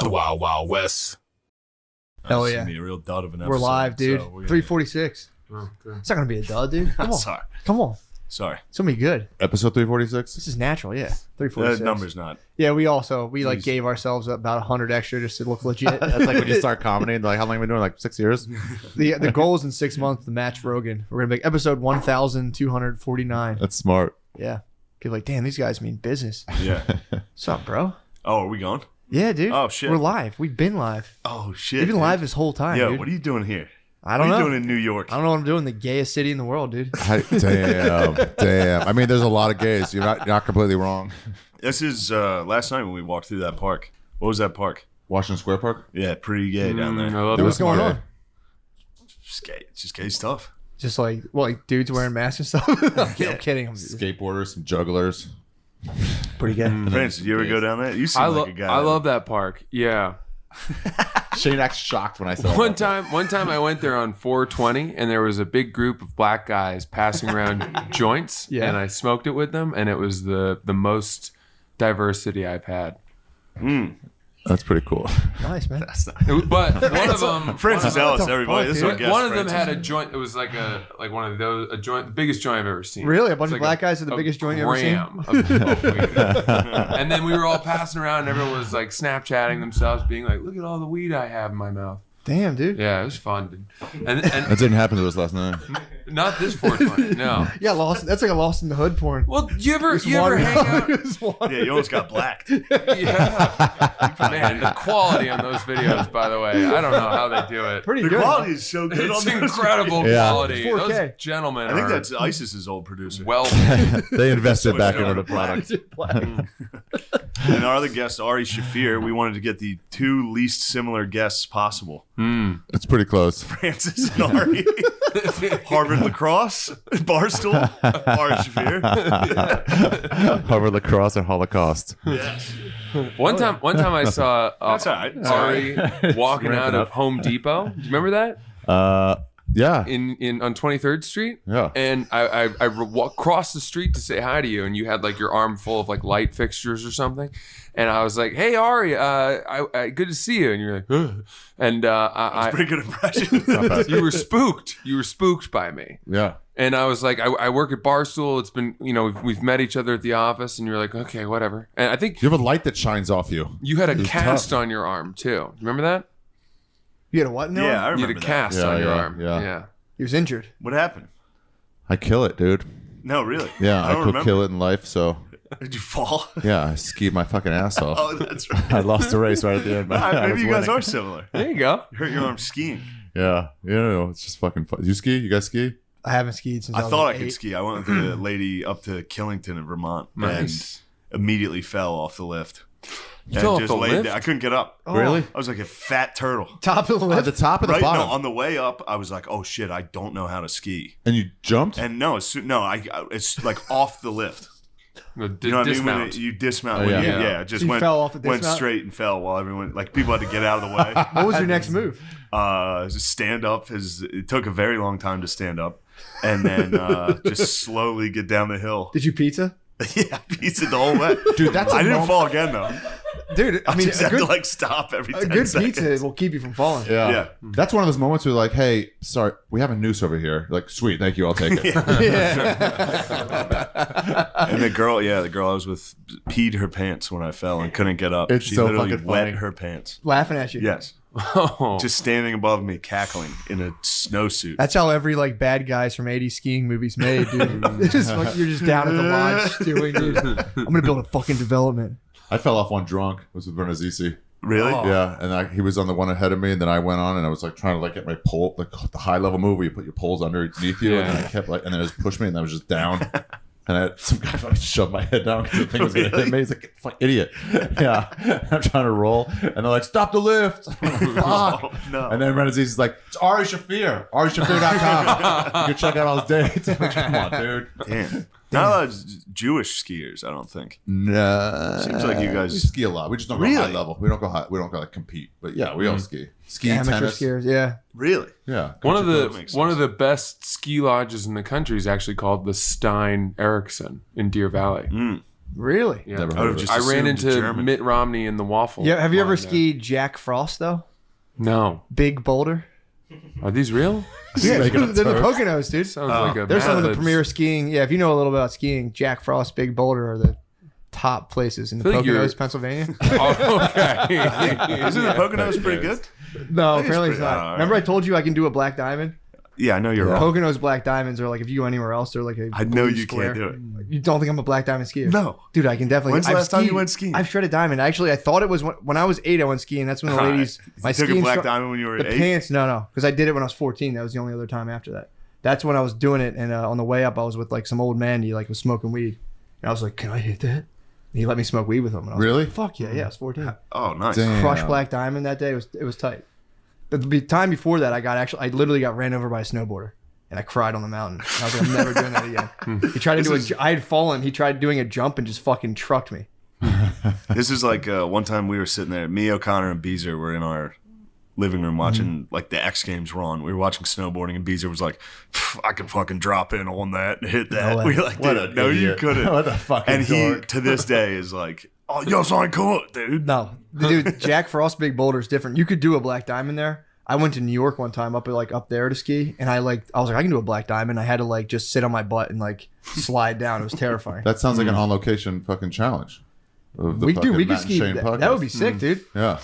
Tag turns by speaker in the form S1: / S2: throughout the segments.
S1: The Wild Wild West.
S2: Hell yeah.
S3: That's gonna be a real dud of an episode.
S2: We're live, dude.
S3: So
S2: 346.
S4: Oh, okay.
S2: It's not gonna be a dud, dude. Come on.
S3: Sorry.
S2: Come on.
S3: Sorry.
S2: It's gonna be good.
S1: Episode 346.
S2: This is natural, yeah.
S3: That
S2: 346.
S3: number's not.
S2: Yeah, we like gave ourselves about 100 extra just to look legit.
S1: That's like when you start comedy. Like, how long have we been doing? Like 6 years?
S2: The goal is in 6 months to match Rogan. We're gonna make episode 1,249.
S1: That's smart.
S2: Yeah. People are like, damn, these guys mean business.
S3: Yeah.
S2: What's up, bro?
S3: Oh, are we going?
S2: Yeah, dude.
S3: Oh, shit.
S2: We're live. We've been live.
S3: Oh, shit.
S2: We've been
S3: dude.
S2: live this whole time,
S3: Yo,
S2: dude.
S3: what are you doing here?
S2: I don't know.
S3: What are you doing in New York?
S2: I don't know what I'm doing. The gayest city in the world, dude.
S1: Damn. I mean, there's a lot of gays. You're not completely wrong.
S3: This is last night when we walked through that park. What was that park?
S1: Washington Square Park?
S3: Yeah, pretty gay down there.
S4: I love
S1: There
S4: it.
S1: was
S2: What's going
S1: gay.
S2: on?
S3: Just gay. It's just gay stuff.
S2: Just like dudes wearing masks and stuff. I'm kidding. I'm
S1: Skateboarders, some jugglers.
S2: pretty gay.
S3: Francis, did you ever go down there? You seem like a guy.
S4: I love that park. Yeah.
S1: Shane acts shocked when I said
S4: One time I went there on 420 and there was a big group of black guys passing around joints
S2: Yeah.
S4: and I smoked it with them and it was the most diversity I've had.
S1: That's pretty cool.
S2: Nice, man.
S4: But one of them
S3: Francis Ellis,
S2: What the
S3: everybody.
S2: fuck,
S3: This is our
S2: dude?
S3: guest,
S4: one of them
S3: Francis.
S4: had a joint. It was like one of those the biggest joint I've ever seen.
S2: Really? A bunch
S4: It's
S2: of
S4: like
S2: black guys are the biggest joint you ever seen?
S4: gram of weed. And then we were all passing around and everyone was like Snapchatting themselves, being like, "Look at all the weed I have in my mouth."
S2: Damn, dude.
S4: Yeah, it was fun, dude. And
S1: That didn't happen to us last night.
S4: not this 420, no.
S2: Yeah, lost. That's like a Lost in the Hood porn.
S4: Well, you ever
S2: Water-
S4: hang out?
S2: Just water.
S3: Yeah, you almost got blacked.
S4: Yeah. Man, the quality on those videos, by the way, I don't know how they do it.
S2: Pretty
S3: The
S2: good.
S3: quality is so good
S4: It's
S3: on those.
S4: incredible
S1: Yeah.
S4: quality.
S2: It's 4K.
S4: Those gentlemen
S3: I think
S4: are
S3: that's ISIS's old producer.
S4: well.
S1: They invested back
S3: Switched
S1: into
S3: over
S1: the
S3: to black.
S1: product.
S3: And our other guest, Ari Shafir, we wanted to get the two least similar guests possible.
S1: It's pretty close.
S3: Francis and Ari. Harvard lacrosse, Barstool, Ari Shafir.
S1: Harvard lacrosse and Holocaust.
S3: Yes.
S4: One time I saw
S3: That's all right. It's
S4: Ari walking out of Home Depot. Do you remember that?
S1: Yeah.
S4: In on 23rd Street.
S1: Yeah.
S4: And I crossed the street to say hi to you, and you had like your arm full of like light fixtures or something, and I was like, "Hey Ari, I good to see you," and you're like, "Ugh." And I
S3: Pretty good impression.
S4: you were spooked. You were spooked by me.
S1: Yeah.
S4: And I was like, I work at Barstool. It's been, we've met each other at the office, and you're like, okay, whatever. And I think
S1: You have a light that shines off you.
S4: you had a
S1: It was
S4: cast
S1: tough.
S4: on your arm too. Remember that?
S2: You had a what? No.
S3: Yeah, I
S4: You
S3: remember
S4: had a
S3: that.
S4: cast
S1: Yeah,
S4: on your
S1: yeah,
S4: arm.
S1: yeah.
S4: Yeah.
S2: He was injured.
S3: What happened?
S1: I kill it, dude.
S3: No, really.
S1: Yeah,
S3: I
S1: I
S3: don't
S1: could
S3: remember.
S1: kill it in life, so
S3: Did you fall?
S1: yeah, I skied my fucking ass off.
S3: Oh, that's right.
S1: I lost the race right at the end. But I
S3: Maybe
S1: was
S3: you guys
S1: winning.
S3: are similar.
S4: There you go.
S3: You hurt your arm skiing.
S1: Yeah, it's just fucking fun. You ski? You guys ski?
S2: I haven't skied since I
S3: I
S2: was
S3: thought
S2: like
S3: I could
S2: 8.
S3: ski. I went with a lady up to Killington in Vermont
S4: Nice.
S3: and immediately fell off the lift.
S4: You fell off the
S3: laid
S4: lift?
S3: there. I couldn't get up.
S1: Really?
S3: I was like a fat turtle.
S2: Top of the
S1: At the
S2: lift.
S1: top and the
S3: Right? No,
S1: bottom.
S3: on the way up, I was like, "Oh shit, I don't know how to ski."
S1: And you jumped?
S3: And no, it's like off the lift.
S4: The
S3: You know what I mean? When
S4: dismount.
S3: you dismount.
S1: Oh,
S3: when
S1: yeah.
S3: you, yeah, it just
S2: So you
S3: went
S2: fell off the
S3: went
S2: dismount?
S3: straight and fell while everyone people had to get out of the way.
S2: What was your next move?
S3: Just stand up. It took a very long time to stand up, and then just slowly get down the hill.
S2: Did you pizza?
S3: Yeah, pizza the whole way.
S1: Dude, that's a
S3: I didn't
S1: moment-
S3: fall again though.
S2: Dude, I
S3: I
S2: mean,
S3: just
S2: a
S3: had to
S2: good,
S3: like stop every 10
S2: a good
S3: seconds.
S2: pizza will keep you from falling.
S1: Yeah.
S3: Yeah.
S1: That's one of those moments where like, hey, sorry, we have a noose over here. Like, sweet, thank you, I'll take it.
S3: And the girl I was with peed her pants when I fell and couldn't get up.
S1: It's
S3: she
S1: so
S3: literally
S1: fucking
S3: wet
S1: funny.
S3: her pants.
S2: Laughing at you.
S3: Yes.
S4: Oh.
S3: Just standing above me, cackling in a snowsuit.
S2: That's how every like bad guys from 80s skiing movies made, dude. It's just like you're just down at the lodge stewing, dude. I'm gonna build a fucking development.
S1: I fell off one drunk. It was with Bernazisi.
S3: Really?
S2: Oh.
S1: Yeah, and he was on the one ahead of me, and then I went on, and I was like trying to like get my pole, like the high level move where you put your poles underneath you, and then I kept like, and then it just pushed me, and I was just down, and I had some guy fucking shoved my head down because the thing was gonna hit me. He's like, "Fuck idiot!" Yeah, I'm trying to roll, and they're like, "Stop the lift!" I'm like, "Fuck!"
S3: Oh, no.
S1: And then Bernazisi's like, "It's Ari Shafir, AriShafir.com. You can check out all his dates." I'm like, come on, dude.
S3: Damn. Not a lot of Jewish skiers, I don't think.
S1: Nah,
S3: Seems like you guys-
S1: we ski a lot. We just don't go
S3: Really?
S1: high level. We don't go high. We don't go like compete. But yeah, we all ski. Ski,
S2: Amateur
S1: tennis.
S2: skiers, yeah.
S3: Really?
S1: Yeah.
S4: One of
S3: That makes
S4: the
S3: sense.
S4: best ski lodges in the country is actually called the Stein Erickson in Deer Valley.
S2: Really?
S4: Yeah.
S1: Never
S3: I
S1: heard
S3: would've
S1: of it.
S3: just
S4: I ran
S3: assumed
S4: into
S3: German.
S4: Mitt Romney in the waffle.
S2: Yeah. Have you ever
S4: line there.
S2: skied Jack Frost though?
S4: No.
S2: Big boulder.
S4: Are these real?
S2: Yeah,
S1: Making
S2: they're
S1: up
S2: the
S1: terms.
S2: Poconos, dude.
S4: Sounds like a
S2: They're some of the
S4: Mad Libs.
S2: premier skiing. Yeah, if you know a little about skiing, Jack Frost, Big Boulder are the top places in the
S4: I feel like you're-
S2: Poconos, Pennsylvania.
S4: Oh, okay.
S3: Isn't the Poconos pretty good?
S2: No,
S3: think it's
S2: apparently it's
S3: pretty-
S2: not.
S3: all right.
S2: Remember I told you I can do a black diamond?
S3: Yeah, I know you're wrong.
S2: Poconos black diamonds are like if you go anywhere else, they're like a
S3: I know
S2: blue
S3: you
S2: square.
S3: can't do it.
S2: You don't think I'm a black diamond skier?
S3: No.
S2: Dude, I can definitely.
S3: When's the
S2: I've
S3: last time you
S2: skied-
S3: went skiing?
S2: I've shredded diamond. Actually, I thought it was when I was 8. I went skiing. That's when the ladies. My
S3: You took a
S2: skiing
S3: black
S2: stru-
S3: diamond when you were
S2: the
S3: 8?
S2: pants. No, because I did it when I was 14. That was the only other time after that. That's when I was doing it, and on the way up, I was with like some old man. He like was smoking weed, and I was like, "Can I hit that?" And he let me smoke weed with him. And I was
S1: Really?
S2: Like, Fuck yeah, I was 14.
S3: Oh, nice.
S1: Damn.
S2: Crushed black diamond that day. It was tight. The time before that, I literally got ran over by a snowboarder. And I cried on the mountain. And I was like, I'm never doing that again. He tried to do I had fallen. He tried doing a jump and just fucking trucked me.
S3: This is like one time we were sitting there. Me, O'Connor, and Beezer were in our living room watching like the X Games were on. We were watching snowboarding, and Beezer was like, "I can fucking drop in on that and hit that."
S2: No way.
S3: We were like,
S1: What
S3: dude,
S1: an
S3: no, you
S1: idiot.
S3: couldn't.
S1: What a fucking
S3: And he
S1: dork.
S3: to this day is like, "Oh, yes, I could, dude."
S2: No, dude, Jack Frost Big Boulder is different. You could do a black diamond there. I went to New York one time up there to ski, and I was like, I can do a black diamond. I had to like just sit on my butt and like slide down. It was terrifying.
S1: That sounds like an on location fucking challenge. Of the
S2: we
S1: fucking
S2: could
S1: Matt and
S2: ski.
S1: Shane
S2: That
S1: podcast.
S2: would be sick, dude.
S1: Yeah.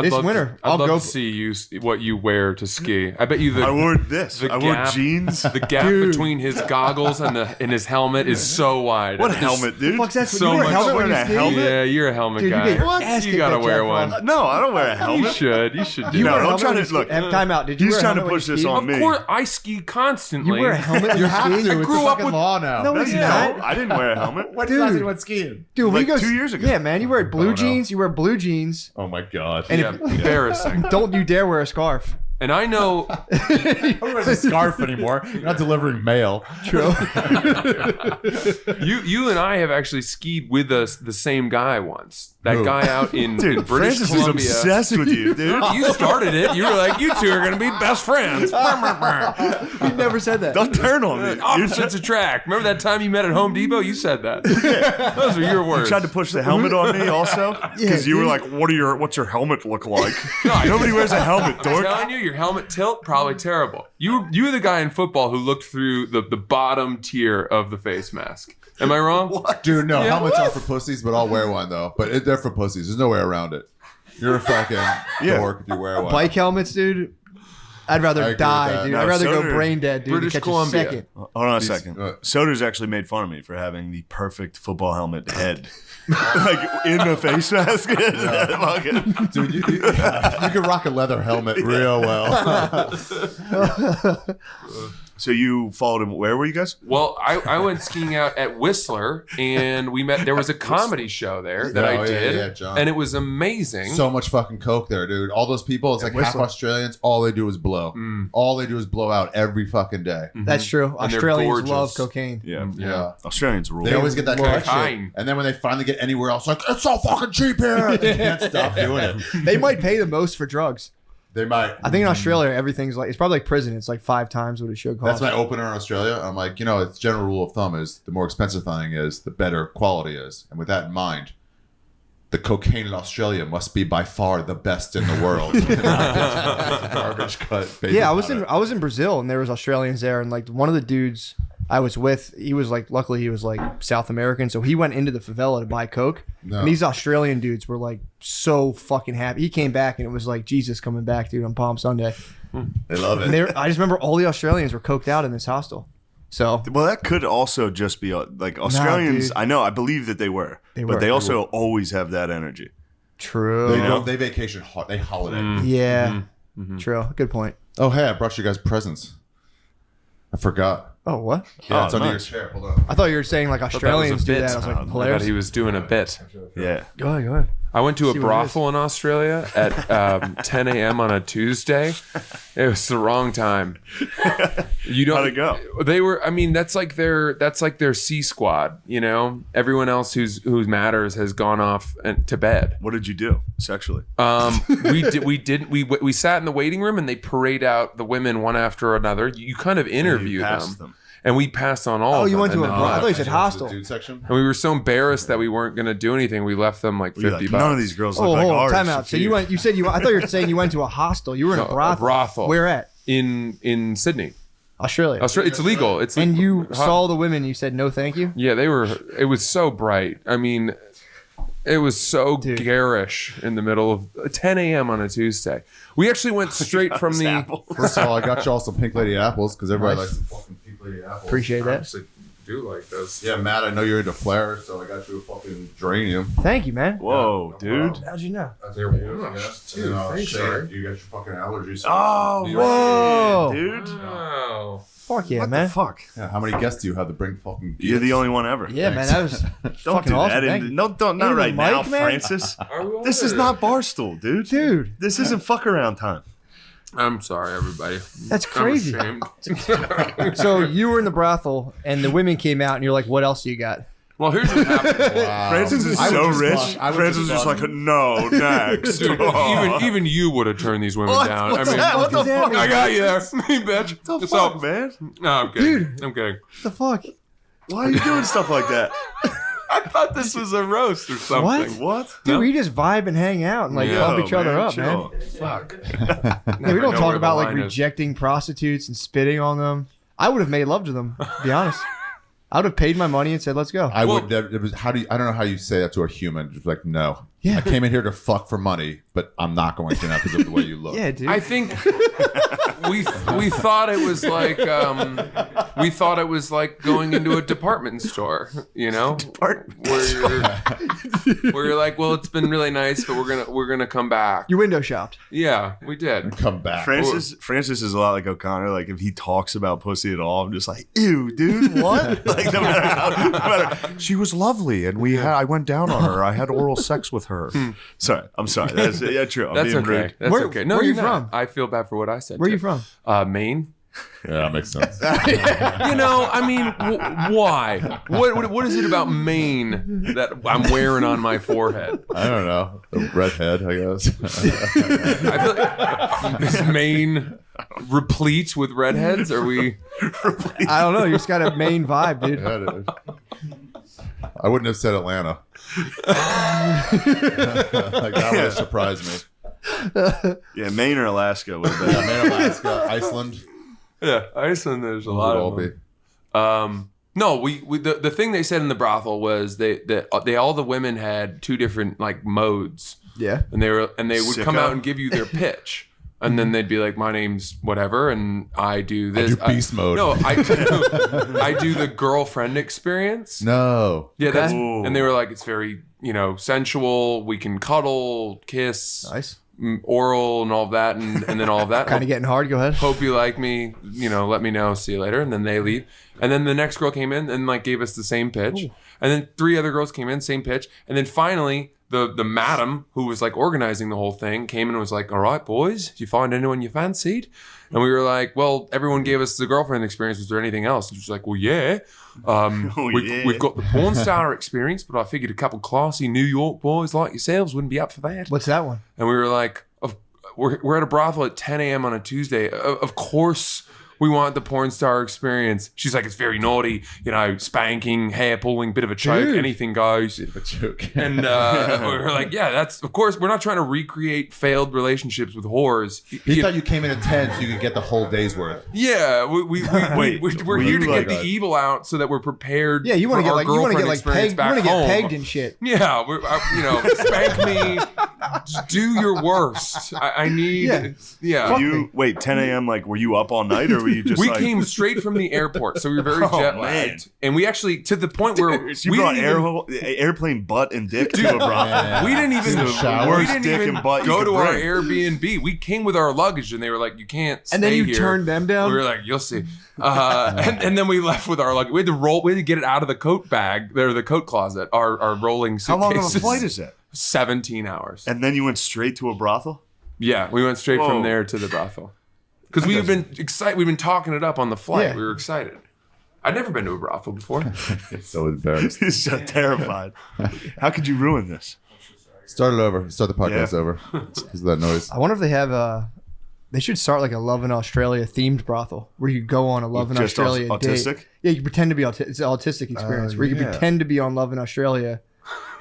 S2: This winter,
S4: I'd
S2: I'll
S4: love
S2: go-
S4: to see what you wear to ski. I bet you
S3: I
S4: the
S3: wore this.
S4: the
S3: I wore
S4: gap-
S3: jeans.
S4: the gap
S2: Dude.
S4: between his goggles and his helmet is so wide.
S3: What
S4: It's-
S3: helmet, dude?
S2: Fuck's that?
S4: So
S2: You wear a
S4: much-
S2: helmet when you
S3: Wearing a
S2: ski?
S3: helmet?
S4: Yeah, you're a helmet
S2: Dude, you
S4: guy.
S2: get your ass
S4: You
S2: kicked
S4: gotta
S2: at
S4: wear
S2: Jack
S4: one.
S2: Frost.
S3: No, I don't wear a
S4: You
S3: helmet.
S4: should. You should do
S2: You
S3: No,
S2: wear a
S3: don't
S2: helmet
S3: try
S2: when
S3: to-
S2: you ski?
S3: look.
S2: Time out. Did you
S3: He's
S2: wear a
S3: trying to
S2: helmet when
S3: push
S2: you
S3: this
S2: ski?
S3: on me.
S4: Of course, I ski constantly.
S2: You wear a helmet when
S1: You
S2: you
S1: have
S2: ski?
S1: to.
S4: I
S1: It's
S4: grew
S1: a
S4: up
S1: fucking
S4: with-
S1: law now.
S2: No, it's
S3: No,
S2: not.
S3: I didn't wear a helmet.
S1: When's
S2: Dude.
S1: the last time you went skiing?
S2: Dude,
S3: Like
S2: we go
S3: 2 years ago.
S2: Yeah, man, you wear blue
S1: Oh, no.
S2: jeans. You wear blue jeans.
S1: Oh my god.
S2: And
S4: Yeah, embarrassing.
S2: Don't you dare wear a scarf.
S4: And I know
S1: Who wears a scarf anymore? You're not delivering mail.
S2: True.
S4: you and I have actually skied with us the same guy once. That
S1: Who?
S4: guy out in
S3: Dude,
S4: British
S3: Francis
S4: Columbia.
S3: is obsessed with you, dude.
S4: You started it. You were like, you two are gonna be best friends.
S2: You never said that.
S3: Don't turn on me.
S4: Opposites attract. Remember that time you met at Home Depot? You said that. Those are your words.
S3: Tried to push the helmet on me also because you were
S2: dude.
S3: like, "What's your helmet look like?"
S4: I-
S3: Nobody wears a helmet,
S4: I'm
S3: dork.
S4: telling you, your helmet tilt probably terrible. You were the guy in football who looked through the bottom tier of the face mask. Am I wrong?
S1: Dude, no,
S4: Yeah.
S1: helmets are for pussies, but I'll wear one though. But they're for pussies. There's no way around it. You're a fucking dork if you wear one.
S2: Bike helmets, dude. I'd
S1: I
S2: rather
S1: agree with
S2: die,
S1: that.
S2: dude.
S3: No,
S2: I'd rather go
S3: Soder-
S2: brain dead, dude.
S4: British
S2: to catch
S4: Columbia.
S2: A second.
S3: Hold on a second.
S1: what?
S3: Soder's actually made fun of me for having the perfect football helmet head, like in the face mask. Fucking-
S1: Dude, you can rock a leather helmet real well.
S3: So you followed him. Where were you guys?
S4: Well, I went skiing out at Whistler, and we met. There was a comedy show there that
S1: Oh,
S4: I
S1: yeah,
S4: did,
S1: yeah, John.
S4: and it was amazing.
S1: So much fucking coke there, dude. All those people, it's like half
S2: Whistler.
S1: Australians. All they do is blow. All they do is blow out every fucking day.
S2: That's true.
S4: And they're
S2: Australians
S4: gorgeous.
S2: love cocaine.
S3: Yeah,
S1: Yeah.
S3: Australians rule.
S1: They always get that kind of shit.
S4: Cocaine.
S1: And then when they finally get anywhere else, like, it's so fucking cheap here. They can't stop doing it.
S2: They might pay the most for drugs.
S1: They might.
S2: I think in Australia, everything's like, it's probably like prison. It's like 5 times what it should
S1: That's
S2: cost.
S1: my opener in Australia. I'm like, it's general rule of thumb is the more expensive thing is, the better quality is. And with that in mind, the cocaine in Australia must be by far the best in the world. Garbage cut. baby
S2: Yeah, I was
S1: powder.
S2: in Brazil, and there was Australians there, and like one of the dudes I was with, he was like, luckily he was like South American, so he went into the favela to buy coke,
S1: No.
S2: and these Australian dudes were like so fucking happy. He came back, and it was like Jesus coming back, dude, on Palm Sunday.
S1: They love
S2: And
S1: it.
S2: I just remember all the Australians were coked out in this hostel. So
S3: Well, that could also just be like Australians.
S2: dude.
S3: I know. I believe that they were,
S2: They
S3: but
S2: were.
S3: they
S2: They
S3: also always have that energy.
S2: true.
S1: They,
S3: You know?
S1: don't, they vacation hard. They holiday.
S2: Yeah, true. Good point.
S1: Oh, hey, I brought you guys presents. I forgot.
S2: Oh, what?
S1: Yeah,
S3: Oh,
S1: it's under
S3: nice.
S1: your chair. Hold on.
S2: I thought you were saying like
S4: That was a
S2: Australians do
S4: bit.
S2: that. I was like,
S3: I
S4: I thought
S2: hilarious.
S4: he was doing a bit.
S3: Yeah.
S2: Go ahead, go ahead.
S4: I went to a
S2: See what it
S4: brothel in Australia at 10 a.m. on a Tuesday. It was the wrong time. You don't.
S3: How'd it go?
S4: They were. I mean, that's like their C squad. You know, everyone else who matters has gone off to bed.
S3: What did you do sexually?
S4: We sat in the waiting room and they parade out the women one after another. You kind of interview
S3: passed
S4: them. and we passed on all.
S2: Oh,
S4: of
S2: you
S4: them.
S2: went to
S4: And
S2: a
S4: then-
S2: I thought you said
S1: The
S2: hostel.
S1: dude section.
S4: And we were so embarrassed that we weren't going to do anything. We left them like
S3: You're
S4: $50.
S3: like, none of these girls look
S2: Oh,
S3: like
S2: hold on,
S3: ours.
S2: time out. So you went. You said you. I thought you were saying you went to a hostel. You were in
S4: No,
S2: a brothel.
S4: a brothel.
S2: Where at?
S4: in Sydney.
S2: Australia.
S4: Australia. It's illegal. It's
S2: And you
S4: Huh?
S2: saw the women. You said no, thank you.
S4: Yeah, they were. It was so bright. I mean, it was so
S2: Dude.
S4: garish in the middle of 10 a.m. on a Tuesday. We actually went straight from the.
S3: Apple.
S1: First of all, I got you all some Pink Lady apples because everybody
S2: Nice.
S1: likes the fucking Pink Lady apples.
S2: Appreciate
S4: I
S2: that.
S4: actually do like those.
S1: Yeah, Matt, I know you're into Flair, so I got you a fucking geranium.
S2: Thank you, man.
S3: Whoa,
S1: Yeah, no
S3: dude.
S1: problem.
S2: How'd you know?
S1: That's
S4: They're
S1: for you,
S4: washed,
S1: yeah.
S4: too.
S1: And then,
S4: Thanks,
S1: shit,
S4: sorry.
S1: you got your fucking allergies.
S3: Oh,
S1: You-
S2: Whoa.
S3: dude.
S4: Wow.
S2: Fuck yeah,
S3: What
S2: man.
S3: the fuck?
S1: Yeah, how many guests do you have to bring fucking
S3: You're the only one ever.
S2: Yeah, man. That was
S3: Don't
S2: fucking
S3: do
S2: awesome.
S3: that.
S2: Thank
S3: And
S2: you.
S3: no, don't, not
S2: Into
S3: right
S2: the
S3: now,
S2: mic, man?
S3: Francis.
S4: Are we
S3: This is
S4: on?
S3: not Barstool, dude.
S2: Dude.
S3: This isn't fuck around time.
S4: I'm sorry, everybody.
S2: That's crazy.
S4: I'm ashamed.
S2: So you were in the brothel, and the women came out, and you're like, "What else do you got?"
S4: Well, here's what happened.
S1: Wow.
S3: Francis is
S1: I would
S3: so
S1: just
S3: rich.
S1: fuck- I would
S3: Francis is
S1: just
S3: just
S1: fuck-
S3: like, no, next.
S4: Dude, even you would have turned these women down.
S3: What's that? What the
S2: What
S3: fuck?
S4: I got you there, me bitch.
S3: What the
S4: What's up?
S3: fuck, man?
S4: No, I'm kidding.
S2: Dude.
S4: I'm kidding.
S2: What the fuck?
S3: Why are you doing stuff like that?
S4: I thought this was a roast or something.
S3: What?
S2: Dude,
S4: No?
S2: we just vibe and hang out and like
S4: Yeah.
S2: pump each other up,
S3: chill.
S2: man.
S4: Fuck.
S2: Yeah, we
S4: Never
S2: don't
S4: know
S2: talk
S4: where the
S2: about like
S4: line is.
S2: rejecting prostitutes and spitting on them. I would have made love to them, to be honest. I would have paid my money and said, "Let's go."
S1: I
S4: Well-
S1: would never. It was, how do you? I don't know how you say that to a human. Just like no.
S2: Yeah.
S1: I came in here to fuck for money, but I'm not going to now because of the way you look.
S2: Yeah, dude.
S4: I think we thought it was like going into a department store, you know, where you're like, well, it's been really nice, but we're gonna come back.
S2: you window shopped.
S4: Yeah, we did.
S1: Come back.
S3: Francis is a lot like O'Connor. Like if he talks about pussy at all, I'm just like, ew, dude, what? Like no matter how, she was lovely, and I went down on her. I had oral sex with her. Sorry, I'm sorry. That's yeah, true. I'm
S4: That's
S3: being
S4: okay.
S3: rude.
S4: That's
S2: Where-
S4: okay. No,
S2: where
S4: you're
S2: you
S4: not.
S2: from?
S4: I feel bad for what I said.
S2: Where are
S4: too.
S2: you from?
S4: Maine.
S1: Yeah, that makes sense.
S4: You know, I mean, why? What is it about Maine that I'm wearing on my forehead?
S1: I don't know. A redhead, I guess.
S4: I feel like, is Maine replete with redheads? Are we?
S2: I don't know. You just got a main vibe, dude.
S1: Yeah, dude. I wouldn't have said Atlanta. Like that would have surprised me.
S3: Yeah, Maine or Alaska would have
S1: Yeah,
S3: been.
S1: man, Alaska, Iceland.
S4: Yeah, Iceland. There's a
S1: Would
S4: lot
S1: all
S4: of
S1: be.
S4: them. No, we the thing they said in the brothel was they all the women had two different like modes,
S2: Yeah.
S4: and they would come
S3: Sicko.
S4: out and give you their pitch. And then they'd be like, "My name's whatever, and I do this."
S1: do beast mode.
S4: No, I do the girlfriend experience.
S1: No.
S4: Yeah, that's
S3: Ooh.
S4: and they were like, "It's very sensual. We can cuddle, kiss,
S2: Nice.
S4: oral, and all of that, and then all of that."
S2: Kind of getting hard. Go ahead.
S4: Hope you like me. Let me know. See you later. And then they leave. And then the next girl came in and like gave us the same pitch. And then 3 other girls came in, same pitch. And then finally, the madam who was like organizing the whole thing came in and was like, "All right, boys, did you find anyone you fancied?" And we were like, "Well, everyone gave us the girlfriend experience. Was there anything else?" And she was like, "Well, yeah.
S3: Yeah.
S4: We've got the porn star experience, but I figured a couple classy New York boys like yourselves wouldn't be up for that."
S2: What's that one?
S4: And we were like, we're at a brothel at 10 a.m. on a Tuesday. Of course we want the porn star experience. She's like, "It's very naughty, spanking, hair pulling, bit of a choke,
S2: Dude.
S4: anything goes."
S1: Bit of a joke.
S4: And we were like, yeah, that's, of course, we're not trying to recreate failed relationships with whores.
S1: He thought you came in at 10 so you could get the whole day's worth.
S4: Yeah,
S3: Wait,
S4: we're
S3: were
S4: here
S3: you
S4: to get
S3: like
S4: the evil out so that we're prepared.
S2: Yeah, you want to
S4: for
S2: get
S4: our
S2: like
S4: girlfriend experience
S2: pegged. You
S4: back
S2: want to get
S4: home.
S2: pegged and shit.
S4: Yeah, spank me. Just do your worst. I need. Yeah.
S3: Wait, 10 a.m. Like, were you up all night or were you just
S4: We
S3: like?
S4: came straight from the airport, so we were very jet
S3: man.
S4: lagged, and we actually to the point where
S3: You
S4: we
S3: brought
S4: didn't even,
S3: airplane butt and dick to a brothel.
S1: Yeah.
S4: we didn't even,
S1: The shower.
S4: we didn't
S3: Dick
S4: even
S3: and butt you
S4: go
S3: could
S4: to our
S3: bring.
S4: Airbnb. We came with our luggage, and they were like, "You can't stay
S2: And then you
S4: here."
S2: turned them down.
S4: We were like, "You'll see," and then we left with our luggage. We had to get it out of the coat bag, the coat closet. Our rolling
S3: How
S4: suitcases.
S3: long of a flight is that?
S4: 17 hours.
S3: And then you went straight to a brothel?
S4: Yeah, we went straight
S3: Whoa.
S4: from there to the brothel because we've been excited. We've been talking it up on the flight.
S2: Yeah.
S4: We were excited. I'd never been to a brothel before.
S1: So embarrassed.
S3: He's so terrified. How could you ruin this?
S1: Start it over. Start the podcast
S3: Yeah.
S1: over. Is that noise?
S2: I wonder if they have They should start like a Love in Australia themed brothel where you go on a Love in
S3: Just
S2: Australia
S3: autistic?
S2: date. Yeah, you pretend to be it's an autistic experience where you can
S1: yeah.
S2: pretend to be on Love in Australia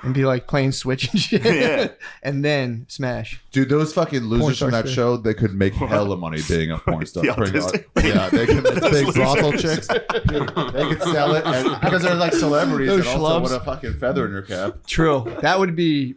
S2: and be like playing Switch and shit.
S3: Yeah.
S2: And then smash.
S1: Dude, those fucking losers
S2: star
S1: from that
S2: shit.
S1: show, they could make hella money being a porn star.
S3: The autistic-
S1: Yeah, they could make big brothel chicks. Dude, they could sell it and, because they're like celebrities
S2: Those
S1: and also
S2: schlubs.
S1: with a fucking feather in your cap.
S2: True. That would be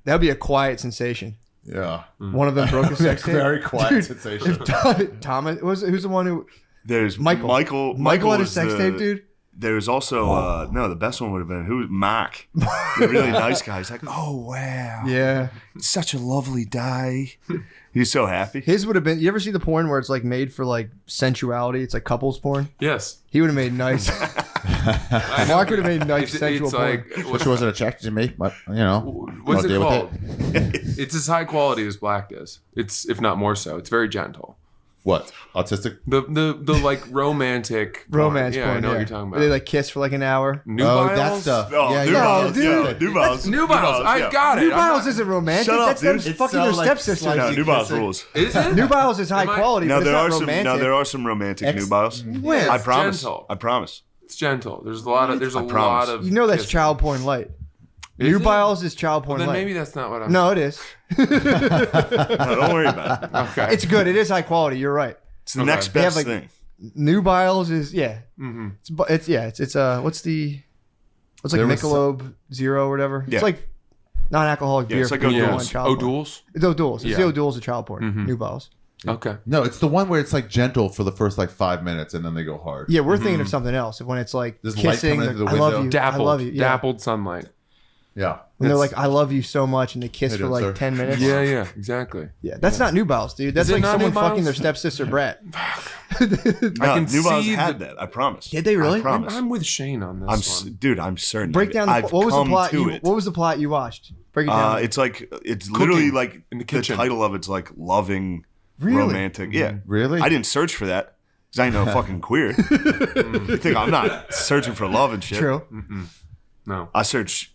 S2: a quiet sensation.
S1: Yeah.
S2: One of them broke a sex tape.
S1: Very quiet
S2: Dude,
S1: sensation.
S2: if Thomas who's the one who
S3: There's
S2: Michael
S3: Michael
S2: had a
S3: was
S2: sex
S3: the-
S2: tape, dude?
S3: There's also no, the best one would have been who? Mac, the really nice guy. He's like, oh wow,
S2: Yeah.
S3: such a lovely day. He's so happy.
S2: His would have been. You ever see the porn where it's like made for like sensuality? It's like couples porn.
S4: Yes.
S2: He would have made nice. Mark would have made nice sensual
S4: It's
S2: porn.
S4: like
S1: Which wasn't attracted to me, but you know.
S4: what's
S1: I'll
S4: it
S1: deal with
S4: called? It's as high quality as Black does. It's if not more so. It's very gentle.
S1: What? Autistic?
S4: The like romantic
S2: Romance
S4: porn.
S2: porn.
S4: Yeah, I know what you're talking
S2: Where they
S4: about.
S2: like kiss for like an hour.
S4: Nubiles?
S1: Oh, that stuff.
S3: Oh,
S1: yeah,
S3: Nubiles,
S2: dude.
S3: yeah, Nubiles.
S4: Nubiles. I got it.
S2: Nubiles isn't romantic.
S3: Shut up,
S2: That's them
S3: dude. It's
S2: fucking
S1: so,
S2: their
S1: like,
S2: stepsister.
S1: slight-
S3: No,
S1: Like
S3: Nubiles
S1: kissing.
S3: rules.
S4: Is it?
S2: Nubiles is high
S4: Am I-
S2: quality,
S3: No,
S2: but it's
S3: there
S2: not
S3: are some.
S2: romantic.
S3: No, there are some romantic Nubiles.
S2: When?
S3: I
S4: It's
S3: promise.
S4: gentle.
S3: I promise.
S4: It's gentle. There's a lot of. There's a
S3: promise.
S4: lot of.
S2: You know that's
S4: kissing.
S2: child porn light.
S4: Is it?
S2: Nubiles is child
S4: Well,
S2: porn
S4: then
S2: light.
S4: maybe that's not what I'm.
S2: No, it is.
S3: No, don't worry about it.
S4: Okay.
S2: It's good. It is high quality. You're right.
S3: It's the
S4: Okay.
S3: next
S2: They have,
S3: best
S2: like,
S3: thing.
S2: Nubiles is
S4: Mm-hmm.
S2: it's what's like
S1: There was
S2: Michelob Zero or whatever.
S3: Yeah.
S2: It's like non-alcoholic
S3: Yeah,
S2: beer.
S3: it's like
S2: for people who
S3: O'Doul's.
S2: want child porn.
S4: O'Doul's.
S2: It's O'Doul's. It's
S4: Yeah.
S2: the O'Doul's of child porn. Nubiles.
S4: Okay.
S1: No, it's the one where it's like gentle for the first like 5 minutes and then they go hard.
S2: Yeah, we're thinking of something else. When it's like
S1: There's light
S2: kissing,
S1: coming
S2: like,
S1: into the
S2: I love
S1: window.
S2: you,
S4: Dappled.
S2: I love you. Yeah.
S4: Dappled sunlight.
S1: Yeah.
S2: And they're
S1: It's-
S2: like, I love you so much, and they kiss
S1: They
S2: for
S1: do,
S2: like
S1: sir.
S2: 10 minutes.
S4: Yeah. Yeah. Exactly.
S2: Yeah, that's not Nubiles, dude. That's
S4: Is it
S2: like
S4: not
S2: someone
S4: Nubiles?
S2: fucking their stepsister brat.
S3: No,
S4: can
S3: Nubiles
S4: see
S3: had
S4: the-
S3: that. I promise.
S2: Did they really?
S3: I promise.
S4: I'm with Shane on this one.
S3: Dude, I'm certain.
S2: Break
S3: of it.
S2: down
S3: I've
S2: what was the
S3: come
S2: plot?
S3: to it.
S2: What was the plot you watched? Break it down.
S3: It's literally like
S4: in the
S3: the
S4: kitchen.
S3: title of it's like loving,
S2: Really?
S3: romantic. Yeah,
S1: Really?
S3: I didn't search for that because I ain't no fucking queer. You think I'm not searching for love and shit?
S2: True.
S4: No.
S3: I search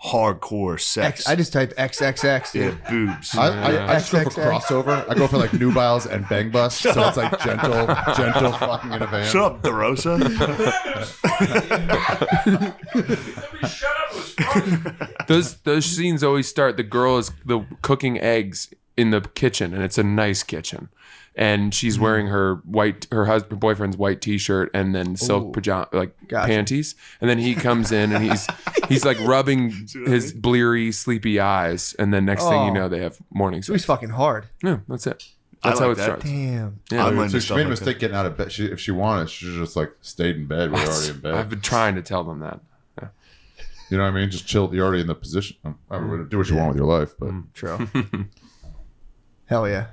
S3: hardcore sex.
S2: I just type XXX, dude.
S3: yeah, boobs.
S1: I just go for
S2: XXX.
S1: crossover. I go for like Nubiles and Bang Bus. So it's like gentle fucking in a van.
S3: Shut up, DeRosa.
S4: Those scenes always start. The girl is cooking eggs in the kitchen, and it's a nice kitchen. And she's wearing her boyfriend's white T-shirt and then silk pajama
S2: Gotcha.
S4: panties. And then he comes in and he's like rubbing his bleary, sleepy eyes. And then next thing you know, they have morning
S2: So he's
S4: sex.
S2: fucking hard.
S4: Yeah, that's it.
S3: I
S4: That's how
S3: like
S4: it
S3: that.
S4: starts.
S2: Damn.
S4: Yeah.
S3: I'm
S1: So
S3: into
S1: she
S3: stuff
S1: made a
S3: like
S1: mistake getting out of bed. If she wanted, she should just like stayed in bed. We're already in bed.
S4: I've been trying to tell them that. Yeah.
S1: You know what I mean? Just chill. You're already in the position. I mean, do what you want with your life, but
S2: True. Hell yeah.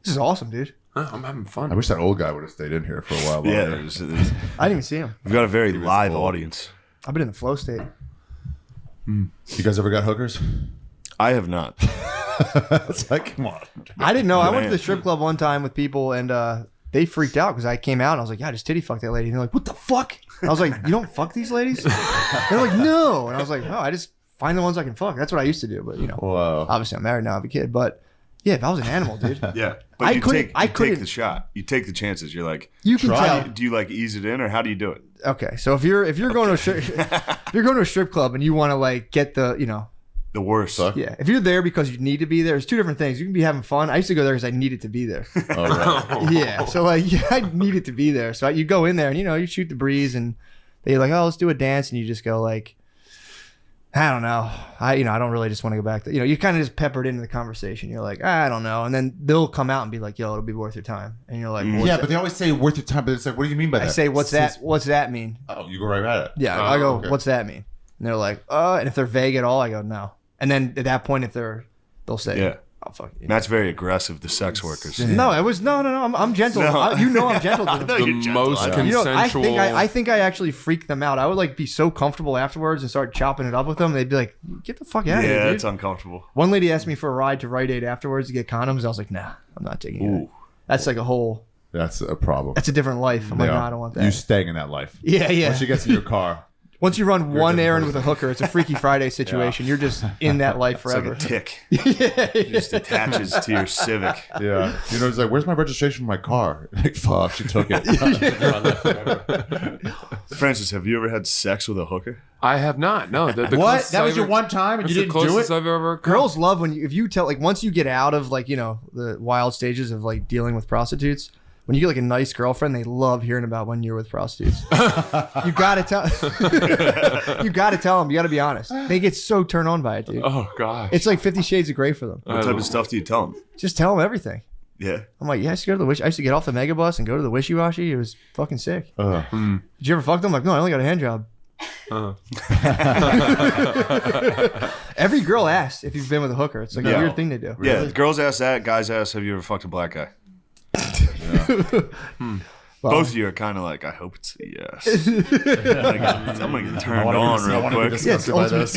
S2: This is awesome, dude.
S4: Oh, I'm having fun.
S1: I wish that old guy would have stayed in here for a while
S3: Yeah,
S1: longer.
S3: there's-
S2: I didn't even see him.
S3: we've got a very live
S1: old.
S3: audience.
S2: I've been in the flow state.
S1: You guys ever got hookers?
S3: I have not.
S1: It's like, come on.
S2: I didn't know. I went to
S3: Man.
S2: the strip club one time with people, and they freaked out because I came out and I was like, "Yeah, I just titty fucked that lady." And they're like, "What the fuck?" And I was like, "You don't fuck these ladies?" They're like, "No." And I was like, "Oh, I just find the ones I can fuck." That's what I used to do. But you know,
S1: Wow.
S2: obviously I'm married now. I have a kid. But yeah, if I was an animal, dude,
S3: Yeah,
S2: I
S3: but
S2: couldn't- I
S3: you
S2: couldn't-
S3: take the shot. You take the chances. You're like,
S2: you can
S3: how
S2: tell.
S3: do you like ease it in, or how do you do it?
S2: Okay, so if you're going to a if you're going to a strip club and you want to like get the
S3: The worst.
S1: Suck?
S2: yeah, if you're there because you need to be there, there's two different things. You can be having fun. I used to go there because I needed to be there.
S1: Oh, right.
S2: Yeah, so like I needed to be there. So you go in there and you shoot the breeze and they're like, oh, let's do a dance, and you just go like, I don't know, I don't really just want to go back. You kind of just peppered into the conversation. You're like, I don't know, and then they'll come out and be like, yo, it'll be worth your time, and you're like, well, what's
S1: Yeah,
S2: that?
S1: but they always say worth your time, but it's like, what do you mean by that?
S2: I say, what's that? What's that mean?
S1: Oh, you go right at it.
S2: Yeah,
S4: Oh,
S2: I go,
S1: okay.
S2: what's that mean? And they're like, and if they're vague at all, I go, no. And then at that point, if they'll say,
S3: Yeah.
S2: oh fuck you.
S3: That's very aggressive. The sex workers.
S2: No, it was no. I'm gentle.
S3: No.
S2: I'm gentle to them.
S3: No,
S4: The
S3: you're gentle.
S4: most
S3: I know.
S4: consensual.
S2: I think I actually freaked them out. I would like be so comfortable afterwards and start chopping it up with them. They'd be like, "Get the fuck out of here,
S3: Yeah,
S2: dude."
S3: it's uncomfortable.
S2: One lady asked me for a ride to Rite Aid afterwards to get condoms. I was like, "Nah, I'm not taking it."
S3: Ooh.
S2: That's like a whole.
S1: That's a problem.
S2: That's a different life. I'm like,
S1: Yeah.
S2: "No, I don't want that."
S1: You staying in that life.
S2: Yeah, yeah.
S1: When she gets in your car,
S2: Once you run one errand with a hooker, it's a Freaky Friday situation. You're just in that life
S3: It's
S2: forever.
S3: like a tick. It just attaches to your Civic.
S1: Yeah. You know, he's like, where's my registration for my car? Like, fuck, she took it.
S3: Francis, have you ever had sex with a hooker?
S4: I have not. No. The
S1: What?
S4: closest
S1: That
S4: I
S1: was your
S4: ever-
S1: one time and
S4: That's
S1: you
S4: the
S1: didn't do
S4: closest
S1: it?
S4: I've ever come.
S2: Girls love when if you tell like once you get out of like, you know, the wild stages of like dealing with prostitutes, when you get like a nice girlfriend, they love hearing about when you're with prostitutes. You gotta tell you gotta tell them, you gotta be honest. They get so turned on by it, dude.
S4: Oh gosh.
S2: It's like 50 Shades of Grey for them.
S3: What type of stuff do you tell them?
S2: Just tell them everything.
S3: Yeah.
S2: I'm like, yeah, I used to go to the I used to get off the mega bus and go to the Wishy Washy. It was fucking sick. Did you ever fuck them? Like, no, I only got a hand job. Every girl asks if you've been with a hooker. It's like a
S3: No.
S2: weird thing they do.
S3: Yeah. Girls ask that. Guys ask, have you ever fucked a black guy? Both of you are kind of like, I hope it's a yes. I'm gonna get turned on real quick.
S2: Yeah, it's ultimate.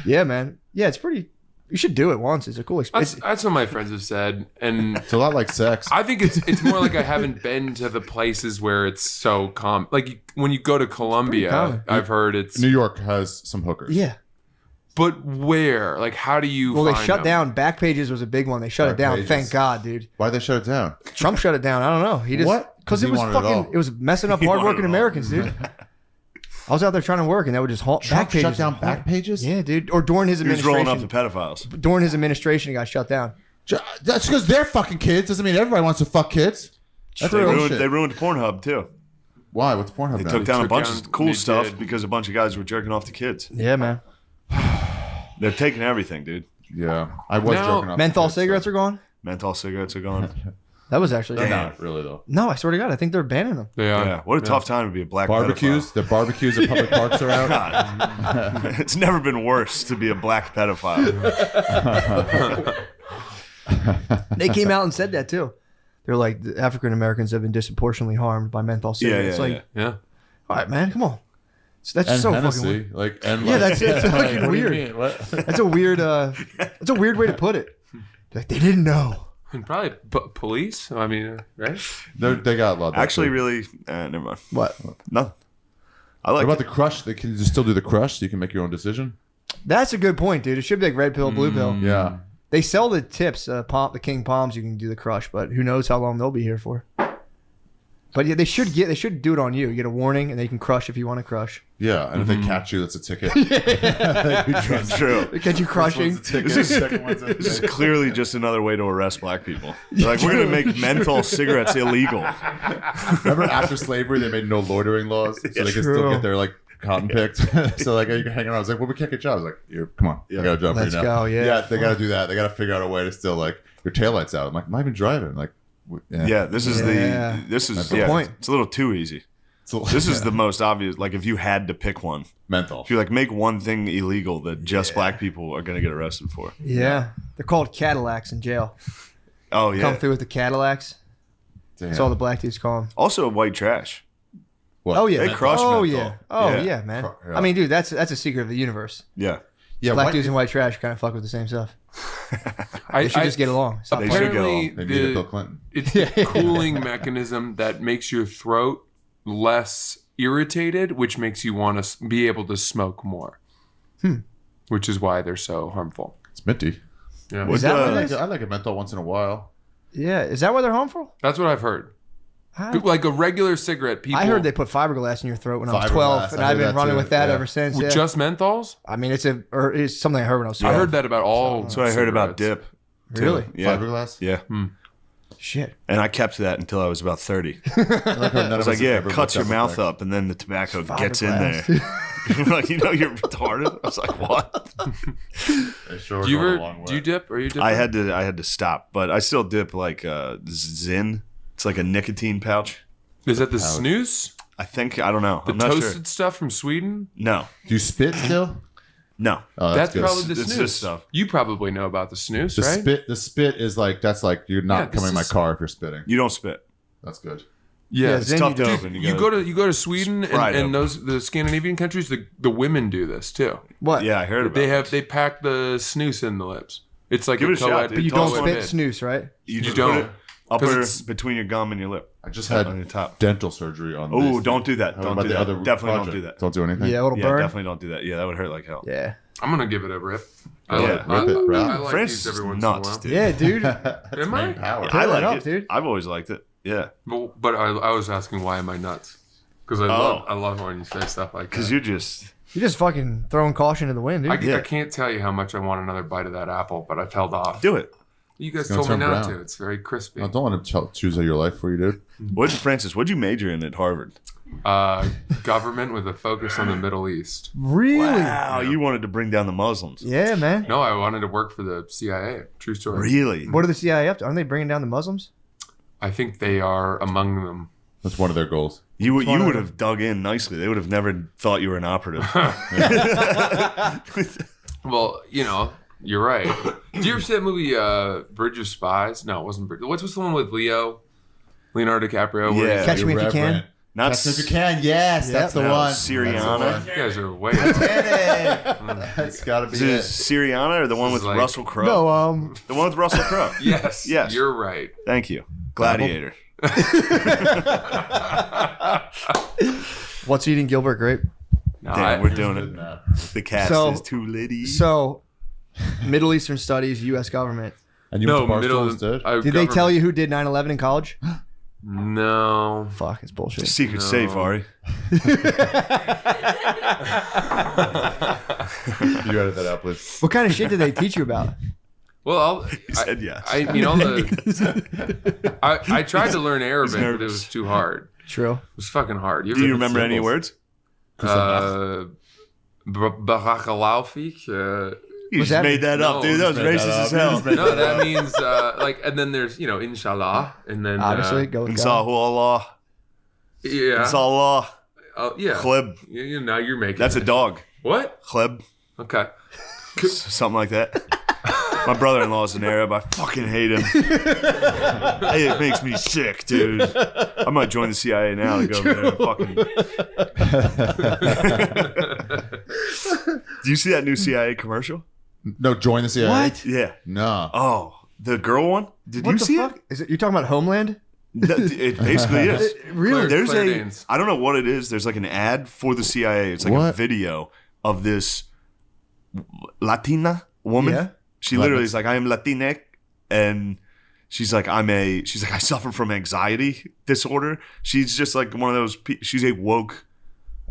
S2: Yeah, man. Yeah, it's pretty. You should do it once. It's a cool experience.
S4: That's what my friends have said, and
S1: It's a lot like sex.
S4: I think it's more like I haven't been to the places where it's so common. Like when you go to Colombia,
S2: common.
S4: I've heard it's.
S1: New York has some hookers.
S2: Yeah.
S4: But where? Like, how do you?
S2: Well, they
S4: find
S2: shut
S4: them?
S2: down. Backpages was a big one. They shut it down.
S1: Backpages.
S2: Thank God, dude.
S1: Why'd they shut it down?
S2: Trump shut it down. I don't know. He just
S1: What?
S2: because
S1: 'Cause
S2: it
S1: he
S2: was
S1: wanted it
S2: fucking.
S1: all.
S2: It was messing up
S3: He wanted
S2: hardworking
S3: it all.
S2: Americans, dude. I was out there trying to work, and they would just halt
S1: Trump
S2: Backpages.
S1: shut down Backpages?
S2: Yeah, dude. Or during his
S3: He was rolling up
S2: administration.
S3: the pedophiles.
S2: During his administration, it got shut down.
S1: That's because they're fucking kids. Doesn't mean everybody wants to fuck kids. That's
S3: They
S1: bullshit.
S3: ruined Pornhub too.
S1: Why? What's Pornhub
S3: They
S1: now?
S3: took down a
S4: took
S3: bunch
S4: down-
S3: of cool
S4: they
S3: stuff
S4: did.
S3: because a bunch of guys were jerking off to kids.
S2: Yeah, man.
S3: They're taking everything, dude.
S1: Yeah, I was
S4: Now-
S1: jerking off.
S2: Menthol
S1: to kids,
S2: cigarettes
S1: so-
S2: are gone.
S3: Menthol cigarettes are gone.
S2: That was actually.
S1: They're not really though.
S2: No, I swear to God, I think they're banning them.
S4: They are.
S3: Yeah, what a tough time to be a black
S1: Barbecues.
S3: pedophile.
S1: The barbecues at public parks are out.
S3: God. It's never been worse to be a black pedophile.
S2: They came out and said that too. They're like the African Americans have been disproportionately harmed by menthol cigarettes.
S3: yeah,
S2: like,
S4: Yeah.
S2: all right, man, come on. So that's
S1: And
S2: so
S1: Hennessy,
S2: fucking weird.
S1: like, and
S2: Yeah,
S1: like,
S2: that's fucking
S1: what do you
S2: weird.
S1: mean? What?
S2: That's a weird. That's a weird way to put it. Like they didn't know.
S4: And probably police. I mean, right?
S1: They got a lot.
S3: Actually, really, never mind.
S2: What?
S3: No. I
S1: What
S3: like
S1: about the crush? They can just still do the crush, so you can make your own decision.
S2: That's a good point, dude. It should be like red pill, blue pill.
S1: Yeah.
S2: They sell the tips, the King Palms. You can do the crush, but who knows how long they'll be here for. But yeah, they should do it on you. You get a warning, and they can crush if you want to crush.
S1: Yeah, and if they catch you, that's a ticket.
S3: That's true.
S2: They catch you crushing.
S3: This is clearly just another way to arrest black people. They're like, we're going to make menthol cigarettes illegal.
S1: Remember after slavery, they made no loitering laws, so they could still
S2: True.
S1: get their like cotton picked. So like you can hang around. I was like, well, we can't get jobs. I was like, here, come on, I got a job for you
S2: Let's
S1: now.
S2: go, yeah.
S1: Yeah, they got to do that. They got to figure out a way to still like your taillights out. I'm like, I'm not even driving. Like,
S3: Yeah, this is
S2: Yeah.
S3: this is
S1: That's the
S2: point.
S3: It's a little too easy.
S1: So,
S3: This is the most obvious. Like, if you had to pick one,
S1: menthol.
S3: if you like make one thing illegal that just black people are going to get arrested for.
S2: Yeah, they're called Cadillacs in jail.
S3: Oh
S2: Come
S3: yeah.
S2: through with the Cadillacs.
S1: Damn.
S2: That's all the black dudes call them.
S3: Also, white trash.
S1: What?
S2: Oh yeah.
S3: They crush
S2: Oh
S3: menthol.
S2: yeah. Oh
S3: Yeah.
S2: yeah, man.
S1: Yeah.
S2: I mean, dude, that's a secret of the universe.
S3: Yeah,
S1: Yeah,
S2: Black
S1: white-
S2: dudes and white trash kind of fuck with the same stuff.
S4: I
S2: They should just get along. Stop
S3: They
S2: fighting.
S3: should get
S4: apparently
S3: along.
S1: They needed Bill Clinton.
S4: it's the cooling mechanism that makes your throat less irritated, which makes you want to be able to smoke more. Which is why they're so harmful.
S1: It's minty.
S4: Yeah.
S3: What,
S2: Is that what
S1: I
S2: it is?
S1: like a menthol once in a while.
S2: Yeah, is that why they're harmful?
S4: That's what I've heard.
S2: I,
S4: Like a regular cigarette, people.
S2: I heard they put fiberglass in your throat when I was
S1: Fiberglass,
S2: 12, and
S1: I
S2: I've
S1: heard
S2: been
S1: that
S2: running
S1: too,
S2: with that
S1: yeah.
S2: ever since.
S4: with
S2: Yeah.
S4: just menthols.
S2: I mean, it's something I heard when I was 12.
S4: I heard that about all.
S3: That's what I heard about
S4: cigarettes.
S3: dip. too.
S2: Really?
S3: Yeah.
S1: Fiberglass.
S3: Yeah.
S2: Shit.
S3: And I kept that until I was about 30.
S1: I like how none
S3: I
S1: of
S3: was
S1: us
S3: like,
S1: have
S3: yeah,
S1: ever
S3: it cuts your
S1: looked
S3: mouth
S1: effects.
S3: up, and then the tobacco gets in there.
S2: Fiberglass.
S3: Like, you know, you're retarded. I was like, what?
S1: They sure are
S4: Do you
S1: going a
S4: ever
S1: long way.
S4: do you dip? Are you dipping?
S3: I had to stop, but I still dip like Zyn. It's like a nicotine pouch.
S4: Is that the snooze?
S3: I think I don't know.
S4: The
S3: I'm not
S4: toasted
S3: sure.
S4: stuff from Sweden?
S3: No,
S1: Do you spit still?
S3: no.
S1: Oh,
S4: That's
S1: good.
S4: probably the
S3: It's
S4: snooze.
S3: this stuff.
S4: You probably know about the snooze,
S1: The
S4: right?
S1: spit is like that's like you're
S4: Yeah,
S1: not
S4: this
S1: coming in my
S4: is-
S1: car if you're spitting.
S3: You don't spit.
S1: That's good.
S4: Yeah,
S3: It's
S2: Zyn
S3: tough
S2: you
S3: to
S2: do.
S3: open.
S4: you go to Sweden
S3: Right
S4: and
S3: up.
S4: those the Scandinavian countries. The women do this too.
S2: What?
S3: Yeah, I heard about
S4: They
S3: it.
S4: pack the snooze in the lips. It's like
S3: Give
S4: a
S3: it a shot,
S4: co-ed.
S3: dude.
S2: But you
S3: Tell
S2: don't
S3: us
S2: spit
S3: what
S2: snooze, right?
S3: You just
S4: don't.
S3: put it Upper
S4: it's-
S3: between your gum and your lip.
S1: I just
S3: On your
S1: had
S3: top.
S1: dental surgery on.
S3: Oh,
S1: this.
S3: don't do that.
S1: How
S3: Don't
S1: about
S3: do
S1: the
S3: that.
S1: other
S3: Definitely
S1: project?
S3: don't do that.
S1: Don't do anything.
S2: Yeah, it'll
S3: Yeah,
S2: burn.
S3: definitely don't do that. Yeah, that would hurt like hell.
S2: Yeah.
S4: I'm gonna give it a rip.
S3: Yeah.
S1: Rip it, bro.
S4: I like
S3: Francis
S4: these every
S3: is
S4: once in a
S3: nuts,
S4: while.
S3: dude.
S2: Yeah, dude.
S1: That's
S4: Am I?
S1: main power.
S3: I
S2: Turn
S3: like
S2: it up,
S3: it,
S2: dude.
S3: I've always liked it. Yeah,
S4: But I was asking why am I nuts? Because I love when you say stuff like that.
S3: because you're just
S2: You're just fucking throwing caution to the wind, dude.
S3: Yeah.
S4: I can't tell you how much I want another bite of that apple, but I've held off.
S3: do it.
S4: You guys
S1: gonna
S4: told me
S1: turn
S4: not
S1: brown.
S4: to. It's very crispy.
S1: No, don't let him choose your life for you, dude.
S3: What'd you major in at Harvard?
S4: Government with a focus on the Middle East.
S2: Really?
S3: Wow, you wanted to bring down the Muslims.
S2: Yeah, man.
S4: No, I wanted to work for the CIA. True story.
S3: Really?
S2: What are the CIA up to? Aren't they bringing down the Muslims?
S4: I think they are among them.
S1: That's one of their goals.
S3: You
S2: one of
S3: would
S2: them.
S3: have dug in nicely. They would have never thought you were an operative.
S4: Well, you're right. Did you ever see that movie, Bridge of Spies? No, it wasn't Bridge. What's the one with Leonardo DiCaprio? where
S3: Yeah.
S4: he's-
S2: Catch Me If You Can.
S1: Irreverent.
S3: Not
S1: Catch Me If You Can. Yes,
S2: Yep.
S1: that's the
S3: No,
S1: one.
S3: Syriana.
S1: That's
S4: You guys are way.
S1: the one. That's gotta be
S3: Is it
S1: it.
S3: Syriana or the one
S4: This
S3: with
S4: is like-
S3: Russell Crowe?
S2: No,
S3: The one with Russell Crowe.
S4: Yes.
S3: Yes.
S4: You're right.
S3: Thank you. Gladiator.
S2: what's eating Gilbert Grape?
S4: No,
S3: Damn, we're doing it.
S1: Nah.
S3: The cast
S2: So-
S3: is too litty.
S2: So, Middle Eastern Studies, U.S. government.
S1: And you
S4: no,
S1: went to
S4: middle.
S1: Barstool instead?
S2: Did they tell you who did 9/11 in college?
S4: No.
S2: Fuck, it's bullshit.
S3: Secret
S4: No.
S3: safe, Ari.
S1: You edit that out, please.
S2: What kind of shit did they teach you about?
S4: Well,
S3: He said yes.
S4: I tried to learn Arabic, but it was too hard.
S2: True.
S4: It was fucking hard.
S3: Do you remember any words?
S4: Barakallahu feek.
S3: You
S2: Was
S3: just
S2: that-
S3: made that up,
S4: No,
S3: dude. That was
S1: just made that
S3: racist
S1: up.
S3: as hell.
S1: Just made
S4: No, that means and then there's inshallah, and then
S2: Obviously, go with God.
S3: Insahu Allah.
S4: yeah,
S3: Inshallah.
S4: yeah.
S3: Chleb.
S4: Now you're making
S3: That's a
S4: it.
S3: dog.
S4: What?
S3: Chleb.
S4: Okay.
S3: Something like that. My brother-in-law is an Arab. I fucking hate him. It makes me sick, dude. I might join the CIA now to go over there and fucking. Do you see that new CIA commercial?
S1: No, join the CIA.
S2: What?
S3: Yeah.
S1: No.
S3: Oh, the girl one? Did
S2: What
S3: you
S2: the
S3: see
S2: fuck? Is it? You're talking about Homeland?
S3: it? It basically is.
S2: Really?
S3: There's
S4: Claire
S3: a,
S4: Danes.
S3: I don't know what it is. There's like an ad for the CIA. It's like a
S1: What?
S3: video of this Latina woman.
S2: Yeah.
S3: She literally is like, I am Latinx. And she's like, I suffer from anxiety disorder. She's just like one of those, she's a woke,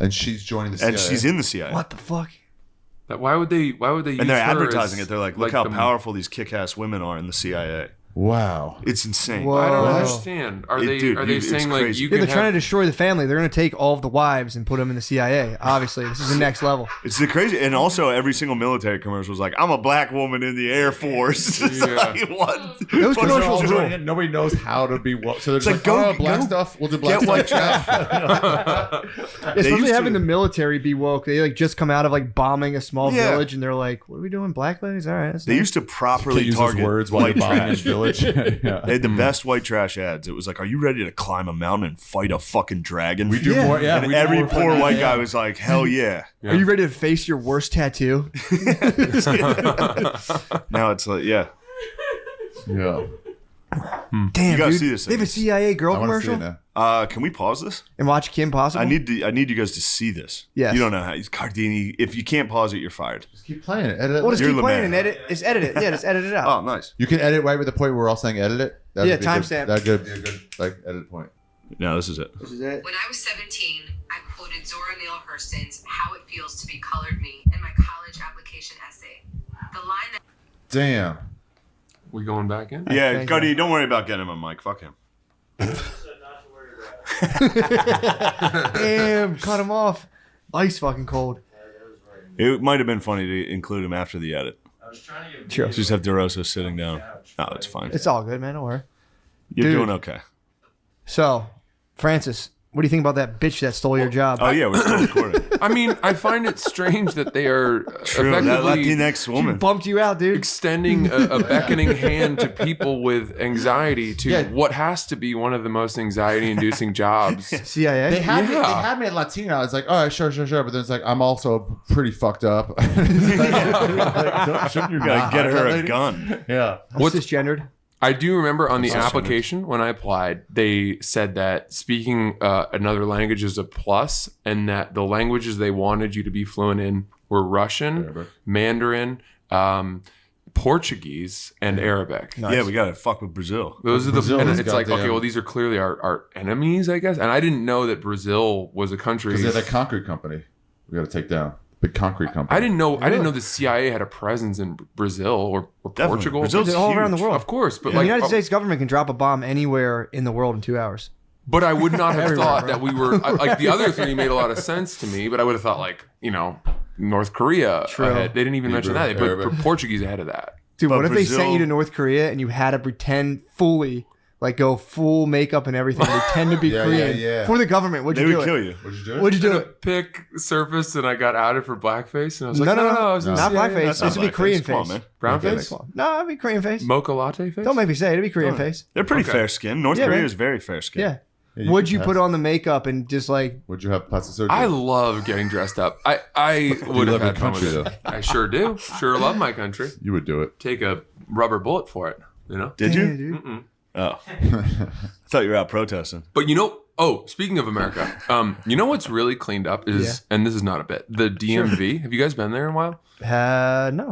S1: And she's joining the CIA.
S3: and she's in the CIA.
S2: What the fuck?
S4: Why would they use
S3: And they're
S4: her
S3: advertising
S4: as,
S3: it. They're like, look how
S4: the-
S3: powerful these kick-ass women are in the CIA.
S1: Wow.
S3: It's insane.
S2: Whoa.
S4: I don't
S2: Wow.
S4: understand. Are they
S3: Dude,
S4: are they
S3: it's
S4: saying like
S3: crazy.
S4: you
S2: Yeah,
S4: can
S2: they're trying to
S4: have,
S2: destroy the family. They're going to take all of the wives and put them in the CIA. Obviously, this is the next level.
S3: It's the crazy, and also every single military commercial is like, "I'm a black woman in the Air Force." It's
S4: Yeah.
S3: like, what?
S2: Those
S3: Fuck
S2: commercials
S3: you
S2: rule.
S3: doing?
S1: Nobody knows how to be woke. So they're just
S3: like,
S1: like,
S3: go-
S1: oh, black
S3: go
S1: stuff. We'll do black
S3: Get
S1: stuff.
S3: white trash.
S2: Especially
S3: used
S2: having
S3: to-
S2: the military be woke. They like just come out of like bombing a small
S3: Yeah.
S2: village, and they're like, "What are we doing, black ladies? All right." That's
S3: They
S2: nice."
S3: used to properly
S1: Use those
S3: target
S1: words while you're
S3: white
S1: bombing a
S3: trash.
S1: village. Yeah.
S3: They had the best white trash ads. It was like, "Are you ready to climb a mountain and fight a fucking dragon?"
S1: We do
S2: Yeah.
S1: more. Yeah.
S3: And
S1: we do
S3: every
S1: more for
S3: poor
S1: that,
S3: white
S1: yeah.
S3: guy was like, "Hell yeah!"
S2: Are you ready to face your worst tattoo?
S3: Now it's like, yeah,
S1: Yeah.
S2: Damn,
S3: You gotta
S2: dude.
S3: see this
S2: They have a
S3: thing.
S2: CIA girl
S1: I want to see
S2: commercial
S1: it now.
S3: Can we pause this?
S2: and watch Kim Possible.
S3: I need you guys to see this.
S2: Yes.
S3: You don't know how. Cardini, if you can't pause it, you're fired.
S1: Just keep playing it. Edit it.
S2: Well, just
S3: You're
S2: keep
S3: the
S2: playing
S3: man.
S2: and edit. Just edit it. Yeah, just edit it out.
S3: Oh, nice.
S1: You can edit right with the point where we're all saying edit it. That'd
S2: Yeah,
S1: be a good-
S2: timestamp.
S1: That'd be a good like edit point.
S3: No, this is it.
S2: This is it.
S5: When I was 17, I quoted Zora Neale Hurston's How It Feels to Be Colored Me in my college application essay. The line that
S1: Damn.
S4: we going back in?
S3: Yeah,
S2: think
S3: Cuddy, don't worry about getting him a mic. Fuck him.
S2: Damn, cut him off. Ice fucking cold.
S3: It might have been funny to include him after the edit.
S2: Sure.
S3: Just have DeRosa sitting down. Oh, it's fine.
S2: It's all good, man. Don't worry.
S3: You're
S2: Dude.
S3: doing okay.
S2: So, Francis, what do you think about that bitch that stole your job?
S3: Oh, yeah, we're still recording.
S4: I mean, I find it strange that they are
S3: True, that
S4: effectively
S3: Latinx
S2: She
S3: woman.
S2: bumped you out, dude.
S4: extending a beckoning hand to people with anxiety to
S1: Yeah.
S4: what has to be one of the most anxiety-inducing jobs.
S2: CIA.
S1: They had me. They
S4: Yeah.
S1: had me at Latino. I was like, all right, sure. But then it's like, I'm also pretty fucked up. Like, shouldn't you
S3: You gotta
S1: not
S3: get
S1: hire
S3: her
S1: that
S3: a
S1: lady?
S3: gun.
S1: Yeah.
S2: I'm cisgendered.
S4: I do remember on the
S3: so
S4: application when I applied, they said that speaking another language is a plus, and that the languages they wanted you to be fluent in were Russian,
S1: Arabic.
S4: Mandarin, Portuguese, and Arabic.
S2: Nice.
S3: Yeah, we gotta fuck with Brazil.
S4: Those are
S1: Brazil
S4: and
S1: is
S4: it's like, okay,
S1: goddamn-
S4: well, these are clearly our enemies, I guess. And I didn't know that Brazil was a country.
S1: Because they're that concrete company. We got to take down. Big concrete company.
S4: I didn't know the CIA had a presence in Brazil or
S3: Definitely.
S4: Portugal.
S3: Brazil's
S2: It's all
S3: huge.
S2: around the world.
S4: Of course, but
S2: The
S4: like,
S2: United States government can drop a bomb anywhere in the world in 2 hours.
S4: but I would not have
S2: Everywhere,
S4: thought
S2: bro.
S4: that we were like the other three made a lot of sense to me. But I would have thought like North Korea.
S2: True.
S4: Ahead. They didn't even mention that. They put
S1: Arabic.
S4: Portuguese ahead of that.
S2: Dude,
S3: But
S2: what if they sent
S3: Brazil-
S2: you to North Korea and you had to pretend fully, like go full makeup and everything, pretend to be
S1: Yeah,
S2: Korean
S1: yeah.
S2: for the government? Would
S3: They
S2: you do
S3: would
S2: it?
S3: kill you.
S1: Would you do it?
S2: Would you do
S4: The
S2: it?
S4: pick surfaced and I got outed for blackface, and I was like,
S2: No,
S4: I was in
S2: not
S4: CIA.
S2: blackface.
S3: That's
S2: This
S3: not
S2: would be
S3: blackface.
S2: Korean
S3: Come on,
S2: face.
S3: man.
S4: Brown
S1: Okay.
S4: face,
S2: No, it'd be Korean face.
S4: mocha latte face.
S2: Don't make me say it. It'd be Korean face.
S3: They're pretty
S4: Okay.
S3: fair skinned. North
S2: Yeah,
S3: Korea
S2: man.
S3: is very fair skinned.
S2: Yeah.
S1: Yeah,
S2: Would
S1: could
S2: you
S1: pass.
S2: put on the makeup and just like?
S1: Would you have plastic surgery?
S4: I love getting dressed up. I would
S1: love
S4: have had
S1: your
S4: fun with
S1: country,
S4: it. I sure do. Sure love my country.
S1: You would do it.
S4: Take a rubber bullet for it.
S3: Did
S2: Damn,
S3: you?
S2: dude.
S3: Oh. I thought you were out protesting.
S4: But speaking of America, you know what's really cleaned up is, and this is not a bit, the DMV. Have you guys been there in a while?
S2: No,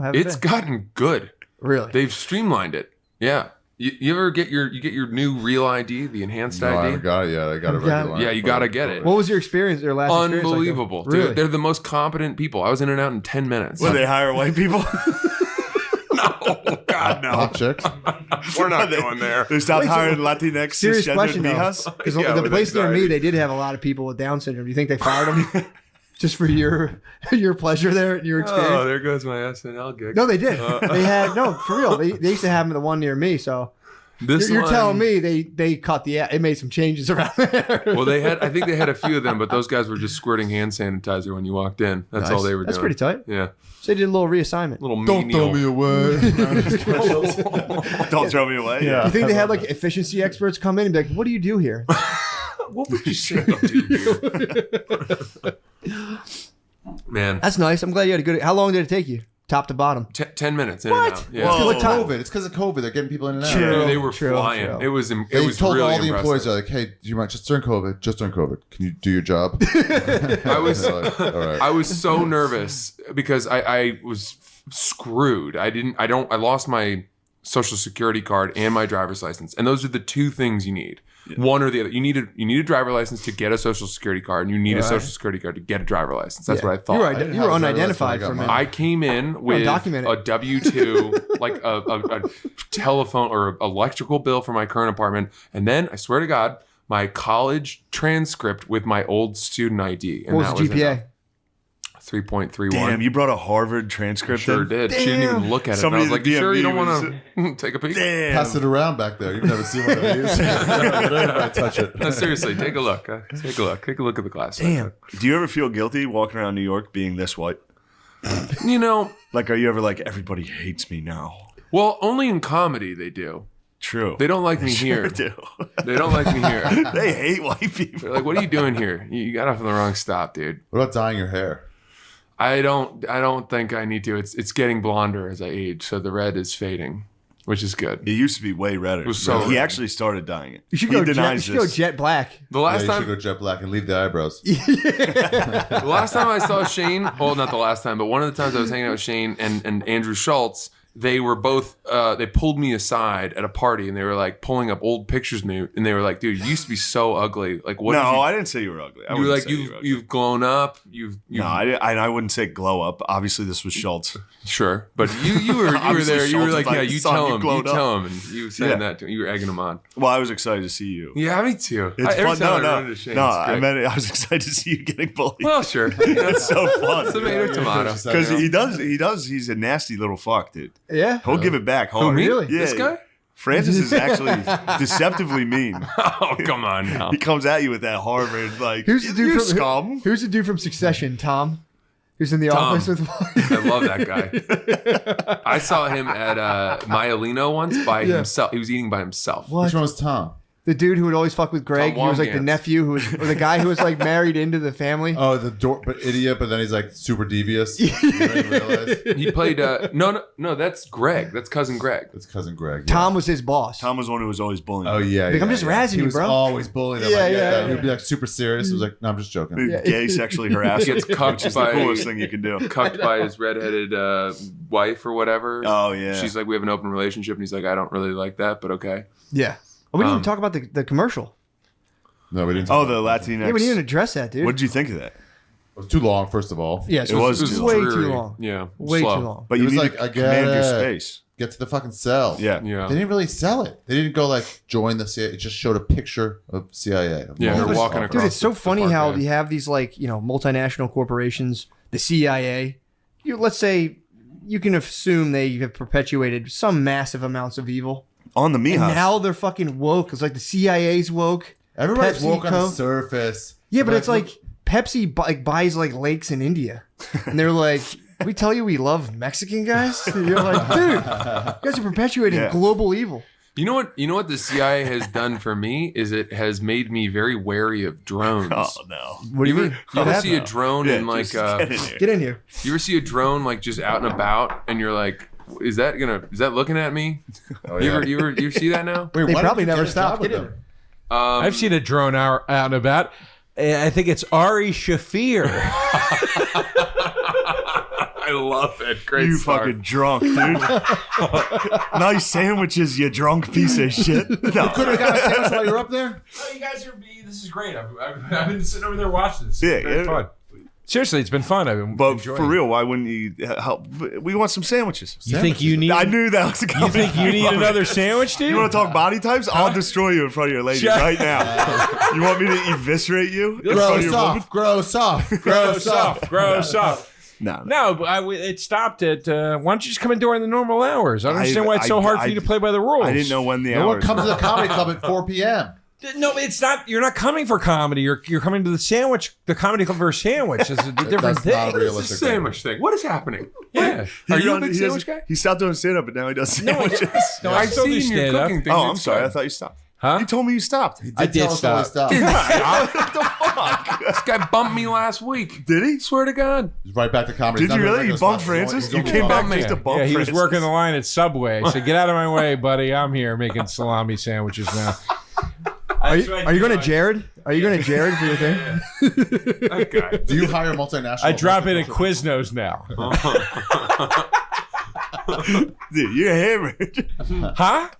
S2: haven't
S4: It's
S2: been.
S4: gotten good.
S2: Really.
S4: They've streamlined it. Yeah. You ever get your new real ID, the enhanced
S1: No, I
S4: ID?
S1: haven't got it yet. I got it
S2: Yeah.
S1: regular.
S4: Yeah, you gotta get it.
S2: What was your experience? Your last experience like that?
S4: Unbelievable.
S2: Really?
S4: Dude, they're the most competent people. I was in and out in 10 minutes.
S3: Will they hire white people?
S4: No, God, no.
S1: Hot chicks.
S4: We're not going there.
S3: They stopped
S2: Wait, so-
S3: hiring Latinx
S2: Serious
S3: cisgendered
S2: question though,
S3: mijas?
S2: because
S4: Yeah,
S2: the
S4: with
S2: place near me,
S4: anxiety.
S2: they did have a lot of people with Down syndrome. Do you think they fired them just for your pleasure there and your experience?
S4: Oh, there goes my SNL gig.
S2: No, they did. They had for real. They used to have them the one near me. So
S4: This
S2: you're
S4: one-
S2: telling me they cut they made some changes around there.
S4: Well, I think they had a few of them, but those guys were just squirting hand sanitizer when you walked in. That's all they were
S2: That's
S4: doing.
S2: pretty tight.
S4: Yeah.
S2: So they did a little reassignment.
S4: Little
S1: Don't throw me away.
S3: Don't throw me away.
S1: Yeah.
S2: You think they had like efficiency experts come in and be like, "What do you do here?"
S4: What would you say? Dude? Man,
S2: That's nice. I'm glad you had a good. How long did it take you, top to bottom?
S4: 10 minutes in
S2: What?
S4: and out. Yeah.
S3: Whoa.
S2: What time?
S1: COVID. It's because of COVID. They're getting people in and out.
S2: True.
S4: Dude, they were
S2: True,
S4: flying.
S2: true.
S4: It was
S1: They
S4: really
S1: told all the
S4: impressive.
S1: employees, they're like, hey, do you mind just during COVID? Just during COVID. Can you do your job?
S4: I was
S1: They're like, all right.
S4: I was so nervous because I was screwed. I lost my social security card and my driver's license. And those are the two things you need. One or the other. You need a driver license to get a social security card, and you need a social security card to get a driver license. That's what I thought.
S2: You were unidentified for a minute.
S4: I came in with
S2: documented.
S4: a W-2, like a telephone or electrical bill for my current apartment, and then I swear to God, my college transcript with my old student ID. And
S2: What was the GPA?
S4: 3.31.
S3: Damn, you brought a Harvard transcript
S4: Sure
S3: in?
S4: did. She didn't even look at it.
S3: Somebody
S4: And I was
S3: at
S4: like,
S3: the
S4: you sure you
S3: DMV
S4: don't want to take a peek?
S3: Damn.
S1: Pass it around back there. You've never seen one of these. Let everybody touch it.
S4: No, seriously, take a look. Take a look. Take a look at the class.
S2: Damn.
S3: Do you ever feel guilty walking around New York being this white?
S4: You know,
S3: Like, are you ever like, everybody hates me now?
S4: well, only in comedy they do.
S3: True.
S4: They don't like me
S3: Sure
S4: here.
S3: do.
S4: They don't like me here.
S3: They hate white people.
S4: They're like, what are you doing here? You got off on the wrong stop, dude.
S1: What about dyeing your hair?
S4: I don't think I need to. It's getting blonder as I age, so the red is fading, which is good.
S3: It used to be way redder.
S4: was so
S3: he
S4: red.
S3: actually started dyeing it.
S2: You should
S3: He
S2: go. Jet, you
S3: denies
S2: should go
S3: this.
S2: jet black.
S4: The
S1: Yeah,
S4: last
S1: you
S4: time
S1: should go jet black and leave the eyebrows.
S4: The last time I saw Shane, well, not the last time, but one of the times I was hanging out with Shane and Andrew Schultz, they were both, they pulled me aside at a party and they were like pulling up old pictures of me and they were like, dude, you used to be so ugly. Like, what?
S3: No,
S4: did you,
S3: I didn't say you were ugly. I
S4: you were
S3: wouldn't
S4: like,
S3: say you were ugly.
S4: you've grown up.
S3: No, I wouldn't say glow up. Obviously, this was Schultz.
S4: Sure. But you were
S3: Obviously,
S4: there. You were
S3: Schultz
S4: like,
S3: is
S4: yeah,
S3: like,
S4: you
S3: son,
S4: tell
S3: you
S4: him. You
S3: glowed up.
S4: tell him. And you were saying
S3: Yeah.
S4: that to him. You were egging him on.
S3: Well, I was excited to see you.
S4: Yeah, me too.
S3: It's
S4: Every
S3: fun.
S4: time
S3: No,
S4: I run into Shane,
S3: no.
S4: it's
S3: I
S4: great.
S3: meant I was excited to see you getting bullied.
S4: Well, sure.
S3: It's so fun.
S4: Tomato, tomato.
S3: Because he does. He's a nasty little fuck, dude.
S2: Yeah.
S3: He'll give it back hard.
S4: Who, me?
S2: Really?
S3: Yeah.
S4: This guy?
S3: Francis is actually deceptively mean.
S4: Oh, come on now.
S3: He comes at you with that Harvard like,
S2: Who's the dude
S3: you
S2: from
S3: scum.
S2: Who's the dude from Succession? Tom. Who's in the
S4: Tom.
S2: office with?
S4: I love that guy. I saw him at Myelino once by himself. He was eating by himself.
S1: Which one was Tom?
S2: The dude who would always fuck with Greg.
S4: Tom
S2: He was like the
S4: Womgans.
S2: nephew who was, or the guy who was like married into the family.
S1: Oh, the idiot, but then he's like super devious. You didn't realize?
S4: He played. No, that's Greg. That's cousin Greg.
S1: That's cousin Greg. Yeah.
S2: Tom was his boss.
S3: Tom was one who was always bullying.
S1: Oh yeah,
S2: Like,
S1: yeah,
S2: I'm just
S1: yeah.
S2: razzing
S1: He
S2: you,
S1: was
S2: bro.
S1: always bullying him.
S2: Yeah,
S1: Like,
S2: yeah.
S1: He'd be like super serious. He was like, "No, I'm just joking."
S3: Gay sexually harassed.
S4: He gets cucked
S3: which is the
S4: by-
S3: coolest thing you can do.
S4: Cucked by his redheaded wife or whatever.
S3: Oh yeah.
S4: She's like, we have an open relationship, and he's like, I don't really like that, but okay.
S2: Yeah. Oh, we didn't even talk about the commercial.
S1: No, we didn't.
S3: Oh,
S1: talk
S3: the
S1: about
S3: Latinx.
S2: Yeah, we didn't even address that, dude.
S3: What did you think of that?
S1: It was too long. First of all,
S2: Yes,
S3: It was
S2: way
S3: too
S2: too
S4: dreary.
S2: long.
S4: Yeah,
S2: Way
S4: slow.
S2: too long.
S3: But
S1: It
S3: you
S1: was
S3: need
S1: like,
S3: to
S1: I
S3: command your
S1: get it.
S3: space.
S1: get to the fucking cell.
S3: Yeah.
S4: Yeah.
S1: They didn't really sell it. They didn't go like join the CIA. It just showed a picture of CIA.
S4: Yeah, they're
S1: Multiple
S4: walking
S1: officers.
S2: Dude, it's so
S4: the
S2: funny
S4: park,
S2: how
S4: yeah.
S2: you have these like, multinational corporations, the CIA. Let's say you can assume they have perpetuated some massive amounts of evil.
S3: On the
S2: And
S3: Mijas.
S2: now they're fucking woke. It's like the CIA's woke.
S1: Everybody's woke on the
S2: PepsiCo.
S1: surface.
S2: Yeah, but it's like Pepsi buys like lakes in India. And they're like, we tell you we love Mexican guys? And you're like, dude, you guys are perpetuating
S3: Yeah.
S2: global evil.
S4: You know what the CIA has done for me is it has made me very wary of drones.
S3: Oh no.
S2: What do you mean?
S4: You ever
S2: What
S4: see a
S2: happened?
S4: drone
S3: Yeah,
S4: and like
S3: just get in here.
S2: Get in here.
S4: you ever see a drone like just out and about and you're like, is that looking at me?
S1: Oh,
S4: You
S1: yeah.
S4: ever see that now?
S1: Wait,
S2: They
S1: why
S2: probably
S1: didn't you
S2: never
S1: get a job
S2: stopped.
S1: with
S2: Get in
S1: them?
S2: there.
S6: I've seen a drone out and about. I think it's Ari Shafir.
S4: I love it. Great
S3: You
S4: start.
S3: fucking drunk, dude. Nice sandwiches, you drunk piece of shit. No.
S1: Could have got a sandwich while you were up there.
S6: Oh, you guys are. This is great. I've been sitting over there watching this.
S3: Yeah,
S6: It's very
S3: yeah.
S6: fun. Seriously, it's been fun. I've been
S3: But
S6: enjoying
S3: for
S6: it.
S3: real, why wouldn't you help? We want some sandwiches.
S6: You think you need?
S3: I knew that was
S6: You
S3: coming.
S6: think you need another sandwich, dude?
S3: You want to talk body types? I'll destroy you in front of your lady
S6: Shut-
S3: right now. You want me to eviscerate you in front of
S1: Grow
S3: your woman?
S1: soft, grow soft,
S6: Grow soft, grow soft.
S3: No,
S6: No, but it stopped at. Why don't you just come in during the normal hours? I don't understand why it's so hard for you to play by the rules.
S3: I didn't know when the
S1: No one
S3: hours.
S1: comes to the comedy club at 4 p.m.
S6: No, it's not. You're not coming for comedy. You're coming to the comedy club for a sandwich. It's a different
S1: That's
S6: thing.
S1: not
S4: What is
S1: realistic.
S4: this sandwich thing? What is happening?
S6: Yeah.
S4: Are you a
S3: He
S4: big
S3: does-
S4: sandwich guy?
S3: He stopped doing stand up, but now he does sandwiches.
S6: No, I
S4: I've
S6: still do
S4: seen your
S6: stand-up.
S4: cooking thing.
S3: Oh, I'm
S4: It's
S3: sorry. I
S4: good.
S3: thought you stopped.
S6: Huh?
S3: You told me you stopped.
S1: He
S6: I did
S1: tell us when he
S6: stop.
S1: stopped.
S4: This guy bumped me last week.
S3: Did he?
S4: Swear to God.
S1: He's right back to comedy.
S3: Did
S1: He's
S3: you
S1: not
S3: really?
S1: doing
S3: You bumped
S1: regular spots.
S3: Francis?
S1: He's
S3: You
S1: only
S3: came back
S1: bumping.
S3: just to bump
S6: Yeah, he
S3: Francis?
S6: was working the line at Subway. So get out of my way, buddy. I'm here making salami sandwiches now.
S2: Are you going to Jared? Are you going to Jared for your thing?
S4: That guy.
S1: Do you hire multinational?
S6: I drop in at Quiznos now.
S3: Dude, you're hammered.
S6: Huh?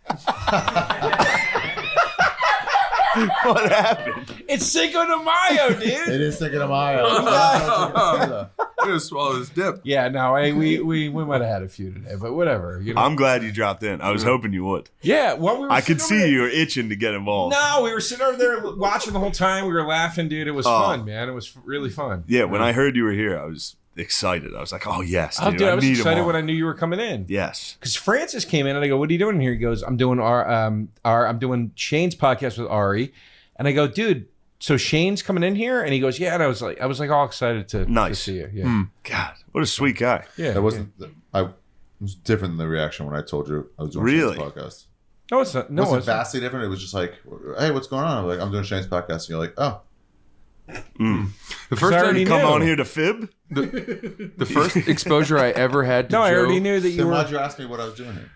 S3: What happened?
S6: It's Cinco de Mayo, dude.
S1: It is Cinco de Mayo. Oh,
S4: I'm gonna swallow this dip.
S6: Yeah, no, we might have had a few today, but whatever. You know?
S3: I'm glad you dropped in. I was hoping you would.
S6: Yeah, well, we were
S3: I could
S6: sitting over
S3: see you were itching to get involved.
S6: there- No, we were sitting over there watching the whole time. We were laughing, dude. It was fun, man. It was really fun.
S3: Yeah, when I heard you were here, I was excited. I was like, oh, yes, dude.
S6: Oh, dude, I was
S3: need 'em
S6: excited
S3: all.
S6: when I knew you were coming in.
S3: Yes.
S6: Because Francis came in and I go, "What are you doing here?" He goes, "I'm doing I'm doing Shane's podcast with Ari," and I go, "Dude, so Shane's coming in here?" And he goes, "Yeah." And I was like all excited to
S3: Nice.
S6: see you. Yeah,
S3: God, what a sweet guy.
S6: yeah.
S1: That wasn't. I it was different than the reaction when I told you I was doing
S3: Really?
S1: Shane's podcast.
S6: No, it's not. No,
S1: It wasn't
S6: it's not.
S1: vastly different. It was just like, hey, what's going on? I'm like, I'm doing Shane's podcast, and you're like, oh,
S4: The first
S6: I already
S4: time,
S3: Come
S6: knew.
S3: on here to fib?
S4: the first exposure I ever had to
S6: No, I
S4: Joe.
S6: already knew that you
S1: then
S6: were.
S1: why'd you ask me what I was doing here?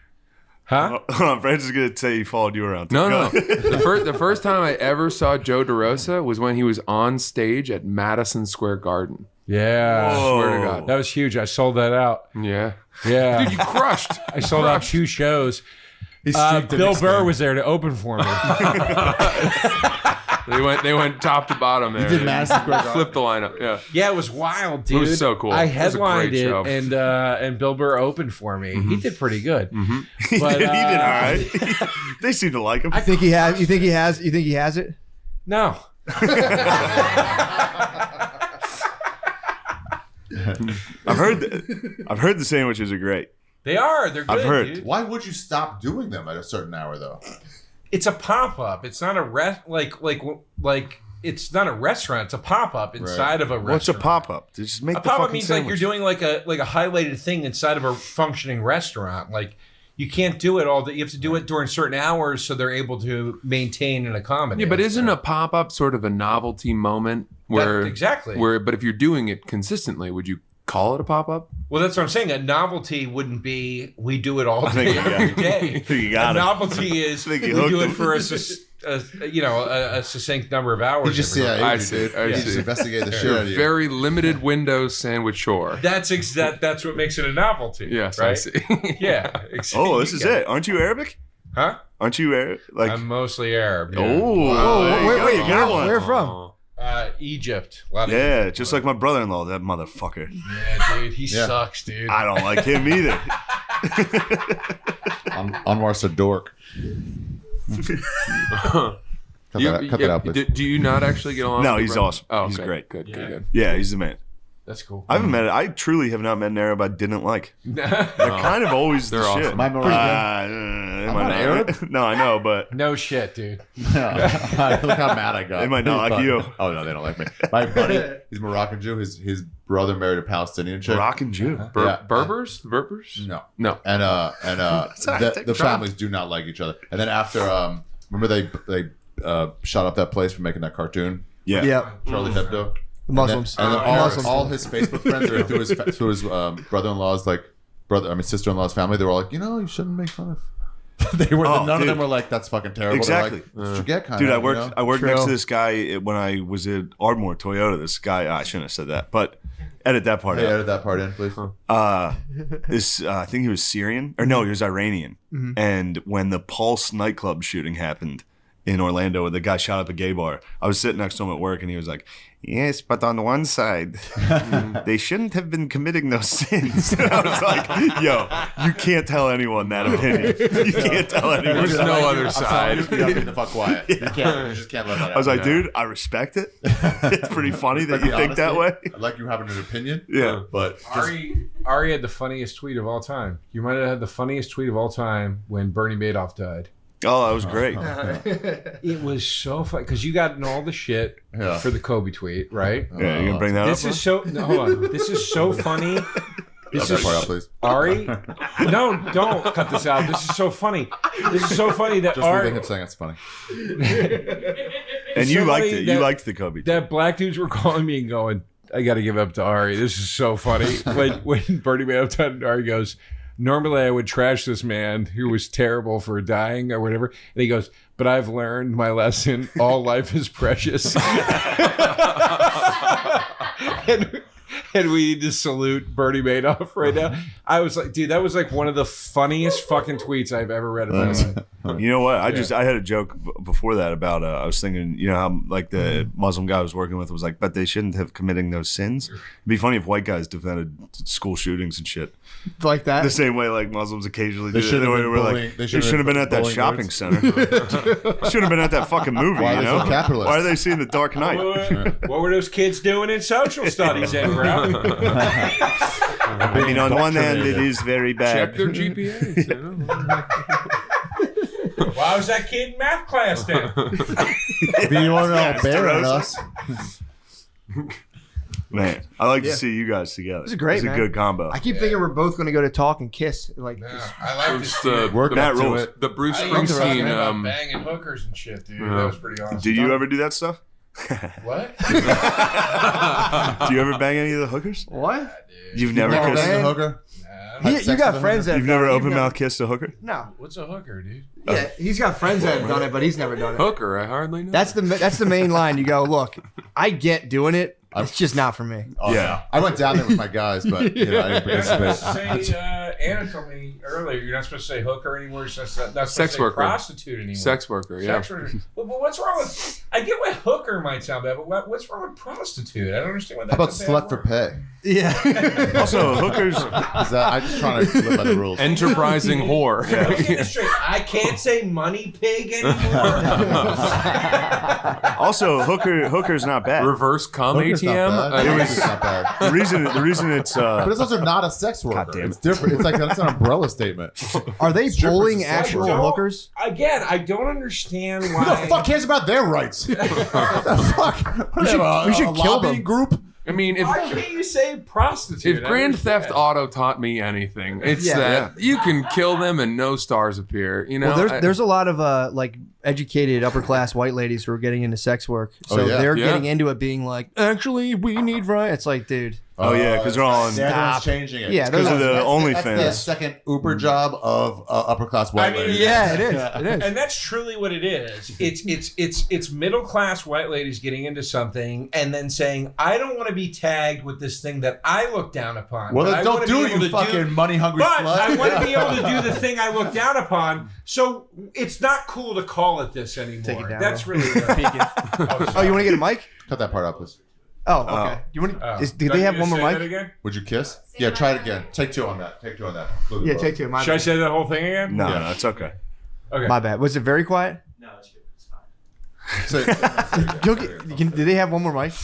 S6: Huh?
S3: Hold on, Francis is going to say he followed you around.
S4: No,
S3: Go
S4: no.
S3: ahead.
S4: The first time I ever saw Joe DeRosa was when he was on stage at Madison Square Garden.
S6: Yeah.
S3: Whoa.
S4: Swear to God.
S6: That was huge. I sold that out.
S4: Yeah.
S6: Yeah.
S4: Dude, you crushed.
S6: I sold out 2 shows.
S1: He streaked the
S6: Bill
S1: next
S6: Burr
S1: day.
S6: was there to open for me.
S4: They went top to bottom there.
S1: He did Madison Square Garden.
S4: Flipped the lineup. Yeah.
S6: Yeah, it was wild, dude.
S4: It was so cool.
S6: I
S4: It was a
S6: headlined
S4: great
S6: it,
S4: show.
S6: and Bill Burr opened for me. He did pretty good.
S3: He
S6: But,
S3: did all right. They seem to like him.
S2: I think he has. You think he has? You think he has it?
S6: No.
S3: I've heard the sandwiches are great.
S6: They are. They're good,
S3: I've heard.
S6: dude.
S1: Why would you stop doing them at a certain hour, though?
S6: It's a pop-up. It's not a like it's not a restaurant. It's a pop-up inside of a restaurant.
S3: What's a pop-up? Just make
S6: A
S3: the
S6: pop-up
S3: fucking
S6: means
S3: sandwich.
S6: like you're doing like a highlighted thing inside of a functioning restaurant. Like You can't do it all day. You have to do it during certain hours so they're able to maintain and accommodate.
S4: Yeah, but isn't a pop-up sort of a novelty moment where
S6: exactly.
S4: But if you're doing it consistently, would you call it a pop-up?
S6: Well, that's what I'm saying. A novelty wouldn't be we do it all day,
S3: think
S6: every day.
S3: You got
S6: a
S3: it.
S6: novelty is we do it for a succinct number of hours.
S1: You just
S6: every day.
S1: CIA,
S4: I
S1: dude.
S4: see,
S1: You just investigate the shit out of you.
S4: Very limited window sandwich chore.
S6: That's what makes it a novelty.
S4: Yes,
S6: right?
S4: I see.
S6: Yeah. Exactly.
S3: Oh, this is it. Aren't you Arabic?
S6: Huh?
S3: Aren't you Arab? Like,
S6: I'm mostly Arab. Yeah.
S3: oh, there you go. You got one.
S2: Where from?
S6: Egypt. A lot of
S3: Yeah, just like my brother-in-law, that motherfucker.
S6: Yeah, dude. He sucks, dude.
S3: I don't like him either.
S1: Anwar's a dork. Cut that out, please.
S4: Do you not actually get along?
S3: No,
S4: with
S3: he's
S4: your brother?
S3: awesome.
S4: Oh,
S3: He's
S4: okay.
S3: great.
S4: Good.
S3: Yeah, he's the man.
S6: That's cool.
S3: I haven't met. I truly have not met an Arab I didn't like. They're kind of always the
S4: They're
S3: shit.
S4: awesome.
S1: My Moroccan.
S3: I'm
S1: not Arab.
S3: No, I know, but
S6: No shit, dude.
S1: Look how mad I got.
S3: They might not like you.
S1: Oh no, they don't like me. My buddy, he's Moroccan Jew. His brother married a Palestinian chick.
S3: Moroccan Jew.
S1: Yeah.
S4: Berbers?
S1: No. And the families do not like each other. And then after remember they shot up that place for making that cartoon,
S3: Yeah.
S2: Yeah.
S1: Charlie Hebdo.
S2: The Muslims.
S1: And then
S2: Muslims.
S1: all his Facebook friends are through his brother-in-law's sister-in-law's family. They were like, you shouldn't make fun of. None of them were like, that's fucking terrible.
S3: Exactly.
S1: They're like, forget kind
S3: Dude,
S1: of.
S3: I worked next to this guy when I was at Ardmore Toyota. This guy, I shouldn't have said that, but edit that part
S1: Hey,
S3: out.
S1: edit that part in, please.
S3: I think he was Syrian, or no, he was Iranian. And when the Pulse nightclub shooting happened in Orlando, where the guy shot up a gay bar, I was sitting next to him at work, and he was like, "Yes, but on one side, they shouldn't have been committing those sins." And I was like, "Yo, you can't tell anyone that opinion. You can't tell anyone."
S4: There's
S3: that.
S4: no other side.
S1: You gotta be the fuck quiet. You just can't let that out.
S3: I was like, "Dude, I respect it. It's pretty funny that you think that way."
S1: I like you having an opinion.
S3: Yeah.
S1: But
S6: Ari had the funniest tweet of all time. You might have had the funniest tweet of all time when Bernie Madoff died.
S3: Oh, that was great.
S6: It was so funny because you got in all the shit
S1: Yeah.
S6: for the Kobe tweet, right?
S3: Yeah, you gonna bring that
S6: This
S3: up?
S6: is so. No, hold on. This is so funny.
S1: cut that part out, please.
S6: Ari, no, don't cut this out. This is so funny. This is so funny that
S1: Just
S6: Ari.
S1: leaving him saying it's funny.
S3: And you
S6: so
S3: liked
S6: funny
S3: it. You
S6: that-
S3: liked the Kobe.
S6: That black dudes were calling me and going, "I got to give up to Ari. This is so funny." When Bernie Madoff died, Ari goes, "Normally I would trash this man who was terrible for dying or whatever," and he goes, "But I've learned my lesson. All life is precious." And we need to salute Bernie Madoff right now. I was like, dude, that was like one of the funniest fucking tweets I've ever read in my life.
S3: You know what? I had a joke before that about I was thinking, how like the Muslim guy I was working with was like, but they shouldn't have committing those sins. It'd be funny if white guys defended school shootings and shit
S2: Like that.
S3: the same way like Muslims occasionally do.
S1: shouldn't have been
S3: We're
S1: bullying-
S3: like,
S1: they
S3: they
S1: shouldn't
S3: should have been at that
S1: bullying
S3: shopping
S1: nerds.
S3: center. Should have been at that fucking movie.
S1: Why are they so capitalist?
S3: Why are they seeing The Dark Knight?
S6: What were those kids doing in social studies, then, bro?
S3: I mean, on one hand, it is very bad.
S4: Check their GPAs.
S6: Why was that kid in math class then?
S1: If you want to know better than us,
S3: Man, I like to see you guys together.
S2: This is great,
S3: It's a
S2: man.
S3: good combo.
S2: I keep thinking we're both going to go to talk and kiss. Like,
S6: I like
S4: It's the,
S1: work
S3: That
S1: up to
S3: rules.
S1: it.
S4: the Bruce
S6: I used to talk
S4: Springsteen.
S6: about banging hookers and shit, dude. That was pretty awesome.
S3: Do you ever do that stuff?
S6: What?
S3: Do you ever bang any of the hookers?
S2: what?
S3: You've never
S1: Never
S3: kissed.
S1: been a hooker.
S2: You
S1: sex
S2: got
S1: with
S2: friends that
S3: You've never open mouth kissed a hooker?
S2: No.
S6: What's a hooker, dude?
S2: Yeah, he's got friends that have done it, but he's never done it.
S4: Hooker, I hardly know.
S2: That's the main line. You go, look, I get doing it. It's just not for me.
S1: Oh,
S3: Yeah.
S1: I went down there with my guys, but I didn't
S6: You're not supposed
S1: participate.
S6: to say, Anna told me earlier, you're not supposed to say hooker anymore. You're not supposed to
S4: Sex
S6: say
S4: worker.
S6: prostitute anymore.
S4: Sex worker, yeah.
S6: Sex worker. But what's wrong with? I get why hooker might sound bad, but what's wrong with prostitute? I don't understand what
S1: How
S6: that's
S1: about
S6: a bad
S1: slut for
S6: word.
S1: pay?
S2: Yeah.
S3: Also, hookers.
S1: Is that I'm just trying to live by the rules.
S4: Enterprising whore.
S6: Let me get this straight. I can't say money pig anymore.
S3: Also, hooker's not bad.
S4: Reverse cum
S1: Hooker's not
S4: ATM.
S1: bad. It's not bad.
S3: The reason it's
S1: But it's also not a sex worker.
S3: damn
S1: It's different. It's like that's an umbrella statement.
S2: Are they bullying
S1: is
S2: actual
S6: Don't-
S2: hookers?
S6: Again, I don't understand
S1: Who
S6: why.
S1: the fuck cares about their rights? What the fuck? We
S2: should kill
S1: lobbying
S2: them.
S1: group.
S4: I mean, if
S6: Why can't you say prostitute?
S4: if Grand Theft Auto taught me anything, it's that you can kill them and no stars appear. You know,
S2: Well, there's a lot of like educated upper class white ladies who are getting into sex work, so they're getting into it, being like, actually, we need rights. It's like, dude.
S3: Oh yeah, because they're all on.
S1: Everyone's changing it.
S2: Yeah,
S3: because of the
S1: That's
S3: OnlyFans.
S1: the second Uber job of upper class white ladies.
S2: Yeah, it is. It is.
S6: And that's truly what it is. It's middle class white ladies getting into something and then saying, I don't want to be tagged with this thing that I look down upon.
S1: Well,
S6: but
S1: then
S6: I
S1: don't
S6: wanna
S1: do
S6: be
S1: it,
S6: able
S1: you
S6: to
S1: fucking money hungry
S6: But
S1: slut.
S6: I want to be able to do the thing I look down upon. So it's not cool to call it this anymore.
S2: Take it down,
S6: That's
S2: bro.
S6: really the
S2: Oh, you want to get a mic?
S1: Cut that part out, please.
S2: Oh, okay. You want? Do they have one more mic?
S6: Again?
S1: Would you kiss? Yeah, try it again. Take two on that. Take two on that.
S2: Yeah, take two. My
S6: Should I
S2: bad.
S6: say that whole thing again?
S3: No,
S1: Yeah.
S3: no, it's okay.
S6: Okay.
S2: My bad. Was it very quiet?
S7: No, it's good. It's fine.
S2: Do they have one more mic?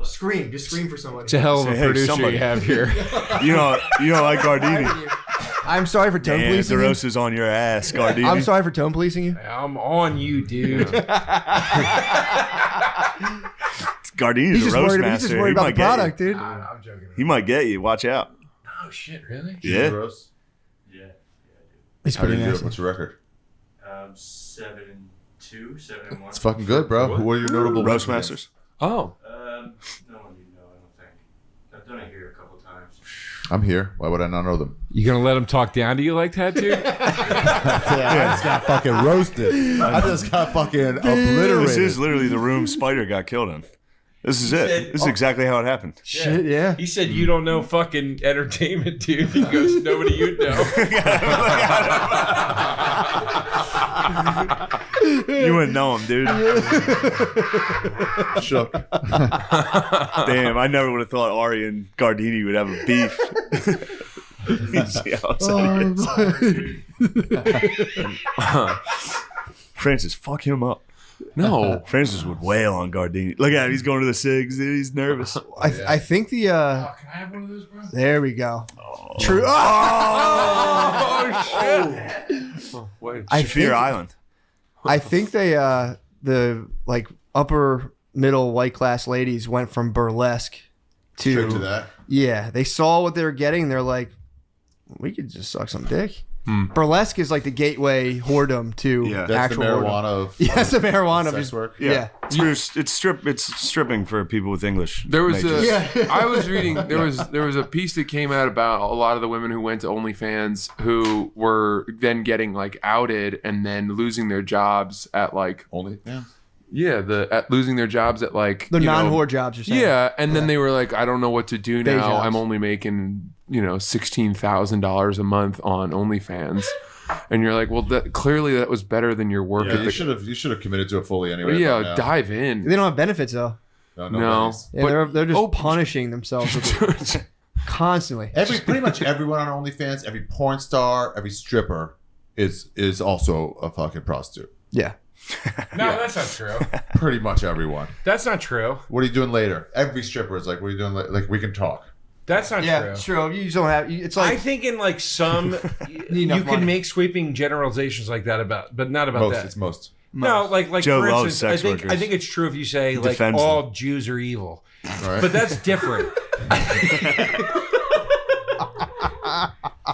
S2: Scream. Just scream for somebody.
S6: It's a hell of a
S3: Say, hey,
S6: producer
S3: somebody.
S6: you have here.
S3: You don't like Gardini.
S2: I'm sorry for tone
S3: Damn,
S2: policing you.
S3: DeRosa is on your ass, Gardini.
S2: I'm sorry for tone policing you.
S6: I'm on you, dude.
S3: Gardini's
S2: He's
S3: a
S2: just
S3: roast
S2: worried. He's
S3: master.
S2: just worried about the product, dude.
S6: I'm joking.
S3: He might get you. Watch out.
S6: Oh shit, really?
S3: Yeah.
S1: Gross.
S7: Yeah,
S2: He's
S1: How do
S2: pretty
S1: you do it?
S2: nasty.
S1: What's your record?
S7: I do. 7-2, 7-1.
S1: It's fucking good, bro. What are your notable
S3: Roast
S1: wins
S3: masters.
S4: oh,
S7: No one you know, I don't think. I've done it here a couple times.
S1: I'm here. Why would I not know them?
S6: You gonna let him talk down to you like that, dude?
S1: I just got fucking roasted. I just got fucking obliterated.
S3: This is literally the room Spider got killed in. This is it. This is exactly how it happened.
S2: Shit, yeah.
S6: He said you don't know fucking entertainment, dude. He goes, nobody you'd know.
S3: You wouldn't know him, dude.
S1: shook.
S3: Damn, I never would have thought Ari and Gardini would have a beef. You see how upset he is. Francis, fuck him up.
S4: no.
S3: Francis would wail on Gardini. Look at him. He's going to the SIGs. Dude. He's nervous.
S2: I think the
S6: Can I have one of those, bro?
S2: there we go. True.
S4: Oh, shit. Oh, wait.
S2: I
S3: Shafir
S2: think,
S3: Island.
S2: I think they the like upper middle white class ladies went from burlesque
S1: Straight to that.
S2: Yeah, they saw what they were getting. They're like, we could just suck some dick. Burlesque is like the gateway whoredom to
S3: Yeah.
S1: That's
S2: actual
S1: the
S2: whoredom.
S1: marijuana of
S2: Yes, the marijuana.
S1: sex
S2: Just,
S1: work.
S2: yeah.
S3: It's stripping for people with English.
S4: There was
S3: majors.
S4: I was reading. There was a piece that came out about a lot of the women who went to OnlyFans who were then getting like outed and then losing their jobs at like
S1: only.
S4: yeah at losing their jobs at like
S2: The
S4: you know,
S2: non-whore jobs. You're saying.
S4: yeah, and then they were like, I don't know what to do
S2: Day
S4: now.
S2: jobs.
S4: I'm only making $16,000 a month on OnlyFans, and you're like, well, clearly that was better than your work
S1: Yeah,
S4: at
S1: you
S4: the.
S1: should have committed to it fully anyway.
S4: Yeah,
S1: by now.
S4: dive in.
S2: They don't have benefits though.
S1: No.
S4: No.
S1: bennies.
S2: Yeah,
S4: But-
S2: they're just
S4: oh,
S2: punishing themselves with it constantly.
S1: Pretty much everyone on OnlyFans, every porn star, every stripper is also a fucking prostitute.
S2: Yeah.
S6: No, that's not true.
S1: Pretty much everyone.
S6: That's not true.
S1: What are you doing later? Every stripper is like, what are you doing? Like we can talk.
S6: That's not
S2: Yeah,
S6: true.
S2: it's true. You just don't have. It's
S6: I
S2: like
S6: think in like some, you
S2: enough
S6: can
S2: money.
S6: make sweeping generalizations like that about, but not about
S1: Most.
S6: that.
S1: It's most.
S6: No, like
S3: Joe
S6: for
S3: loves
S6: instance,
S3: sex
S6: I
S3: workers.
S6: think it's true if you say like
S3: defends
S6: all
S3: them.
S6: Jews are evil,
S1: Right?
S6: but that's different.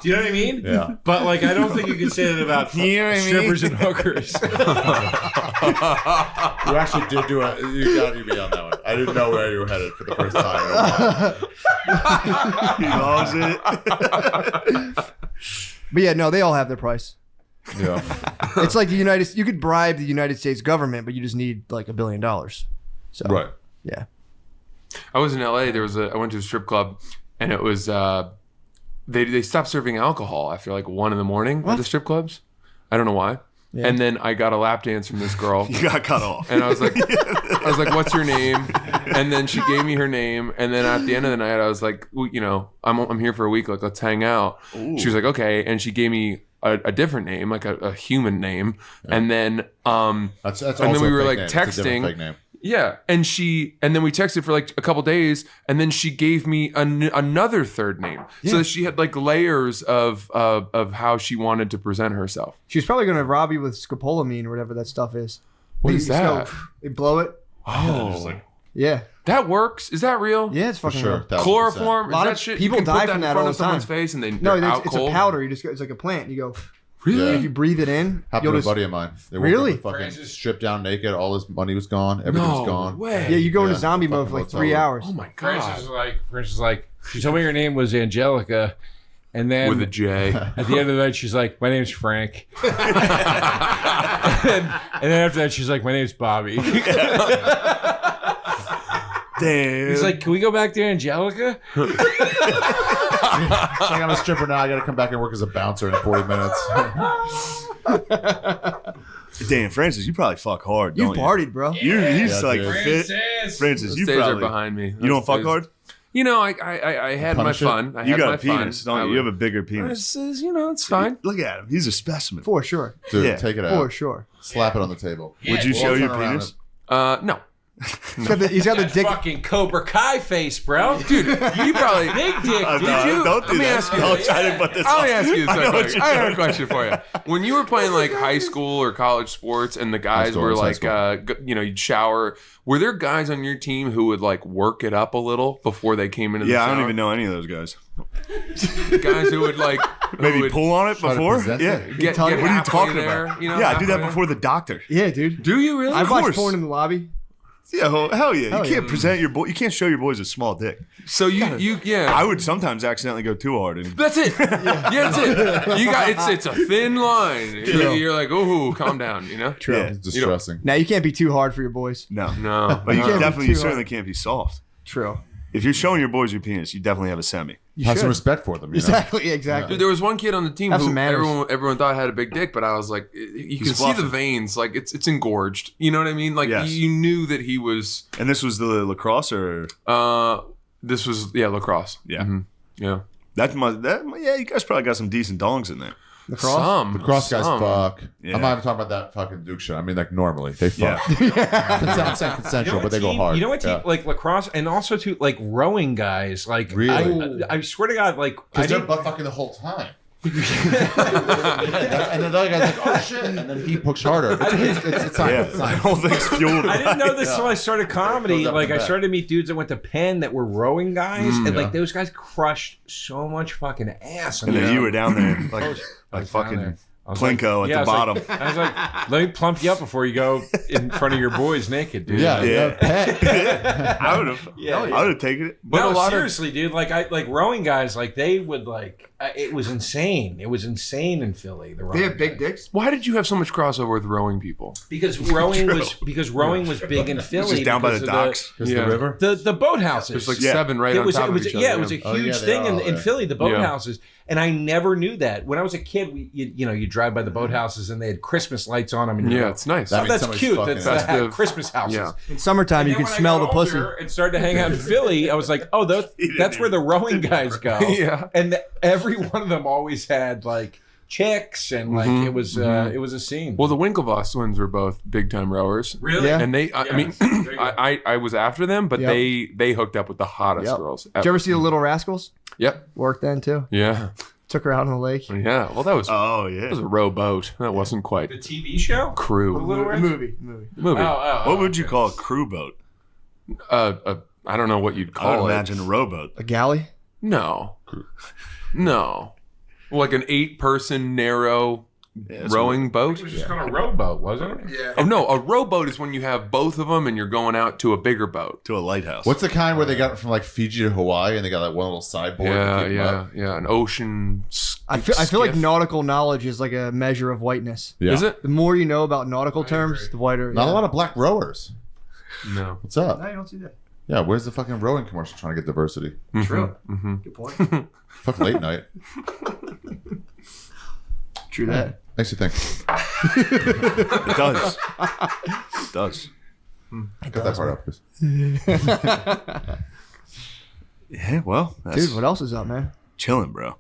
S6: Do you know what I mean?
S1: Yeah.
S6: But like, I don't think you can say that about
S3: You know what I mean?
S6: strippers and hookers.
S1: You actually did do it. You got me on that one. I didn't know where you were headed for the first time.
S3: He loves it.
S2: But yeah, no, they all have their price.
S1: Yeah.
S2: It's like you could bribe the United States government, but you just need like $1 billion. So
S1: Right.
S2: yeah.
S4: I was in LA. I went to a strip club, and it was they stopped serving alcohol after like 1 a.m. at the strip clubs. I don't know why.
S2: Yeah.
S4: And then I got a lap dance from this girl,
S3: You got cut off.
S4: and I was like, "What's your name?" And then she gave me her name, and then at the end of the night, I was like, well, I'm here for a week. Like, let's hang out. She was like, "Okay," and she gave me a different name, like a human name, and then
S1: That's
S4: and
S1: also
S4: then we
S1: a
S4: were
S1: fake
S4: like
S1: name. It's a different
S4: texting.
S1: fake name.
S4: Yeah, and then we texted for like a couple days, and then she gave me another third name, so that she had like layers of how she wanted to present herself.
S2: She was probably going to rob you with scopolamine or whatever that stuff is.
S4: What
S2: You
S4: is
S2: just
S4: that?
S2: They blow it.
S4: Oh,
S2: Yeah.
S4: That works. Is that real?
S2: Yeah, it's
S1: For
S2: fucking
S1: sure.
S2: real.
S1: 1000%.
S4: Chloroform.
S2: A lot
S4: is
S2: of
S4: that shit?
S2: people
S4: you can
S2: die
S4: put that
S2: from
S4: in
S2: that
S4: front
S2: all
S4: of
S2: the time.
S4: someone's face and they
S2: No,
S4: they're out
S2: it's a
S4: cold.
S2: powder. It's like a plant. You go.
S4: Really?
S2: If you breathe it in,
S1: Happened
S2: you'll
S1: to a
S2: just.
S1: buddy of mine. They woke
S2: Really?
S1: up with fucking
S6: Francis?
S1: stripped down naked. All his money was gone. Everything was
S4: No
S1: gone.
S4: way.
S2: Yeah, you go into
S1: Yeah,
S2: zombie mode
S1: fucking
S2: for like
S1: motel
S2: 3
S1: room.
S2: hours.
S4: Oh my
S6: Francis
S4: god.
S6: is like, she told me her name was Angelica, and then
S4: With a J.
S6: at the end of the night, she's like, "My name's Frank," and then after that, she's like, "My name's Bobby."
S3: Damn.
S6: He's like, "Can we go back to Angelica?"
S1: It's like I'm a stripper now. I got to come back and work as a bouncer in 40 minutes.
S3: Damn, Francis, you probably fuck hard,
S2: You
S3: don't
S2: partied, bro.
S3: you? He's
S1: Yeah,
S3: like
S1: dude.
S3: fit. Francis,
S4: Those
S3: you
S4: days are
S3: probably
S4: behind me.
S3: You don't
S4: Those
S3: fuck
S4: days-
S3: hard.
S4: You know, I had my
S1: Punish it?
S4: fun. I
S3: You
S4: had
S3: got
S4: my
S3: a penis,
S4: fun.
S3: don't you? You have a bigger penis.
S4: You know, it's fine.
S3: Look at him. He's a specimen.
S2: For sure.
S1: Dude,
S3: Yeah.
S1: take it
S2: For
S1: out.
S2: sure.
S1: Slap it on the table.
S3: Would you
S1: We'll
S3: show
S1: turn
S3: your
S1: around
S3: penis?
S4: No.
S2: He's got the dick.
S6: Fucking Cobra Kai face, bro.
S4: Dude, you probably...
S6: Big dick,
S3: No,
S6: dude.
S3: don't do
S4: Let me
S3: that.
S4: ask you
S3: Don't
S4: this.
S3: try to put this
S4: Let
S3: on.
S4: me ask you this.
S3: I know what
S4: I
S3: you're
S4: have a
S3: doing.
S4: question for you. When you were playing like high school or college sports, and the guys
S1: school,
S4: were
S1: it's high
S4: like, you'd shower. Were there guys on your team who would like work it up a little before they came into the
S3: Yeah,
S4: shower?
S3: I don't even know any of those guys.
S4: Guys who would like
S3: Maybe
S4: who would
S3: pull on it
S1: Try to
S3: before?
S1: present
S3: Yeah.
S1: it.
S4: Get
S2: What are
S3: What are you
S4: halfway
S3: talking
S4: there,
S3: about?
S4: You know,
S3: Yeah, I do that
S4: halfway
S3: before the doctor.
S2: Yeah, dude.
S4: Do you really?
S2: I've watched
S3: course.
S2: porn in the lobby.
S3: Yeah, hell yeah.
S2: Hell
S3: You can't present your boy. You can't show your boys a small dick.
S4: So you yeah.
S3: I would sometimes accidentally go too hard. And
S4: That's it. Yeah, that's it. You got it's a thin line. You're like, oh, calm down. You know.
S3: Yeah.
S1: It's distressing.
S2: Now you can't be too hard for your boys.
S3: No,
S4: No,
S3: but you
S2: can't be
S3: definitely,
S2: too
S3: you certainly
S2: hard.
S3: can't be soft.
S2: True.
S3: If you're showing your boys your penis, you definitely have a semi.
S2: You
S1: Have
S2: should.
S1: some respect for them. You know?
S2: Exactly. Exactly.
S4: Dude, there was one kid on the team
S2: Have
S4: who
S2: some manners.
S4: everyone thought had a big dick, but I was like, you can see
S3: fluffing.
S4: the veins, like it's engorged. You know what I mean? Like
S3: Yes.
S4: you knew that he was.
S3: And this was the lacrosse, or
S4: This was lacrosse.
S3: yeah,
S4: Yeah.
S3: yeah. You guys probably got some decent dongs in there.
S2: Lacrosse?
S4: Some
S1: The cross guys
S4: some.
S1: fuck.
S3: Yeah.
S1: I'm not even talking about that fucking Duke shit. I mean, like normally they
S3: Yeah.
S1: fuck. It's not saying consensual, but they go hard.
S6: You know what team,
S1: Yeah.
S6: like lacrosse, and also too, like rowing guys. Like,
S1: Really?
S6: I swear to God, like, I
S1: Because they're
S6: didn't.
S1: butt fucking the whole time. And then the other guy's like, oh shit. And then he pushed harder. It's fine.
S3: Yeah,
S1: It's
S3: the
S1: fine.
S3: whole thing's fueled.
S6: I didn't know this until I started comedy.
S1: Goes up
S6: Like,
S1: and
S6: I
S1: back.
S6: started to meet dudes that went to Penn that were rowing guys, and
S1: yeah.
S6: like those guys crushed so much fucking ass.
S3: And then you were down there, like
S6: down
S3: fucking
S6: there. I was
S3: Plinko
S6: yeah,
S3: at the
S6: I
S3: bottom.
S6: was like- I was like, let me plump you up before you go in front of your boys naked, dude.
S1: Yeah,
S3: Yeah.
S1: pet.
S3: I would have.
S6: Yeah.
S3: I would have taken it.
S4: But
S6: No,
S4: a lot
S6: seriously, dude. Like rowing guys, like they would like. It was insane. It was insane in Philly. The rowing
S2: They have big
S6: guys.
S2: dicks.
S4: Why did you have so much crossover with rowing people?
S6: because rowing was big in Philly.
S3: Just down by
S6: because
S3: the
S6: of
S3: docks.
S1: Because
S4: Yeah.
S1: the river.
S6: The boathouses.
S4: There's like
S3: Yeah.
S4: 7 right on top of each other.
S6: It was a
S1: Oh,
S6: huge
S1: yeah, they
S6: thing
S1: are,
S6: in
S1: yeah.
S6: Philly, the boathouses. And I never knew that. When I was a kid, you drive by the boathouses and they had Christmas lights on them. And you
S4: Yeah,
S6: go,
S4: it's nice.
S1: That
S6: oh,
S1: means
S6: that's
S1: somebody's
S6: cute.
S1: fucking
S6: That's
S1: it.
S6: the
S4: Festive.
S6: Christmas houses.
S4: Yeah.
S2: In summertime,
S6: And
S2: you
S6: then
S2: can
S6: when I
S2: smell
S6: got
S2: the pussy.
S6: older and started to hang out in Philly, I was like, oh, that's where the rowing guys go.
S4: Yeah.
S6: And every one of them always had like chicks and like it was a scene.
S4: Well, the Winklevoss twins were both big time rowers.
S6: Really?
S2: Yeah.
S4: And I mean,
S6: There you go.
S4: I was after them, but
S2: Yep.
S4: they hooked up with the hottest
S2: Yep.
S4: girls.
S2: Did you ever see the Little Rascals?
S4: Yep.
S2: Worked then too.
S4: Yeah.
S2: Took her out on the lake.
S4: Yeah. Well, that was
S3: Oh
S4: that
S3: yeah.
S4: was a rowboat. That wasn't quite
S6: The TV show?
S4: crew
S6: Little Rascals?
S2: Movie.
S4: movie.
S3: What would you call a crew boat?
S4: I don't know what you'd
S3: I
S4: call
S3: would
S4: it.
S3: imagine a rowboat.
S2: A galley.
S4: No. No. Like an 8-person narrow
S3: Yeah,
S4: rowing boat.
S6: It was just called a rowboat, wasn't it? Yeah.
S4: Oh no, a rowboat is when you have both of them and you're going out to a bigger boat.
S3: to a lighthouse.
S1: What's the kind where they got it from like Fiji to Hawaii and they got like one little sideboard? to
S4: Yeah,
S1: keep 'em
S4: yeah,
S1: up?
S4: yeah. An ocean.
S2: I feel like
S4: skiff.
S2: nautical knowledge is like a measure of whiteness.
S1: Yeah.
S4: Is it?
S2: The more you know about nautical terms, the whiter.
S1: Not a lot of black rowers.
S4: No.
S1: What's up?
S2: No, you don't see that.
S1: Yeah, where's the fucking rowing commercial trying to get diversity?
S2: True.
S4: Mm-hmm.
S2: Good point.
S1: Fuck late night.
S2: True that.
S1: Makes you think.
S3: It does. It does.
S1: Cut that part out, please.
S3: Yeah. Well, that's
S2: Dude, what else is up, man?
S3: chilling, bro.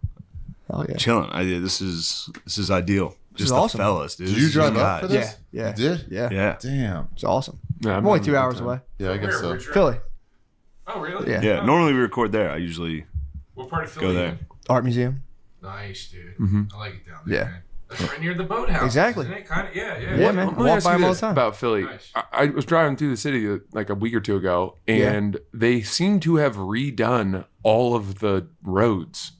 S2: Hell yeah.
S3: Chilling. This is ideal. Just
S2: is
S3: the
S2: awesome.
S3: fellas, dude.
S1: Did
S3: This
S1: you
S3: is
S1: drive
S3: just
S1: up for
S3: guys.
S1: this?
S2: Yeah.
S1: You did?
S2: Yeah.
S3: Yeah.
S1: Damn.
S2: It's awesome.
S4: Yeah,
S2: I'm only 2 hours away.
S1: Yeah, I guess so.
S2: Philly.
S6: Oh, really?
S2: Yeah.
S3: Yeah. Normally we record there. I usually
S6: What part of Philly?
S3: go there.
S2: Art museum.
S6: Nice, dude.
S4: Mm-hmm.
S6: I like it down there.
S2: Yeah.
S6: Man. Right near the boathouse.
S2: Exactly.
S6: Isn't it? Kind of, yeah.
S2: Yeah, man.
S4: Let me
S2: Walk
S4: ask
S2: by
S4: you
S2: them all
S4: this
S2: the time.
S4: about Philly.
S6: Nice.
S4: I was driving through the city like a week or two ago, and they seem to have redone all of the roads.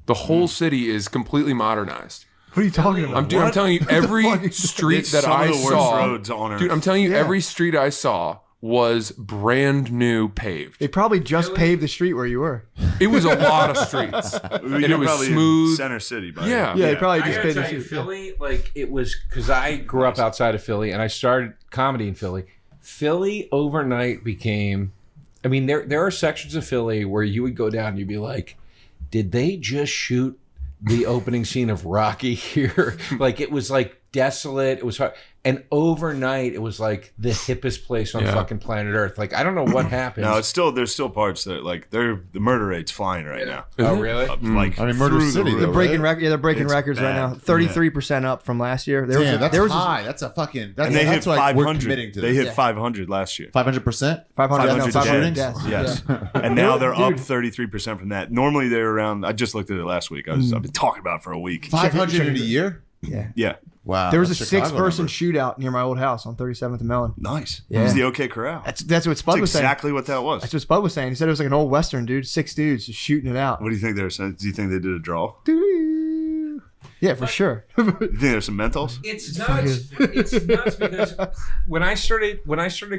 S4: The whole city is completely modernized.
S2: What are you talking about?
S4: I'm telling you, every street
S3: It's
S4: that
S3: some
S4: I
S3: of the worst
S4: saw,
S3: roads on earth.
S4: dude, I'm telling you,
S2: Yeah.
S4: every street I saw was brand new paved.
S2: They probably just paved the street where you were.
S4: It was a lot of streets, and it was
S3: probably in
S4: smooth.
S3: Center City, by
S4: Yeah.
S2: Yeah, they probably
S6: I
S2: just
S6: gotta
S2: paved the
S6: tell you,
S2: street.
S6: Philly, like it was because I grew up outside of Philly and I started comedy in Philly. Philly overnight became. I mean, there are sections of Philly where you would go down and you'd be like, did they just shoot the opening scene of Rocky here? Like it was like desolate. It was hard. And overnight, it was like the hippest place on fucking planet Earth. Like I don't know what happened.
S3: No, there's still parts that like the murder rate's flying right now.
S6: oh really?
S3: Like
S1: I mean, Murder
S3: through the
S1: City,
S3: roof.
S2: They're
S1: though,
S2: breaking
S1: right?
S2: records. Yeah, they're breaking
S3: It's
S2: records right
S3: bad.
S2: now. 33% up from last year. There was
S1: Damn,
S2: a,
S1: that's
S2: there was
S1: high. That's a fucking. That's,
S3: And they hit
S1: that's like we're
S3: 500.
S1: committing to
S3: They
S1: this.
S3: hit 500 last year.
S1: 500%.
S2: 500
S3: 500
S2: deaths.
S3: Yes.
S2: Yeah.
S3: And now they're up
S2: Dude.
S3: 33% from that. Normally they're around. I just looked at it last week. I've been talking about it for a week.
S1: 500 in a year.
S2: Yeah.
S3: Yeah,
S1: Wow.
S2: There was a
S1: that's Chicago
S2: 6-person
S1: numbers.
S2: shootout near my old house on 37th and Melon.
S3: nice.
S2: Yeah.
S3: It was the OK Corral.
S2: That's what Spud
S3: That's
S2: was saying.
S3: exactly what that was.
S2: That's what Spud was saying. He said it was like an old Western, dude. 6 dudes just shooting it out.
S3: What do you think they're saying? Do you think they did a draw?
S2: Doo-doo. Yeah, for sure.
S3: Do you think there's some Mentos?
S6: It's nuts. It's nuts because when I started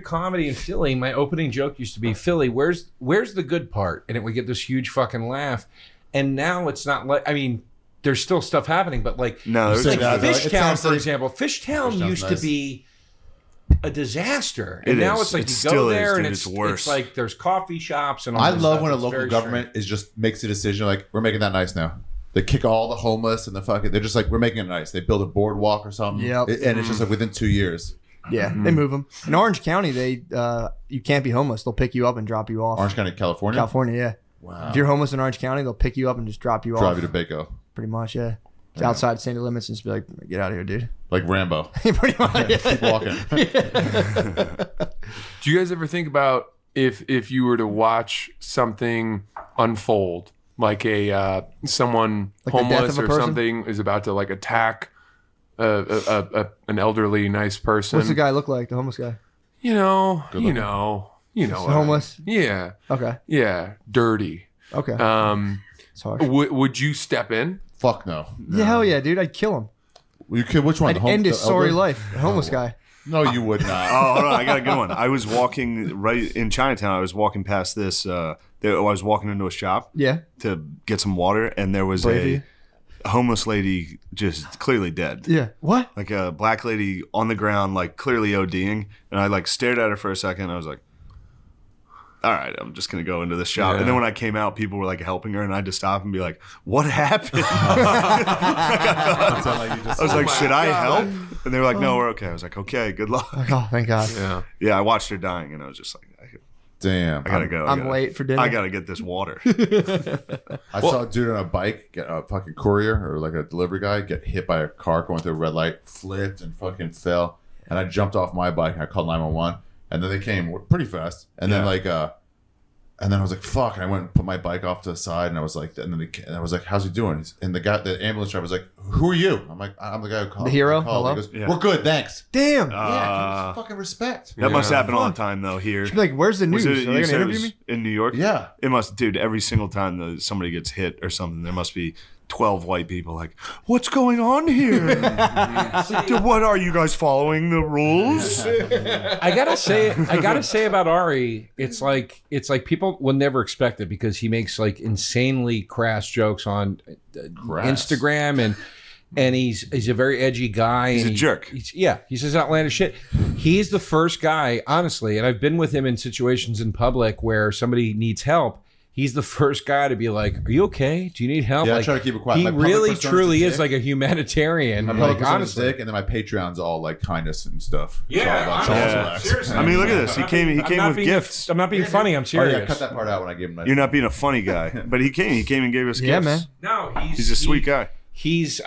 S6: comedy in Philly, my opening joke used to be, Philly, where's the good part? And it would get this huge fucking laugh. And now it's not like, I mean, there's still stuff happening, but like,
S3: No, there's
S1: say
S6: like
S1: that, though. It
S6: Fishtown,
S1: sounds
S6: for
S1: like-
S6: example. Fishtown
S1: Fishtown's
S6: used
S1: nice.
S6: to be a disaster,
S3: It
S6: and now
S3: is.
S6: it's like
S3: It
S6: you
S3: still
S6: go
S3: is,
S6: there and
S3: dude.
S6: it's
S3: It's worse.
S6: It's like there's coffee shops and all
S1: I
S6: this
S1: love
S6: stuff.
S1: when a
S6: It's
S1: local
S6: very
S1: government is just makes a decision like we're making that nice now. They kick all the homeless and the fucking. They're just like we're making it nice. They build a boardwalk or something.
S2: Yep.
S1: And it's just like within 2 years.
S2: Yeah, they move them. In Orange County, they you can't be homeless. They'll pick you up and drop you off.
S1: Orange County, California.
S2: California, yeah.
S1: Wow.
S2: If you're homeless in Orange County, they'll pick you up and just drop you
S1: Drive
S2: off.
S1: you to Baco.
S2: Pretty much, yeah. It's outside city limits and just be like, get out of here, dude.
S1: Like Rambo.
S2: Pretty much.
S1: Keep walking.
S4: Do you guys ever think about if you were to watch something unfold, like a someone
S2: Like the death
S4: homeless
S2: of a
S4: or
S2: person?
S4: something is about to like attack an elderly nice person?
S2: What's the guy look like? The homeless guy?
S4: You know,
S1: Good
S4: you
S1: looking.
S4: know, what I mean.
S2: Homeless?
S4: Yeah,
S2: Okay.
S4: yeah, dirty.
S2: Okay. It's harsh.
S4: Would you step in?
S1: Fuck no.
S2: Yeah, hell yeah, dude. I'd kill him.
S1: You could. Which one?
S2: I'd end his sorry life. The homeless guy.
S1: No, you would not.
S3: Oh, hold on. I got a good one. I was walking right in Chinatown. I was walking past this. I was walking into a shop
S2: Yeah.
S3: to get some water, and there was
S2: Brave
S3: a homeless lady just clearly dead.
S2: Yeah. What?
S3: Like a black lady on the ground, like clearly ODing. And I like stared at her for a second. And I was like, all right, I'm just going to go into this shop.
S4: Yeah.
S3: And then when I came out, people were like helping her, and I had to stop and be like, what happened? I was like, should I help? And they were like, no, we're okay. I was like, okay, good luck.
S2: Oh, thank God.
S4: Yeah.
S3: Yeah, I watched her dying, and I was just like,
S1: Damn.
S3: I gotta go.
S2: I'm late for dinner.
S3: I gotta get this water.
S1: I saw a dude on a bike, get a fucking courier or like a delivery guy, get hit by a car going through a red light, flipped and fucking fell. And I jumped off my bike and I called 911. And then they came pretty fast. And then and then I was like, fuck. And I went and put my bike off to the side. And I was like, and I was like, how's he doing? And the ambulance driver was like, who are you? I'm like, I'm the guy who called.
S2: The hero?
S1: I called. He
S2: Hello?
S1: goes,
S3: Yeah.
S1: we're good, thanks.
S2: Damn.
S1: Yeah, fucking respect.
S3: That must
S4: Yeah.
S3: happen all the time, though. Here,
S2: She'd be like, where's the news?
S3: Was
S2: Are
S3: it,
S2: they
S3: you
S2: going to
S3: said it
S2: interview
S3: was
S2: me?
S3: in New York?
S1: Yeah.
S3: It must, dude. Every single time that somebody gets hit or something, there must be 12 white people like, what's going on here? Dude, what are you guys following the rules?
S6: I gotta say about Ari, it's like people will never expect it because he makes like insanely crass jokes on Instagram and he's a very edgy guy.
S3: He's
S6: and
S3: a jerk.
S6: He says outlandish shit. He's the first guy, honestly, and I've been with him in situations in public where somebody needs help. He's the first guy to be like, "Are you okay? Do you need help?"
S1: Yeah, I
S6: like,
S1: try to keep it quiet.
S6: He
S1: My public
S6: really,
S1: persona's
S6: truly
S1: a
S6: is
S1: dick.
S6: like a humanitarian.
S1: My
S6: Like,
S1: public persona's
S6: honestly,
S1: dick, and then my Patreon's all like kindness and stuff. It's all
S6: Yeah,
S1: about
S6: honestly.
S1: self-relax.
S6: Seriously.
S3: I mean, look at this. He came
S6: I'm not
S3: with
S6: being-
S3: gifts.
S6: I'm not being funny. I'm
S1: Oh
S6: serious.
S1: yeah, cut that part out when I gave him nice.
S3: You're not being a funny guy, but he came and gave us
S2: Yeah,
S3: gifts.
S2: man.
S6: No,
S3: He's a sweet guy.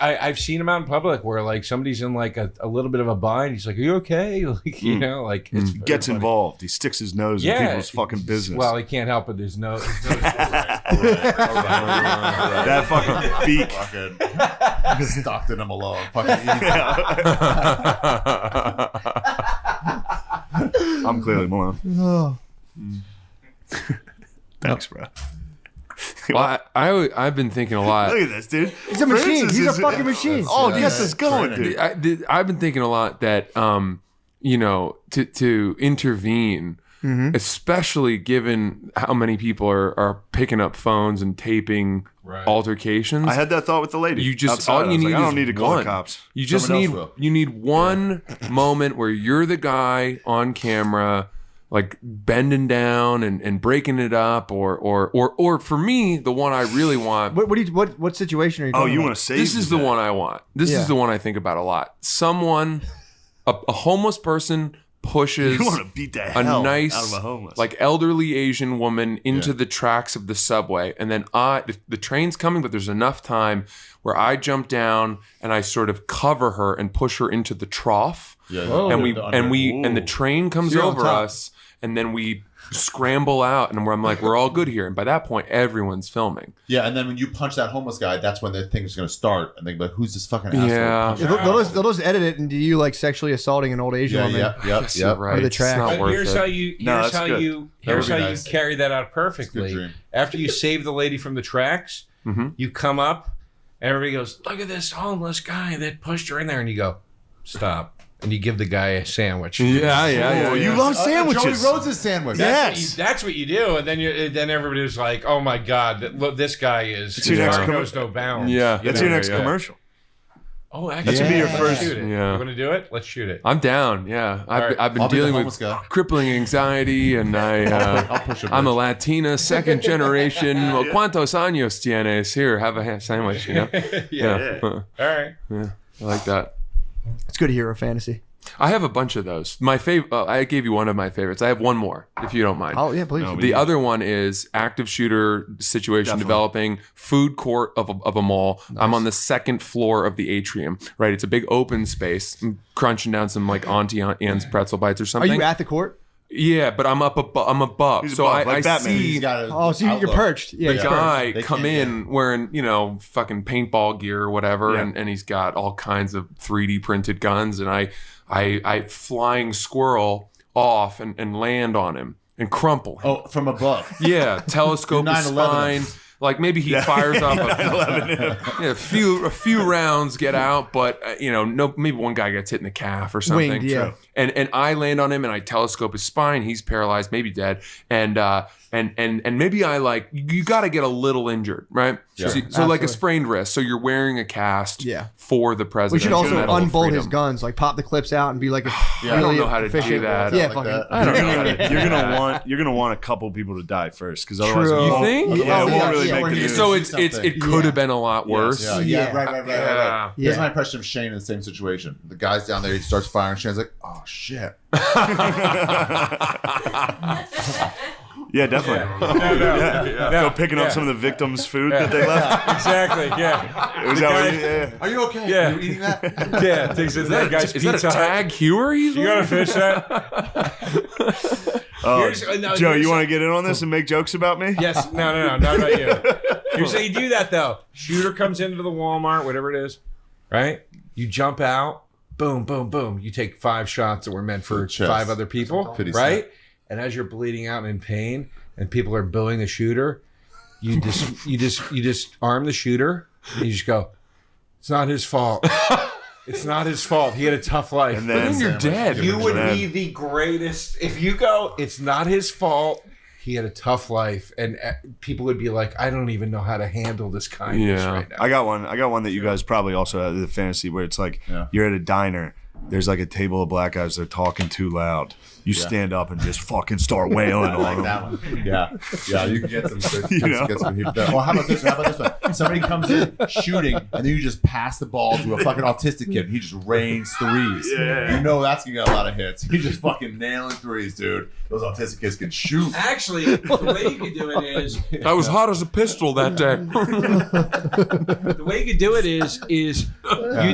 S6: I've seen him out in public where like somebody's in like a little bit of a bind. He's like, "Are you okay?" Like it's very
S3: Gets
S6: funny.
S3: involved. He sticks his nose in people's fucking business.
S6: Well, he can't help it. His nose.
S3: That fucking beak.
S1: Stockton him alone. Fucking easy.
S3: I'm clearly Malone.
S2: Oh.
S3: Thanks, bro.
S4: Well, I've been thinking a lot.
S3: Look at this, dude.
S2: He's a machine.
S3: Francis
S2: He's a
S3: is-
S2: fucking machine.
S3: Oh,
S1: Yeah,
S3: gets
S1: yeah.
S3: us going, dude.
S4: I've been thinking a lot that to intervene, especially given how many people are picking up phones and taping altercations.
S3: I had that thought with the lady.
S4: You just
S3: outside.
S4: all
S3: I
S4: you
S3: was
S4: need
S3: like, I don't
S4: is
S3: need to call
S4: one.
S3: the cops.
S4: You just
S1: Someone
S4: need
S1: else will.
S4: you need one moment where you're the guy on camera, like bending down and breaking it up, or for me, the one I really want.
S2: What situation are you
S3: Oh,
S2: talking
S3: you
S2: about?
S3: want to save
S4: This is the
S3: that.
S4: one I want. This
S2: Yeah.
S4: is the one I think about a lot. Someone, a homeless person pushes
S3: You want to beat the
S4: a
S3: hell
S4: nice,
S3: out of a homeless.
S4: like elderly Asian woman into the tracks of the subway, and then the train's coming, but there's enough time where I jump down and I sort of cover her and push her into the trough,
S1: Yeah,
S4: and the train comes
S1: you're on
S4: over
S1: top.
S4: us, and then we scramble out, and I'm like, we're all good here, and by that point, everyone's filming.
S1: Yeah, and then when you punch that homeless guy, that's when the thing's gonna start, and they're like, "Who's this fucking asshole?"
S4: Yeah.
S2: They'll just edit it into you like sexually assaulting an old Asian
S1: Yeah,
S2: woman.
S1: yep.
S4: Right.
S2: Or the
S4: It's
S2: track.
S4: not
S6: But
S4: worth
S6: here's
S4: it.
S6: how you
S3: No,
S6: here's
S3: that's
S6: how
S3: good.
S6: you
S1: That
S6: here's
S1: would
S6: how
S1: be nice.
S6: you carry that out
S1: Good
S6: perfectly.
S1: dream.
S6: After you save the lady from the tracks, you come up, and everybody goes, "Look at this homeless guy that pushed her in there," and you go, "Stop." And you give the guy a sandwich.
S4: Yeah.
S3: Oh, you love sandwiches.
S1: Joey Rhodes' sandwich.
S3: Yes.
S6: That's what you do, and then everybody's like, "Oh my god, look, this guy is
S3: your next
S6: knows no bounds."
S4: Yeah.
S6: You
S3: That's
S6: know?
S3: your next
S4: yeah.
S3: commercial.
S6: Oh, actually,
S3: That's gonna be your
S6: let's
S3: first-
S6: shoot it.
S4: Yeah.
S6: You want to do it? Let's shoot it.
S4: I'm down. Yeah,
S6: right.
S4: I've been
S1: I'll be the
S4: dealing
S1: homeless
S4: with
S1: guy.
S4: crippling anxiety, and
S1: I'll push a
S4: I'm a
S1: bitch.
S4: Latina, second generation. Well, ¿Cuántos años tienes? Here, have a sandwich. You know.
S6: Yeah.
S4: Huh.
S6: All right.
S4: I like that.
S2: It's good hero fantasy.
S4: I have a bunch of those. My favorite. I gave you one of my favorites. I have one more, if you don't mind.
S2: Oh yeah, please.
S3: No,
S4: The other one is active shooter situation
S3: Definitely.
S4: developing, food court of a mall. I'm on the second floor of the atrium, right? It's a big open space. I'm crunching down some like Auntie Anne's pretzel bites or
S2: Are
S4: something.
S2: you at the court?
S4: Yeah, but I'm I'm above.
S3: He's
S4: So
S3: above, like
S4: I
S3: Batman.
S4: see
S1: He's got a
S2: Oh, so you're
S1: outlook.
S2: perched. Yeah,
S4: the
S2: you're
S4: guy
S1: They
S4: come
S1: can't
S4: in wearing, fucking paintball gear or whatever, and he's got all kinds of 3D printed guns, and I flying squirrel off and land on him and crumple him.
S1: Oh, from above.
S4: Yeah, telescope his
S1: 9/11
S4: spine. Like maybe he fires off a few rounds get out, but no, maybe one guy gets hit in the calf or something.
S2: Winged, yeah.
S4: And I land on him and I telescope his spine. He's paralyzed, maybe dead, and maybe I you got to get a little injured, right?
S1: Yeah.
S4: So like
S2: Absolutely.
S4: a sprained wrist. So you're wearing a cast.
S2: Yeah.
S4: For the
S2: We
S4: president.
S2: should also
S4: Medal of
S2: unbolt his
S4: Freedom.
S2: guns, like pop the clips out and be like a
S1: Yeah.
S4: I don't
S2: really
S4: know how to do
S2: efficient-
S4: that.
S2: Yeah,
S1: Like
S2: fucking.
S1: that.
S4: I don't know.
S3: You're gonna want a couple people to die first, because otherwise,
S2: True.
S3: it
S4: You
S3: won't-
S4: think?
S3: Yeah, it
S2: Oh,
S3: won't really
S2: yeah,
S3: make the
S2: yeah.
S3: news.
S4: So it
S1: Something.
S4: could have been a lot worse.
S1: Yeah,
S2: Yeah.
S1: right.
S4: Yeah.
S1: Here's
S2: Yeah.
S1: my impression of Shane in the same situation. The guy's down there, he starts firing. Shane's like, "Oh shit!"
S3: Yeah, definitely. Go picking up some of the victims' food that they left.
S6: Exactly. Yeah.
S3: Was that what you- yeah.
S1: Are you okay?
S6: Yeah.
S1: Are you eating that?
S6: Yeah. Takes it. That guy's
S4: Is that a
S6: Pizza Hut.
S4: tag Hewer? He's
S6: You gotta
S4: wearing?
S6: finish that.
S3: Oh,
S6: Here's- no,
S3: Joe,
S6: here's-
S3: you want to get in on this and make jokes about me?
S6: Yes. No. Not about you. Here's how you do that though. Shooter comes into the Walmart, whatever it is, right? You jump out. Boom, boom, boom. You take 5 shots that were meant for
S1: Chest.
S6: 5 other people,
S1: 50
S6: right? And as you're bleeding out in pain, and people are booing the shooter, you just arm the shooter. And you just go, "It's not his fault. It's not his fault. He had a tough life."
S3: And
S4: But then
S3: then
S4: you're dead.
S6: you would
S3: Man.
S6: be the greatest if you go. It's not his fault. He had a tough life, and people would be like, "I don't even know how to handle this kindness
S4: Yeah.
S6: right now."
S3: I got one that you guys probably also have, the fantasy where it's like you're at a diner. There's like a table of black guys. They're talking too loud. You stand up and just fucking start wailing on them.
S1: That one. Yeah. You can get some good.
S3: You know?
S1: Get some heat there. Or how about this? one? Somebody comes in shooting, and then you just pass the ball to a fucking autistic kid. And he just rains threes.
S3: Yeah.
S1: You know that's gonna get a lot of hits. He just fucking nailing threes, dude. Those autistic kids can shoot.
S6: Actually, the way you could do it is
S4: I was hot as a pistol that day.
S6: the way you could do it is you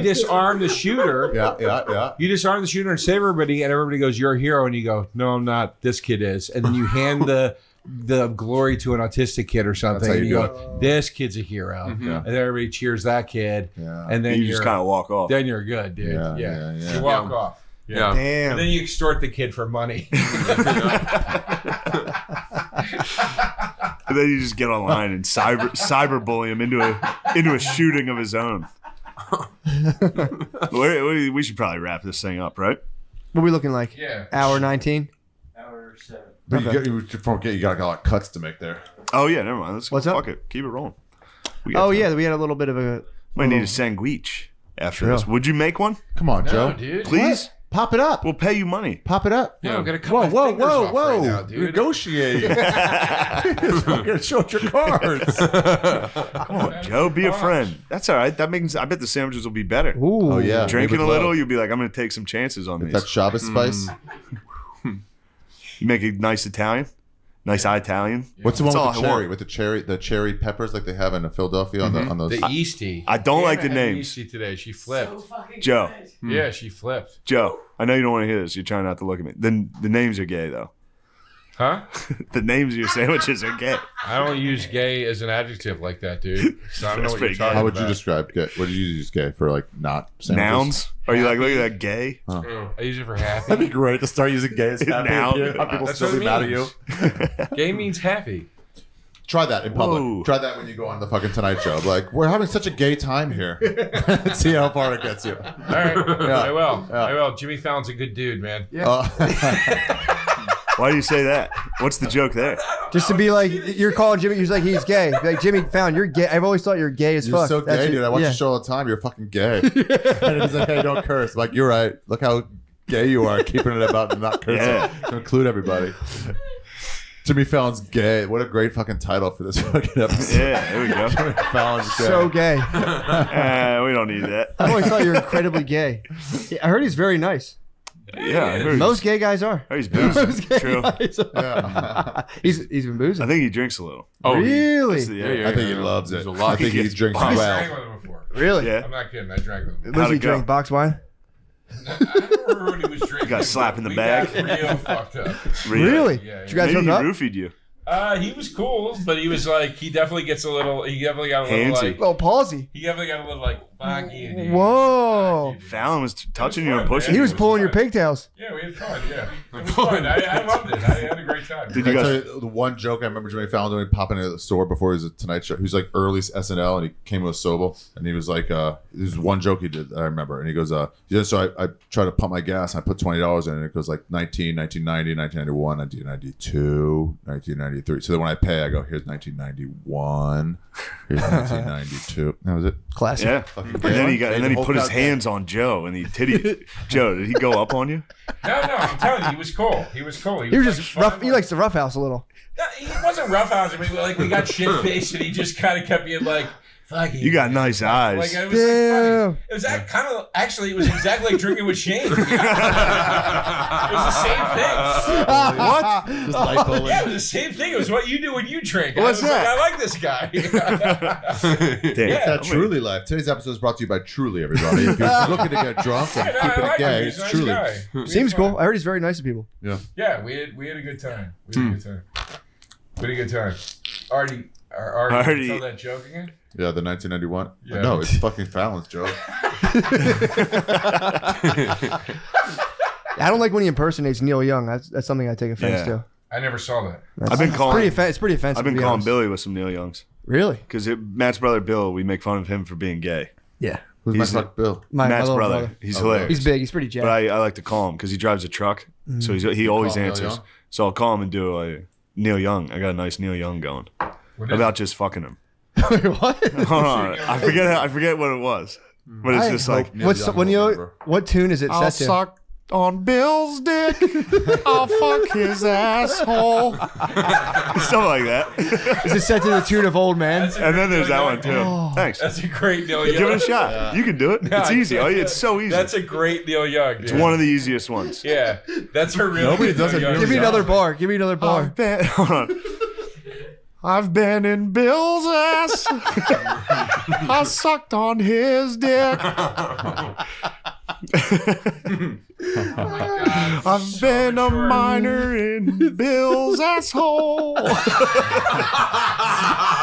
S6: disarm the shooter.
S1: Yeah.
S6: You disarm the shooter and save everybody, and everybody goes, "You're a hero," and you go, "No, I'm not. This kid is." And then you hand the the glory to an autistic kid or something.
S1: how you
S6: And
S1: do
S6: go, this kid's a hero,
S1: Yeah.
S6: and everybody cheers that kid,
S1: Yeah.
S6: and then
S3: You just kind of walk off.
S6: then you're good, dude.
S1: Yeah,
S6: Yeah,
S1: yeah.
S6: you walk
S4: Yeah.
S6: off.
S4: Yeah.
S6: And
S2: Damn.
S6: then you extort the kid for money.
S3: And then you just get online and cyberbully him into a shooting of his own. We should probably wrap this thing up, right?
S2: What are we looking like?
S6: Yeah.
S2: Hour 19?
S7: Hour 7.
S1: But
S2: Okay.
S1: you got a lot of cuts to make there.
S3: Oh yeah, never mind. Let's
S2: What's
S3: fuck
S2: up?
S3: it. Keep it rolling. We got
S2: Oh,
S3: time.
S2: yeah. We had a little bit of a.
S3: Might need a sandwich after
S2: Yeah.
S3: this. Would you make one,
S1: Come on, Joe.
S6: dude.
S3: please?
S1: Pop it up.
S3: We'll pay you money.
S1: Pop it up.
S4: Yeah.
S6: I'm gonna cut
S1: Whoa,
S6: my
S1: whoa,
S6: fingers
S1: whoa,
S6: off
S1: whoa.
S6: right now, dude.
S1: Negotiating. Fucking show your cards.
S3: Come on, Joe, be a friend. That's all right. That means I bet the sandwiches will be better.
S2: Ooh.
S1: Oh, yeah.
S3: Drinking
S1: They
S3: a
S1: would
S3: little,
S1: love.
S3: you'll be like, I'm going to take some chances on these.
S1: That Shabbos spice.
S3: You make a nice Italian, nice Italian.
S1: What's the one
S3: That's all
S1: with the
S3: I
S1: cherry?
S3: want.
S1: With the cherry peppers like they have in Philadelphia on those.
S6: The Eastie.
S3: I don't like the
S6: Anna had
S3: names.
S6: Eastie today. She flipped.
S3: Joe,
S6: Yeah, she flipped.
S3: Joe, I know you don't want to hear this. You're trying not to look at me. Then the names are gay, though.
S6: Huh?
S3: The names of your sandwiches are gay.
S6: I don't use gay as an adjective like that, dude. So I don't know
S3: That's
S6: what you're
S3: pretty
S6: talking
S1: How would you
S6: about.
S1: describe gay? What do you use gay for? Like not sandwiches?
S3: Nouns? Are you like, look at that, gay?
S6: I use it for happy.
S1: That'd be great to start using gay as happy.
S3: Now.
S1: Have people
S6: That's
S1: still
S6: what
S1: be
S6: it
S1: mad at you.
S6: means. Gay means happy.
S1: Try that in public.
S3: Whoa.
S1: Try that when you go on the fucking Tonight Show. Like, we're having such a gay time here. See how far it gets you.
S6: All right, I will. I will. Jimmy Fallon's a good dude, man.
S3: Why do you say that? What's the joke there?
S2: Just to be like, you're calling Jimmy, you're like, he's gay. Be like, Jimmy Fallon, you're gay. I've always thought you're gay as
S1: You're
S2: fuck.
S1: so
S2: That's
S1: gay,
S2: it.
S1: dude. I watch
S2: Yeah.
S1: the show all the time. You're fucking gay. And he's like, hey, don't curse. I'm like, you're right. Look how gay you are, keeping it about not cursing.
S3: Yeah.
S1: To include everybody. Jimmy Fallon's gay. What a great fucking title for this fucking episode.
S3: Yeah, there we go.
S1: Jimmy Fallon's gay.
S2: So gay.
S3: We don't need that.
S2: I always thought you were incredibly gay. Yeah, I heard he's very nice.
S3: Yeah, I heard
S2: Most gay guys are.
S3: he's boozing.
S2: Most gay
S3: True.
S2: guys are.
S1: Yeah.
S2: He's been boozing.
S3: I think he drinks a little.
S4: Oh,
S2: Really?
S3: Yeah.
S1: I think he loves it.
S4: There's a lot.
S1: I think he
S3: gets
S1: drinks
S3: bombed.
S6: I
S1: well.
S6: drank with him before.
S2: Really?
S3: Yeah.
S6: I'm not kidding. I drank with him.
S2: What does
S3: How'd
S2: he
S3: it go?
S2: drink? Box wine?
S6: I don't remember what he was drinking.
S3: Got a slap in the
S6: We
S3: bag?
S6: got real fucked up.
S2: Really?
S6: Yeah,
S2: Did you guys
S3: Maybe
S2: hook
S3: he
S2: up?
S3: roofied you.
S6: He was cool, but he was like, he definitely got a little
S3: Handsy.
S6: like,
S2: Oh, palsy.
S6: he definitely got a little like, foggy. and he-
S2: Whoa.
S3: Fallon was touching you
S6: fun,
S3: and pushing
S6: man.
S2: He
S3: you.
S2: was pulling your pigtails.
S6: Yeah, we had fun. Yeah, it was fun. I loved it. I had a great time.
S3: Did
S1: I
S3: you
S1: tell
S3: guys?
S1: you the one joke I remember Jimmy Fallon doing, popping into the store before he was a Tonight Show. He was like early SNL, and he came with Sobel, and he was like, "There's one joke he did that I remember," and he goes, "Yeah, so I try to pump my gas, and I put $20 in, and it goes like 1990, 1991, 1992, 1993. So then when I pay, I go, here's 1991, here's 1992. That was it.
S2: Classic.
S3: Yeah.
S1: Fucking
S3: And then he
S1: gay.
S3: and then he
S1: Whole
S3: put his
S1: crowd
S3: hands on Joe and he titty. Joe, did he go up on you?
S6: No, I'm telling you, he was cool. He was cool.
S2: He was
S6: like,
S2: just
S6: fun.
S2: rough. He likes to roughhouse a little.
S6: No, he wasn't roughhousing me. Like we got shit faced, and he just kind of kept being like, "Fuck
S3: You got nice eyes.
S6: Like it was
S2: Damn.
S6: like funny. It was that kind of actually. It was exactly like drinking with Shane. It was the same thing.
S3: What?
S1: Just light bullet.
S6: Yeah, it was the same thing. It was what you do when you drink.
S3: What's
S6: I was
S3: that?
S6: Like, I like this guy.
S3: Damn.
S6: Yeah.
S1: That Truly Life. Today's episode is brought to you by Truly, everybody. If you're looking to get drunk and
S6: Yeah,
S1: keeping
S6: I
S1: it
S6: like him.
S1: gay,
S6: He's
S1: it's
S6: a nice
S1: Truly.
S6: guy. We had
S2: Seems
S6: fun.
S2: cool. I heard he's very nice to people.
S1: Yeah.
S6: Yeah, we had a good time. We had a good time. We had a good time. Artie,
S3: Artie.
S6: tell that joke again?
S1: Yeah, the 1991.
S6: Yeah.
S1: No, it's fucking Fallon's joke.
S2: I don't like when he impersonates Neil Young. That's something I take offense
S3: Yeah.
S2: to.
S6: I never saw that.
S3: I've been calling.
S2: It's pretty offensive.
S3: I've been
S2: to be
S3: calling
S2: honest.
S3: Billy with some Neil Youngs
S2: Really?
S3: because Matt's brother Bill. We make fun of him for being gay.
S2: Yeah.
S1: Who's
S3: He's
S1: my fuck Bill?
S2: My
S3: Matt's
S2: little
S3: brother. He's
S1: Oh,
S3: hilarious.
S2: He's big. He's pretty jacked.
S3: But I like to call him because he drives a truck, so he always
S1: call him Neil
S3: answers.
S1: Young?
S3: So I'll call him and do a Neil Young. I got a nice Neil Young going
S6: What is
S3: about just fucking him.
S2: What?
S3: Hold on, I forget what it was, but it's just like
S1: Neil
S2: What's
S1: Young
S2: when
S1: will
S2: you?
S1: remember.
S2: What tune is it set to?
S3: suck on Bill's dick. I'll fuck his asshole. Something like that.
S2: Is it set to the tune of Old Man?
S3: And then there's that one too. Thanks.
S6: That's a great Neil Young.
S3: Give it a shot. You can do it. It's easy. It's so easy.
S6: That's a great Neil Young. Dude.
S3: It's one of the easiest ones.
S6: Yeah, that's a really
S1: Nobody
S6: good
S1: does
S6: Neil
S1: it.
S6: Young
S2: Give me
S6: song.
S2: another bar. Give me another bar.
S3: Hold on. I've been in Bill's ass. I sucked on his dick.
S6: God,
S3: I've
S6: so
S3: been a
S6: mature.
S3: minor in Bill's asshole.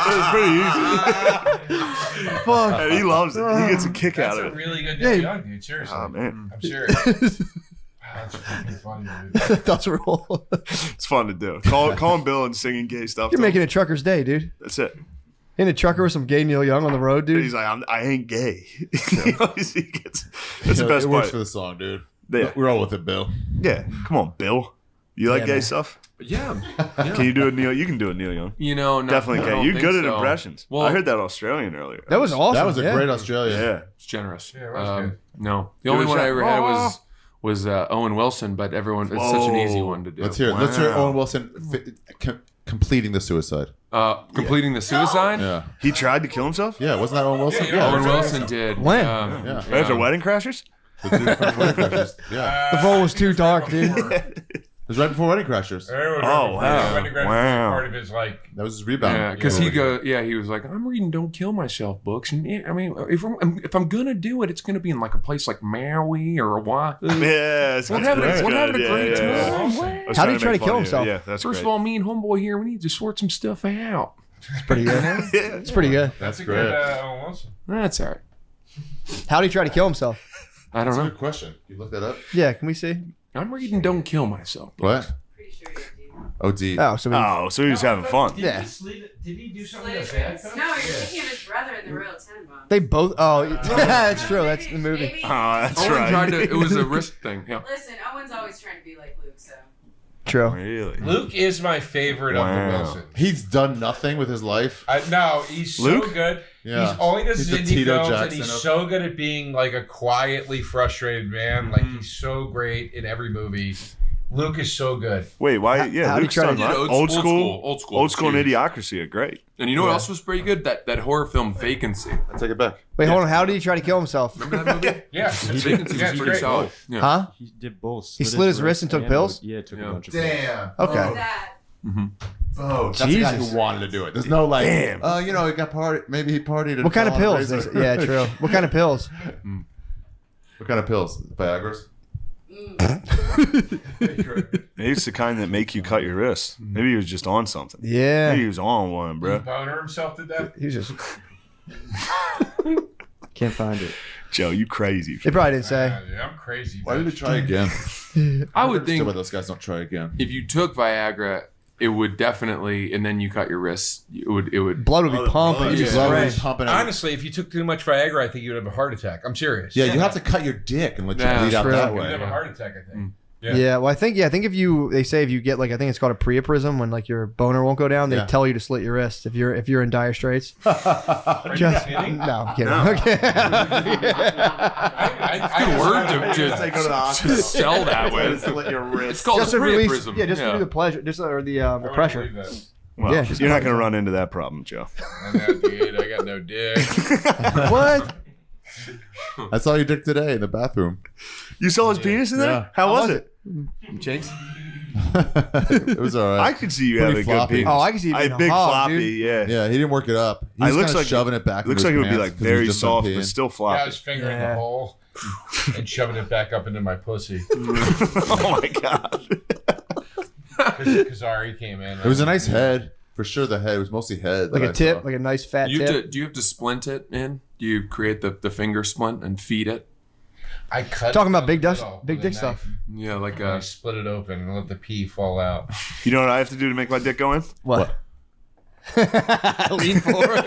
S3: It's pretty easy.
S2: Fuck.
S3: And he loves it. He gets a kick
S6: That's
S3: out
S6: a
S3: of it.
S6: really good
S2: Yeah,
S6: Neil
S2: he-
S6: Young, dude. Seriously.
S3: Oh, man.
S6: I'm serious. Wow, that's fucking funny, dude.
S2: That's roll.
S3: It's fun to do. Calling Bill and singing gay stuff.
S2: You're
S3: to
S2: making
S3: him.
S2: a trucker's day, dude.
S3: That's it.
S2: In a trucker with some gay Neil Young on the road,
S3: And
S2: dude.
S3: he's like, I ain't gay. He gets, that's the
S1: Yeah,
S3: best
S1: it works
S3: part.
S1: for the song, dude.
S3: Yeah.
S1: We're all with it, Bill.
S3: Yeah. Come on, Bill. You like
S2: Yeah,
S3: gay
S2: man.
S3: stuff?
S4: Yeah.
S3: Can you do a Neil? You can do a Neil Young.
S4: You know, no,
S3: Definitely
S4: I
S3: can.
S4: don't
S3: You're
S4: think
S3: good at
S4: so.
S3: impressions.
S4: Well,
S3: I heard that Australian earlier.
S2: That was awesome.
S1: That was a
S2: yeah.
S1: great Australian.
S3: Yeah.
S4: It's generous.
S6: Yeah, it was good.
S4: No, the
S3: Give
S4: only
S3: it a
S4: one I
S3: shot.
S4: ever had was Owen Wilson, but everyone it's such an easy
S3: Whoa.
S4: one to do.
S1: Let's hear it. Let's hear
S3: Wow.
S1: Owen Wilson completing the suicide.
S4: Completing the suicide.
S1: Yeah.
S3: He tried to kill himself?
S1: Yeah, wasn't that Owen Wilson?
S6: Yeah,
S4: Owen Wilson did.
S2: When?
S1: Yeah.
S3: Right after Wedding Crashers?
S1: The dude from Wedding Crashers. Yeah.
S2: The role was too dark, dude.
S1: It was right before Wedding Crashers.
S3: Oh, wow. Wow.
S6: Part of his like.
S1: That was his rebound.
S4: Yeah, because he was like, I'm reading "Don't Kill Myself" books, and I mean, if I'm gonna do it, it's gonna be in like a place like Maui or Hawaii.
S3: Yeah.
S4: We're having a great time.
S3: I was
S2: How did he
S3: to
S2: try
S3: make
S2: to kill
S3: fun of you.
S2: himself?
S3: Yeah, that's
S4: First
S3: great.
S4: of all, me and homeboy here, we need to sort some stuff out.
S2: It's pretty good.
S3: yeah.
S2: It's pretty good.
S1: That's
S6: a
S1: great.
S6: good Owen Wilson.
S4: That's all right.
S2: How did he try to kill himself?
S4: I don't
S1: That's a
S4: know.
S1: good question. You look that up?
S2: Yeah, can we see?
S4: I'm reading "Don't Kill Myself."
S1: What?
S5: Pretty sure you do.
S1: OD.
S2: Oh, so we,
S3: Oh, so he was having fun.
S2: Yeah.
S6: Did he do something
S5: Slit
S6: to
S5: his wrist.
S6: Santa?
S5: No, you're thinking of his brother in the Royal Tenenbaums.
S2: they both. Oh, that's true. That's the movie.
S5: Maybe-
S3: Oh, that's
S4: Owen
S3: right.
S4: tried to. It was a wrist thing. Yeah.
S5: Listen, Owen's always trying to be like Luke, so.
S2: True.
S3: Really?
S6: Luke is my favorite of the
S3: Wow.
S6: Wilsons.
S1: He's done nothing with his life.
S6: No, he's so
S3: Luke?
S6: good.
S1: Yeah.
S6: He's only does
S1: He's the
S6: indie
S1: Tito
S6: films, and
S1: Jackson
S6: he's
S1: of-
S6: so good at being like a quietly frustrated man. Like he's so great in every movie. Luke is so good.
S3: Wait, why? Yeah,
S2: how'd he
S3: Luke's
S2: try to
S3: done
S2: do
S3: right.
S4: it?
S3: Old school
S4: Old School.
S3: and Idiocracy are great.
S4: And you know what else was pretty good? That horror film Vacancy.
S1: I take it back.
S2: Wait, hold on. How did he try to kill himself?
S4: Remember that movie?
S6: Yeah,
S4: Vacancy was
S6: it's
S4: pretty
S6: great.
S4: solid. Yeah.
S2: Huh?
S7: He did both.
S2: He slit his wrist and took pills?
S7: Yeah, took
S4: Yeah.
S7: a bunch of pills.
S1: Damn.
S2: Okay.
S5: That.
S1: Oh, that's the guy
S2: Jesus.
S1: who wanted to do it. There's no like,
S3: Damn.
S1: you know, he got party. Maybe he partied. and
S2: What kind of
S1: fell on a
S2: pills?
S1: razor.
S2: Yeah, true. What kind of pills?
S1: What kind of pills? Viagra's.
S3: Maybe it's the kind that make you cut your wrist. Maybe he was just on something.
S2: Yeah.
S3: Maybe he was on one,
S6: He
S3: bro.
S6: boner himself to death.
S2: He was just.
S7: Can't find it.
S3: Joe, you crazy.
S2: They probably didn't say.
S6: Yeah, I'm crazy.
S1: Why did he try again?
S4: I would
S1: Understand
S4: think
S1: why those guys don't try again.
S4: if you took Viagra, it would definitely, and then you cut your wrists, it would.
S2: Blood would be pumping.
S3: blood.
S2: Just
S1: Blood
S2: spray.
S1: was pumping out.
S6: Honestly, if you took too much Viagra, I think you'd have a heart attack. I'm serious.
S1: Yeah, you have to cut your dick and let you
S4: Yeah,
S1: bleed out
S2: true.
S1: that
S6: You'd
S1: way.
S6: have a heart attack, I think.
S2: Yeah, well, I think if you they say if you get like I think it's called a priapism when like your boner won't go down, they
S1: Yeah.
S2: tell you to slit your wrist if you're in dire straits.
S6: Are you
S2: Just
S6: kidding?
S2: no, I'm kidding.
S3: No.
S2: Okay.
S6: I
S4: Word
S1: Say go to the hospital.
S4: to sell that with.
S1: Slit your wrist.
S4: It's called
S2: just
S4: a
S2: to release,
S4: priapism.
S2: yeah, just to do the pleasure, just or the pressure.
S3: Well,
S2: Yeah, just
S3: you're not
S2: cut
S3: going to
S2: yourself.
S3: run into that problem, Joe.
S6: I'm not dude. I got no dick.
S2: What?
S1: I saw your dick today in the bathroom.
S3: You saw his penis in there?
S1: Yeah.
S3: How was it?
S2: Jinx.
S1: It was all
S3: I
S1: right.
S3: could see you
S1: Pretty
S3: having a good
S1: floppy.
S3: penis.
S2: Oh, I can see you
S3: I
S2: being
S3: had
S2: a
S3: big
S2: hog,
S3: floppy,
S2: dude.
S3: yeah.
S1: Yeah, he didn't work it up. He
S3: It
S1: was
S3: looks
S1: kinda
S3: like
S1: shoving it back.
S3: Looks
S1: into
S3: like it
S1: his
S3: would be
S1: pants
S3: like
S1: 'cause he was
S3: very
S1: just done
S3: soft,
S1: peeing.
S3: but still
S6: Yeah, I
S3: floppy.
S6: was fingering
S2: Yeah.
S6: the hole and shoving it back up into my pussy.
S3: Oh my god.
S6: Because Ari came in.
S1: It was a nice head. For sure, the head. It was mostly head.
S2: Like
S1: that
S2: a
S1: I
S2: tip,
S1: saw.
S2: like a nice fat
S4: You have
S2: tip.
S4: to, do you have to splint it in? Do you create the finger splint and feed it?
S6: I cut.
S2: Talking about
S6: it
S2: big dick-
S6: middle
S2: big
S6: with a
S2: dick stuff.
S6: knife.
S4: Yeah, like
S6: I split it open and let the pee fall out.
S3: You know what I have to do to make my dick go in?
S2: What? Lean forward.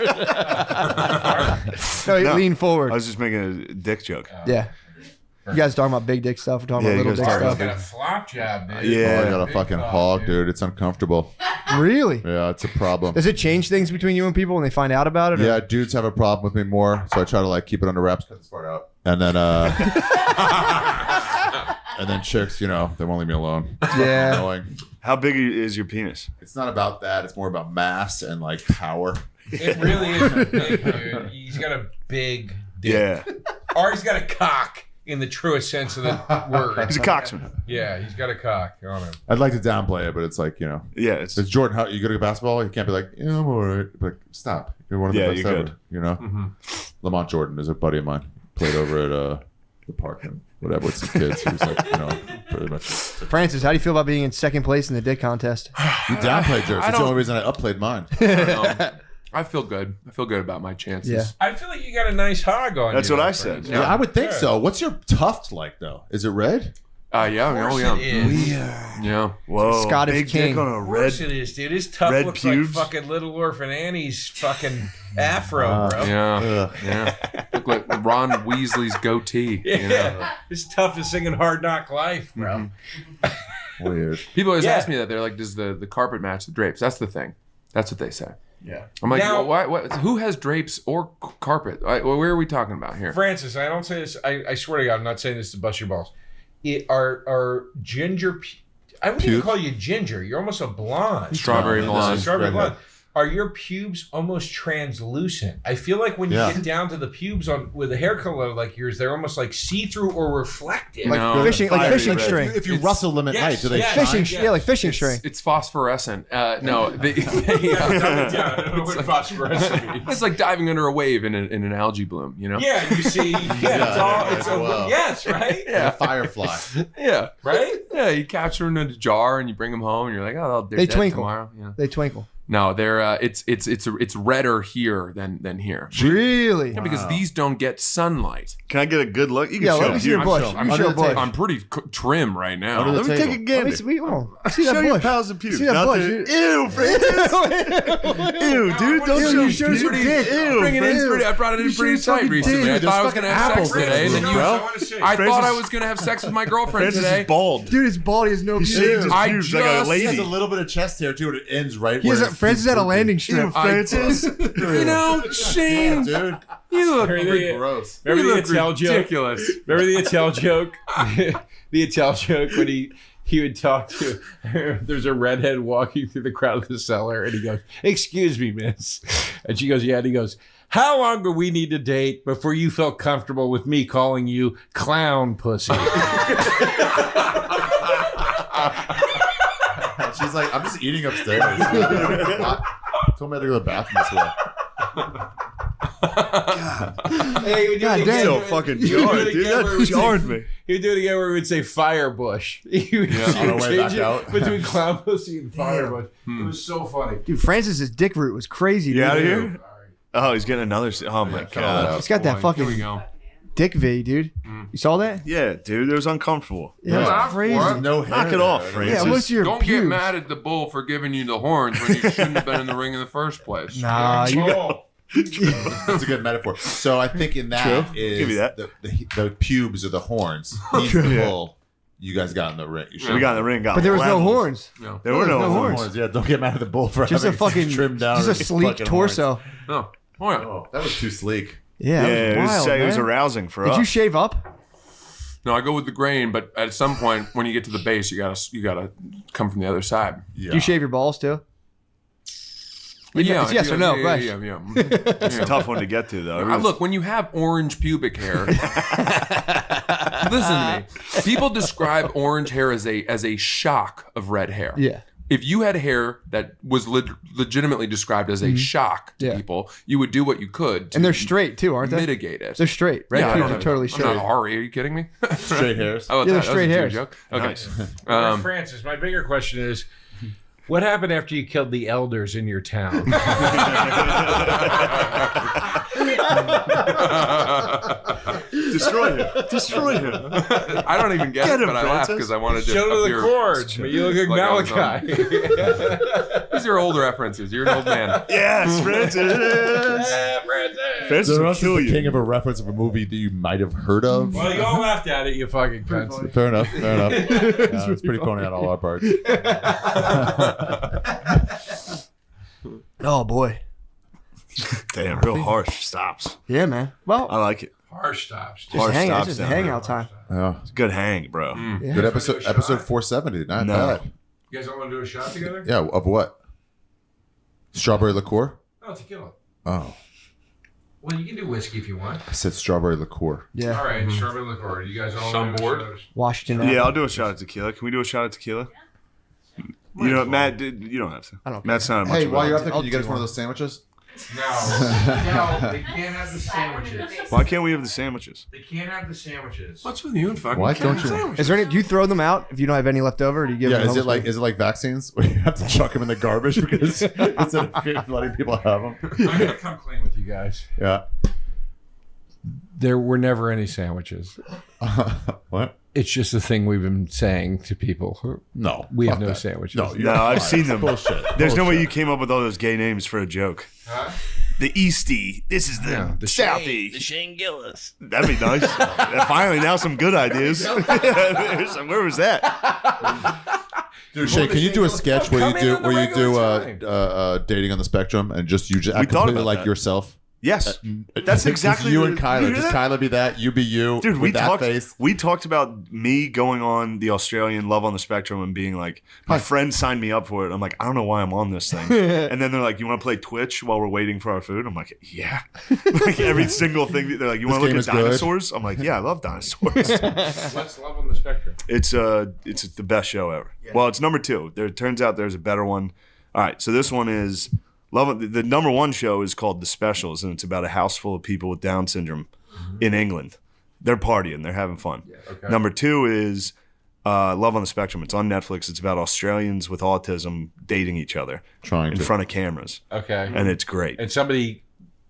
S2: No,
S3: No.
S2: lean forward.
S3: I was just making a dick joke.
S2: Yeah. You guys talking about big dick stuff? We're talking
S3: Yeah,
S2: about
S3: you
S2: little
S3: guys
S2: dick
S3: talking
S2: stuff.
S6: Got a flop job, dude.
S3: Yeah.
S1: Oh, I got a
S6: Big
S1: fucking
S6: flop,
S1: hog, dude. It's uncomfortable.
S2: Really?
S1: Yeah, it's a problem.
S2: Does it change things between you and people when they find out about it? or-
S1: Yeah, dudes have a problem with me more, so I try to like keep it under wraps, cut this part out, and then and then chicks, you know, they won't leave me alone.
S2: Yeah.
S1: Annoying.
S3: How big is your penis?
S1: It's not about that. It's more about mass and like power.
S6: It really is big, dude. He's got a big dick.
S3: Yeah.
S6: Or he's got a cock in the truest sense of the word.
S3: He's a coxman.
S6: Yeah, he's got a cock on him.
S1: I'd like to downplay it, but it's like, you know,
S3: Yeah, it's
S1: it's Jordan. How you go to basketball? You can't be like, yeah, I'm all right. Like, stop. You're one of the
S3: Yeah,
S1: best
S3: you're
S1: ever.
S3: good.
S1: You know, Lamont Jordan is a buddy of mine. Played over at the park in whatever with some kids. He was like, pretty much.
S2: Francis, how do you feel about being in second place in the dick contest?
S1: You downplayed yours. That's the only reason I upplayed mine.
S4: I feel good. I feel good about my chances.
S2: Yeah.
S6: I feel like you got a nice hog on.
S3: That's
S6: you
S3: what
S6: there,
S3: I said.
S6: Francis.
S1: Yeah, I would think so. What's your tuft like though? Is it red?
S4: Yeah. Oh, yeah. Yeah.
S3: Whoa,
S2: Scottish
S3: big
S2: king.
S3: dick on a
S6: Of
S3: red.
S6: course it is, dude. His tough
S3: red
S6: looks
S3: pubes.
S6: like fucking Little Orphan Annie's fucking afro, bro.
S4: Yeah. Yeah. Look like Ron Weasley's goatee.
S6: Yeah. His tough is singing Hard Knock Life, bro.
S1: Weird.
S4: People always
S6: Yeah.
S4: ask me that. They're like, does the carpet match the drapes? That's the thing. That's what they say.
S6: Yeah.
S4: I'm like,
S6: Now-
S4: well, what? Who has drapes or carpet? Where are we talking about here?
S6: Francis, I don't say this. I swear to God, I'm not saying this to bust your balls. Are ginger? I wouldn't even
S1: Pubes?
S6: call you ginger. You're almost a blonde.
S4: Strawberry
S1: No,
S4: blonde.
S1: this is
S6: Strawberry
S1: redhead.
S6: blonde. Are your pubes almost translucent? I feel like when you
S1: Yeah.
S6: get down to the pubes on with a hair color like yours, they're almost like see-through or reflective.
S2: Like
S4: No.
S2: fishing, like
S3: Fiery
S2: fishing
S3: red.
S2: string.
S1: If you
S4: It's-
S1: rustle them at
S6: yes,
S1: night, do they
S6: yes.
S1: shine?
S2: Fishing, yeah, like fishing string.
S4: It's phosphorescent. No, it's like diving under a wave in an algae bloom. You know?
S6: Yeah, you see, it's all, it's a,
S1: wow.
S6: yes, right?
S1: Yeah, firefly.
S4: Yeah.
S6: Right?
S4: Yeah. You capture them in a jar and you bring them home, and you're like, oh, they're
S2: They
S4: dead
S2: twinkle.
S4: tomorrow. Yeah.
S2: They twinkle.
S4: No, they're it's redder here than here.
S2: Really?
S4: Yeah, because these don't get sunlight.
S3: Can I get a good look? You can
S2: Yeah,
S3: show
S2: let me
S3: me.
S2: see your bush.
S4: I'm
S2: You show a bush.
S4: I'm pretty trim right now.
S1: Under the
S3: Let me
S1: table.
S3: take a gander.
S2: Let me see, see
S3: Show
S2: that
S3: your
S2: bush.
S3: pals and pubes.
S2: See that
S3: Not
S2: bush,
S3: the-
S2: dude.
S3: Ew, Francis. Ew, dude. Don't
S2: Ew,
S3: show
S2: you showed your
S3: pubes.
S2: dick.
S3: Ew,
S4: Bring it in
S3: Francis.
S4: pretty. I brought it in
S2: You
S4: pretty
S2: showed
S4: tight
S2: fucking
S4: recently.
S2: dick.
S4: I thought I was
S1: There's
S4: gonna have
S1: fucking
S4: sex today, and then
S1: apples,
S4: you.
S1: bro.
S6: I want to see.
S4: I thought I
S3: Francis-
S4: was gonna have sex with my girlfriend
S3: Francis
S4: today.
S3: is bald.
S2: Dude, his body has no
S3: He shaved his
S2: views.
S4: I
S3: pubes like a
S4: just-
S1: He
S3: lady.
S1: has a little bit of chest hair too, and it ends right
S2: He
S1: where
S2: has Francis had a landing
S3: Ew,
S2: strip.
S3: Francis.
S4: You know, Shane,
S1: dude.
S4: you look
S6: Remember
S1: Gross.
S6: the
S4: you look
S6: Attell joke?
S4: ridiculous.
S6: Remember the Attell joke? The Attell joke when he would talk to there's a redhead walking through the crowd of the cellar and he goes, "Excuse me, miss." And she goes, "Yeah." And he goes, "How long do we need to date before you felt comfortable with me calling you clown pussy?"
S1: She's like, I'm just eating upstairs. Told me I had to go to the bathroom as well.
S2: God damn.
S3: So fucking jarred, dude. That jarred me.
S6: He would do it again where we would say firebush. He would,
S4: Yeah,
S6: he
S1: on
S6: would
S1: our way
S6: change
S1: back
S6: it
S1: out.
S6: between clown pussy and firebush. It was so funny.
S2: Dude, Francis's dick root was crazy.
S3: You
S2: dude.
S3: out of here? Oh, he's getting another. Oh my
S1: cut all that
S3: god.
S1: out.
S2: He's got that
S4: Boy, Here we
S2: fucking
S4: go.
S2: dick V, dude. You saw that?
S3: Yeah, dude. It was uncomfortable.
S2: Yeah,
S4: Yeah.
S2: it's crazy.
S4: What?
S1: No hair.
S3: Knock it off,
S1: there.
S3: Francis.
S2: Yeah, what's your
S4: Don't
S2: pubes?
S4: get mad at the bull for giving you the horns when you shouldn't have been in the ring in the first place.
S2: Nah, you got,
S6: Oh,
S1: That's a good metaphor. So I think in that
S3: True.
S1: is
S3: Give you that.
S1: The pubes are the horns. He's the bull. You guys got in the ring. You
S3: We got in the ring. Got
S2: but there was no
S3: leveled.
S2: horns.
S4: No,
S3: There were no
S2: no
S3: horns.
S2: horns.
S1: Yeah, don't get mad at the bull for
S2: Just a
S1: having
S2: fucking,
S1: trimmed down.
S2: just a
S1: his
S2: sleek
S1: fucking
S2: torso.
S4: no. Oh, yeah.
S1: horns. Oh, that was too sleek.
S2: Yeah,
S3: Yeah,
S2: that was wild,
S3: it was
S2: man.
S3: arousing for
S2: Did
S3: us.
S2: you shave up?
S4: No, I go with the grain, but at some point when you get to the base, you gotta come from the other side.
S1: Yeah.
S2: Do you shave your balls too?
S4: Yeah,
S2: It's yes or no,
S4: yeah,
S2: right?
S4: yeah.
S3: It's a tough one to get to, though. It was-
S4: Look, when you have orange pubic hair, listen to me. People describe orange hair as a shock of red hair.
S2: Yeah.
S4: If you had hair that was legitimately described as a shock to
S2: Yeah.
S4: people, you would do what you could to
S2: And they're straight too, aren't they?
S4: mitigate it.
S2: They're straight. Red
S4: Yeah, I
S2: pubes
S4: don't
S2: are
S4: know.
S2: totally
S4: I'm
S2: straight.
S4: not Ari. Are you kidding me?
S1: Straight hairs.
S4: Oh,
S2: Yeah, they're
S4: that was
S2: straight
S4: a
S2: hairs.
S4: joke. Okay.
S6: Francis, my bigger question is, what happened after you killed the elders in your town?
S3: Destroy him. Destroy him.
S4: I don't even get,
S3: Get
S4: it,
S3: him,
S4: but I laugh
S3: Francis.
S4: because I wanted to
S6: Show to the
S4: appear-
S6: cord. But you look like
S4: Like I was on-
S6: Malachi.
S4: These are old references. You're an old man.
S3: Yes, Francis. Francis
S1: So
S3: will
S1: Russ is
S3: kill
S1: the
S3: you.
S1: king of a reference of a movie that you might have heard of.
S6: Well, you all laughed at it, you fucking cunts.
S1: Fair enough. Fair enough. It's pretty funny on all our parts.
S2: Oh boy.
S3: Damn, real harsh stops.
S2: Yeah, man. Well,
S3: I like it.
S6: Harsh stops.
S2: just
S3: harsh
S2: hang out.
S3: stops
S2: It's just
S3: down
S2: hangout time.
S1: Yeah.
S3: It's a good hang, bro.
S2: Yeah.
S1: Good episode. Episode 470. Not
S3: No.
S1: bad.
S6: You guys all want to do a shot together?
S1: Yeah. Of what? Strawberry liqueur.
S6: No, tequila.
S1: Oh,
S6: Well, you can do whiskey if you want.
S1: I said strawberry liqueur.
S2: Yeah.
S6: All right, strawberry liqueur. You guys all
S4: On
S6: want to
S4: board?
S6: do a shot?
S2: Washington.
S3: Yeah, I'll do a shot at tequila. Can we do a shot at tequila? You know, Matt, you don't have to.
S2: I don't
S3: Matt's not much
S1: Hey,
S3: of
S1: while
S3: a-
S1: you're up there,
S2: I'll
S1: can you get us
S2: do
S1: one of
S2: one.
S1: those sandwiches?
S6: No, they can't have the sandwiches.
S3: Why can't we have the sandwiches?
S6: They can't have the sandwiches.
S4: What's with you and fucking?
S1: Why don't you?
S4: sandwiches?
S2: Is there any? Do you throw them out if you don't have any left over? Or do you give
S1: Yeah,
S2: them?
S1: is it like vaccines where you have to chuck them in the garbage because instead of letting people have them?
S6: I'm gonna come clean with you guys.
S1: Yeah.
S6: There were never any sandwiches.
S1: What?
S6: It's just a thing we've been saying to people.
S1: No,
S6: We have
S1: fuck
S6: no
S1: that.
S6: sandwiches.
S1: No,
S3: No, I've seen them.
S1: Bullshit.
S3: There's no way
S1: Bullshit.
S3: you came up with all those gay names for a joke.
S6: Huh?
S3: The Eastie. This is the Southie.
S8: The Shane Gillis.
S3: That'd be nice. Finally, now some good ideas. Where was that?
S1: Dude, Shay, can you do a sketch where
S6: Come in on the
S1: you do
S6: regular
S1: dating on the spectrum and just you just
S3: We
S1: act
S3: thought
S1: completely
S3: about
S1: like
S3: that.
S1: yourself?
S3: Yes, that's
S1: Just
S3: exactly
S1: you
S3: the-
S1: and Kyla.
S3: you hear
S1: Just
S3: that?
S1: Kyla be that, you be you.
S3: Dude, we
S1: with that
S3: talked.
S1: face.
S3: We talked about me going on the Australian Love on the Spectrum and being like, my friend signed me up for it. I'm like, I don't know why I'm on this thing. And then they're like, you want to play Twitch while we're waiting for our food? I'm like, yeah. Like every single thing. They're like, you want to
S1: game
S3: look at
S1: is good.
S3: dinosaurs? I'm like, yeah, I love dinosaurs.
S6: What's Love on the Spectrum?
S3: It's the best show ever. Well, it's number 2. There turns out there's a better one. All right, so this one is the number 1 show is called The Specials, and it's about a house full of people with Down syndrome in England. They're partying, they're having fun.
S6: Okay.
S3: Number 2 is Love on the Spectrum. It's on Netflix. It's about Australians with autism dating each other
S1: Trying
S3: in
S1: to.
S3: front of cameras,
S6: Okay.
S3: and it's great.
S6: And somebody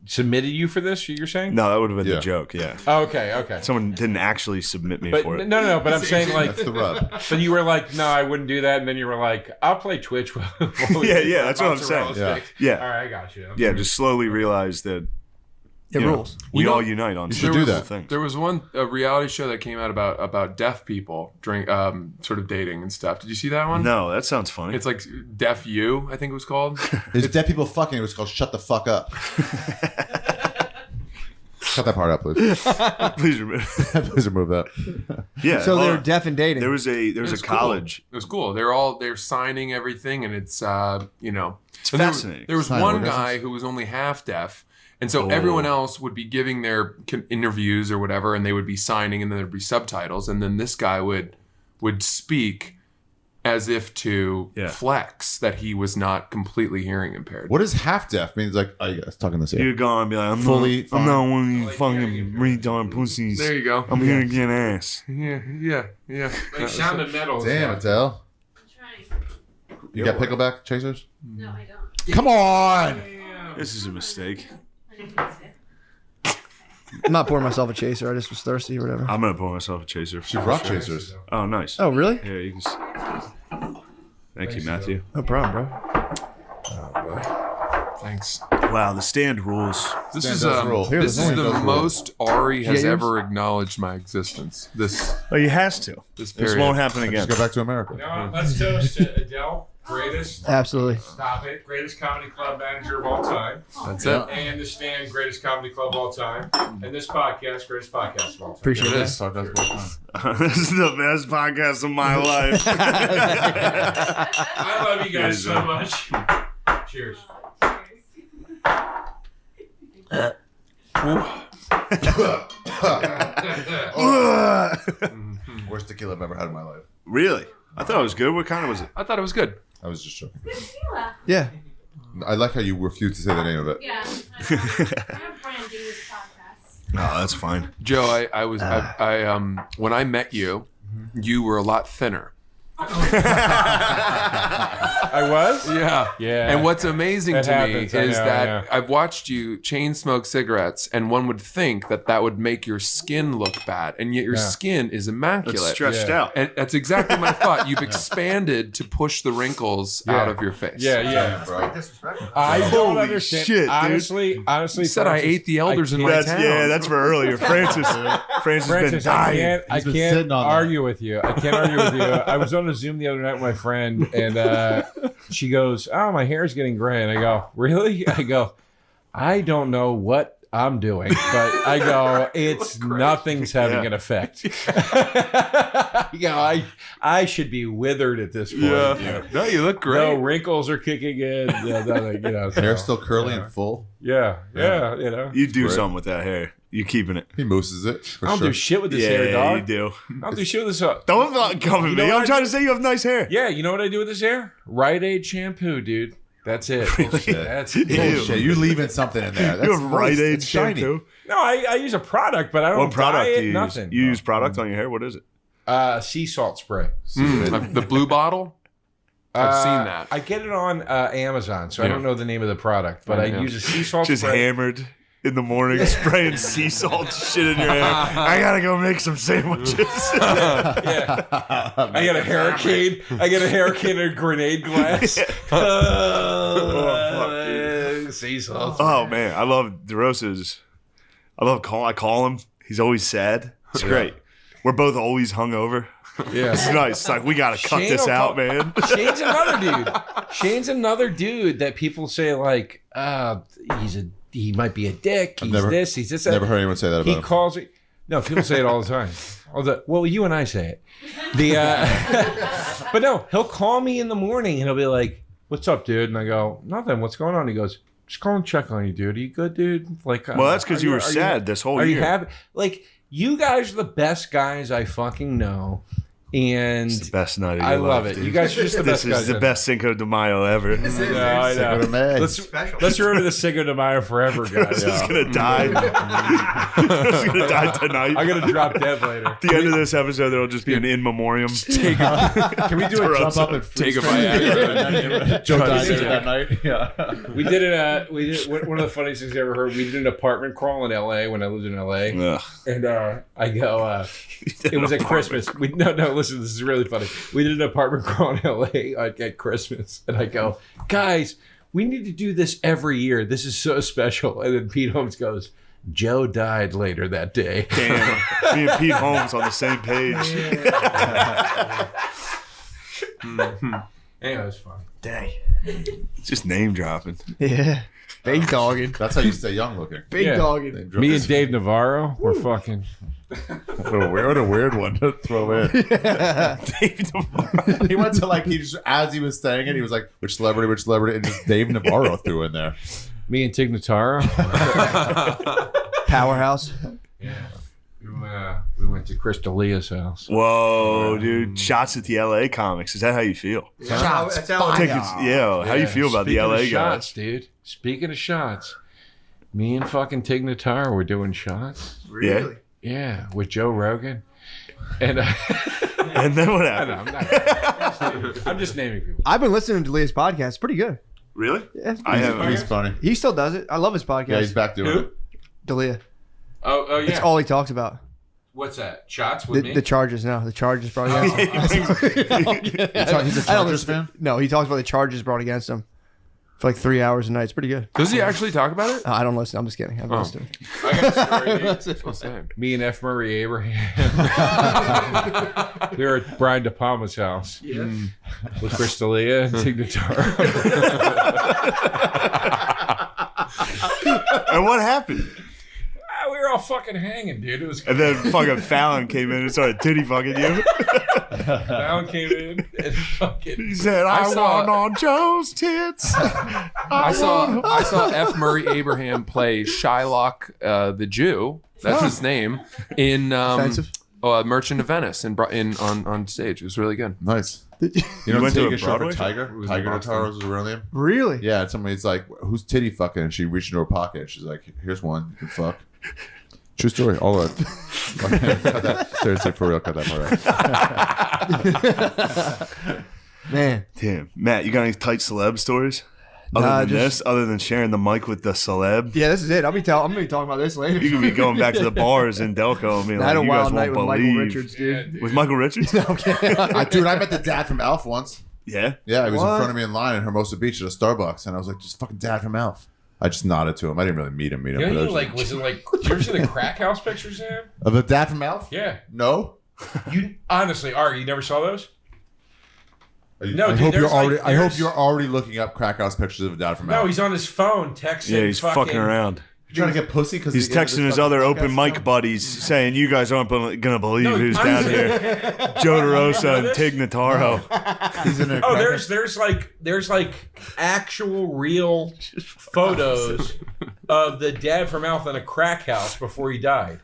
S6: submitted you for this, you're saying?
S3: No, that would have been
S1: Yeah.
S3: the joke. Yeah,
S6: Oh, okay.
S3: someone didn't actually submit me
S6: But
S3: for it.
S6: no. But I'm saying like,
S1: That's the rub.
S6: but you were like, no, I wouldn't do that, and then you were like, I'll play Twitch. while we
S3: Yeah,
S6: eat
S3: yeah, that's what I'm
S6: mozzarella
S3: saying.
S6: sticks.
S3: Yeah.
S6: All right, I got you.
S3: Yeah, just slowly realize that
S2: It
S3: you know,
S2: rules.
S3: we
S4: You know,
S3: all unite on
S1: should
S3: some
S1: do
S3: cool
S1: that.
S3: things.
S4: There was a reality show that came out about deaf people during sort of dating and stuff. Did you see that one?
S3: No, that sounds funny.
S4: It's like Deaf You, I think it was called.
S1: It's dead people fucking. It was called Shut the Fuck Up. Cut that part out, please.
S3: Please remember.
S1: Please remove that.
S3: Yeah.
S2: So they were
S3: well,
S2: deaf and dating.
S3: There was a
S4: It was cool.
S3: college.
S4: It was cool. They're signing everything, and it's you know,
S3: It's
S4: and
S3: fascinating.
S4: There was
S1: Sign
S4: one
S1: organisms.
S4: guy who was only half deaf, and so
S3: Oh.
S4: everyone else would be giving their interviews or whatever, and they would be signing, and then there'd be subtitles, and then this guy would speak as if to
S3: Yeah.
S4: flex that he was not completely hearing impaired.
S1: What does half deaf means? Like, I guess talking this
S3: You
S1: here.
S3: would go on and be like,
S1: Fully
S3: I'm not
S1: fine.
S3: one of you fucking retard pussies.
S4: There you go.
S3: I'm here to get ass.
S4: Yeah.
S6: Like Sound of Metal.
S1: Damn, Adele.
S8: I'm trying.
S1: You got pickleback chasers?
S8: No, I don't.
S1: Come on.
S3: This is a mistake.
S8: I didn't taste it.
S2: I'm not pouring myself a chaser. I just was thirsty or whatever.
S3: I'm gonna pour myself a chaser.
S1: She's rock chasers.
S3: Oh, nice.
S2: Oh, really?
S3: Here, you can. Thank you, Matthew.
S2: No problem, bro.
S4: Thanks.
S3: Wow, the stand rules.
S4: This
S1: Stand
S4: is
S1: does rule. Here,
S4: this
S1: there's
S4: is
S1: only
S4: the
S1: does rule.
S4: most Ari has
S2: Yeah, yours?
S4: ever acknowledged my existence. This
S3: Oh, he has to.
S4: this
S3: This
S4: period.
S3: won't happen again.
S1: Just go back to America.
S6: No, let's toast to Adele, greatest.
S2: Absolutely.
S6: Stop it. Greatest comedy club manager of all time.
S4: That's it.
S6: And the Stand, greatest comedy club of all time. And this podcast, greatest podcast of all time.
S2: Appreciate
S4: It
S2: it.
S4: is.
S3: This is the best podcast of my life.
S6: I love you guys so much. Cheers.
S1: Worst tequila I've ever had in my life.
S3: Really? I thought it was good. What kind of was it?
S4: I thought it was good.
S1: I was just joking.
S8: Tequila.
S2: Yeah.
S1: I like how you refuse to say the name of it.
S8: Yeah. I'm branding this podcast.
S3: No, that's fine.
S4: Joe, I was when I met you, you were a lot thinner.
S6: I was?
S4: Yeah.
S6: Yeah.
S4: And what's amazing
S6: That
S4: to
S6: happens, I
S4: me is
S6: know,
S4: that
S6: yeah.
S4: I've watched you chain smoke cigarettes, and one would think that would make your skin look bad, and yet your
S6: Yeah.
S4: skin is immaculate.
S3: It's stretched
S6: Yeah.
S3: out.
S4: And that's exactly my thought. You've expanded to push the wrinkles out of your face.
S6: Yeah.
S1: Bro.
S6: I don't
S3: Holy
S6: understand.
S3: shit, dude.
S6: honestly,
S4: You said I
S6: Francis,
S4: ate the elders in my
S3: That's
S4: town.
S3: that's for earlier. Francis has been
S6: Francis,
S3: dying.
S6: I
S1: He's been
S6: can't
S1: sitting on that.
S6: argue with you. I can't argue with you. I was on a Zoom the other night with my friend, and she goes, "Oh, my hair's getting gray," and I go, "Really?" I go, "I don't know what I'm doing, but I go, it's nothing's having an effect." You know, I should be withered at this point.
S4: Yeah. No, you look great.
S6: No wrinkles are kicking in. Nothing, you know, so,
S1: Hair's still curly and full.
S6: yeah, you know.
S3: You do
S1: Great.
S3: something with that hair. You keeping it.
S1: He mooses it. For
S6: I don't
S1: sure.
S6: do shit with this
S3: Yeah,
S6: hair, dog.
S3: you do.
S6: I don't do shit with this hair.
S3: Don't come at
S6: You know
S3: me.
S6: what
S3: I'm
S6: I
S3: trying to say you have nice hair.
S6: Yeah, you know what I do with this hair? Rite Aid shampoo, dude. That's it. That's
S1: Bullshit. You leaving something in there. That's
S3: You have Rite Aid
S1: it's shiny.
S3: shampoo?
S6: No, I use a product, but I don't
S3: What product
S6: dye
S3: do
S6: it,
S3: you
S6: nothing.
S3: use? You use product on your hair? What is it?
S6: Sea salt spray.
S4: The blue bottle. I've seen that.
S6: I get it on Amazon, so I don't know the name of the product, but I use a sea salt
S3: Just
S6: spray.
S3: hammered in the morning, spraying sea salt shit in your hair. I gotta go make some sandwiches.
S6: Yeah. I got a hurricane. I got a hurricane and a grenade glass. Sea salt.
S3: Oh man, I love DeRosa's. I call him. He's always sad. It's great. We're both always hungover.
S6: Yeah.
S3: It's nice. It's like we gotta cut
S6: Shane
S3: this
S6: will
S3: out,
S6: call-
S3: man.
S6: Shane's another dude. Shane's another dude that people say like, he might be a dick. He's this. He's this.
S1: Never heard anyone say that about
S6: He
S1: him.
S6: calls it. No, people say it all the time. Well, you and I say it. But no, he'll call me in the morning and he'll be like, "What's up, dude?" And I go, "Nothing. What's going on?" He goes, "Just calling to check on you, dude. Are you good, dude?" Like,
S3: Well, that's because you were sad this whole
S6: Are
S3: year.
S6: you happy? Like, you guys are the best guys I fucking know, and
S3: It's the best night of your
S6: I
S3: life,
S6: love it.
S3: dude.
S6: You guys are just the
S3: This
S6: best guys.
S3: is the
S6: I know.
S3: best Cinco de Mayo ever.
S6: No, I know.
S1: de Mayo.
S6: Let's remember the Cinco de Mayo forever, guys.
S3: This is gonna die. This is gonna die tonight.
S6: I'm gonna drop dead later.
S3: At the end of this episode, there'll just be an in memoriam.
S1: Can we do a jump up and
S4: Take a Viagra.
S1: Joe died there that night? Yeah.
S6: We did it. We did one of the funniest things I ever heard. We did an apartment crawl in L.A. when I lived in L.A.
S3: Ugh.
S6: And I go. It was at Christmas. No. Listen, this is really funny. We did an apartment crawl in L.A. at Christmas, and I go, guys, we need to do this every year. This is so special. And then Pete Holmes goes, Joe died later that day.
S3: Damn. Me and Pete Holmes on the same page.
S6: Anyway, it was fun.
S2: Dang.
S3: Just name dropping.
S2: Yeah. Big dogging.
S1: That's how you stay young looking.
S2: Big
S6: Yeah.
S2: dogging.
S6: Me and Dave Navarro were fucking.
S1: What a weird one to throw in. He went to like as he was saying it, he was like, which celebrity, and just Dave Navarro threw in there.
S6: Me and Tig Notaro.
S2: Powerhouse.
S6: Yeah. We went to Chris D'Elia's house.
S3: Whoa, dude. Shots at the LA comics. Is that how you feel?
S2: Shots. That's how I
S3: Tickets, yeah. How you feel about the
S6: Speaking
S3: LA
S6: of
S3: guys?
S6: shots, dude. Speaking of shots, me and fucking Tig Notaro were doing shots.
S3: Really?
S6: Yeah, with Joe Rogan. And
S3: And then what
S6: I
S3: happened?
S6: know, I'm just naming people.
S2: I've been listening to Leah's podcast. It's pretty good.
S3: Really?
S2: Yeah, it's
S3: I
S2: pretty
S3: haven't.
S1: He's funny.
S2: He still does it. I love his podcast.
S1: Yeah, he's back doing it.
S2: Delia.
S6: Oh yeah.
S2: That's all he talks about.
S6: What's that? Shots with me?
S2: The Chargers. No, the Chargers brought against him.
S1: He's a
S2: I don't
S1: Chargers
S2: listen-
S1: fan?
S2: No, he talks about the charges brought against him for like 3 hours a night. It's pretty good.
S4: Does he actually talk about it?
S2: I don't listen. I'm just kidding. I'm listening.
S6: I got a story.
S4: Well, same.
S6: Me and F. Murray Abraham. We were at Brian De Palma's house. Yeah. With Chris D'Elia and Tig Notaro.
S3: And what happened?
S6: We were all fucking hanging, dude. It was
S3: And then fucking Fallon came in and started titty fucking you.
S6: Fallon came in and fucking.
S3: He said, I
S4: saw-
S3: want on Joe's tits.
S4: I saw F. Murray Abraham play Shylock the Jew. That's his name in
S2: Offensive.
S4: Merchant of Venice on stage. It was really good.
S1: Nice.
S2: Did you-
S1: You know,
S3: went to
S1: take
S3: a
S1: a shot for
S3: Broadway?
S1: Tiger.
S4: was
S1: Tiger
S4: in Boston.
S1: Notaro is his real name.
S2: Really?
S1: Yeah, and somebody's like, "Who's titty fucking?" And she reached into her pocket. And she's like, "Here's one. You can fuck." True story. All that. Cut that. Seriously, for real. Cut that part out.
S2: Man.
S3: Damn. Matt, you got any tight celeb stories? Other
S2: Nah,
S3: than
S2: just-
S3: this? Other than sharing the mic with the celeb?
S2: Yeah, this is it. I'm gonna be talking about this later.
S3: You could be going back to the bars in Delco and being
S2: I
S3: like,
S2: had a
S3: you guys
S2: wild night
S3: won't
S2: with
S3: believe.
S2: Michael Richards, dude.
S3: With Michael Richards?
S2: Dude,
S1: Dude, I met the dad from Alf once.
S3: Yeah.
S1: Yeah, he was
S2: What?
S1: in front of me in line in Hermosa Beach at a Starbucks, and I was like, "Just fucking dad from Alf." I just nodded to him. I didn't really meet him.
S6: You
S1: but I
S6: know,
S1: was
S6: like, was it like, did you ever see the crack house pictures of him?
S1: of the dad from Alf?
S6: Yeah.
S1: No.
S6: You honestly, Ari, you never saw those? No,
S1: I
S6: dude,
S1: hope you're
S6: there's,
S1: already.
S6: like,
S1: I hope
S6: there's-
S1: you're already looking up crack house pictures of a dad from Alf.
S6: No, he's on his phone texting.
S3: Yeah, he's fucking around.
S1: You trying to get pussy because
S3: He's texting his other open mic buddies saying, you guys aren't going to believe
S6: No,
S3: who's down here. Joe DeRosa and Tig Notaro.
S1: He's in a
S6: Oh,
S1: crack-
S6: there's like actual real photos of the dad from Alf in a crack house before he died.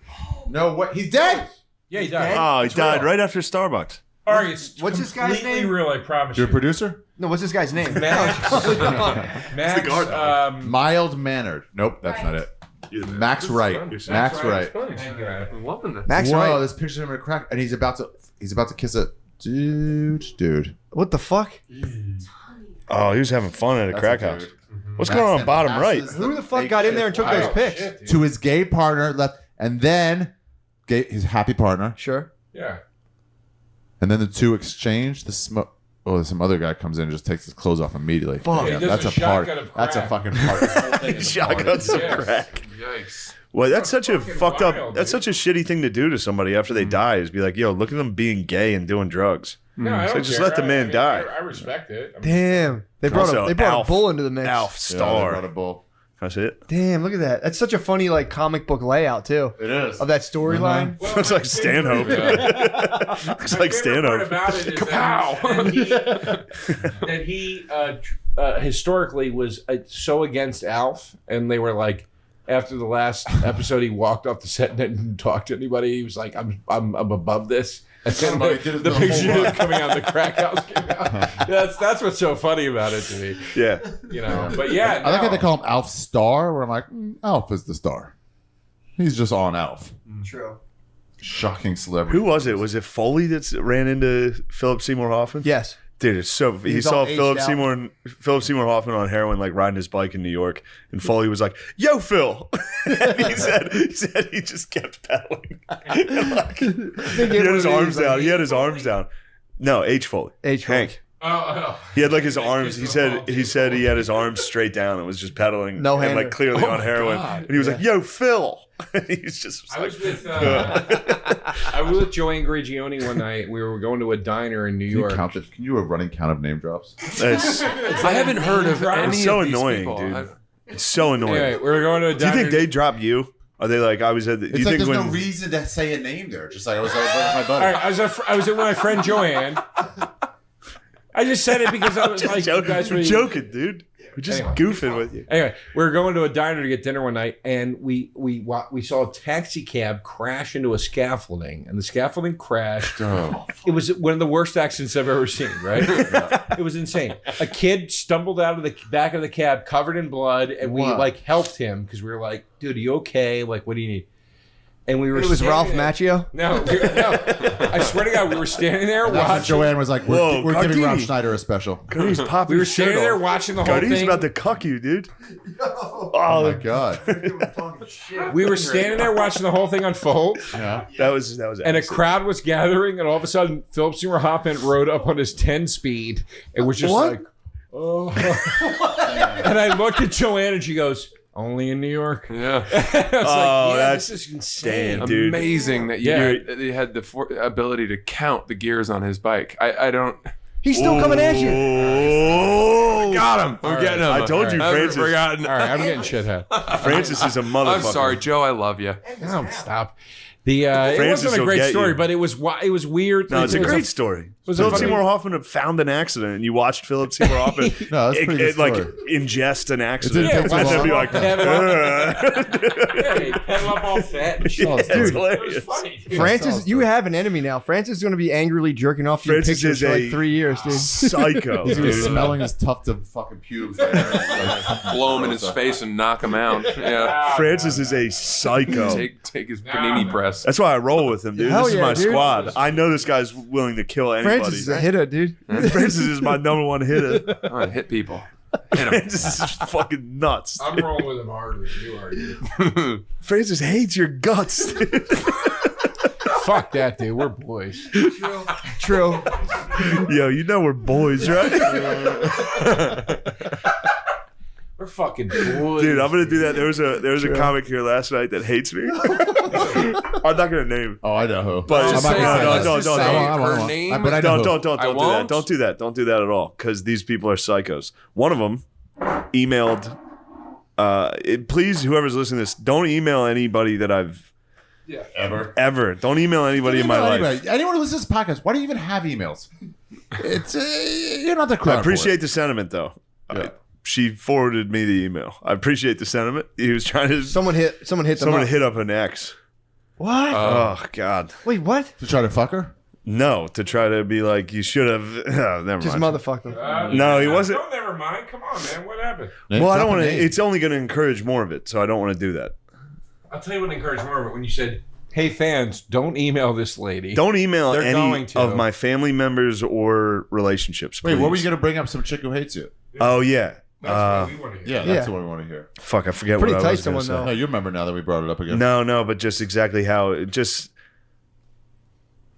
S1: No, what? He's dead.
S6: Yeah, he died.
S3: Oh, he
S6: It's
S3: died
S6: real.
S3: right after Starbucks.
S6: Ari, it's
S2: What's this guy's
S6: completely
S2: name?
S6: real, I promise
S1: You're a
S6: you.
S1: producer?
S2: No, what's this guy's name?
S6: Max.
S3: It's the guard.
S1: Mild mannered. Nope, that's not it. Max Wright. Max Wright.
S4: I'm loving this.
S2: Max
S1: Whoa,
S2: Wright.
S1: this picture of him in a crack, and he's about to kiss a dude.
S2: What the fuck?
S3: Oh, he was having fun at a crack
S1: That's a
S3: house.
S1: dude.
S3: What's going on bottom right?
S2: Who the fuck got in there and took those pics?
S1: To his gay partner left, and then his happy partner,
S2: Sure.
S6: Yeah.
S1: and then the two exchange the smoke. Oh, some other guy comes in and just takes his clothes off immediately.
S2: Fuck.
S1: Yeah,
S6: He does
S1: that's
S6: a
S1: a part.
S6: shotgun of
S1: That's a
S6: crack.
S1: fucking part. The whole thing is a
S3: Shotgun
S1: party.
S3: some
S6: Yes.
S3: crack.
S4: Yikes.
S3: Well, that's such a
S6: fucking
S3: fucked up.
S6: wild,
S3: That's
S6: dude.
S3: such a shitty thing to do to somebody after they die. Is be like, yo, look at them being gay and doing drugs.
S6: No, I
S3: So
S6: don't
S3: just
S6: care.
S3: let the man die.
S6: I respect it. I mean,
S2: Damn. They brought
S3: Also,
S2: a
S3: Alf.
S2: bull into the mix.
S3: Alf
S1: Yeah, they brought a
S3: Star.
S1: bull.
S3: That's it.
S2: Damn, look at that. That's such a funny like comic book layout too
S1: It is.
S2: of that storyline.
S6: well,
S3: Looks like
S6: my
S3: Stanhope.
S6: favorite-
S3: Looks
S6: my
S3: like
S6: favorite part
S3: Stanhope.
S6: about it is that he historically was so against Alf, and they were like, after the last episode, he walked off the set and didn't talk to anybody. He was like, I'm above this. And then
S1: Somebody did it
S6: the
S1: the whole
S6: picture
S1: run.
S6: of coming out of the crack house came out. That's what's so funny about it to me,
S3: Yeah.
S6: you know. But yeah,
S1: I like how
S6: no.
S1: they call him Alf Star, where I'm like, Alf is the star. He's just on Alf.
S2: True.
S1: Shocking celebrity.
S3: Who was it? Was it Foley that ran into Philip Seymour Hoffman?
S2: Yes.
S3: Dude, it's so. He
S2: He's
S3: saw
S2: all aged
S3: Philip
S2: out.
S3: Seymour Hoffman on heroin, like riding his bike in New York, and Foley was like, "Yo, Phil," and he said he just kept pedaling. And, like, he had his arms down. He had his arms down. No, H Foley.
S2: H. Foley.
S3: Hank.
S6: Oh.
S3: He had like his arms. He said he had his arms straight down and was just pedaling,
S2: No
S3: and
S2: hander.
S3: like clearly on heroin.
S6: God.
S3: And he was like, "Yo, Phil." And he's just
S6: I
S3: like,
S6: was with Joanne Grigioni one night. We were going to a diner in New
S1: Can you
S6: York.
S1: count this? Can you do a running count of name drops?
S3: it's,
S4: I haven't heard of any
S3: so
S4: of these
S3: annoying,
S4: people.
S3: dude. it's so annoying.
S6: Anyway, we were going to a
S3: Do
S6: diner.
S3: you think they drop you? Are they like I was at? Do
S1: It's
S3: you
S1: like
S3: think
S1: there's
S3: when?
S1: no reason to say a name there. Just like I was with my
S6: All
S1: buddy.
S6: right, I was with my friend Joanne. I just said it because I was
S3: Just
S6: like, you guys were
S3: joking, dude. We're just
S6: Anyway.
S3: goofing with you.
S6: Anyway, we were going to a diner to get dinner one night, and we saw a taxi cab crash into a scaffolding, and the scaffolding crashed.
S1: Oh.
S6: It was one of the worst accidents I've ever seen. Right? It was insane. A kid stumbled out of the back of the cab, covered in blood, and we
S1: What?
S6: like helped him because we were like, "Dude, are you okay? Like, what do you need?" And we were.
S2: It was
S6: standing
S2: Ralph
S6: there-
S2: Macchio.
S6: No, I swear to God, we were standing there
S1: That's when
S6: watching.
S1: Joanne was like,
S3: Whoa,
S1: we're giving
S3: Gardini.
S1: Rob Schneider a special.
S3: He's popping
S6: We were
S3: his shirt
S6: standing there
S3: off.
S6: watching the whole
S3: He's
S6: thing.
S3: about to cuck you, dude.
S1: Oh my god.
S6: We were standing there watching the whole thing unfold,
S1: Yeah.
S3: That was
S6: and a
S3: excellent.
S6: crowd was gathering, and all of a sudden, Philip Seymour Hoffman rode up on his 10 speed and was just
S3: What?
S6: like, "Oh." And I looked at Joanne, and she goes, "Only in New York."
S4: Yeah.
S6: I was like,
S3: Oh,
S6: "Yeah,
S3: that's-
S6: this is insane."
S3: Damn, dude.
S4: Amazing that you had the ability to count the gears on his bike. I don't.
S2: He's still coming at you.
S3: Oh,
S4: Got him. I'm getting him.
S3: I told you,
S4: I haven't
S3: Francis.
S4: forgotten.
S6: All right, I'm getting shithead.
S3: Francis is a motherfucker.
S4: I'm sorry, Joe. I love you.
S6: No, stop. The it
S3: Francis
S6: wasn't a
S3: will
S6: great
S3: get
S6: story,
S3: you.
S6: but it was weird.
S3: No, it's a
S6: It was
S3: great story.
S6: was a
S3: Philip
S6: funny-
S3: Seymour Hoffman found an accident, and you watched Philip Seymour Hoffman
S1: No, that's a pretty good
S3: like
S1: story.
S3: ingest an accident.
S1: didn't take too
S3: and then
S1: long.
S3: be like,
S6: Pedal
S3: "Ugh."
S6: Yeah, he pedal up all fat and shit.
S1: Oh,
S3: It's
S1: dude.
S6: It was
S3: hilarious.
S6: funny. Dude.
S2: Francis, you have an enemy now. Francis is going to be angrily jerking off your
S3: Francis
S2: pictures
S3: is
S2: for like
S3: a
S2: 3 years, dude.
S3: Psycho.
S1: He's gonna be
S3: dude.
S1: smelling his tuft of fucking pubes. Like,
S4: Blow him in his face and knock him out. Yeah.
S3: Francis is a psycho.
S4: Take his panini press.
S3: That's why I roll with him, dude.
S2: Hell
S3: This is
S2: yeah,
S3: my
S2: dude.
S3: squad. I know this guy's willing to kill anybody.
S2: Francis is a hitter, dude.
S3: Francis is my number one hitter.
S4: I want to hit people. Hit him.
S3: Francis is fucking nuts.
S6: I'm rolling with him harder than you are, dude.
S3: Francis hates your guts. dude.
S6: Fuck that, dude. We're boys.
S2: True.
S3: Yo, you know we're boys, right?
S6: We're fucking boys.
S3: Dude, I'm gonna do that. There was a comic here last night that hates me. I'm not gonna name.
S1: oh, I know who.
S3: But
S1: I'm
S3: just
S1: not
S3: say-
S1: gonna say
S3: no,
S1: that.
S3: no,
S4: Let's
S3: no,
S4: just say
S3: no.
S1: I won't.
S4: her name.
S1: But I know
S3: Don't
S1: who.
S4: I
S3: do that.
S4: won't.
S3: Don't do that. Don't do that at all. Because these people are psychos. One of them emailed. Please, whoever's listening to this, don't email anybody that I've ever. Don't email anybody in my life.
S1: Anybody. Anyone who listens to this podcast, why do you even have emails? It's you're not the crowd.
S3: I appreciate the sentiment, though.
S1: Yeah.
S3: She forwarded me the email. I appreciate the sentiment. He was trying to.
S2: Someone hit them
S3: Someone
S2: up.
S3: hit up an ex.
S2: What?
S3: Oh God.
S2: Wait, what?
S1: to try to fuck her.
S3: No, to try to be like, you should have. Never
S2: Just
S3: mind.
S2: motherfuck them.
S3: No, he wasn't.
S6: Oh, never mind. Come on, man. What happened?
S3: Well, I don't want to. It's only going to encourage more of it, so I don't want to do that.
S6: I'll tell you what encouraged more of it when you said, "Hey fans, don't email this lady."
S3: Don't email
S6: They're
S3: any
S6: going to.
S3: of my family members or relationships.
S1: Wait, what were
S3: please.
S1: you gonna bring up? Some chick who hates you?
S3: Oh yeah.
S6: That's what we want to hear.
S1: Yeah, that's
S2: Yeah.
S1: what we want to hear.
S3: Fuck, I forget
S2: Pretty
S3: what I
S2: tight
S3: was going to
S2: someone,
S3: say.
S1: No, you remember now that we brought it up again.
S3: No, but just exactly how it just.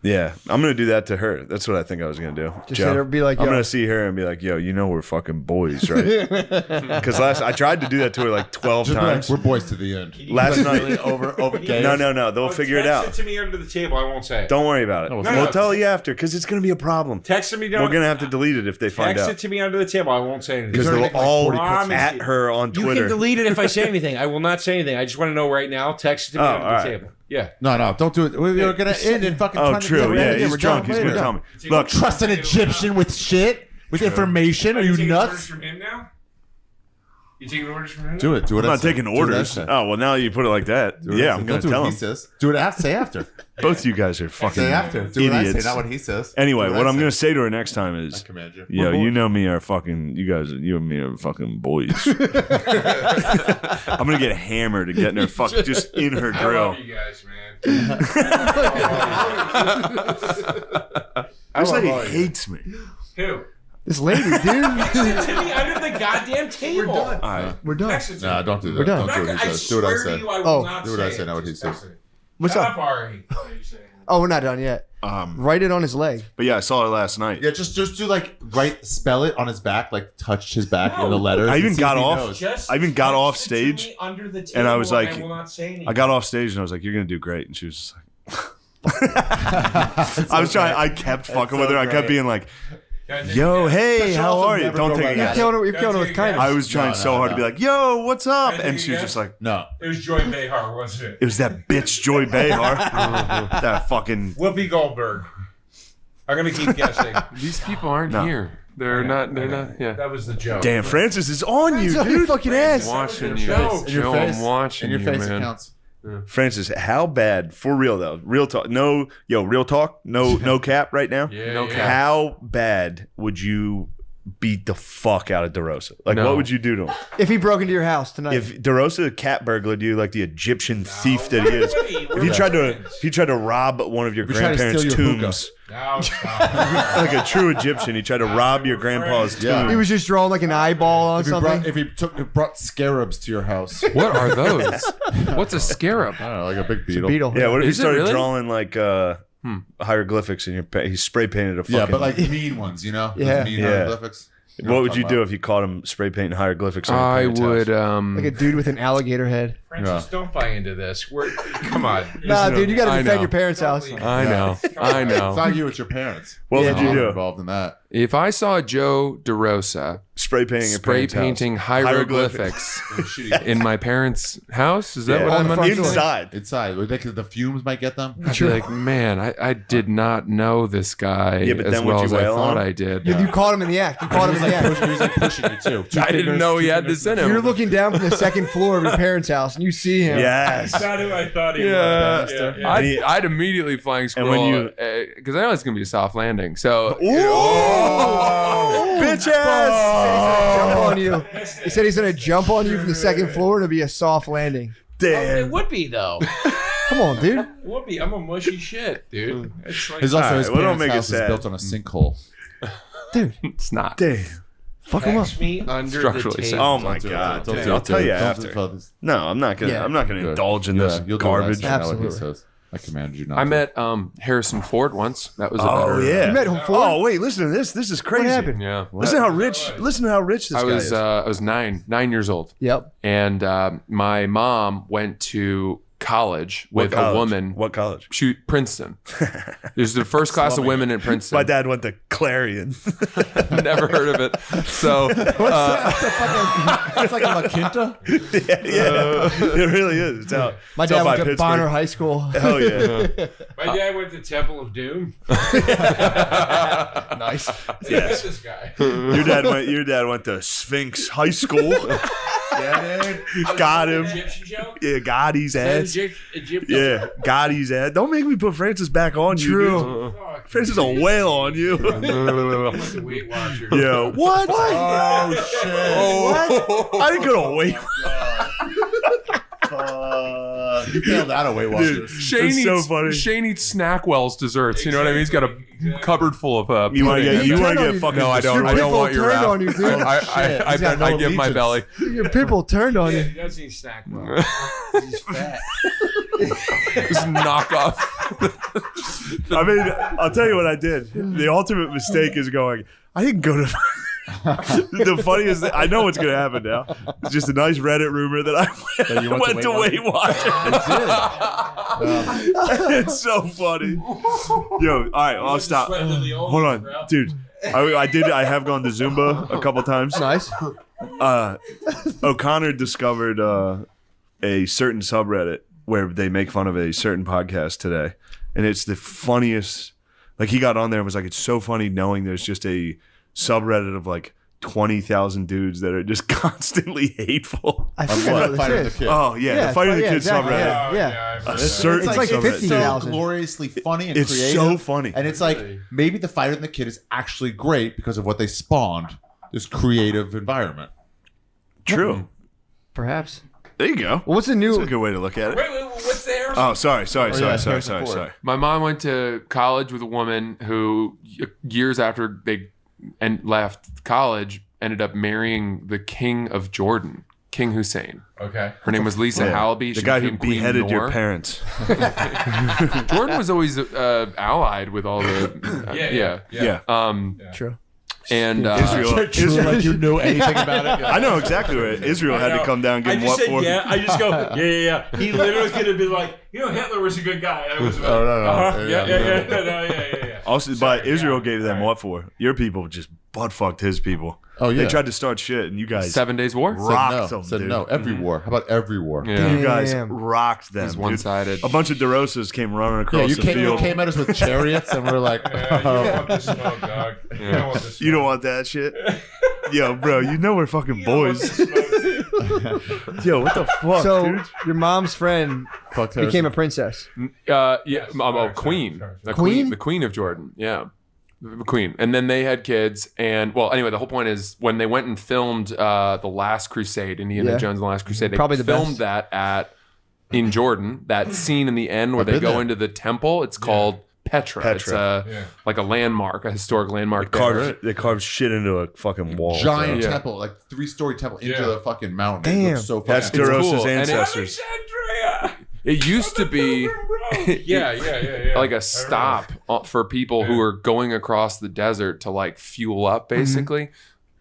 S3: Yeah, I'm gonna do that to her. That's what I think I was gonna do.
S2: Just
S3: Joe.
S2: hit her, be like,
S3: I'm
S2: yo.
S3: gonna see her and be like, "Yo, you know we're fucking boys, right?" Because I tried to do that to her like 12
S1: Just be like,
S3: times.
S1: we're boys to the end.
S3: Last night.
S1: Really over gay.
S3: No. They'll figure it out.
S6: Text it to me under the table. I won't say it.
S3: Don't worry about it.
S1: No,
S3: We'll
S1: no.
S3: tell you after because it's gonna be a problem.
S6: Text it me.
S3: We're gonna have to delete it if they find
S6: Text
S3: out
S6: it to me under the table. I won't say anything.
S3: because
S1: Is there
S3: they'll
S1: anything like
S3: all
S1: 40
S6: pictures?
S3: at her on
S6: You
S3: Twitter.
S6: can delete it if I say anything. I will not say anything. I just want to know right now. Text it to me
S3: Oh,
S6: under the
S3: all right.
S6: table. Yeah.
S1: No, don't do it. We're gonna end in fucking.
S3: Oh,
S1: trying to
S3: true.
S1: get rid
S3: Yeah,
S1: of it.
S3: he's
S1: We're
S3: drunk.
S1: done.
S3: He's gonna
S1: We're
S3: tell
S1: done.
S3: me. Look,
S1: Trust an Egyptian with shit with information? Are you
S6: taking orders
S1: nuts?
S6: from him now? You taking orders from him? Now?
S1: Do it. Do it.
S3: I'm not taking orders. Oh well, now you put it like that. Yeah, I'm gonna tell him.
S1: Do it after. Say after.
S3: Both of you guys are fucking
S1: Say after. Do what I say,
S3: idiots.
S1: not what he says.
S3: Anyway,
S1: Do
S3: what
S1: I
S3: I'm
S1: say.
S3: gonna say to her next time is,
S1: I command you.
S3: yo, you know me are fucking. You guys, you and me are fucking boys. I'm gonna get hammered and get in her fuck just in her
S6: I
S3: grill.
S6: love you guys, man.
S3: This lady hates me.
S6: Who?
S2: This lady, dude.
S6: Text it to me under the goddamn table.
S3: All right.
S2: We're done.
S6: Text it to
S1: Nah,
S6: me.
S1: don't do that.
S2: We're done.
S1: Don't do what he says. Do what I
S6: swear to
S1: say.
S6: you, I will
S2: Oh.
S6: not
S1: Do what I
S6: say
S1: say,
S6: it.
S1: not what he
S6: Just
S1: says.
S6: text it.
S2: What's
S6: Shut
S2: up?
S6: Ari.
S2: Oh, we're not done yet. Write it on his leg.
S3: But yeah, I saw her last night.
S1: Yeah, just do like spell it on his back, like touch his back in the letters.
S3: I even
S1: and see
S3: got
S1: if he
S3: off.
S1: knows.
S6: Just
S3: I even got
S6: text
S3: off
S6: it to
S3: stage,
S6: me under the
S3: and I was
S6: table,
S3: like-
S6: I will not say anything.
S3: I got off stage and I was like, "You're gonna do great," and she was just like. I was trying. I kept fucking with her. I kept being like, "Yo, hey,
S1: She'll
S3: how
S1: also
S3: are you?"
S1: never
S3: Don't
S1: go
S3: take
S1: by
S3: it.
S1: that.
S2: You're killing her with kindness.
S3: I was trying
S1: No,
S3: so
S1: no,
S3: hard
S1: no.
S3: to be like, "Yo, what's up?"
S6: Can I
S3: And
S6: take
S3: she
S6: a
S3: was
S6: guess?
S3: just like,
S4: No.
S6: It was Joy Behar, wasn't it?
S3: "It was that bitch Joy Behar." That fucking.
S6: Whoopi Goldberg. I'm gonna keep guessing.
S4: These people aren't
S3: No.
S4: here. They're not. Yeah.
S6: That was the joke.
S3: Damn, Francis is on you,
S2: It's on your
S3: dude.
S2: fucking ass.
S4: Watching
S6: That
S4: you,
S6: was a joke.
S1: In your
S4: Joe.
S1: face.
S4: I'm watching
S1: In your
S4: you,
S1: face
S4: man.
S1: it counts.
S3: Francis, how bad? For real though, real talk. No, real talk. No cap right now.
S6: Yeah,
S4: No
S6: yeah.
S4: cap.
S3: How bad would you beat the fuck out of DeRosa? Like,
S4: No.
S3: what would you do to him?
S2: If he broke into your house tonight.
S3: If DeRosa cat burglared you like the Egyptian thief that he is,
S6: Wait,
S3: if he tried to rob one of your
S1: If he tried to
S3: grandparents'
S1: steal your hookah.
S3: tombs,
S6: No, stop.
S3: like a true Egyptian, he tried to rob your grandpa's
S1: Yeah.
S3: tomb.
S2: he was just drawing like an eyeball on
S1: If he
S2: something.
S1: brought scarabs to your house, I
S4: What are those? What's a scarab?
S1: don't know, like a big
S2: It's a
S1: beetle.
S2: beetle.
S3: Yeah, what if he
S4: Is it
S3: started
S4: really?
S3: drawing like hieroglyphics and he spray painted a fucking?
S1: Yeah, but like mean ones, you know? Those
S2: Yeah.
S1: mean
S3: Yeah.
S1: hieroglyphics. You know
S3: what
S1: I'm
S3: would you
S1: talking
S3: do
S1: about?
S3: if you caught him spray painting hieroglyphics? On your
S4: I
S3: parents'
S4: would.
S3: house?
S2: Like a dude with an alligator head.
S6: Francis, don't buy into this. Come on.
S2: Nah, dude, you gotta
S4: I
S2: defend
S4: know.
S2: your parents' house.
S4: I know. I
S1: It's
S4: know.
S1: not you, it's your parents.
S3: What
S2: Yeah,
S3: would you
S1: I'm
S3: do?
S1: involved in that.
S4: If I saw Joe DeRosa
S3: Spray painting your
S4: spray
S3: parents' house.
S4: painting hieroglyphics in my parents' house, is that
S3: Yeah.
S4: what
S2: On
S4: I'm
S2: the front
S4: understanding?
S3: Inside.
S1: Inside, would they, the fumes might get them.
S4: I'd be like, man, I did not know this guy
S3: Yeah, but
S4: as
S3: then would
S4: well
S3: you
S4: as I
S3: wail
S4: thought
S3: on him?
S4: I did.
S2: You caught him in the act. You caught him in the act.
S1: He was like pushing you too.
S4: I didn't know he had this in him.
S2: You're looking down from the second floor of your parents' house and you see him.
S3: Yes.
S6: That's not who I thought he
S3: Yeah.
S6: was. Yeah, yeah.
S4: I'd immediately flying
S3: And
S4: scroll
S3: when
S4: because I know it's gonna be a soft landing. So
S3: Bitch ass.
S2: Jump on you. He said he's gonna jump on you from the second floor and it'll be a soft landing.
S6: It
S3: Damn.
S6: would be though.
S2: Come on, dude.
S6: It would be. I'm a mushy shit, dude. It's like
S1: His also
S3: Alright,
S1: his
S3: well, don't
S1: parents'
S3: make it
S1: house is
S3: sad.
S1: built on a sinkhole.
S4: it's not.
S3: Damn.
S2: Fuck him up.
S6: text me under
S4: Structurally
S6: the
S4: sound.
S6: table.
S3: Oh my god.
S1: Don't
S3: Dude,
S1: do it.
S3: I'll tell you
S1: Don't
S3: after.
S1: do it.
S3: No, I'm not gonna.
S2: Yeah.
S3: I'm not gonna
S1: Good.
S3: indulge in this
S1: You'll do what I
S3: garbage.
S1: say, not what he
S2: Absolutely.
S1: says. I command you not.
S4: I
S1: to.
S4: met Harrison Ford once. That was a
S3: Oh
S4: better.
S3: yeah.
S2: You met him for?
S3: Oh wait, listen to this. This is crazy.
S2: What happened?
S4: Yeah.
S3: Listen how rich. Listen to how rich this
S4: I
S3: guy
S4: was
S3: is.
S4: I was 9 years old,
S2: Yep.
S4: and my mom went to college
S3: What
S4: with
S3: college?
S4: a woman.
S3: What college?
S4: Shoot, Princeton. There's the first class of women at Princeton.
S3: My dad went to Clarion.
S4: Never heard of it. So
S1: It's like a La Quinta.
S3: yeah, it really is. It's out.
S2: My
S3: It's
S2: dad
S3: out by
S2: went to
S3: Pittsburgh.
S2: Bonner High School.
S3: Hell yeah.
S6: My dad went to Temple of Doom.
S2: Nice.
S3: Yes.
S6: This guy.
S3: Your dad went to Sphinx High School.
S1: Yeah, dude.
S3: Got him.
S6: Egyptian joke?
S3: Yeah, got his ass.
S6: Egyptian.
S3: Yeah, got his ass. Don't make me put Francis back on you.
S2: True.
S3: Dude. Francis will wail on you.
S6: The Weight Watcher.
S3: Yeah. What?
S1: Oh shit!
S3: What? I didn't go to Weight.
S1: You failed out of Weight Watchers.
S4: Shane
S3: It's
S4: eats,
S3: so funny.
S4: Shane eats Snackwell's desserts. You know what I mean? He's got a cupboard full of.
S3: You want to
S4: pudding.
S3: get fucking?
S4: No, I don't.
S2: Your
S4: I don't
S2: people
S4: want your
S2: turned
S4: wrap.
S2: on you, dude.
S4: I
S1: He's got no
S4: give my
S1: allegiance.
S4: belly.
S2: Your people turned on
S6: Yeah,
S2: you.
S6: he doesn't eat snack well. He's fat.
S4: Just knock off.
S3: I mean, I'll tell you what I did. The ultimate mistake is going. I didn't go to. The funniest thing, I know what's going to happen now. It's just a nice Reddit rumor that I
S1: you
S3: went to Weight Watchers. It's so funny. Yo, all right, I'll stop. Hold on, dude. I have gone to Zumba a couple times.
S2: Nice.
S3: O'Connor discovered a certain subreddit where they make fun of a certain podcast today, and it's the funniest. Like, he got on there and was like, "It's so funny knowing there's just a subreddit of like 20,000 dudes that are just constantly hateful."
S2: I think I know what
S1: Fighter
S2: this
S1: the
S2: is.
S1: Kid.
S3: Oh yeah, the Fighter the Kid
S2: exactly,
S3: subreddit.
S2: Yeah.
S3: A certain
S2: It's like
S3: subreddit.
S2: 50,000.
S1: so gloriously funny and
S3: It's
S1: creative.
S3: so funny.
S1: And it's like maybe the Fighter and the Kid is actually great because of what they spawned. This creative environment.
S3: True.
S2: Perhaps.
S3: There you go.
S2: Well, what's the
S3: That's a
S2: new?
S3: good way to look at it.
S6: Wait, what's there?
S3: Oh, sorry.
S1: yeah, Harrison Ford.
S4: My mom went to college with a woman who, years after they left college, ended up marrying the King of Jordan, King Hussein.
S6: Okay.
S4: Her name was Lisa Halby.
S3: The
S4: She
S3: guy who
S4: became Queen
S3: beheaded your
S4: Noor.
S3: parents.
S4: Jordan was always allied with all the
S3: Yeah.
S2: True.
S4: and
S3: Israel.
S1: Like you knew anything about it.
S3: I know exactly what Israel had to come down and
S6: I
S3: give him
S6: just
S3: what
S6: said
S3: for.
S6: yeah. I just go yeah. He literally could have been like, Hitler was a good guy. I was like,
S1: Oh, no.
S6: yeah.
S3: Also, but Israel gave them what for? Your people just butt fucked his people.
S1: Oh, yeah.
S3: They tried to start shit, and you guys
S4: 7 Days War.
S3: rocked
S1: Said no.
S3: them.
S1: Said
S3: dude.
S1: no. Every war. How about every war?
S4: Yeah.
S3: You guys
S2: Damn.
S3: rocked them.
S4: It was
S3: dude.
S4: one-sided.
S3: A bunch of DeRosas came running
S1: Yeah,
S3: across
S1: you
S3: the
S1: came,
S3: field.
S1: came at us with chariots, and we're like,
S6: You don't want this smoke, dog. You don't want this
S3: You don't want that shit? Yo, bro, you know we're fucking boys. Yo, what the fuck,
S2: So
S3: dude?
S2: your mom's friend
S1: fuck
S2: became a princess.
S4: Queen. The
S2: Queen?
S4: The Queen of Jordan. Yeah. The Queen. And then they had kids. And, well, anyway, the whole point is when they went and filmed The Last Crusade, Indiana
S2: Yeah.
S4: Jones and the Last Crusade, they
S2: Probably the
S4: filmed
S2: best.
S4: that in Jordan. That scene in the end where
S1: I've
S4: they
S1: been
S4: go
S1: there.
S4: into the temple, it's called Petra. It's like a landmark, a historic landmark.
S3: They carved shit into a fucking wall.
S1: giant
S4: Yeah.
S1: temple, like 3-story temple into
S6: Yeah.
S1: the fucking mountain. It
S2: Damn.
S1: looks so fucking
S3: That's
S4: It's
S3: DeRosa's
S4: cool. And
S3: ancestors.
S6: Alexandria.
S4: It used to be
S6: Yeah.
S4: like a stop for people who are going across the desert to like fuel up, basically.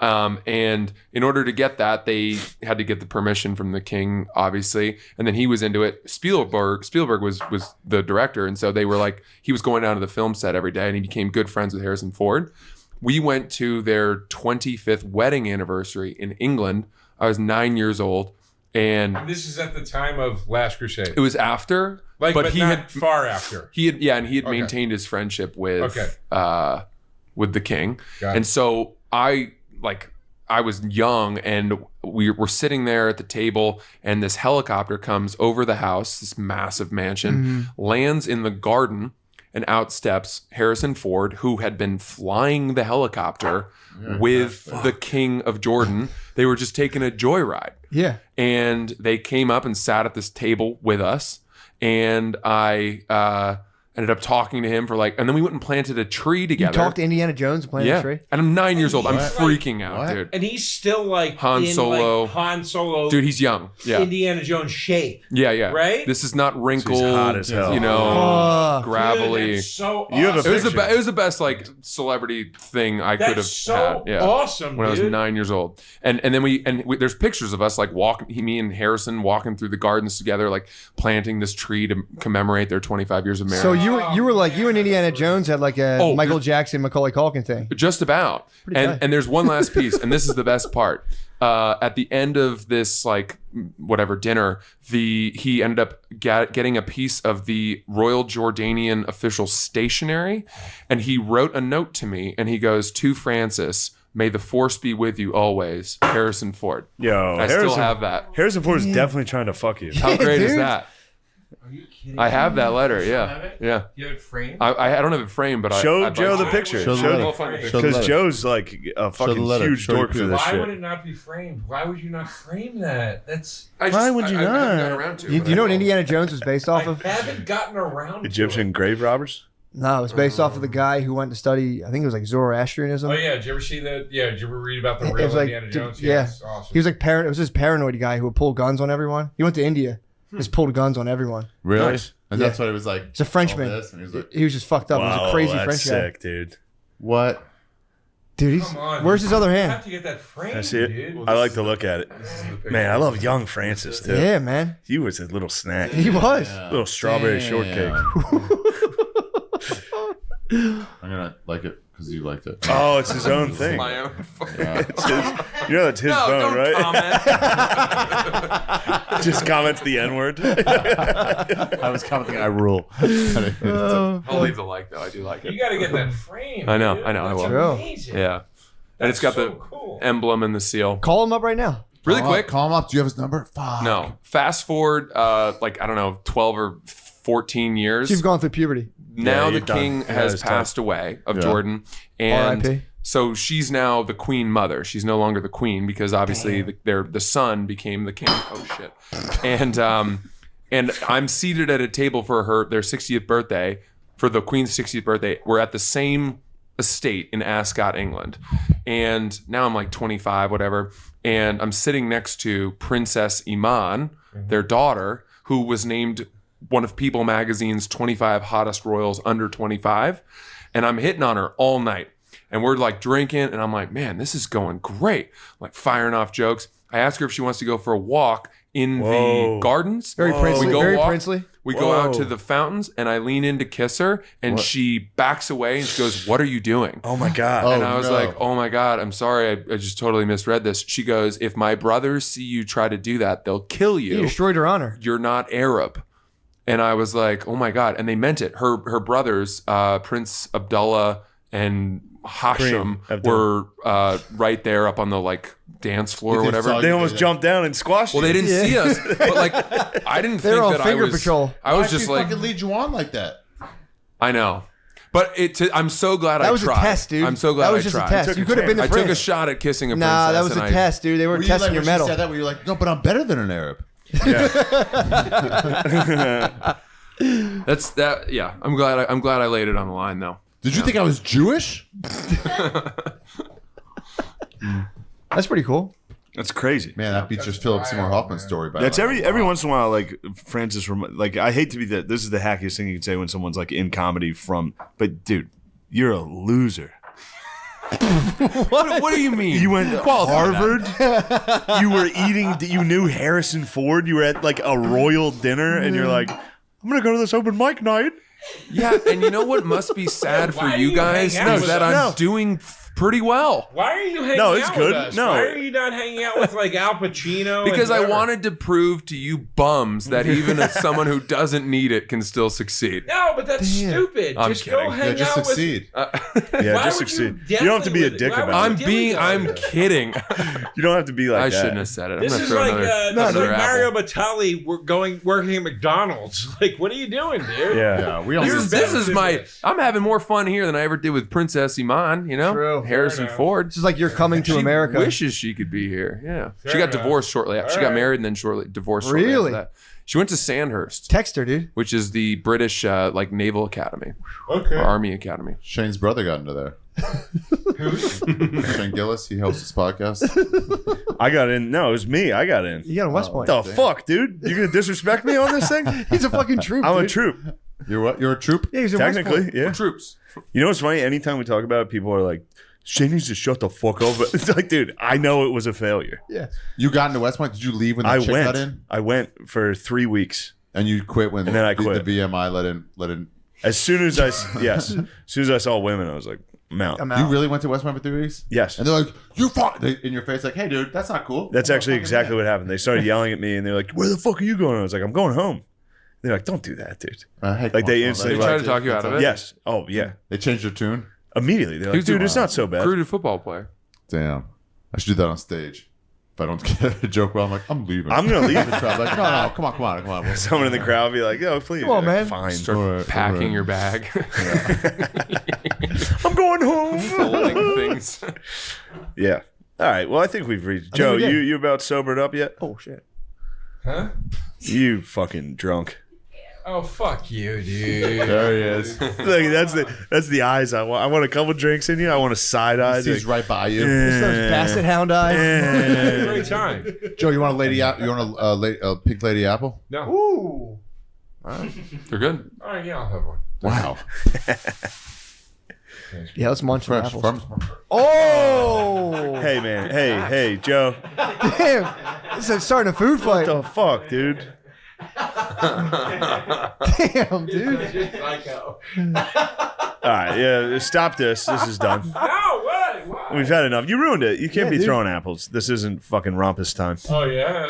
S4: And in order to get that, they had to get the permission from the king, obviously. And then he was into it. Spielberg was the director, and so they were like, he was going down to the film set every day, and he became good friends with Harrison Ford. We went to their 25th wedding anniversary in England. I was 9 years old, and
S6: This is at the time of Last Crusade.
S4: it was after.
S6: Like, but
S4: he
S6: not
S4: had
S6: far after.
S4: he had maintained his friendship with the king.
S6: Got it.
S4: And so I was young, and we were sitting there at the table, and this helicopter comes over the house, this massive mansion, lands in the garden, and out steps Harrison Ford, who had been flying the helicopter with the King of Jordan. They were just taking a joyride.
S2: Yeah.
S4: And they came up and sat at this table with us, and I ended up talking to him for and then we went and planted a tree
S2: You
S4: together.
S2: talked to Indiana Jones and planted
S4: yeah,
S2: a tree?
S4: and I'm 9 years old. I'm
S6: What?
S4: freaking out,
S1: What?
S4: dude.
S6: And he's still like
S4: Han
S6: in
S4: Solo.
S6: like Han Solo,
S4: Dude, he's young. Yeah,
S6: Indiana Jones shape.
S4: yeah.
S6: Right?
S4: This is not wrinkled.
S3: He's hot as hell.
S4: You know,
S2: Fuck.
S4: gravelly.
S6: Dude, that's so
S3: You have a
S6: awesome.
S4: It was the best celebrity thing I could have
S6: That's so
S4: had. Yeah.
S6: awesome,
S4: When I was
S6: dude.
S4: 9 years old, and then we there's pictures of us me and Harrison walking through the gardens together, like planting this tree to commemorate their 25 years of marriage.
S2: So you were like, you and Indiana Jones had like a
S4: Oh,
S2: Michael Jackson, Macaulay Culkin thing.
S4: Just about.
S2: tight.
S4: And there's one last piece, and this is the best part. At the end of this dinner, he ended up getting a piece of the Royal Jordanian official stationery, and he wrote a note to me, and he goes, "To Francis, May the force be with you always, Harrison Ford.
S3: Yo,
S4: I still have that.
S3: Harrison Ford is definitely trying to fuck you.
S4: How great is
S2: dude.
S4: that?
S7: Are you kidding?
S4: I have that letter.
S7: Have
S4: Yeah,
S7: it?
S4: yeah.
S7: You have it framed?
S4: I don't have it framed, but
S3: Show
S4: I'd
S3: Joe
S4: like
S3: the
S4: to.
S3: picture.
S1: Show the letter.
S4: We'll find the picture.
S1: Show the
S3: Because
S1: letter.
S3: Joe's like a fucking
S1: letter.
S3: huge
S1: Show your
S3: dork for
S1: penis.
S3: this
S7: Why would
S3: shit.
S7: it not be framed? Why would you not frame that? That's
S3: Why would you
S4: I haven't
S3: not?
S4: gotten around to it,
S2: You,
S4: but
S2: you know
S4: I
S2: what
S4: will.
S2: Indiana Jones was based off
S7: I
S2: of?
S7: haven't gotten around
S3: Egyptian
S7: to
S3: grave robbers?
S2: No, it was based off of the guy who went to study. I think it was like Zoroastrianism.
S6: Oh yeah, did you ever see that? Yeah, did you ever read about the
S2: It
S6: real
S2: was like-
S6: Indiana Jones?
S2: yeah.
S6: it's awesome.
S2: He was like it was this paranoid guy who would pull guns on everyone. He went to India, just pulled guns on everyone.
S1: Really?
S3: Nice.
S1: And that's what it was like.
S2: He's a Frenchman.
S1: all this, and he was like,
S2: He was just fucked up. he was a crazy
S3: that's
S2: French guy.
S3: sick, dude.
S1: what?
S2: Dude, he's
S6: Come on,
S2: where's his other
S6: You
S2: hand?
S6: have to get that framed,
S3: That's it.
S6: dude.
S3: I like to look at it. Man, I love young Francis too.
S2: Yeah, man.
S3: He was a little snack.
S2: He was.
S3: Little strawberry shortcake.
S1: I'm gonna like it because you liked it.
S3: Oh, it's his own thing.
S4: My own fucking-
S3: It's his, you know, it's his
S4: No,
S3: phone,
S4: don't
S3: right?
S4: comment.
S3: Just comments the N word.
S1: I was commenting. I rule.
S4: I'll leave the like though. I do like
S6: You
S4: it.
S6: got to get that framed.
S4: I know,
S6: dude.
S4: I know, I
S6: That's
S4: will.
S6: amazing.
S4: Yeah, and it's got
S6: so
S4: the
S6: cool.
S4: emblem and the seal.
S2: Call him up right now.
S4: Really
S1: Call him
S4: quick.
S1: up, call him up. Do you have his number? Fuck.
S4: No. Fast forward, like I don't know, 12 or 14 years.
S2: She's going through puberty.
S4: Now
S3: Yeah,
S4: the
S3: you're
S4: king
S3: done. Yeah,
S4: has
S3: it's done.
S4: passed away of
S1: Yeah.
S4: Jordan, and
S2: R.I.P..
S4: so she's now the queen mother. She's no longer the queen because obviously the son became the king. Oh shit! And I'm seated at a table for their 60th birthday, for the queen's 60th birthday. We're at the same estate in Ascot, England, and now I'm like 25, whatever, and I'm sitting next to Princess Iman, their daughter, who was named one of People Magazine's 25 hottest royals under 25, and I'm hitting on her all night. And we're like drinking, and I'm like, man, this is going great. Like firing off jokes. I ask her if she wants to go for a walk in
S3: Whoa.
S4: the gardens.
S2: Very princely.
S4: We go
S2: Very
S4: walk.
S2: princely.
S4: We go out
S3: Whoa.
S4: to the fountains, and I lean in to kiss her, and she backs away, and she goes, "What are you doing?"
S3: Oh my god.
S4: And I was
S1: no.
S4: like, "Oh my god, I'm sorry, I just totally misread this." She goes, "If my brothers see you try to do that, they'll kill
S2: He
S4: you.
S2: destroyed her honor.
S4: You're not Arab." And I was like, "Oh my god!" And they meant it. Her brothers, Prince Abdullah and Hashim,
S3: Abdullah.
S4: were right there up on the like dance floor or
S1: They
S4: whatever.
S1: saw
S3: They almost jumped down and squashed
S4: Well, they
S3: you.
S4: didn't see us, but like I didn't
S2: They were
S4: think
S2: on
S4: that I
S2: finger
S4: was.
S2: patrol.
S4: I was
S1: Why'd
S4: just
S1: she
S4: like,
S1: fucking lead you on like that?
S4: I know, but I'm so glad I
S2: That was
S4: tried.
S2: a test, dude.
S4: I'm so glad
S2: that was
S4: I
S2: just
S4: tried.
S2: a test.
S3: took
S2: You
S3: a
S2: could have been the
S4: I
S2: prince.
S4: took a shot at kissing a princess.
S2: Nah, that was a
S4: and I-
S2: test, dude. They were
S1: Were you
S2: testing
S1: like,
S2: your
S1: when she
S2: metal.
S1: said that, were you like, no, but I'm better than an Arab?
S4: That's that. Yeah, I'm glad I laid it on the line though.
S1: Did you think I was Jewish?
S2: That's pretty cool.
S3: That's crazy.
S1: Man, that beats your Philip Seymour Hoffman story. By
S3: That's
S1: the way.
S3: every once in a while, like Francis. Like I hate to be that. This is the hackiest thing you can say when someone's like in comedy from. But dude, you're a loser.
S4: What do you mean?
S3: You went to
S4: Qualify that.
S3: Harvard. You were eating. You knew Harrison Ford. You were at like a royal dinner, and you're like, I'm gonna go to this open mic night.
S4: Yeah, and you know what must be sad for
S6: Why do
S4: you
S6: you
S4: guys
S6: hang out
S4: is
S6: with
S4: that
S6: us?
S4: I'm
S3: No.
S4: doing pretty well.
S6: Why are you hanging
S3: No, it's
S6: out
S3: good.
S6: with us?
S3: No.
S6: Why are you not hanging out with like Al Pacino?
S4: Because
S6: and
S4: I
S6: whoever?
S4: wanted to prove to you bums that even as someone who doesn't need it can still succeed.
S6: No, but that's stupid.
S4: I'm
S6: just go
S4: kidding.
S6: hang
S1: Yeah, just
S6: out
S1: succeed.
S3: Yeah,
S6: Why
S3: just
S6: would
S3: succeed.
S6: you
S3: You don't have to be a
S6: definitely
S3: dick
S6: with it? Why
S3: about
S6: would
S3: it.
S4: I'm kidding.
S3: You don't have to be like
S4: I
S3: that.
S4: shouldn't have said it. I'm
S6: This
S4: gonna
S6: is
S4: throw
S6: like,
S4: another
S6: Mario
S4: apple.
S6: Batali working at McDonald's. Like, what are you doing, dude?
S3: Yeah.
S1: Yeah, we all
S4: This is my.
S6: this.
S4: I'm having more fun here than I ever did with Princess Iman. You know,
S2: True.
S4: Harrison
S6: enough.
S4: Ford.
S2: This is like you're coming to
S4: She
S2: America.
S4: wishes she could be here. Yeah, she
S6: Fair
S4: got
S6: enough.
S4: divorced shortly after. She got
S6: Alright.
S4: married and then shortly divorced. Shortly
S2: Really?
S4: after that. She went to Sandhurst,
S2: Text her, dude.
S4: which is the British like naval academy
S6: Okay.
S4: or army academy.
S1: Shane's brother got into there. Shane Gillis, he hosts his podcast.
S3: I got in. No, it was me. I got in.
S2: You got a West Point.
S3: What the fuck, dude? You gonna disrespect me on this thing?
S2: He's a fucking troop.
S3: I'm a
S2: dude.
S3: troop.
S1: You're what? You're a troop?
S2: Yeah, he's in West
S3: Technically,
S2: Point.
S3: yeah.
S4: Troops.
S3: You know what's funny? Anytime we talk about it, people are like, Shane needs to shut the fuck up. But it's like, dude, I know it was a failure.
S2: Yeah.
S1: You got into West Point. Did you leave when the
S3: I
S1: chick
S3: went.
S1: got in?
S3: I went for 3 weeks.
S1: And you quit when
S3: And then I quit.
S1: the VMI let in.
S3: As soon as I saw women, I was like, I'm out.
S2: I'm
S1: You
S2: out.
S1: really went to West Point for 3 weeks?
S3: Yes.
S1: And they're like, you fought in your face, like, hey, dude, that's not cool.
S3: That's
S1: I'm
S3: actually
S1: not fucking
S3: exactly
S1: there.
S3: what happened. They started yelling at me, and they're like, "Where the fuck are you going?" I was like, "I'm going home." They're like, "Don't do that, dude."
S1: Hey,
S3: Like, they
S1: come on,
S3: instantly
S1: man.
S4: tried to talk you out of it?
S3: Yes. Oh yeah.
S1: They changed their tune.
S3: Immediately, they're like, "Dude, it's not so bad."
S4: Recruited football player.
S1: Damn. I should do that on stage. If I don't get a joke well, I'm like, I'm leaving.
S3: I'm gonna leave.
S1: The crowd, like, no, come on.
S3: Someone in the crowd be like, "Yo, please,
S2: Come on, man.
S3: Fine,
S4: Start packing your bag,
S3: I'm going home."
S4: folding things.
S3: Yeah. All right. Well, I think we've reached.
S2: think
S3: Joe,
S2: we did.
S3: you about sobered up yet?
S2: Oh shit.
S6: Huh?
S3: You fucking drunk.
S6: Oh, fuck you, dude.
S1: There he is.
S3: Look, that's the eyes I want. I want a couple drinks in you. I want a side eye.
S1: He's right by you.
S2: It's those basset hound eyes.
S6: Great time.
S1: Joe, you want a lady? You want a pink lady apple?
S6: No.
S2: Ooh.
S4: They're good.
S6: All right, yeah, I'll have one.
S1: Wow.
S2: Yeah, let's munch some
S1: Fresh.
S2: apples.
S1: Farmers.
S2: Oh.
S3: Hey, man. Hey, Joe.
S2: Damn. This is starting a food fight.
S3: What the fuck, dude?
S2: Damn, dude.
S3: All right, yeah. Stop this. This is done.
S6: No, what?
S3: We've had enough. You ruined it. You can't
S2: Yeah,
S3: be
S2: dude.
S3: throwing apples. This isn't fucking Rompus time.
S6: Oh, yeah?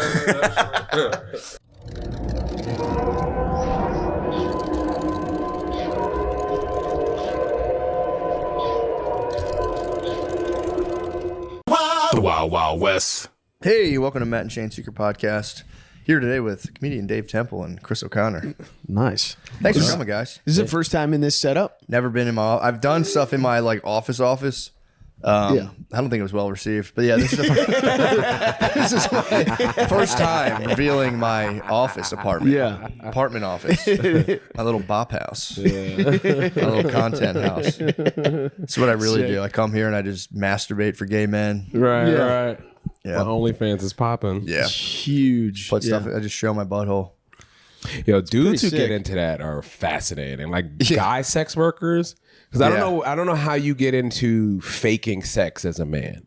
S9: The Wild Wild West.
S2: Hey, welcome to Matt and Shane Secret Podcast. Here today with comedian Dave Temple and Chris O'Connor.
S10: Nice.
S2: Thanks for coming, guys.
S10: This is the first time in this setup.
S2: Never been in my. I've done stuff in my like office.
S10: Yeah.
S2: I don't think it was well received, but yeah, this is this is my first time revealing my apartment.
S10: Yeah.
S2: Apartment office. My little bop house. My little content house. That's what I really
S10: Sick.
S2: do. I come here and I just masturbate for gay men.
S9: Right,
S10: Yeah.
S9: right.
S2: Yeah.
S9: My OnlyFans is popping.
S2: Yeah.
S10: Huge.
S2: Put
S10: Yeah.
S2: stuff. I just show my butthole.
S9: Yo, dudes who
S10: pretty
S9: get
S10: sick.
S9: into that are fascinating. Like
S2: Yeah.
S9: guy sex workers. Because I
S2: Yeah.
S9: don't know how you get into faking sex as a man.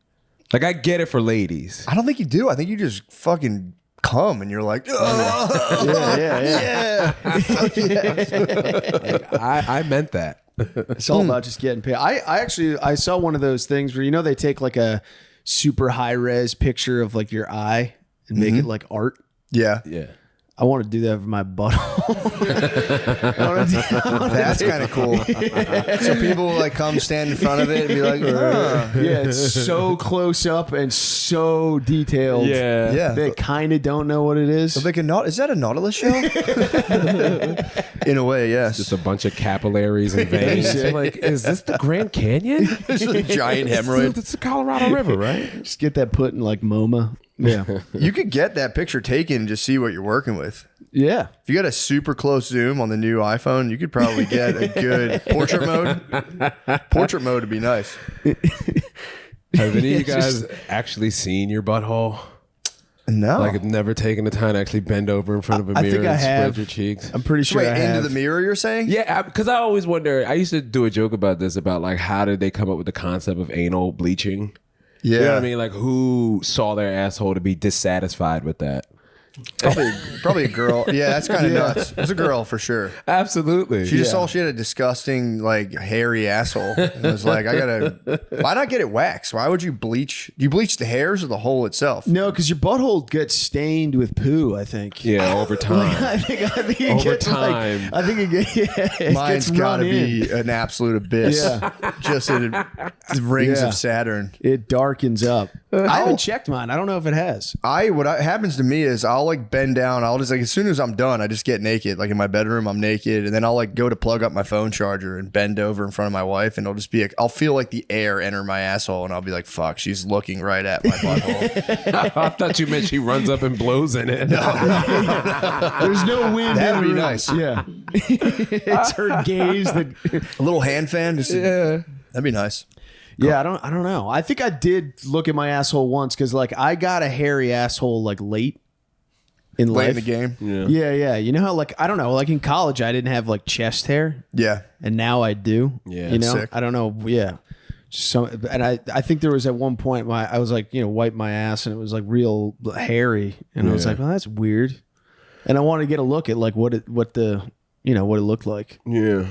S9: Like I get it for ladies.
S2: I don't think you do. I think you just fucking come and you're like, oh,
S10: Yeah.
S9: I meant that.
S10: It's all about just getting paid. I saw one of those things where they take like a super high res picture of like your eye and make it like art.
S2: yeah.
S9: Yeah.
S10: I want to do that for my butthole.
S2: That's kind of cool. So people will like come stand in front of it and be like, huh.
S10: Yeah, it's so close up and so detailed.
S9: Yeah.
S2: Yeah.
S10: They kind of don't know what it is.
S2: So they can is that a Nautilus shell? In a way, yes.
S9: Just a bunch of capillaries and veins. Like, is this the Grand Canyon?
S2: It's a giant hemorrhoid.
S9: It's the Colorado River, right?
S10: Just get that put in like MoMA. Yeah.
S2: You could get that picture taken and just see what you're working with.
S10: Yeah.
S2: If you got a super close zoom on the new iPhone, you could probably get a good portrait mode. Portrait mode would be nice.
S9: Have any of you guys actually seen your butthole?
S2: No.
S9: Like, never taken the time to actually bend over in front of a
S10: I
S9: mirror
S10: think I
S9: and spread
S10: have.
S9: your cheeks?
S10: I'm pretty sure
S2: Wait,
S10: I
S2: into
S10: have.
S2: the mirror, you're saying?
S9: Yeah, because I always wonder. I used to do a joke about this, about like how did they come up with the concept of anal bleaching?
S2: Yeah.
S9: You know what I mean? Like, who saw their asshole to be dissatisfied with that?
S2: Probably a girl. Yeah, that's kind of nuts. It was a girl for sure.
S9: Absolutely.
S2: She just saw she had a disgusting, like, hairy asshole. And was like, why not get it waxed? Why would you bleach? Do you bleach the hairs or the hole itself?
S10: No, because your butthole gets stained with poo, I think.
S9: Yeah, over time.
S10: I think it
S9: Over
S10: gets
S9: time.
S10: Like, I think it gets. Yeah, it
S2: Mine's
S10: gets
S2: got to
S10: run in.
S2: be an absolute abyss.
S10: Yeah.
S2: Just in the rings
S10: Yeah.
S2: of Saturn.
S10: It darkens up. I haven't checked mine. I don't know if it has.
S2: What happens to me is I'll like bend down. I'll just like as soon as I'm done, I just get naked. Like in my bedroom, I'm naked, and then I'll like go to plug up my phone charger and bend over in front of my wife, and it'll just be I'll feel like the air enter my asshole, and I'll be like, "Fuck, she's looking right at my butthole."
S9: I thought you meant she runs up and blows in it.
S10: There's no wind.
S2: That'd
S10: in
S2: be
S10: the room.
S2: nice.
S10: Yeah, it's her gaze that.
S2: A little hand fan, just
S10: Yeah.
S2: that'd be nice.
S10: Yeah, I don't know. I think I did look at my asshole once because like I got a hairy asshole like late in
S2: Late
S10: life.
S2: in the game,
S10: Yeah. You know how like I don't know. Like in college, I didn't have like chest hair,
S2: yeah.
S10: and now I do.
S9: Yeah.
S10: You know,
S2: Sick.
S10: I don't know. Yeah. Just and I think there was at one point I was like wipe my ass and it was like real hairy, and I was like, well, that's weird, and I wanted to get a look at like what it looked like.
S9: Yeah.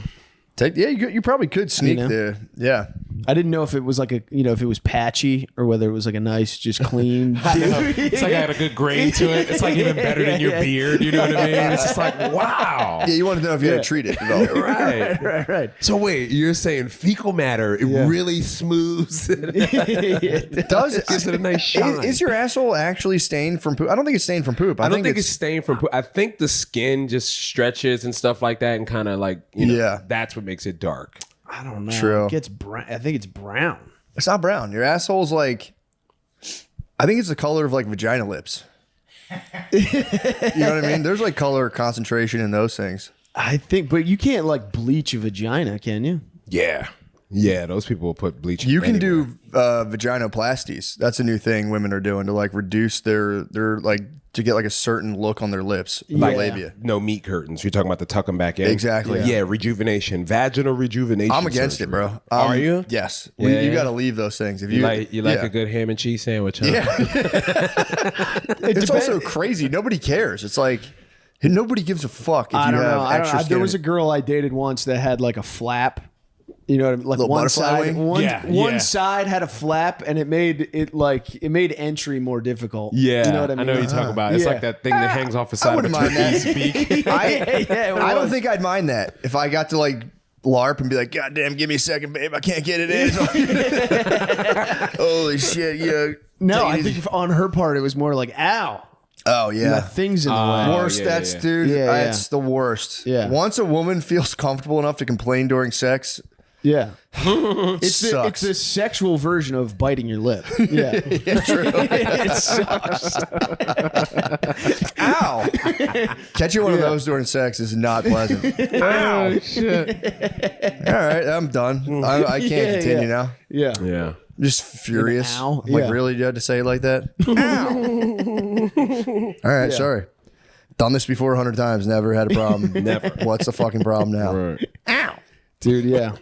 S2: You probably could sneak there. Yeah.
S10: I didn't know if it was like if it was patchy or whether it was like a nice, just clean.
S9: It's like I had a good grain to it. It's like even better than your beard. You know what I mean? It's just like, wow.
S2: Yeah, you want to know if you had to treat it at all.
S9: Right. So wait, you're saying fecal matter, it really smooths
S2: It does.
S9: gives it a nice shine.
S2: Is your asshole actually stained from poop? I don't think it's stained from poop.
S9: I don't think it's stained from poop. I think the skin just stretches and stuff like that and kind of like, that's what makes it dark.
S10: I don't know.
S2: True.
S10: It gets brown. I think it's brown.
S2: It's not brown. Your asshole's like, I think it's the color of like vagina lips. You know what I mean? There's like color concentration in those things.
S10: I think, but you can't like bleach a vagina, can you?
S9: Yeah, those people will put bleach.
S2: You can do vaginoplasties. That's a new thing women are doing to like reduce their like to get like a certain look on their lips, like labia.
S9: No meat curtains. You're talking about the tuck them back in.
S2: Exactly.
S9: Yeah, rejuvenation, vaginal rejuvenation.
S2: I'm against it, bro.
S9: Are you?
S2: Yes.
S9: Yeah.
S2: You got to leave those things. If
S9: You like a good ham and cheese sandwich, huh?
S2: Yeah. It's also crazy. Nobody cares. It's like nobody gives a fuck if
S10: I
S2: you
S10: don't
S2: have
S10: know.
S2: extra skin.
S10: There was a girl I dated once that had like a flap. You know what I mean? Like
S2: Little
S10: one
S2: butterfly
S10: side,
S2: wing?
S10: one side had a flap, and it made entry more difficult.
S9: Yeah,
S10: you know what I mean?
S9: I know what you're talking about. It's like that thing that hangs off the side
S2: I
S9: of a
S2: wouldn't mind that.
S9: turkey's beak.
S2: I don't think I'd mind that if I got to like LARP and be like, God damn, give me a second, babe. I can't get it in. Holy shit, yeah.
S10: No, I think on her part it was more like, ow.
S2: Oh
S10: You
S2: yeah.
S10: got things in the way.
S2: Worst. That's dude.
S10: Yeah, yeah.
S2: That's the worst.
S10: Yeah.
S2: Once a woman feels comfortable enough to complain during sex,
S10: Yeah. It's
S2: sucks.
S10: the sexual version of biting your lip. Yeah.
S2: true.
S10: It sucks.
S2: Ow. Catching one of those during sex is not pleasant.
S10: Oh, shit.
S2: All right, I'm done. I can't continue now.
S10: Yeah.
S9: Yeah.
S2: I'm just furious.
S10: Ow.
S2: I'm like,
S10: Yeah.
S2: really? You had to say it like that? Ow. All right, sorry. Done this before 100 times. Never had a problem. Never. What's the fucking problem now?
S9: Right.
S2: Ow.
S10: Dude, yeah.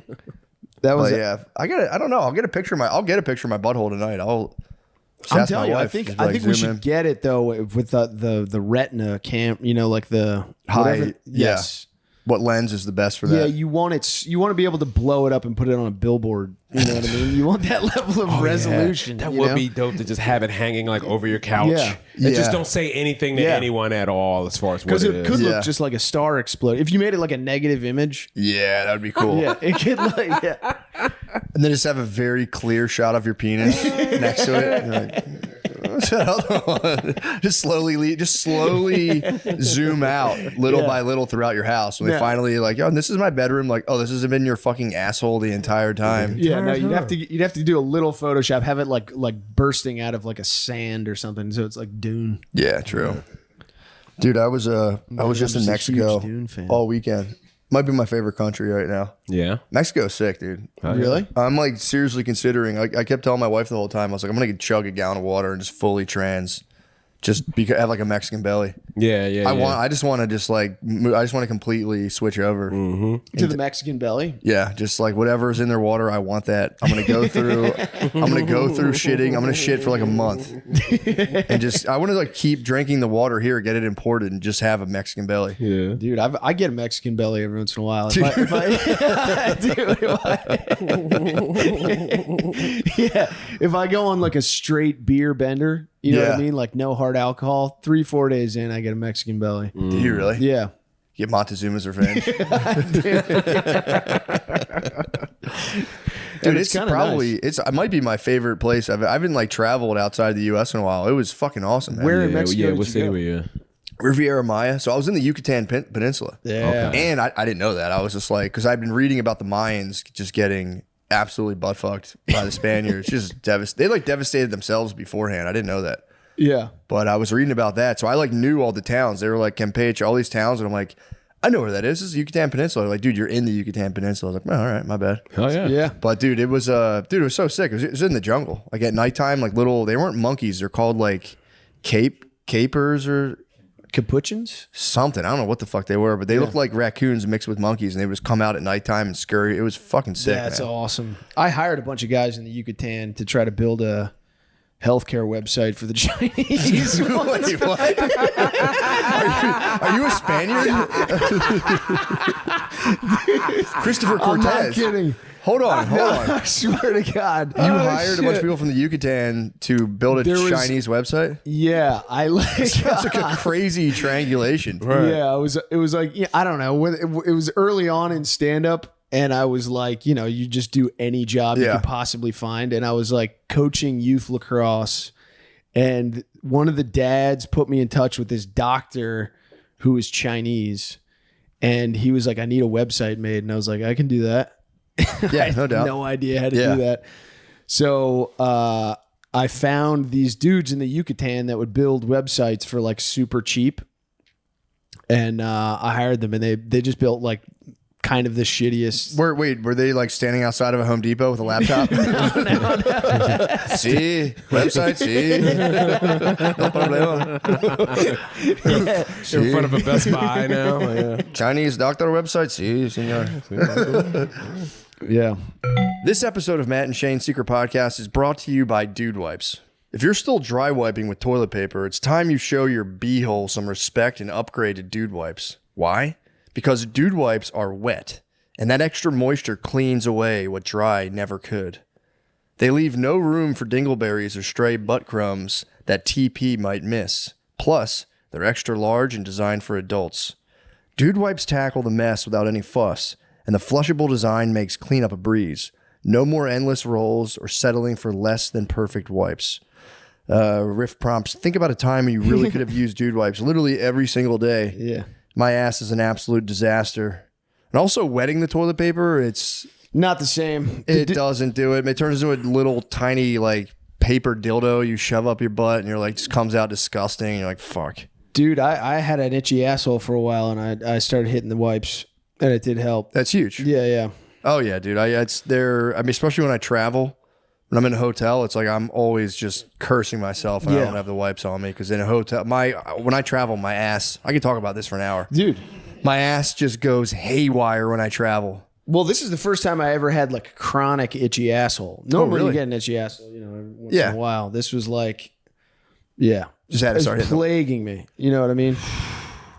S10: That was
S2: But yeah, I don't know. I'll get a picture of my butthole tonight.
S10: I'm telling you, I think we should get it though with the retina cam, like the
S2: high.
S10: Yes.
S2: What lens is the best for that?
S10: Yeah, you want to be able to blow it up and put it on a billboard. You know what I mean? You want that level of resolution.
S9: That
S10: you
S9: would
S10: know?
S9: be dope to just have it hanging like over your couch.
S10: Yeah.
S9: And just don't say anything to
S10: Yeah.
S9: anyone at all as far as what
S10: Because
S9: it
S10: it
S9: is.
S10: could look just like a star explode. If you made it like a negative image,
S2: Yeah, that would be cool.
S10: yeah, it could like
S2: And then just have a very clear shot of your penis next to it. You're like, what's that other one? Just slowly zoom out little by little throughout your house. When they finally like, oh, this is my bedroom. Like, oh, this has been your fucking asshole the entire time.
S10: Yeah, no, you'd have to do a little Photoshop, have it like bursting out of like a sand or something, so it's like Dune.
S2: Yeah, true. Dude, I was just in
S10: a
S2: Mexico
S10: huge Dune fan.
S2: all weekend. Might be my favorite country right now.
S9: Yeah.
S2: Mexico's sick, dude.
S10: Really?
S2: I'm like seriously considering. I kept telling my wife the whole time. I was like, I'm gonna chug a gallon of water and just fully just because have like a Mexican belly.
S9: Yeah.
S2: I just want to completely switch over
S10: To the Mexican belly?
S2: Yeah, just like whatever's in their water, I want that. I'm gonna go through shitting. I'm gonna shit for like a month, and I want to like keep drinking the water here, get it imported, and just have a Mexican belly.
S9: Yeah.
S10: Dude, I get a Mexican belly every once in a while. If I go on like a straight beer bender, you know what I mean? Like no hard alcohol, 3-4 days in, I get a Mexican belly.
S2: Do you really?
S10: Yeah.
S2: Get Montezuma's revenge. Dude, it's probably
S10: nice.
S2: it might be my favorite place. I've been like traveled outside the U.S. in a while. It was fucking awesome, man.
S10: Where in Mexico?
S9: What city were you?
S2: Riviera Maya. So I was in the Yucatan Peninsula.
S10: Yeah.
S2: And I didn't know that. I was just like, because I've been reading about the Mayans just getting absolutely butt fucked by the Spaniards. Just they like devastated themselves beforehand. I didn't know that.
S10: Yeah.
S2: But I was reading about that. So I like knew all the towns. They were like Campeche, all these towns. And I'm like, I know where that is. This is the Yucatan Peninsula. Like, dude, you're in the Yucatan Peninsula. I was like, oh, all right, my bad.
S9: Oh yeah.
S10: Yeah.
S2: But dude, it was so sick. It was in the jungle. Like at nighttime, like they weren't monkeys. They're called like capers or
S10: Capuchins?
S2: something. I don't know what the fuck they were, but they looked like raccoons mixed with monkeys, and they would just come out at nighttime and scurry. It was fucking sick.
S10: That's
S2: man.
S10: awesome. I hired a bunch of guys in the Yucatan to try to build healthcare website for the Chinese.
S2: Wait, what? Are you a Spaniard? Christopher Cortez.
S10: I'm not kidding.
S2: Hold on.
S10: I swear to God.
S2: You hired a bunch of people from the Yucatan to build a Chinese website?
S10: Yeah, I like.
S2: That's like a crazy triangulation.
S10: Yeah, it was like, I don't know. It was early on in stand up, and I was like, you just do any job you could possibly find, and I was like coaching youth lacrosse, and one of the dads put me in touch with this doctor who was Chinese, and he was like, I need a website made, and I was like, I can do that.
S2: Yeah, no doubt.
S10: No idea how to do that. So I found these dudes in the Yucatan that would build websites for like super cheap. And I hired them, and they just built like kind of the shittiest.
S2: Were they like standing outside of a Home Depot with a laptop? No. See? Website, see? No problema.
S9: In front of a Best Buy now. Yeah.
S2: Chinese doctor website, see, senor.
S10: Yeah.
S2: This episode of Matt and Shane's Secret Podcast is brought to you by Dude Wipes. If you're still dry wiping with toilet paper, it's time you show your beehole some respect and upgrade to Dude Wipes. Why? Because Dude Wipes are wet, and that extra moisture cleans away what dry never could. They leave no room for dingleberries or stray butt crumbs that TP might miss. Plus, they're extra large and designed for adults. Dude Wipes tackle the mess without any fuss, and the flushable design makes cleanup a breeze. No more endless rolls or settling for less than perfect wipes. Riff prompts. Think about a time you really could have used Dude Wipes literally every single day.
S10: Yeah.
S2: My ass is an absolute disaster. And also wetting the toilet paper, it's
S10: not the same.
S2: It doesn't do it. It turns into a little tiny like paper dildo you shove up your butt, and you're like, just comes out disgusting. And you're like, fuck.
S10: Dude, I had an itchy asshole for a while, and I started hitting the wipes, and it did help.
S2: That's huge.
S10: Yeah.
S2: Oh yeah, dude. It's there. I mean, especially when I travel, when I'm in a hotel, it's like I'm always just cursing myself when I don't have the wipes on me. Because in a hotel, when I travel, my ass. I can talk about this for an hour,
S10: dude.
S2: My ass just goes haywire when I travel.
S10: Well, this is the first time I ever had like a chronic itchy asshole. Normally you get an itchy asshole, once in a while. This was like,
S2: just had to start
S10: plaguing me. You know what I mean?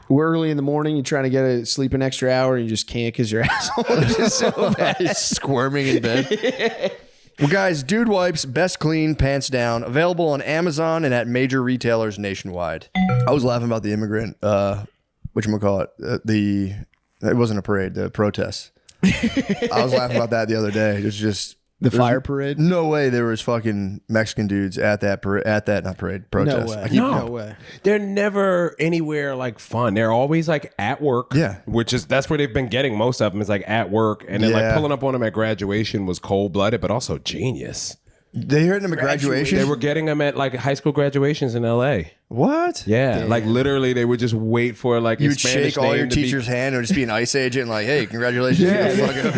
S10: We're early in the morning, you're trying to sleep an extra hour, and you just can't because your asshole is just so bad.
S2: Squirming in bed. Well, guys, Dude Wipes, best clean, pants down, available on Amazon and at major retailers nationwide. I was laughing about the immigrant, whatchamacallit, it wasn't a parade, the protest. I was laughing about that the other day. It's just
S10: the fire parade.
S2: No way there was fucking Mexican dudes at that protest.
S10: No way.
S9: They're never anywhere like fun. They're always like at work.
S2: Yeah,
S9: that's where they've been getting most of them is like at work, and then like pulling up on them at graduation was cold blooded, but also genius.
S2: They heard them at graduation.
S9: They were getting them at like high school graduations in LA.
S2: What?
S9: Yeah, like literally, they would just wait for like
S2: you would shake all your teacher's hand, or just be an ICE agent, like, "Hey, congratulations!"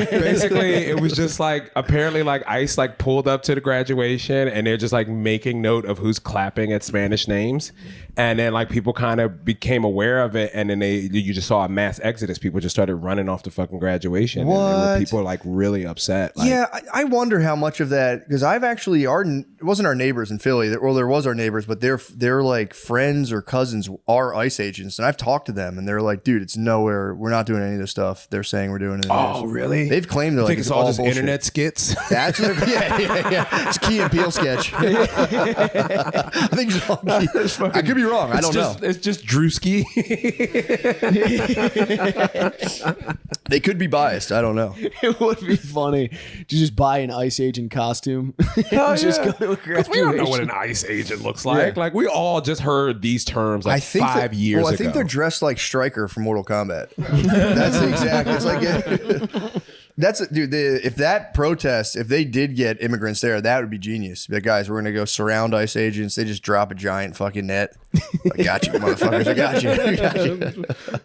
S9: Basically, it was just like apparently like ICE like pulled up to the graduation, and they're just like making note of who's clapping at Spanish names, and then like people kind of became aware of it, and then you just saw a mass exodus. People just started running off the fucking graduation.
S2: What?
S9: And people were like really upset. Like,
S2: yeah, I wonder how much of that, because I've actually it wasn't our neighbors in Philly. Well, there was our neighbors, but they're like friends or cousins are ICE agents, and I've talked to them, and they're like, "Dude, it's nowhere. We're not doing any of this stuff they're saying we're doing."
S9: Oh, really?
S2: They've claimed
S9: I think it's all just
S2: bullshit.
S9: internet skits.
S2: That's what, yeah. It's Key and Peele sketch. I think it's all Key. I could be wrong. I don't know.
S9: It's just Drewski.
S2: They could be biased. I don't know.
S10: It would be funny to just buy an ICE agent costume. Just go to a graduation.
S9: We don't know what an ICE agent looks like. Yeah. Like we all just heard these terms like 5 years ago.
S2: I think they're dressed like Stryker from Mortal Kombat. That's exactly. It's like dude. If that protest, if they did get immigrants there, that would be genius. But guys, we're gonna go surround ICE agents. They just drop a giant fucking net. I got you, motherfuckers. I got you.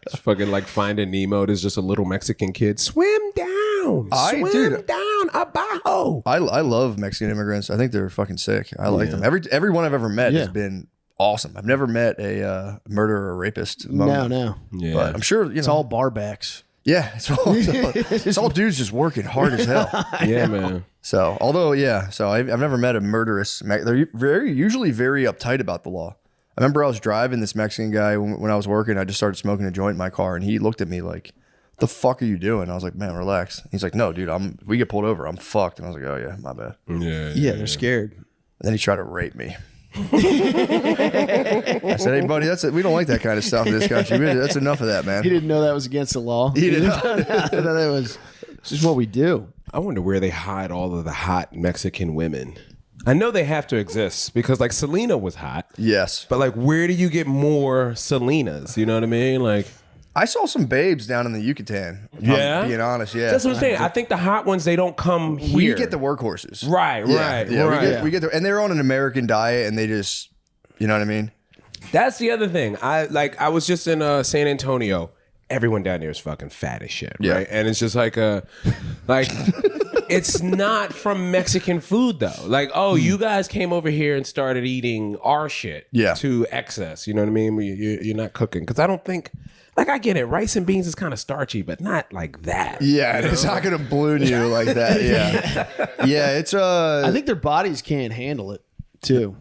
S9: It's fucking like Finding Nemo. There's just a little Mexican kid. Swim down. Swim down. Abajo.
S2: I love Mexican immigrants. I think they're fucking sick. I like them. Every one I've ever met has been awesome. I've never met a murderer or rapist.
S10: No.
S2: Yeah. But I'm sure
S10: it's all barbacks.
S2: Yeah, it's all dudes just working hard as hell.
S9: Yeah, man.
S2: So, although, so I've never met a murderous. They're usually very uptight about the law. I remember I was driving this Mexican guy when I was working. I just started smoking a joint in my car, and he looked at me like, "What the fuck are you doing?" I was like, "Man, relax." He's like, "No, dude, if we get pulled over, I'm fucked." And I was like, "Oh yeah, my bad."
S10: Yeah, they're scared.
S2: And then he tried to rape me. I said, "Hey, buddy, we don't like that kind of stuff in this country. That's enough of that, man."
S10: He didn't know that was against the law.
S2: He didn't know.
S10: That was just what we do.
S9: I wonder where they hide all of the hot Mexican women. I know they have to exist because like Selena was hot.
S2: Yes.
S9: But like, where do you get more Selenas? You know what I mean? Like,
S2: I saw some babes down in the Yucatan. If I'm being honest, yeah.
S9: That's what I'm saying. I think the hot ones, they don't come here.
S2: We get the workhorses.
S9: Right.
S2: We get and they're on an American diet, and they just, you know what I mean?
S9: That's the other thing. I was just in San Antonio. Everyone down there is fucking fat as shit, right? And it's just like it's not from Mexican food though. Like, oh, you guys came over here and started eating our shit to excess. You know what I mean? You're not cooking because I don't think. Like, I get it. Rice and beans is kind of starchy, but not like that.
S2: Yeah, it's not gonna balloon you like that. Yeah, it's
S10: I think their bodies can't handle it too.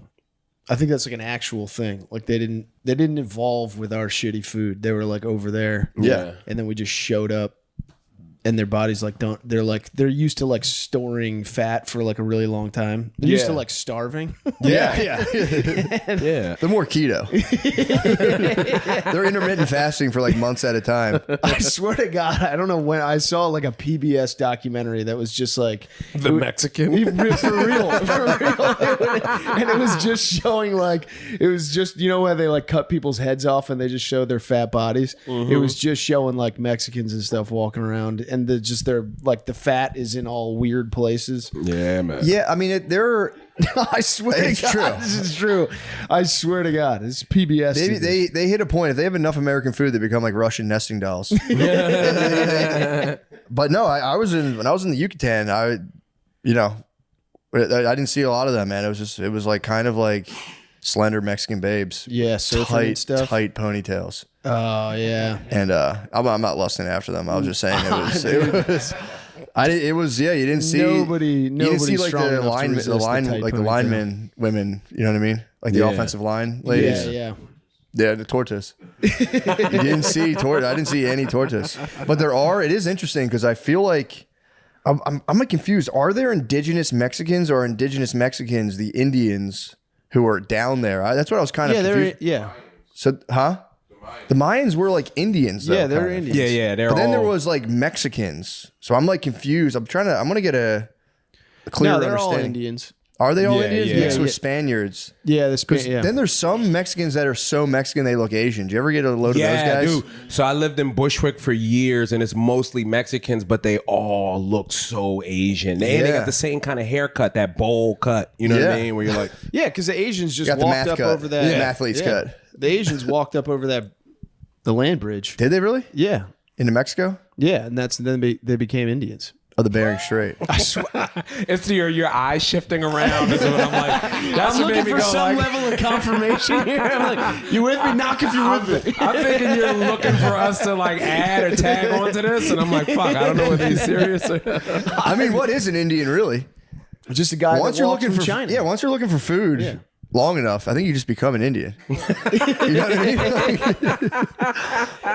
S10: I think that's like an actual thing. Like they didn't evolve with our shitty food. They were like over there.
S2: Yeah.
S10: And then we just showed up and their bodies they're used to like storing fat for like a really long time. They're used to like starving.
S2: Yeah. They're more keto. They're intermittent fasting for like months at a time.
S10: I swear to God, I don't know when I saw like a PBS documentary that was just like
S9: the Mexican
S10: for real. And it was just showing like it was just where they like cut people's heads off and they just show their fat bodies. It was just showing like Mexicans and stuff walking around. And the fat is in all weird places.
S9: Yeah, man.
S2: Yeah, I mean,
S10: I swear
S2: it's
S10: to God,
S2: true.
S10: this is true. I swear to God, it's PBS.
S2: They hit a point. If they have enough American food, they become like Russian nesting dolls. But no, when I was in the Yucatan, I didn't see a lot of them, man. It was like kind of like slender Mexican babes.
S10: Yeah, surfing and stuff.
S2: Tight ponytails.
S10: Oh yeah.
S2: And I'm not lusting after them. I was just saying it was you didn't see
S10: nobody
S2: you didn't see like
S10: strong
S2: the
S10: enough to
S2: linemen women, you know what I mean? Like the offensive line ladies.
S10: Yeah.
S2: Yeah, the tortoise. You didn't see I didn't see any tortoise. But it is interesting because I feel like I'm like confused. Are there indigenous Mexicans or indigenous Mexicans, the Indians who are down there? That's what I was kind of confused. So, the Mayans were like Indians, though.
S10: Yeah, they're Indians.
S9: Yeah,
S2: but then there was like Mexicans. So I'm like confused. I'm going to get a clear
S10: they're
S2: understanding.
S10: all Indians.
S2: Are they all Indians?
S9: yeah.
S2: Mixed with Spaniards.
S10: Yeah,
S2: Then there's some Mexicans that are so Mexican they look Asian. Do you ever get a load of those guys?
S9: Dude. So I lived in Bushwick for years, and it's mostly Mexicans, but they all look so Asian. And they got the same kind of haircut, that bowl cut. You know what I mean? Where you're like,
S10: yeah, because the Asians just
S2: got the
S10: walked
S2: math
S10: up
S2: cut.
S10: over that.
S2: The mathlete's cut.
S10: The Asians walked up over the land bridge.
S2: Did they really?
S10: Yeah,
S2: into Mexico?
S10: Yeah, and then they became Indians.
S2: Oh, the Bering Strait.
S10: I swear.
S9: It's your eyes shifting around. Is what I'm like. That's
S10: I'm
S9: what
S10: looking
S9: made me
S10: for
S9: go
S10: some
S9: like,
S10: level of confirmation here. I'm like, you with me? Knock if you're with me.
S9: I'm thinking you're looking for us to like add or tag onto this, and I'm like, fuck, I don't know whether he's serious or
S2: I mean, what is an Indian really?
S10: Just a guy
S2: once
S10: that
S2: you're
S10: walks
S2: looking
S10: from
S2: for
S10: China.
S2: Yeah, once you're looking for food long enough, I think you just become an Indian. You know what I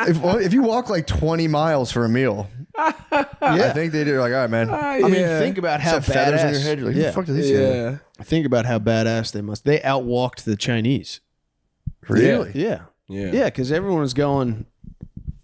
S2: mean? If you walk like 20 miles for a meal, I think they do. Like, all right, man.
S10: I mean, think about how
S2: Except feathers
S10: badass.
S2: in your head. You're like, who the fuck do these guys?
S10: Think about how badass they must. They outwalked the Chinese.
S2: Really?
S10: Yeah. Because everyone was going,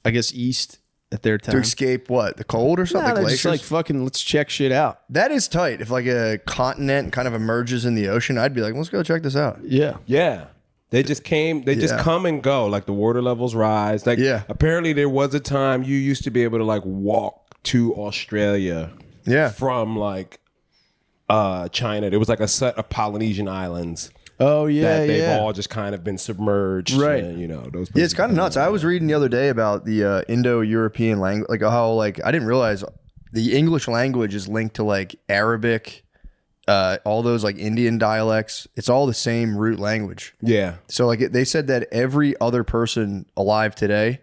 S10: I guess, east at their time
S2: To escape what? The cold or something?
S10: Nah, they're
S2: Glaciers?
S10: just like fucking. Let's check shit out.
S2: That is tight. If like a continent kind of emerges in the ocean, I'd be like, let's go check this out.
S10: Yeah.
S9: Yeah. They just came, just come and go. Like the water levels rise. Like apparently there was a time you used to be able to like walk to Australia from like China. There was like a set of Polynesian islands.
S10: Oh yeah,
S9: that they've all just kind of been submerged.
S10: Right.
S9: And, those.
S2: Yeah, it's kind of nuts. I was reading the other day about the Indo-European language, like how like I didn't realize the English language is linked to like Arabic, all those like Indian dialects. It's all the same root language.
S9: Yeah.
S2: So like they said that every other person alive today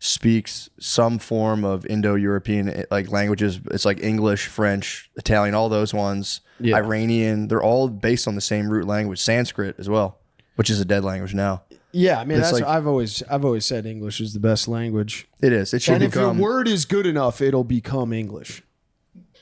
S2: speaks some form of Indo-European like languages. It's like English, French, Italian, all those ones.
S10: Yeah.
S2: Iranian. They're all based on the same root language. Sanskrit as well, which is a dead language now.
S10: Yeah, I mean,
S2: It's
S10: that's
S2: like-
S10: I've always said English is the best language.
S2: It is. It should
S10: And if your
S2: become.
S10: word is good enough, it'll become English.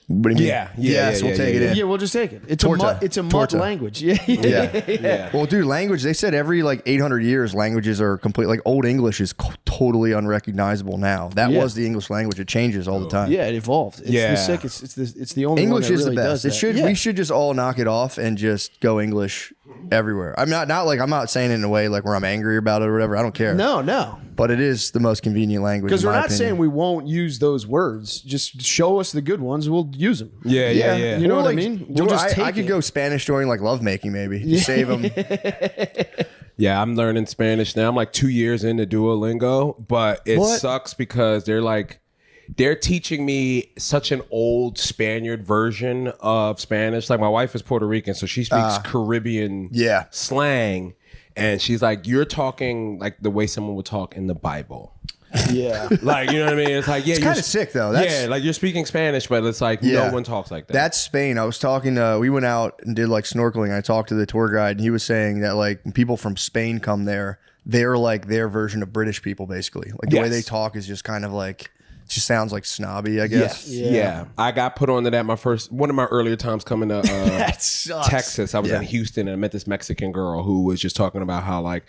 S2: What do you mean?
S9: Yeah,
S2: Yes, we'll take it in.
S10: Yeah, we'll just take it. It's
S2: Torta.
S10: a mutt
S2: Torta.
S10: language. Yeah.
S2: Yeah. Well, dude, language, they said every like 800 years, languages are complete. Like Old English is totally unrecognizable now. That
S10: Yeah.
S2: was the English language. It changes all the time.
S10: Yeah, it evolved. It's
S9: Yeah.
S10: the sickest. It's the only
S2: English
S10: one that
S2: is
S10: really
S2: the
S10: does
S2: best. It
S10: that.
S2: should.
S10: Yeah.
S2: We should just all knock it off and just go English everywhere. I'm not like I'm not saying it in a way like where I'm angry about it or whatever. I don't care.
S10: No.
S2: But it is the most convenient language.
S10: Because
S2: in
S10: we're
S2: my
S10: not
S2: opinion.
S10: saying we won't use those words. Just show us the good ones. We'll use them.
S9: Yeah.
S10: You know
S2: Or,
S10: what
S2: like,
S10: I mean? We'll
S2: I,
S10: just take
S2: I could
S10: it.
S2: go Spanish during like lovemaking maybe. Just save them.
S9: Yeah, I'm learning Spanish now. I'm like 2 years into Duolingo, but it
S2: What?
S9: sucks because they're teaching me such an old Spaniard version of Spanish. Like my wife is Puerto Rican, so she speaks Caribbean
S2: Yeah.
S9: slang. And she's like, you're talking like the way someone would talk in the Bible.
S10: Yeah.
S9: Like, you know what I mean? It's like, yeah,
S2: It's kind of sick though. That's,
S9: yeah, like you're speaking Spanish, but it's like
S2: Yeah.
S9: no one talks like that.
S2: That's Spain. I was talking we went out and did like snorkeling. I talked to the tour guide and he was saying that like when people from Spain come there, they're like their version of British people basically. Like the way
S9: Yes.
S2: they talk is just kind of like it just sounds like snobby, I guess.
S9: Yeah. I got put onto that one of my earlier times coming to
S10: That sucks.
S9: Texas. I was
S2: Yeah.
S9: in Houston and I met this Mexican girl who was just talking about how like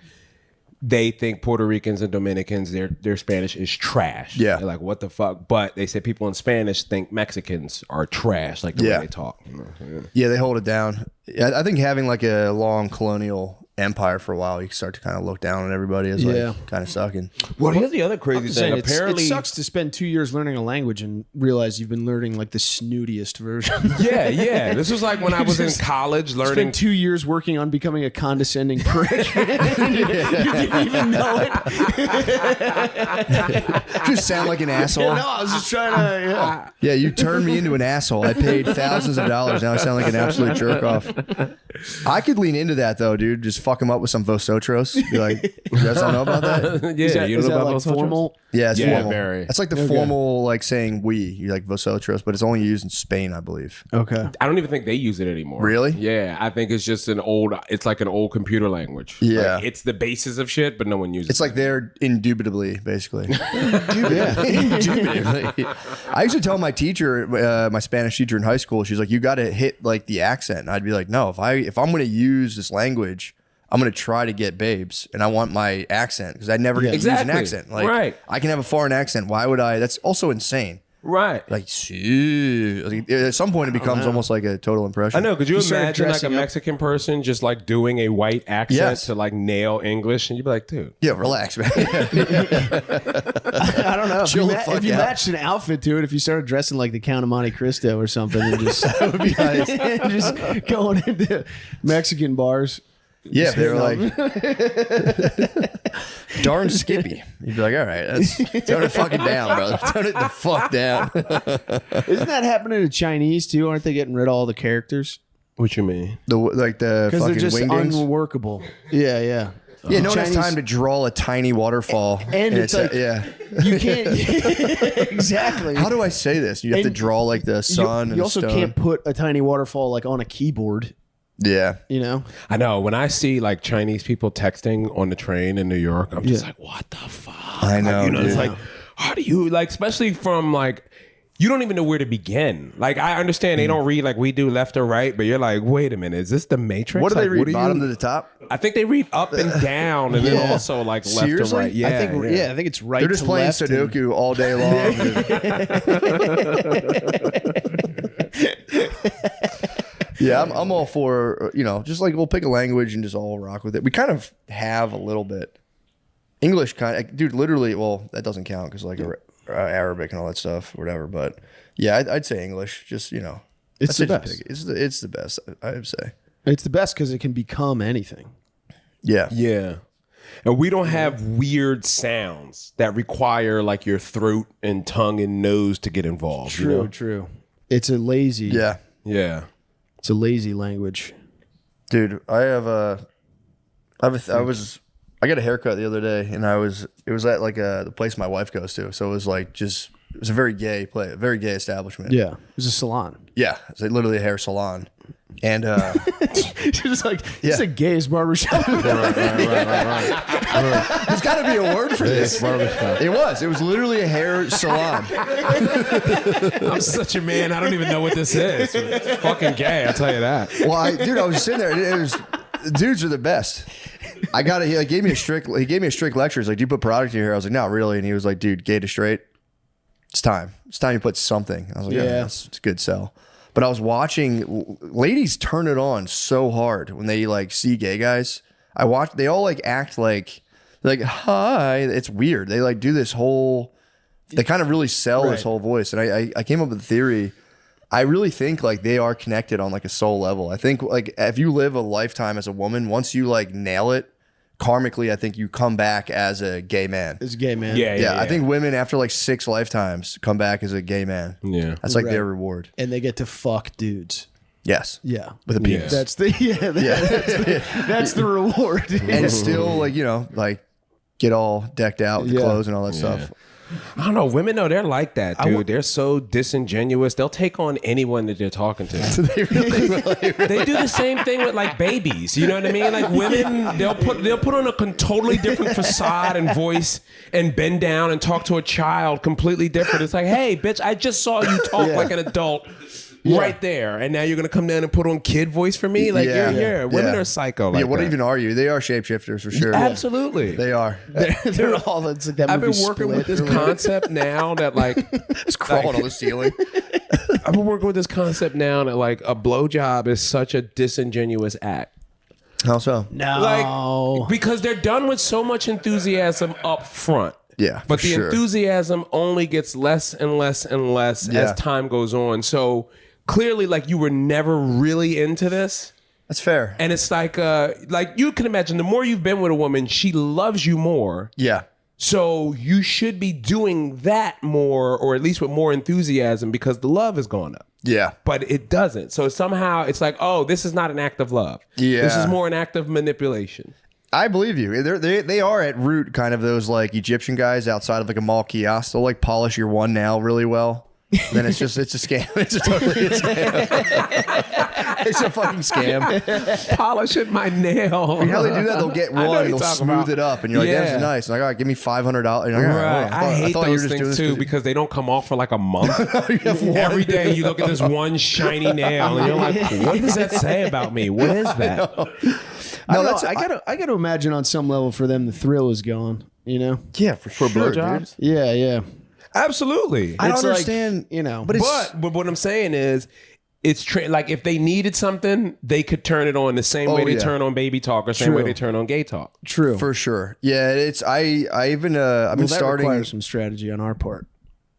S9: they think Puerto Ricans and Dominicans their Spanish is trash.
S2: Yeah.
S9: They're like, what the fuck? But they said people in Spanish think Mexicans are trash, like the
S2: Yeah.
S9: way they talk. You know? Yeah.
S2: Yeah, they hold it down. I think having like a long colonial empire for a while, you can start to kind of look down on everybody as
S10: Yeah.
S2: like kind of sucking.
S9: Well, here's the other crazy
S10: I'm just
S9: thing.
S10: saying,
S9: Apparently,
S10: it sucks to spend 2 years learning a language and realize you've been learning like the snootiest version.
S9: yeah. This was like when I was in
S10: Just
S9: college learning.
S10: Spent 2 years working on becoming a condescending prick. You didn't even know it.
S2: Just sound like an asshole.
S10: No, I was just trying to. Yeah.
S2: Yeah, you turned me into an asshole. I paid thousands of dollars. Now I sound like an absolute jerk off. I could lean into that though, dude. Just fuck him up with some Vosotros. Be like, you guys don't know about that?
S9: yeah,
S10: Is that,
S9: you
S10: is
S9: know
S10: that
S9: about
S10: like
S9: those
S10: formal?
S2: Yeah, it's
S9: Yeah,
S2: formal.
S9: very.
S2: It's like the formal like saying we. You like Vosotros, but it's only used in Spain, I believe.
S10: Okay.
S9: I don't even think they use it anymore.
S2: Really?
S9: Yeah, I think it's just it's like an old computer language.
S2: Yeah.
S9: Like, it's the basis of shit, but no one uses it.
S2: It's like they're indubitably, basically. Indubitably. I used to tell my teacher, my Spanish teacher in high school, she's like, you got to hit like the accent. And I'd be like, no, if I'm going to use this language, I'm going to try to get babes and I want my accent because I never get to use an
S9: Exactly.
S2: accent. Like,
S9: Right.
S2: I can have a foreign accent. Why would I? That's also insane.
S9: right.
S2: Like, like, at some point it becomes almost like a total impression.
S9: I know. Could you
S10: started
S9: imagine like a
S10: dressing up.
S9: Mexican person just like doing a white accent
S2: Yes.
S9: to like nail English, and you'd be like, dude.
S2: Yeah, relax, man.
S10: I don't know.
S2: Chill the fuck
S10: If you
S2: out.
S10: matched an outfit to it, if you started dressing like the Count of Monte Cristo or something, and just just going into Mexican bars.
S2: Yeah, they were like, darn Skippy. You'd be like, all right, tone it fucking down, brother. Tone it the fuck down.
S10: Isn't that happening to Chinese too? Aren't they getting rid of all the characters?
S9: What you mean?
S2: The
S10: Because they're
S2: fucking
S10: just
S2: wingdings.
S10: unworkable. Yeah, yeah.
S2: Yeah, no one has
S10: Chinese-
S2: time to draw a tiny waterfall.
S10: And it's like-
S2: yeah.
S10: You can't exactly.
S2: How do I say this? You have to
S10: And
S2: draw like the sun and
S10: you also
S2: the stone.
S10: can't put a tiny waterfall like on a keyboard.
S2: Yeah.
S10: You know.
S9: I know. When I see like Chinese people texting on the train in New York, I'm just like, what the fuck?
S2: I know,
S9: Like, you know, it's
S2: dude.
S9: like, how do you like, especially from like, you don't even know where to begin. Like, I understand they don't read like we do left or right, but you're like, wait a minute, is this the Matrix?
S2: What do they
S9: Like,
S2: read?
S9: do
S2: Bottom
S9: you-
S2: to the top?
S9: I think they read up and down, and then also like left
S2: Seriously?
S9: or right. Yeah,
S10: I think I think it's right.
S2: They're just
S10: to
S2: playing
S10: left and-
S2: Sudoku all day long. Yeah, I'm all for, just like we'll pick a language and just all rock with it. We kind of have a little bit. English dude, literally, well, that doesn't count because like Arabic and all that stuff, whatever. But yeah, I'd say English, just,
S10: It's
S2: I'd
S10: the
S2: say just
S10: best.
S2: pick it. It's the best, I would say.
S10: It's the best because it can become anything.
S2: Yeah.
S9: Yeah. And we don't have weird sounds that require like your throat and tongue and nose to get involved.
S10: True,
S9: You know?
S10: true. It's a lazy.
S2: Yeah.
S9: Yeah.
S10: It's a lazy language.
S2: Dude, I I got a haircut the other day, and it was at like the place my wife goes to. So it was like it was a very gay place, a very gay establishment.
S10: Yeah, it was a salon.
S2: Yeah, it's like literally a hair salon. And
S10: just like it's a gay's barbershop.
S2: right. There's got to be a word for this. It was literally a hair salon.
S9: I'm such a man. I don't even know what this is. It's fucking gay. I'll tell you that.
S2: Well, I was sitting there. It was dudes are the best. He gave me a strict lecture. He's like, "Do you put product in your hair?" I was like, "Not really." And he was like, "Dude, gay to straight, it's time. It's time you put something." I was like, "Yeah, it's a good sell." But I was watching ladies turn it on so hard when they like see gay guys. They all like act like hi. It's weird. They like do this whole. They kind of really sell this whole voice. And I came up with a theory. I really think like they are connected on like a soul level. I think like if you live a lifetime as a woman, once you like nail it, karmically, I think you come back as a gay man.
S10: As a gay man.
S2: Yeah. I think women after like 6 lifetimes come back as a gay man.
S9: Yeah.
S2: That's like their reward.
S10: And they get to fuck dudes.
S2: Yes.
S10: Yeah.
S2: With a penis.
S10: That's the reward.
S2: And still like, like get all decked out with the clothes and all that stuff.
S9: I don't know. Women, though, they're like that, dude. They're so disingenuous. They'll take on anyone that they're talking to.
S2: They
S9: do the same thing with like babies. You know what I mean? Like women, they'll put on a totally different facade and voice and bend down and talk to a child completely different. It's like, hey, bitch, I just saw you talk like an adult. Right there, and now you're gonna come down and put on kid voice for me? Like you're here. Women are psycho. Like
S2: what
S9: that.
S2: even are you? They are shapeshifters for sure.
S9: Absolutely,
S2: they are.
S10: They're all. That's like that
S9: I've been
S10: movie
S9: working
S10: Split.
S9: with this concept now that like
S2: it's crawling on the ceiling.
S9: I've been working with this concept now that like a blowjob is such a disingenuous act.
S2: How so?
S10: No,
S9: like because they're done with so much enthusiasm up front.
S2: Yeah,
S9: but the enthusiasm only gets less and less and less as time goes on. So clearly, like you were never really into this.
S2: That's fair.
S9: And it's like you can imagine, the more you've been with a woman, she loves you more.
S2: Yeah.
S9: So you should be doing that more, or at least with more enthusiasm, because the love has gone up.
S2: Yeah.
S9: But it doesn't. So somehow it's like, oh, this is not an act of love.
S2: Yeah.
S9: This is more an act of manipulation.
S2: I believe you. They are at root kind of those like Egyptian guys outside of like a mall kiosk. They'll like polish your one nail really well. And then it's a scam. It's totally a scam. It's a fucking scam.
S9: Polishing my nail.
S2: You know how they do that? They'll get one, they'll smooth it up, and you're like, that's nice. And like, all right, give me $500.
S9: Right. I hate those things too because they don't come off for like a month. Every day you look at this one shiny nail and you're like, what does that say about me? What is that?
S10: I gotta imagine on some level for them the thrill is gone. You know?
S2: Yeah, for sure.
S9: Blowjobs?
S10: Yeah.
S9: Absolutely.
S2: I don't understand,
S10: but
S9: what I'm saying is, it's like if they needed something, they could turn it on the same way they turn on baby talk or same way they turn on gay talk.
S10: True,
S2: for sure. Yeah, it's I've been starting.
S10: Requires some strategy on our part.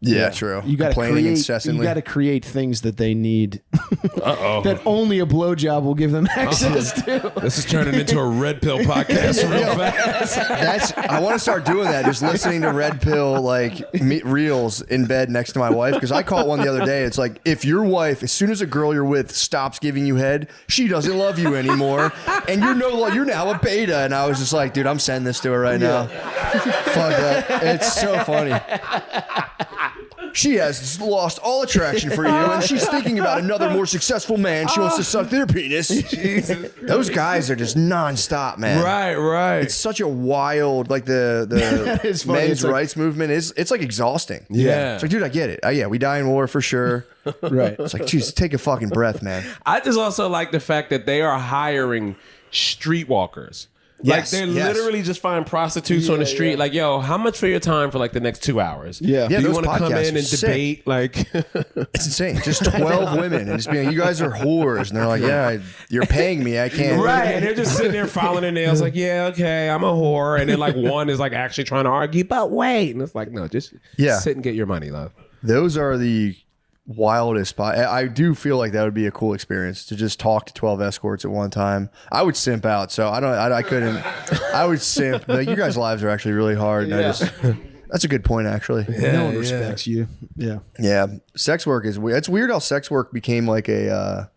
S2: Yeah, true.
S10: You got to create
S2: incessantly.
S10: You got to create things that they need. That only a blowjob will give them access to.
S9: This is turning into a Red Pill podcast real fast.
S2: I want to start doing that. Just listening to Red Pill like reels in bed next to my wife, because I caught one the other day. It's like, if your wife, as soon as a girl you're with stops giving you head, she doesn't love you anymore, and you're now a beta. And I was just like, dude, I'm sending this to her right now. Fuck that. It's so funny. She has lost all attraction for you, and she's thinking about another more successful man. She wants to suck their penis. Jesus. Those guys are just nonstop, man.
S9: Right.
S2: It's such a wild, like the men's rights movement is. It's like exhausting.
S9: Yeah.
S2: It's like, dude, I get it. Yeah, we die in war for sure.
S10: Right.
S2: It's like, geez, take a fucking breath, man.
S9: I just also like the fact that they are hiring streetwalkers. Like they're literally just find prostitutes on the street. Yeah. Like, yo, how much for your time for like the next 2 hours?
S10: Yeah.
S9: Do you want to come in and debate? Like,
S2: it's insane. Just 12 women and just being like, you guys are whores. And they're like, yeah, you're paying me. I can't.
S9: Right. And they're just sitting there filing their nails like, yeah, okay, I'm a whore. And then like one is like actually trying to argue, but wait. And it's like, no, just sit and get your money, love.
S2: Those are the wildest spot. I do feel like that would be a cool experience to just talk to 12 escorts at one time. I would simp out, so I couldn't. I would simp. Like, you guys' lives are actually really hard. And that's a good point, actually.
S10: No one respects you.
S2: Yeah. Sex work is weird. It's weird how sex work became like a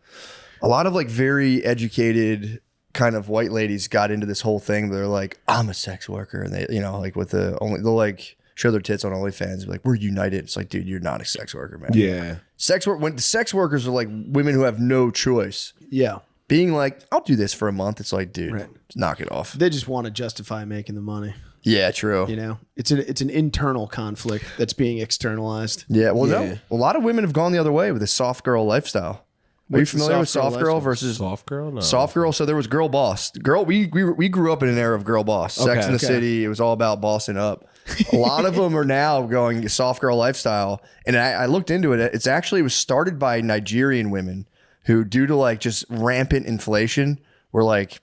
S2: lot of like very educated kind of white ladies got into this whole thing. They're like, I'm a sex worker, and they, you know, like with the only they'll like show their tits on OnlyFans, be like, we're united. It's like, dude, you're not a sex worker, man.
S9: Yeah.
S2: When the sex workers are like women who have no choice.
S10: Yeah.
S2: Being like, I'll do this for a month. It's like, dude, knock it off.
S10: They just want to justify making the money.
S2: Yeah, true.
S10: You know, it's an internal conflict that's being externalized.
S2: Yeah, well, no, a lot of women have gone the other way with the soft girl lifestyle. Are you familiar with soft girl versus
S9: soft girl? No.
S2: soft girl? So there was girl boss. We grew up in an era of girl boss. Sex in the City. It was all about bossing up. A lot of them are now going soft girl lifestyle. And I looked into it. It was started by Nigerian women who, due to like just rampant inflation, were like,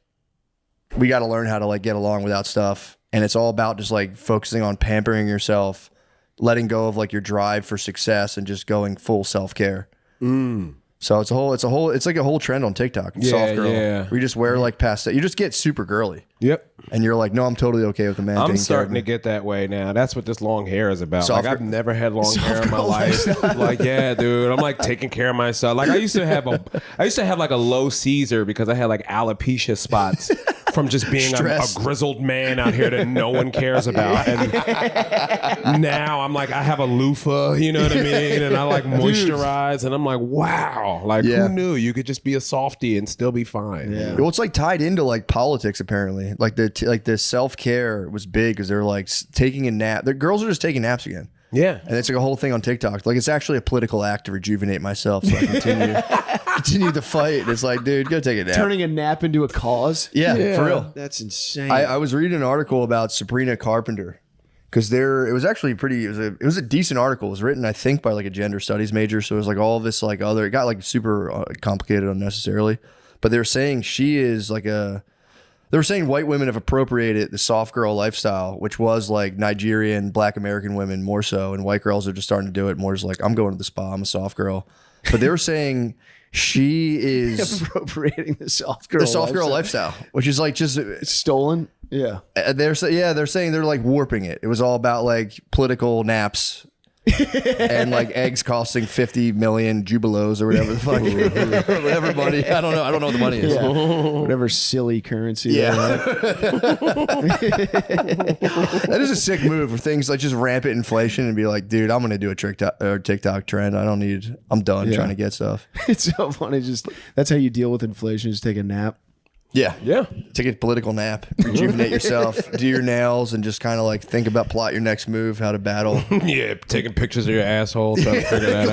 S2: we got to learn how to like get along without stuff. And it's all about just like focusing on pampering yourself, letting go of like your drive for success, and just going full self-care. So it's like a whole trend on TikTok. Soft girl.
S9: Yeah.
S2: Where you just wear like past you just get super girly.
S9: Yep.
S2: And you're like, no, I'm totally okay with the man.
S9: I'm starting to get that way now. That's what this long hair is about.
S2: Soft
S9: Like I've never had long hair in my life. Like, yeah, dude. I'm like taking care of myself. Like I used to have like a low Caesar because I had like alopecia spots from just being a grizzled man out here that no one cares about. And now I'm like, I have a loofah, you know what I mean? And I like moisturize, and I'm like, wow. Like who knew you could just be a softie and still be fine?
S2: Yeah. Well, it's like tied into like politics apparently. Like the self-care was big because they're like taking a nap. The girls are just taking naps again.
S9: Yeah.
S2: And it's like a whole thing on TikTok. Like it's actually a political act to rejuvenate myself so I continue the fight. It's like, dude, go take a nap.
S10: Turning a nap into a cause.
S2: Yeah, for real.
S10: That's insane.
S2: I was reading an article about Sabrina Carpenter because it was actually it was a decent article. It was written, I think, by like a gender studies major. So it was like all this like it got like super complicated unnecessarily. But they were saying they were saying white women have appropriated the soft girl lifestyle, which was like Nigerian, Black American women more so, and white girls are just starting to do it more as like, I'm going to the spa, I'm a soft girl. But they were saying she is
S10: appropriating the soft girl
S2: lifestyle, which is like just
S10: stolen. Yeah.
S2: They're saying they're like warping it. It was all about like political naps. And like eggs costing 50 million jubilos or whatever the fuck, whatever money. I don't know what the money is.
S10: Yeah. Whatever silly currency.
S2: Yeah, that is a sick move for things like just rampant inflation and be like, dude, I'm gonna do a TikTok trend. I'm done trying to get stuff.
S10: It's so funny. Just that's how you deal with inflation. Just take a nap.
S2: Yeah. Take a political nap, rejuvenate yourself, do your nails, and just kind of like plot your next move, how to battle.
S9: Yeah, taking pictures of your asshole, trying to figure that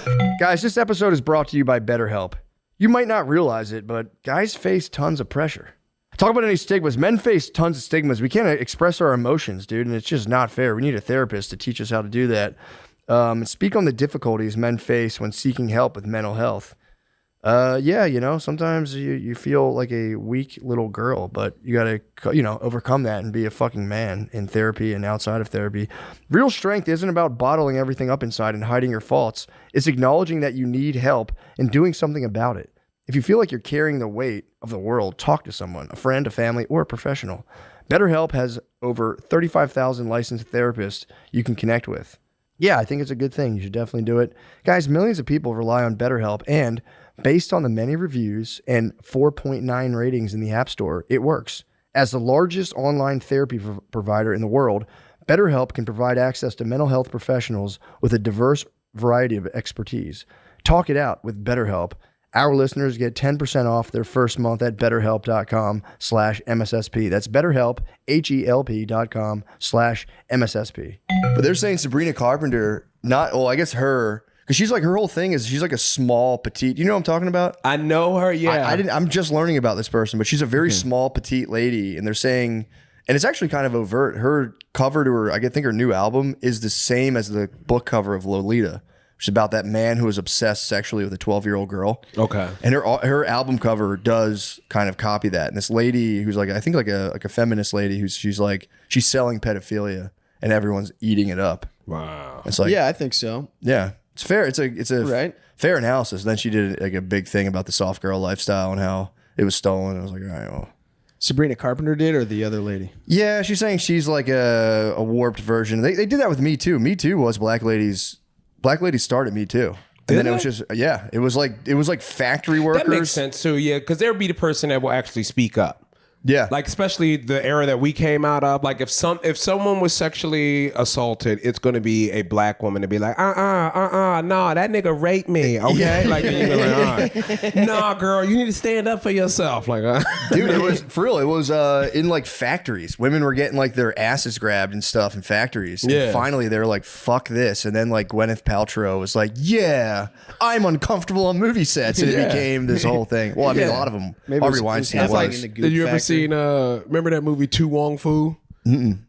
S2: out. Guys, this episode is brought to you by BetterHelp. You might not realize it, but guys face tons of pressure. Talk about any stigmas. Men face tons of stigmas. We can't express our emotions, dude, and it's just not fair. We need a therapist to teach us how to do that. Speak on the difficulties men face when seeking help with mental health. Sometimes you feel like a weak little girl, but you got to, overcome that and be a fucking man in therapy and outside of therapy. Real strength isn't about bottling everything up inside and hiding your faults. It's acknowledging that you need help and doing something about it. If you feel like you're carrying the weight of the world, talk to someone, a friend, a family, or a professional. BetterHelp has over 35,000 licensed therapists you can connect with. Yeah, I think it's a good thing. You should definitely do it. Guys, millions of people rely on BetterHelp, and based on the many reviews and 4.9 ratings in the App Store, it works. As the largest online therapy provider in the world, BetterHelp can provide access to mental health professionals with a diverse variety of expertise. Talk it out with BetterHelp. Our listeners get 10% off their first month at BetterHelp.com/MSSP. That's BetterHelp, HELP.com/MSSP. But they're saying Sabrina Carpenter, because she's like, her whole thing is she's like a small, petite. You know what I'm talking about?
S9: I know her, yeah.
S2: I'm just learning about this person, but she's a very small, petite lady. And they're saying, and it's actually kind of overt, her cover to her, I think her new album is the same as the book cover of Lolita, which is about that man who was obsessed sexually with a 12-year-old girl.
S9: Okay.
S2: And her album cover does kind of copy that. And this lady who's like, I think like a feminist lady she's selling pedophilia and everyone's eating it up.
S9: Wow.
S2: It's like,
S10: yeah, I think so.
S2: Yeah. It's fair. It's a
S10: right.
S2: fair analysis. And then she did like a big thing about the soft girl lifestyle and how it was stolen. I was like, all right, well.
S10: Sabrina Carpenter did, or the other lady?
S2: Yeah, she's saying she's like a warped version. They did that with Me Too. Me Too was Black ladies started Me Too. And then it was just it was like factory workers.
S9: That makes sense too, yeah, because there would be the person that will actually speak up.
S2: Yeah,
S9: like especially the era that we came out of. Like if someone was sexually assaulted, it's going to be a black woman to be like, no, that nigga raped me. Okay, like and you be like, nah, girl, you need to stand up for yourself. Like,
S2: dude, it was for real. It was in like factories. Women were getting like their asses grabbed and stuff in factories.
S9: Yeah.
S2: And finally, they're like, fuck this. And then like Gwyneth Paltrow was like, yeah, I'm uncomfortable on movie sets, and it became this whole thing. Well, I mean, a lot of them. Harvey Weinstein was.
S9: Did you ever seen? Remember that movie Tu Wong Fu?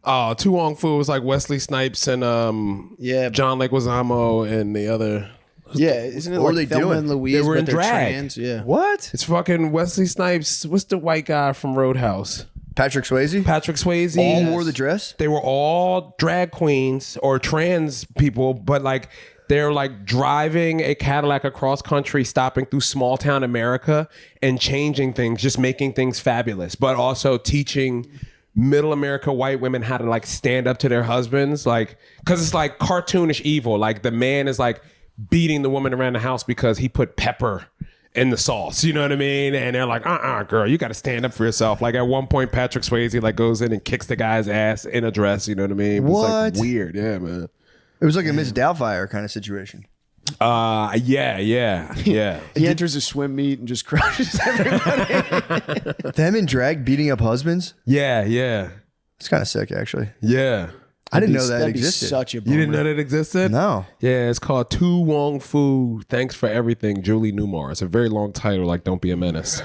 S9: Oh, Tu Wong Fu was like Wesley Snipes and John Leguizamo and the other.
S10: Yeah, isn't it
S2: What
S10: like
S2: were they
S10: Thelma
S2: doing?
S10: and Louise?
S9: They were
S10: but
S9: in
S10: they're
S9: drag.
S10: Trans? Yeah.
S2: What?
S9: It's fucking Wesley Snipes. What's the white guy from Roadhouse?
S2: Patrick Swayze?
S9: Patrick Swayze.
S2: All wore the dress?
S9: They were all drag queens or trans people, but like they're like driving a Cadillac across country, stopping through small town America and changing things, just making things fabulous, but also teaching middle America white women how to like stand up to their husbands. Like, cause it's like cartoonish evil. Like the man is like beating the woman around the house because he put pepper in the sauce, you know what I mean? And they're like, girl, you got to stand up for yourself. Like at one point, Patrick Swayze like goes in and kicks the guy's ass in a dress, you know what I mean?
S2: What?
S9: It's like weird, yeah, man.
S2: It was like a Miss Doubtfire kind of situation.
S9: Yeah.
S10: He enters a swim meet and just crushes everybody.
S2: Them in drag beating up husbands?
S9: Yeah.
S2: It's kind of sick, actually.
S9: Yeah.
S2: I didn't know that
S10: That'd be
S2: existed.
S10: such a
S9: You didn't
S10: bummer.
S9: know that existed?
S2: No.
S9: Yeah, it's called Tu Wong Fu. Thanks for everything, Julie Newmar. It's a very long title, like Don't Be a Menace.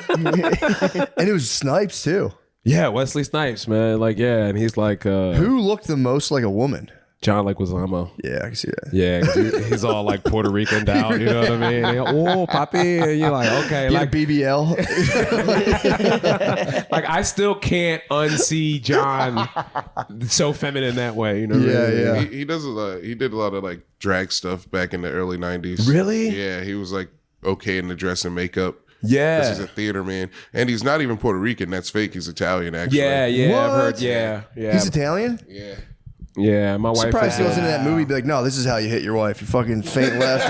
S2: And it was Snipes, too.
S9: Yeah, Wesley Snipes, man. Like, yeah, and he's like
S2: Who looked the most like a woman?
S9: John Leguizamo.
S2: Yeah, I can see that.
S9: Yeah, 'cause he's all like Puerto Rican down, you know what I mean? And oh, papi, and you're like, okay,
S2: You
S9: like
S2: had a BBL.
S9: like I still can't unsee John so feminine that way, you know? What I mean?
S2: Yeah.
S11: He does a lot. He did a lot of like drag stuff back in the early '90s.
S9: Really?
S11: Yeah, he was like okay in the dress and makeup.
S9: Yeah.
S11: This is a theater man, and he's not even Puerto Rican. That's fake. He's Italian, actually.
S9: Yeah, I've heard.
S2: What?
S9: Yeah.
S2: He's Italian?
S11: Yeah.
S9: Yeah, my wife.
S2: Surprised he
S9: is-
S2: goes into that movie be like, no, this is how you hit your wife. You fucking faint left.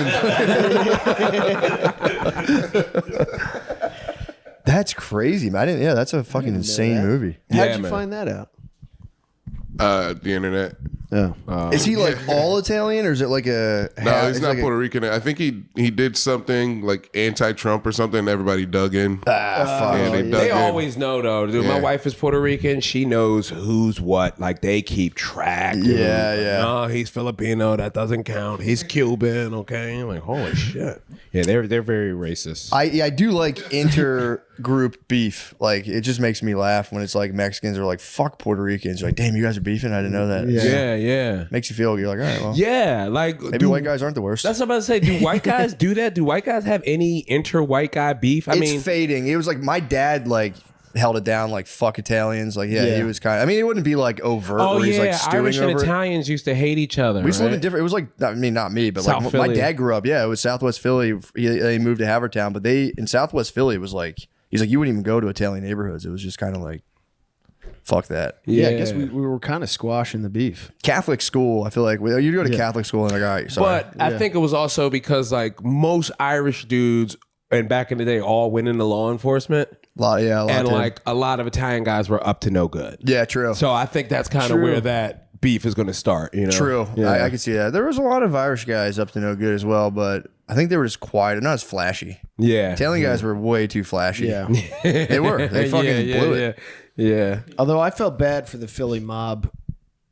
S2: That's crazy, man. That's a fucking insane movie.
S10: How'd
S9: Yeah,
S10: you
S9: man.
S10: find that out?
S11: The internet.
S10: Oh.
S2: Is he like all Italian or is it like a...
S11: No, he's
S2: is it
S11: not
S2: like a-
S11: Puerto Rican. I think he did something like anti-Trump or something. And everybody dug in.
S2: fuck.
S11: Yeah, they dug
S9: They
S11: in.
S9: always know though, dude. My
S11: Yeah.
S9: wife is Puerto Rican. She knows who's what. Like they keep track. dude.
S2: Yeah.
S9: No, he's Filipino. That doesn't count. He's Cuban. Okay. I'm like, holy shit. Yeah, they're very racist.
S2: I do like intergroup beef. Like, it just makes me laugh when it's like Mexicans are like, fuck Puerto Ricans. You're like, damn, you guys are beefing? I didn't know that.
S9: yeah.
S2: Makes you feel, you're like, all right, well,
S9: Yeah, like
S2: maybe white guys aren't the worst.
S9: That's what I'm about to say. Do white guys do that? Do white guys have any inter-white guy beef? I
S2: It's
S9: mean,
S2: fading. It was like my dad like held it down like fuck Italians. Like he was kind of. I mean, it wouldn't be like overt.
S9: oh
S2: where he's
S9: yeah,
S2: like stewing
S9: Irish and
S2: over it.
S9: Italians used to hate each other.
S2: We used to live in
S9: right?
S2: different. It was like I mean, not me, but
S9: South
S2: like my
S9: Philly.
S2: dad grew up. Yeah, it was Southwest Philly. They moved to Havertown, but they in Southwest Philly it was like he's like you wouldn't even go to Italian neighborhoods. It was just kind of like fuck that.
S10: Yeah, I guess we were kind of squashing the beef.
S2: Catholic school. I feel like you go to Catholic school and like all right, sorry.
S9: But I think it was also because like most Irish dudes and back in the day all went into law enforcement.
S2: a lot
S9: And
S2: too.
S9: like a lot of Italian guys were up to no good.
S2: yeah, true.
S9: So I think that's kind of where that beef is going to start, you know?
S2: True.
S9: Yeah.
S2: I can see that. There was a lot of Irish guys up to no good as well, but I think they were just quiet, not as flashy.
S9: Yeah.
S2: Italian guys were way too flashy.
S10: Yeah.
S2: They were. They fucking blew it.
S9: Yeah.
S10: Although I felt bad for the Philly mob,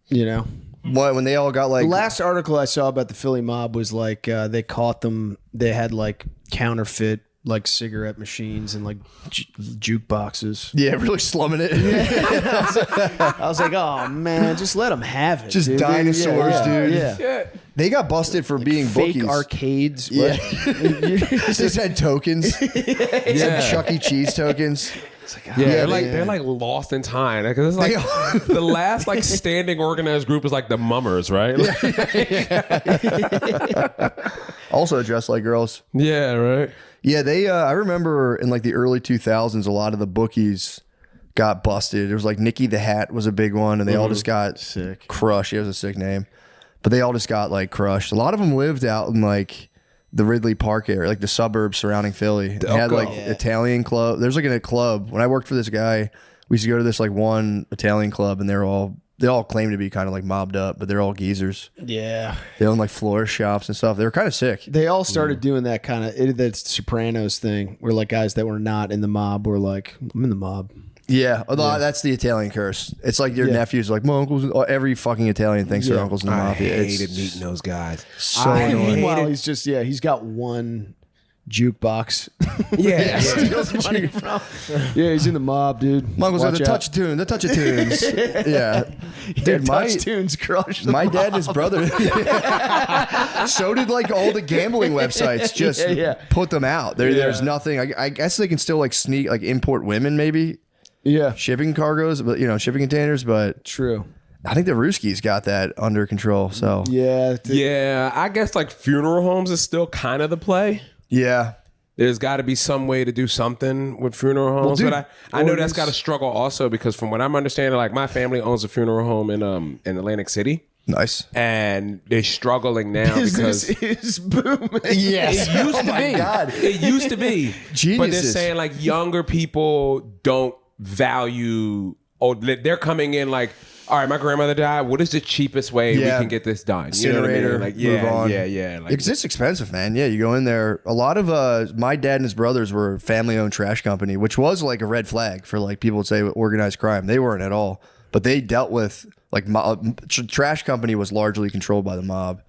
S10: you know.
S2: When they all got like
S10: The last article I saw about the Philly mob was like they caught them. They had like counterfeit like cigarette machines and like jukeboxes.
S2: yeah, really slumming it.
S10: I was like, oh man, just let them have it.
S2: Just
S10: dude.
S2: dinosaurs, dude.
S10: Yeah.
S2: They got busted for being
S10: Fake
S2: bookies.
S10: arcades.
S2: Yeah.
S10: What?
S2: Just had tokens.
S9: Yeah.
S2: Some Chuck E. Cheese tokens.
S9: Yeah,
S2: Yeah,
S9: they're like lost in time. Like, it's like the last like standing organized group is like the Mummers, right?
S2: Also dressed like girls.
S9: Yeah, right.
S2: Yeah, they. I remember in like the early 2000s, a lot of the bookies got busted. It was like Nicky the Hat was a big one, and they all just got
S10: Sick.
S2: crushed. It was a sick name. but they all just got like crushed. A lot of them lived out in like the Ridley Park area, like the suburbs surrounding Philly. They had like Italian club. There's like in a club when I worked for this guy. We used to go to this like one Italian club, and they all claim to be kind of like mobbed up, but they're all geezers.
S10: Yeah.
S2: They own like florist shops and stuff. They were kind of sick.
S10: They all started doing that kind of that Sopranos thing, where like guys that were not in the mob were like, I'm in the mob.
S2: Yeah, that's the Italian curse. It's like your nephews, like my uncles. Every fucking Italian thinks their uncles in the mafia.
S9: I hated meeting those guys.
S2: So annoying.
S10: Meanwhile, he's just he's got one jukebox.
S9: Yeah,
S10: steals money from. Yeah, he's in the mob, dude.
S2: My uncle's
S10: Watch
S2: got the
S10: out.
S2: touch tune, the touch of tunes. Yeah, dude,
S10: Touch Tunes crushed.
S2: my dad and his brother. So did like all the gambling websites. Just put them out. There's nothing. I guess they can still like sneak, like import women, maybe.
S10: Yeah,
S2: Shipping cargoes, but shipping containers. But
S10: true.
S2: I think the Ruskies got that under control. So
S9: yeah. I guess like funeral homes is still kind of the play.
S2: Yeah.
S9: There's got to be some way to do something with funeral homes, but I know that's got to struggle also because from what I'm understanding, like my family owns a funeral home in Atlantic City.
S2: Nice.
S9: And they're struggling now because
S10: is booming.
S2: Yes.
S9: It used to be.
S2: God.
S9: It used to be.
S2: Geniuses.
S9: But they're saying like younger people don't value. Oh, they're coming in like, all right, my grandmother died. What is the cheapest way we can get this done? You know what I mean? Like,
S2: move on.
S9: Yeah. Like,
S2: because it's expensive, man. Yeah, you go in there. A lot of my dad and his brothers were a family-owned trash company, which was like a red flag for like people would say organized crime. They weren't at all, but they dealt with like trash company was largely controlled by the mob,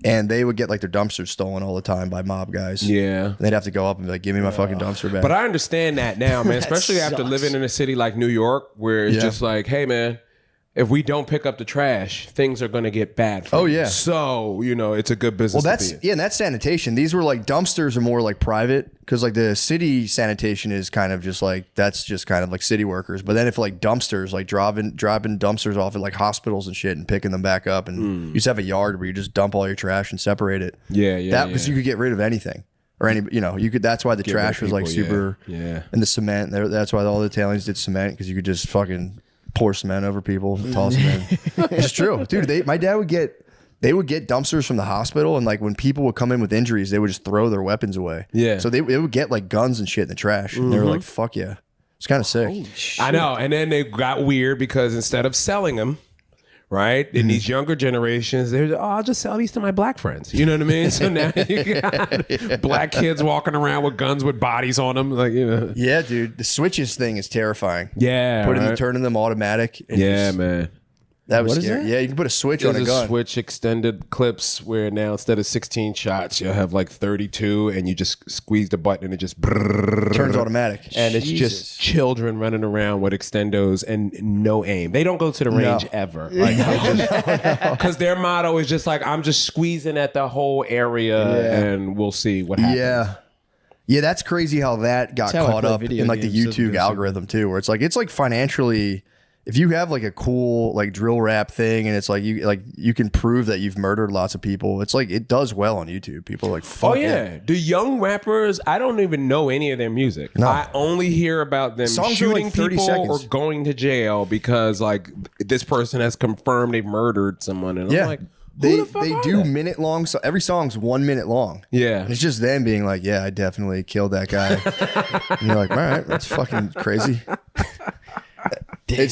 S2: and they would get like their dumpsters stolen all the time by mob guys.
S9: Yeah,
S2: they'd have to go up and be like, "Give me my fucking dumpster back."
S9: But I understand that now, man. Especially after living in a city like New York, where it's just like, hey, man. If we don't pick up the trash, things are going to get bad. For you. So, it's a good business.
S2: Well, and that's sanitation. These were like dumpsters are more like private because like the city sanitation is kind of just like, that's just kind of like city workers. But then if like dumpsters, like dropping dumpsters off at like hospitals and shit and picking them back up and you just have a yard where you just dump all your trash and separate it. Because you could get rid of anything. Or you could. That's why the trash was like super.
S9: Yeah.
S2: And the cement. That's why all the Italians did cement because you could just fucking pour cement over people, toss them in. It's true, dude. My dad would get dumpsters from the hospital, and like when people would come in with injuries, they would just throw their weapons away. Yeah. So they would get like guns and shit in the trash, and they were like, "Fuck yeah." It's kind of sick.
S9: I know. And then they got weird because instead of selling them, right, in these younger generations, they're I'll just sell these to my black friends. You know what I mean? So now you got black kids walking around with guns with bodies on them, like
S2: Yeah, dude. The switches thing is terrifying.
S9: Yeah,
S2: turning them automatic.
S9: Man.
S2: That was scary. Yeah, you can put a switch on a gun.
S9: Switch extended clips where now instead of 16 shots, you'll have like 32, and you just squeeze the button and it just
S2: turns automatic.
S9: And it's just children running around with extendos and no aim. They don't go to the range ever. Because their motto is just like, I'm just squeezing at the whole area and we'll see what happens.
S2: Yeah, that's crazy how that got caught up in like the YouTube algorithm too, where it's like financially. If you have like a cool like drill rap thing and it's like you can prove that you've murdered lots of people, it's like it does well on YouTube. People are like, fuck
S9: The young rappers, I don't even know any of their music. No. I only hear about them shooting people or going to jail because like this person has confirmed they've murdered someone, and I'm like,
S2: they do minute long. So every song's 1 minute long.
S9: Yeah,
S2: and it's just them being like, yeah, I definitely killed that guy. And you're like, all right, that's fucking crazy.
S10: Damn.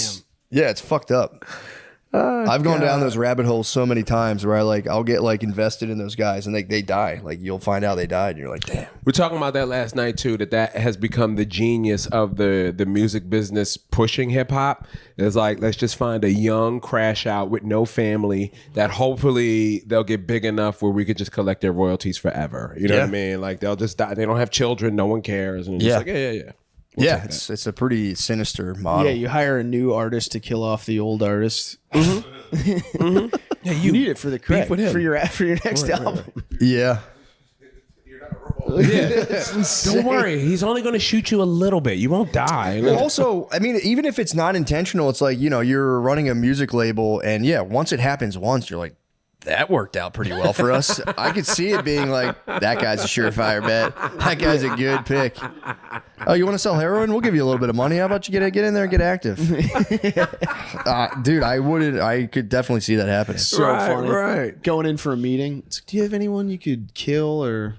S2: It's fucked up. I've gone down those rabbit holes so many times where I'll get like invested in those guys and they die. Like you'll find out they died and you're like, damn.
S9: We're talking about that last night too, that has become the genius of the music business pushing hip hop. It's like, let's just find a young crash out with no family that hopefully they'll get big enough where we could just collect their royalties forever. You know what I mean? Like they'll just die. They don't have children. No one cares. And it's just like, yeah.
S2: It's a pretty sinister model.
S10: Yeah, you hire a new artist to kill off the old artist.
S9: Yeah,
S10: you need it for the credit for your next album.
S2: Yeah.
S9: Don't worry, he's only going to shoot you a little bit. You won't die.
S2: Well, also, I mean, even if it's not intentional, it's like, you're running a music label, and once it happens once, you're like, that worked out pretty well for us. I could see it being like, that guy's a surefire bet. That guy's a good pick. Oh, you want to sell heroin? We'll give you a little bit of money. How about you get in there and get active? Dude, I could definitely see that happen.
S10: So funny. Right. Going in for a meeting. It's like, do you have anyone you could kill or...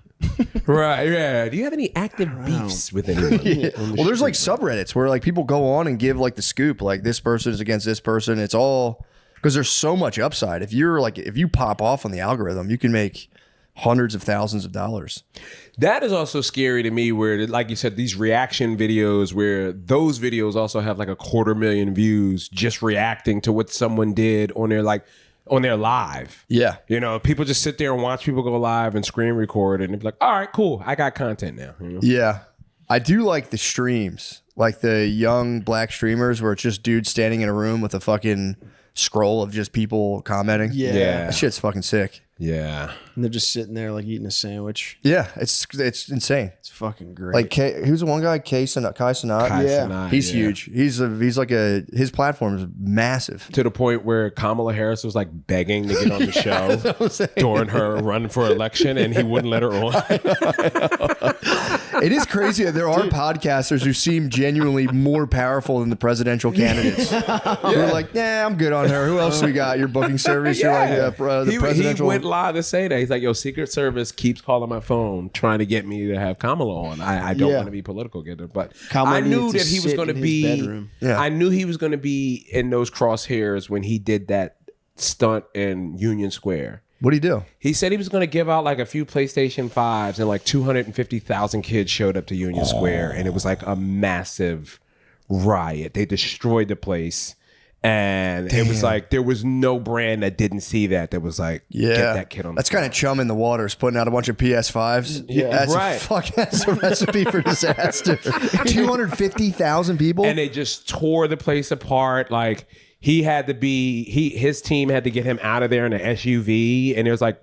S9: Right, yeah. Do you have any active beefs with anyone?
S2: Yeah. Well, there's like subreddits where like people go on and give like the scoop, like this person is against this person. It's all because there's so much upside. If you pop off on the algorithm, you can make hundreds of thousands of dollars.
S9: That is also scary to me where, like you said, these reaction videos where those videos also have like 250,000 views just reacting to what someone did on their live.
S2: Yeah.
S9: You know, people just sit there and watch people go live and screen record and be like, all right, cool. I got content now. You know?
S2: Yeah. I do like the streams, like the young black streamers where it's just dudes standing in a room with a fucking scroll of just people commenting.
S10: Yeah.
S2: That shit's fucking sick.
S9: Yeah.
S10: And they're just sitting there like eating a sandwich.
S2: Yeah. It's insane.
S10: It's fucking great.
S2: Like, who's the one guy? Kai Cenat?
S9: Yeah.
S2: He's huge. He's like his platform is massive.
S9: To the point where Kamala Harris was like begging to get on the show during her run for election and he wouldn't let her on.
S2: It is crazy that there are podcasters who seem genuinely more powerful than the presidential candidates. We're like, nah, I'm good on her. Who else we got? Your booking service? You're like the presidential.
S9: He went live to say that. He's like, yo, Secret Service keeps calling my phone trying to get me to have Kamala on. I don't want to be political, but
S10: Kamala
S9: I knew
S10: needs
S9: that he
S10: to
S9: was
S10: sit
S9: going to
S10: in his
S9: be.
S10: bedroom.
S2: Yeah.
S9: I knew he was going to be in those crosshairs when he did that stunt in Union Square.
S2: What'd he do?
S9: He said he was going to give out like a few PlayStation 5s and like 250,000 kids showed up to Union Square and it was like a massive riot. They destroyed the place and it was like there was no brand that didn't see that was like, get that kid on the
S2: That's kind of chum in the waters, putting out a bunch of PS5s.
S10: Yeah.
S2: That's a recipe for disaster. 250,000 people?
S9: And they just tore the place apart. Like his team had to get him out of there in an SUV, and there's like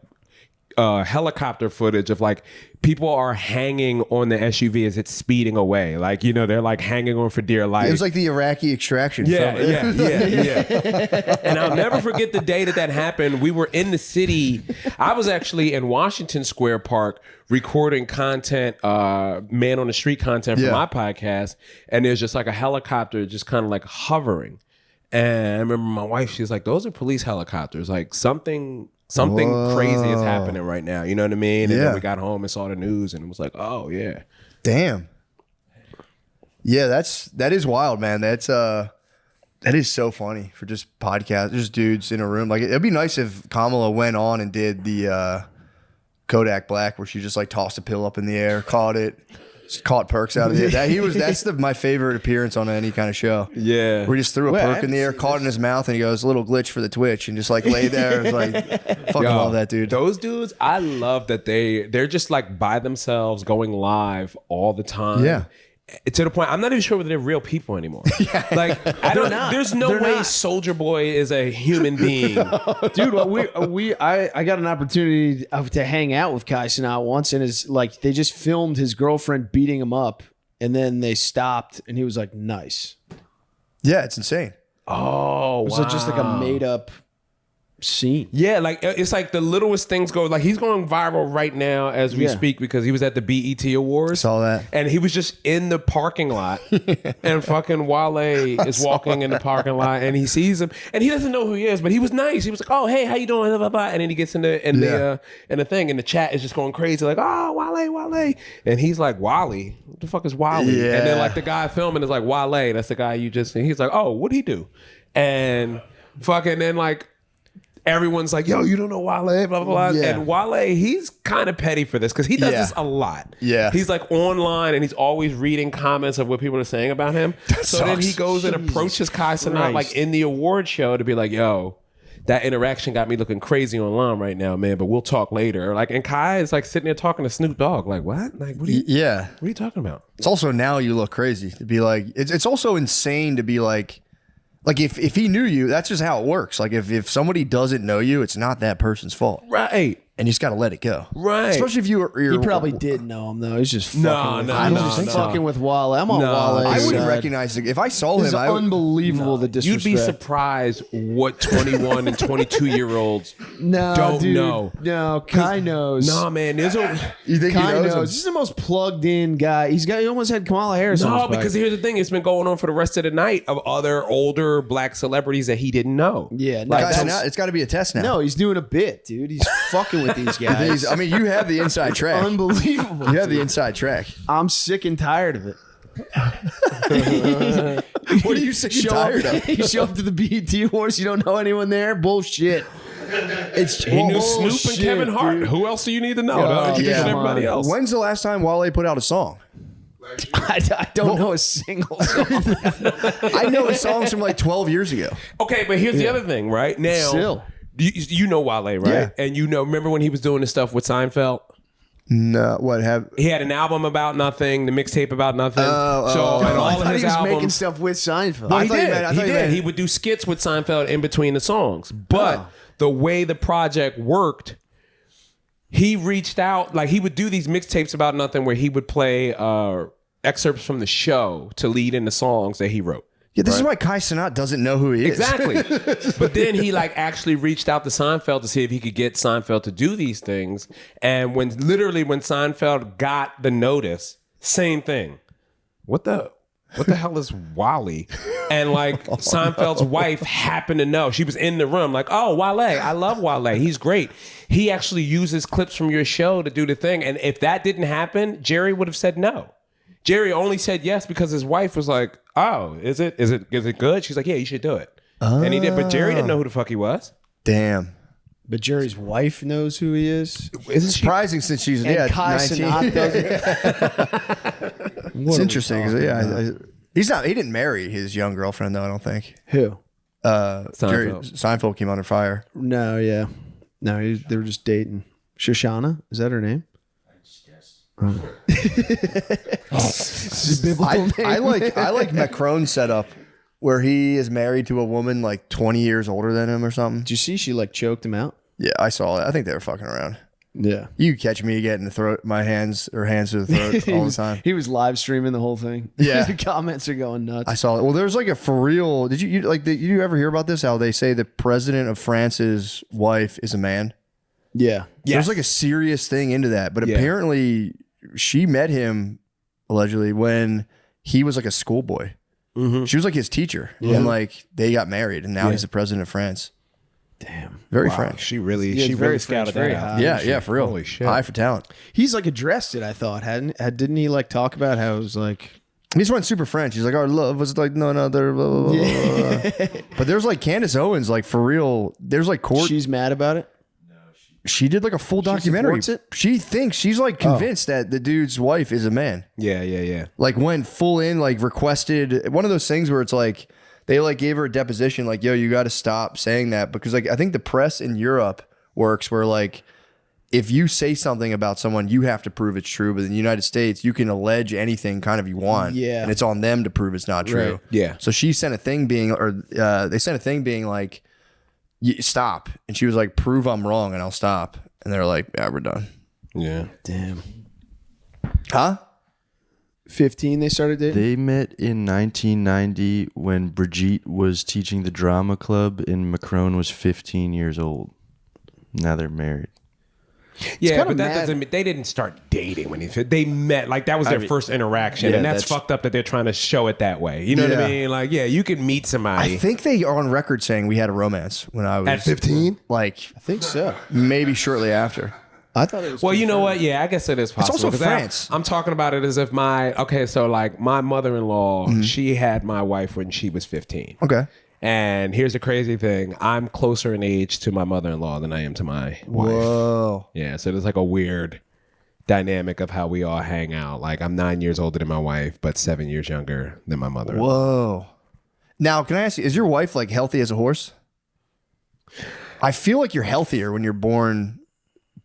S9: helicopter footage of like people are hanging on the SUV as it's speeding away. Like, you know, they're like hanging on for dear life.
S2: It was like the Iraqi extraction.
S9: Yeah. And I'll never forget the day that happened. We were in the city. I was actually in Washington Square Park recording content, man on the street content for my podcast. And there's just like a helicopter just kind of like hovering. And I remember my wife, she was like, those are police helicopters. Like something crazy is happening right now. You know what I mean? And then we got home and saw the news and it was like, oh yeah.
S2: Damn. Yeah, that is wild, man. That is so funny for just podcasts, just dudes in a room. Like it'd be nice if Kamala went on and did the Kodak Black where she just like tossed a pill up in the air, caught it. Caught perks out of it. That's my favorite appearance on any kind of show.
S9: Yeah.
S2: Where he just threw a perk in the air, caught it in his mouth, and he goes, a little glitch for the Twitch, and just like lay there. It's like, fucking love that dude.
S9: Those dudes, I love that they're just like by themselves going live all the time. Yeah. To the point, I'm not even sure whether they're real people anymore. Like, I don't know. There's no way Soldier Boy is a human being.
S10: Dude, I got an opportunity to hang out with Kai Cenat once, and it's like they just filmed his girlfriend beating him up, and then they stopped, and he was like, nice.
S2: Yeah, it's insane.
S9: Oh,
S10: it was just like a made up scene.
S9: Yeah, like it's like the littlest things go. Like he's going viral right now as we speak because he was at the BET Awards.
S2: Saw that.
S9: And he was just in the parking lot and fucking Wale is walking in the parking lot and he sees him and he doesn't know who he is, but he was nice. He was like, oh, hey, how you doing? Blah, blah, blah. And then he gets in the thing and the chat is just going crazy like, oh, Wale. And he's like, Wally? What the fuck is Wally?
S2: Yeah.
S9: And then like the guy filming is like, Wale. That's the guy you just, and he's like, oh, what'd he do? And fucking then like, everyone's like, yo, you don't know Wale, blah, blah, blah.
S2: Yeah.
S9: And Wale, he's kind of petty for this because he does this a lot.
S2: Yeah.
S9: He's like online and he's always reading comments of what people are saying about him. Then he goes and approaches Kai Cenat like in the award show to be like, yo, that interaction got me looking crazy online right now, man, but we'll talk later. Like, and Kai is like sitting there talking to Snoop Dogg. Like, what? Like, what are you talking about?
S2: It's also now you look crazy to be like, it's also insane to be like if he knew you, that's just how it works. Like if somebody doesn't know you, it's not that person's fault.
S9: Right.
S2: and you just got to let it go.
S9: Right.
S2: Especially if you're
S10: He probably did know him though. He's just fucking
S9: No.
S10: with Wale. I'm on Wale.
S2: I wouldn't recognize it if I saw
S10: This
S2: him.
S10: is unbelievable. The disrespect.
S9: You'd be surprised what 21 and 22-year-olds don't know.
S10: No, Kai knows.
S9: Nah, man. There's a
S2: You think
S10: Kai
S2: he knows?
S10: knows. He's the most plugged in guy. He almost had Kamala Harris. on his
S9: no,
S10: back.
S9: because here's the thing. It's been going on for the rest of the night of other older black celebrities that he didn't know.
S10: Yeah, no,
S2: Guys,
S10: that's-
S2: now, it's got to be a test now.
S10: no, he's doing a bit, dude. He's fucking with these guys.
S2: I mean, you have the inside track.
S10: Unbelievable.
S2: You have the inside track.
S10: I'm sick and tired of it.
S2: What are you sick and tired of?
S10: You show up to the BET Awards, you don't know anyone there? Bullshit. It's
S9: He knew Snoop and
S10: bullshit,
S9: Kevin Hart.
S10: dude.
S9: Who else do you need to know?
S10: Yeah,
S9: to
S10: yeah.
S9: everybody else.
S2: When's the last time Wale put out a song?
S10: I don't know a single song.
S2: I know his songs from like 12 years ago.
S9: Okay, but here's the other thing, right? Now,
S10: Still.
S9: you know Wale, right?
S2: Yeah.
S9: And remember when he was doing the stuff with Seinfeld?
S2: No, what have?
S9: He had an album about nothing, the mixtape about nothing. And
S10: I
S9: all of
S10: thought
S9: his
S10: he was making
S9: albums.
S10: stuff with Seinfeld.
S9: Well, he
S2: thought you
S9: did.
S2: meant- I
S9: He
S2: thought you
S9: did.
S2: meant-
S9: He would do skits with Seinfeld in between the songs. But the way the project worked, he reached out. Like he would do these mixtapes about nothing, where he would play excerpts from the show to lead in the songs that he wrote.
S2: Yeah, this is why Kai Cenat doesn't know who he is.
S9: Exactly. But then he actually reached out to Seinfeld to see if he could get Seinfeld to do these things. And when Seinfeld got the notice, same thing. What the hell is Wally? And Seinfeld's wife happened to know. She was in the room oh, Wale. I love Wale. He's great. He actually uses clips from your show to do the thing. And if that didn't happen, Jerry would have said no. Jerry only said yes because his wife was like, "Oh, is it good?" She's like, "Yeah, you should do it." And he did, but Jerry didn't know who the fuck he was.
S2: Damn.
S10: But Jerry's wife knows who he is.
S9: Isn't she?
S2: Surprising since she's
S10: And Kai
S2: 19.
S10: Cenat doesn't.
S2: It's interesting. 'Cause, he's not. He didn't marry his young girlfriend though. I don't think.
S10: Who?
S2: Seinfeld came under fire.
S10: No, yeah. No, they were just dating. Shoshana? Is that her name?
S2: I like Macron's setup where he is married to a woman 20 years older than him or something.
S10: Did you see she choked him out?
S2: Yeah, I saw it. I think they were fucking around.
S10: Yeah.
S2: You catch me getting my hands to the throat all the time.
S10: He was live streaming the whole thing.
S2: Yeah.
S10: The comments are going nuts.
S2: I saw it. Well, there's a for real. Did you ever hear about this? How they say the president of France's wife is a man?
S10: Yeah.
S2: There's a serious thing into that. But apparently she met him allegedly when he was a schoolboy. Mm-hmm. She was his teacher. Yeah. And they got married and now he's the president of France.
S10: Damn.
S2: Very French.
S9: She really
S10: very
S9: scouted
S10: French,
S9: that
S10: very
S9: out.
S10: high.
S2: Yeah, for real.
S9: Holy shit.
S2: High for talent.
S10: He's addressed it, I thought. Didn't he talk about how it was
S2: He just went super French. He's our love was no other blah, blah, blah, blah. But there's Candace Owens, for real. There's court.
S10: she's mad about it?
S2: She did a full documentary.
S10: supports it?
S2: She thinks she's convinced that the dude's wife is a man.
S9: Yeah.
S2: Went full in, requested one of those things where it's they gave her a deposition, yo, you got to stop saying that because I think the press in Europe works where if you say something about someone, you have to prove it's true. But in the United States, you can allege anything kind of you want.
S10: Yeah.
S2: And it's on them to prove it's not true.
S10: Right.
S9: Yeah.
S2: So she sent a thing being, they sent a thing being stop. And she was prove I'm wrong and I'll stop. And they're yeah, we're done.
S9: Yeah.
S10: Damn.
S2: Huh?
S10: 15 they started dating?
S12: They met in 1990 when Brigitte was teaching the drama club and Macron was 15 years old. Now they're married.
S9: Yeah,
S10: kinda
S9: but that
S10: mad.
S9: doesn't mean they didn't start dating when they met. That was their first interaction,
S2: yeah,
S9: and that's
S2: that's-
S9: fucked up that they're trying to show it that way. You know what I mean? You could meet somebody.
S2: I think they are on record saying we had a romance when I was
S9: At 15?
S10: I think so.
S2: Maybe shortly after.
S10: I thought it was.
S9: Well, you know what? Yeah, I guess it is possible.
S2: also
S9: 'Cause
S2: France.
S9: I'm talking about it as if my mother-in-law, she had my wife when she was 15.
S2: Okay.
S9: And here's the crazy thing: I'm closer in age to my mother-in-law than I am to my wife.
S2: Whoa.
S9: Yeah, so there's a weird dynamic of how we all hang out. I'm 9 years older than my wife, but 7 years younger than my mother.
S2: Whoa. Now, can I ask you, is your wife healthy as a horse? I feel you're healthier when you're born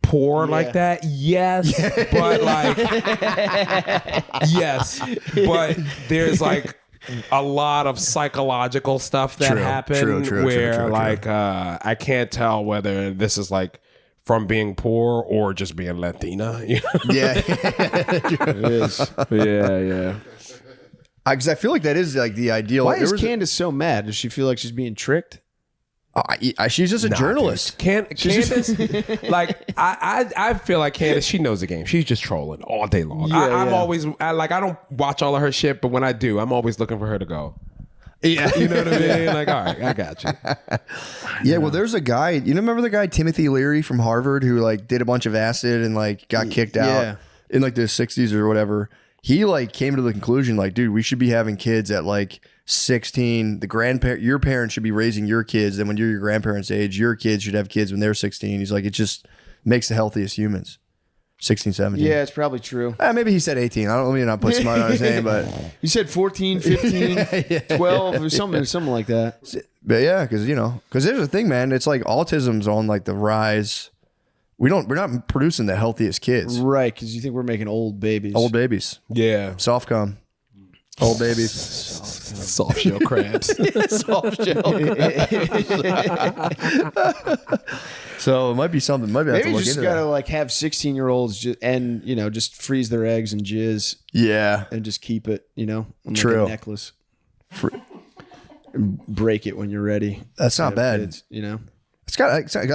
S9: poor like that, yes, but yes, but there's a lot of psychological stuff that happen where I can't tell whether this is from being poor or just being Latina. You know?
S2: Yeah.
S10: It is.
S9: Yeah.
S2: Because I feel like that is like the ideal.
S10: Why is Candace so mad? Does she feel like she's being tricked?
S2: She's just a journalist.
S9: Candace, like I feel like Candace, she knows the game. She's just trolling all day long. I'm always I don't watch all of her shit, but when I do, I'm always looking for her to go.
S2: Yeah,
S9: you know what I mean? Like, all right, I got you.
S2: Yeah, well, there's a guy. You remember the guy Timothy Leary from Harvard who like did a bunch of acid and like got kicked out in like the 60s or whatever. He like came to the conclusion like, dude, we should be having kids at like 16. Your parents should be raising your kids. Then when you're your grandparents' age, your kids should have kids when they're 16. He's like, it just makes the healthiest humans. 16, 17.
S10: Yeah, it's probably true.
S2: Maybe he said 18. I don't let me not put smart on his name, but
S10: he said 14, 15, 12 or something like that.
S2: But yeah, because there's a thing, man. It's like autism's on like the rise. We're not producing the healthiest kids,
S10: right? Because you think we're making old babies.
S2: Old babies,
S9: yeah.
S2: Soft cum, old babies,
S9: soft shell crabs,
S2: soft shell crabs. So it might be something. Maybe
S10: you just gotta like have 16-year-olds and just freeze their eggs and jizz.
S2: Yeah,
S10: and just keep it. On
S2: True.
S10: like a necklace. Break it when you're ready.
S2: That's not bad.
S10: Kids,
S2: I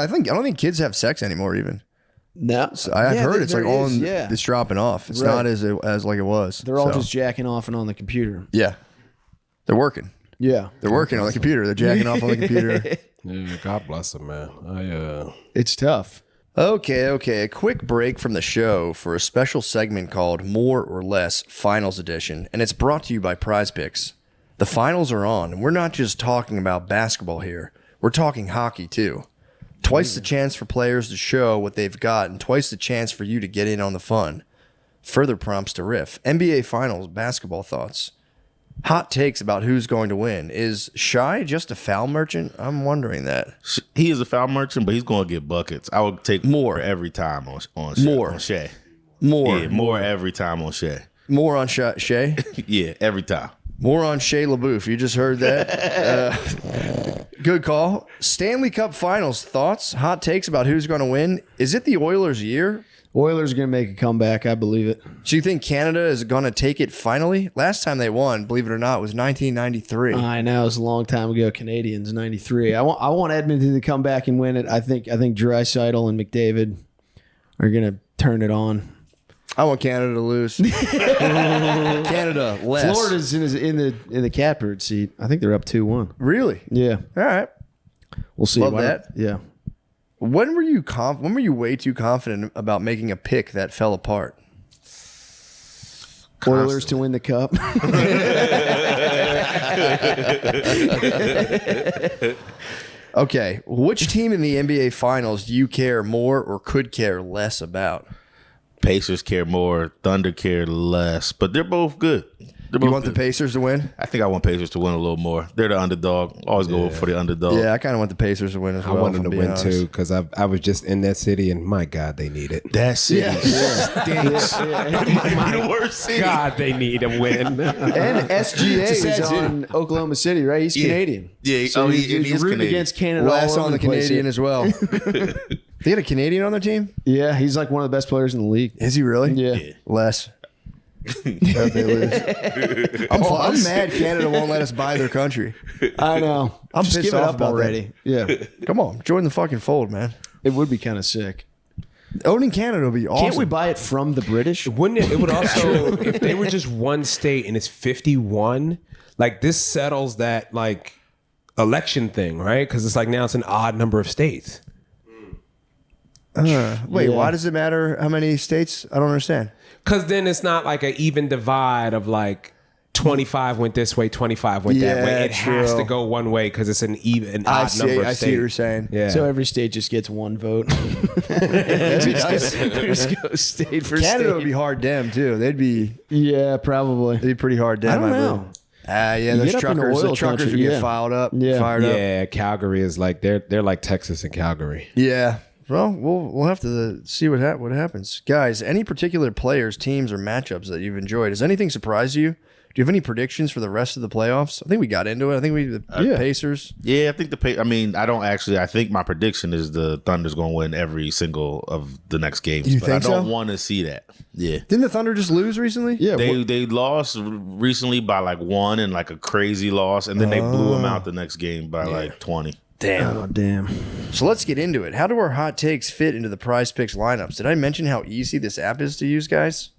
S2: don't think kids have sex anymore even.
S10: No,
S2: so I've heard it's like it's dropping off. It's not as like it was.
S10: They're all just jacking off and on the computer.
S2: Yeah, they're working.
S10: Yeah,
S2: they're working on the computer. They're jacking off on the computer.
S9: Yeah, God bless them, man.
S10: It's tough.
S2: Okay. A quick break from the show for a special segment called More or Less Finals Edition, and it's brought to you by Prize Picks. The finals are on, and we're not just talking about basketball here. We're talking hockey, too. Twice the chance for players to show what they've got, and twice the chance for you to get in on the fun. Further prompts to riff. NBA Finals basketball thoughts. Hot takes about who's going to win. Is Shai just a foul merchant? I'm wondering that.
S13: He is a foul merchant, but he's going to get buckets. I would take more every time on Shai. More every time on Shai.
S2: More on Shai?
S13: Yeah, every time.
S2: More on Shea LaBeouf. You just heard that. Good call. Stanley Cup Finals. Thoughts? Hot takes about who's going to win. Is it the Oilers' year?
S10: Oilers are going to make a comeback. I believe it.
S2: Do you think Canada is going to take it finally? Last time they won, believe it or not, was 1993.
S10: I know. It was a long time ago. Canadians, 93. I want Edmonton to come back and win it. I think Draisaitl and McDavid are going to turn it on.
S2: I want Canada to lose. Canada less.
S10: Florida's in the catbird seat. I think they're up 2-1.
S2: Really?
S10: Yeah.
S2: All right.
S10: We'll see.
S2: Love that.
S10: Yeah.
S2: When were you way too confident about making a pick that fell apart?
S10: Oilers to win the cup.
S2: Okay. Which team in the NBA Finals do you care more or could care less about?
S13: Pacers care more, Thunder care less, but they're both good.
S2: You want the Pacers to win?
S13: I think I want Pacers to win a little more. They're the underdog. Always go for the underdog.
S2: Yeah, I kind of want the Pacers to win as well.
S9: I want them to win too because I was just in that city and my God, they need it.
S13: That city stinks.
S9: The worst city. God, they need a win.
S10: And SGA is on Oklahoma City, right? He's Canadian.
S13: Yeah,
S10: so he's
S13: rooting
S10: Canadian. Against Canada.
S2: Last on the
S10: place
S2: Canadian as well. They got a Canadian on their team?
S10: Yeah, he's like one of the best players in the league.
S2: Is he really?
S10: Yeah.
S2: Less. They lose. I'm mad Canada won't let us buy their country.
S10: I know.
S2: I'm
S10: just
S2: pissed
S10: give it
S2: off
S10: up
S2: about
S10: already.
S2: That. Yeah. Come on, join the fucking fold, man.
S10: It would be kind of sick.
S2: Owning Canada would be awesome.
S10: Can't we buy it from the British?
S9: Wouldn't it? It would also, if they were just one state and it's 51, like this settles that like election thing, right? Because it's like now it's an odd number of states.
S2: Wait, why does it matter how many states? I don't understand.
S9: Because then it's not like an even divide of like 25 went this way, 25 went that way. It has to go one way because it's an odd number of states.
S2: I see what you're saying.
S9: Yeah.
S10: So every state just gets one vote. Just go state for
S2: Canada
S10: state.
S2: would be hard damn too. They'd be
S10: probably.
S2: They'd be pretty hard damn.
S10: I don't know.
S2: Yeah, those truckers. The truckers would get fired up.
S10: Yeah.
S2: Fired up.
S9: Yeah, Calgary is like they're like Texas and Calgary.
S2: Yeah. Well, we'll have to see what happens, guys. Any particular players, teams, or matchups that you've enjoyed? Has anything surprised you? Do you have any predictions for the rest of the playoffs? I think we got into it. I think the Pacers.
S13: Yeah, I think I think my prediction is the Thunder's going to win every single of the next games.
S2: You
S13: but
S2: think
S13: I don't
S2: so?
S13: want to see that. Yeah.
S2: Didn't the Thunder just lose recently?
S10: Yeah.
S13: They lost recently by like 1 and like a crazy loss, and then they blew them out the next game by like 20.
S2: Damn.
S10: Oh, damn.
S2: So let's get into it. How do our hot takes fit into the Prize Picks lineups? Did I mention how easy this app is to use, guys?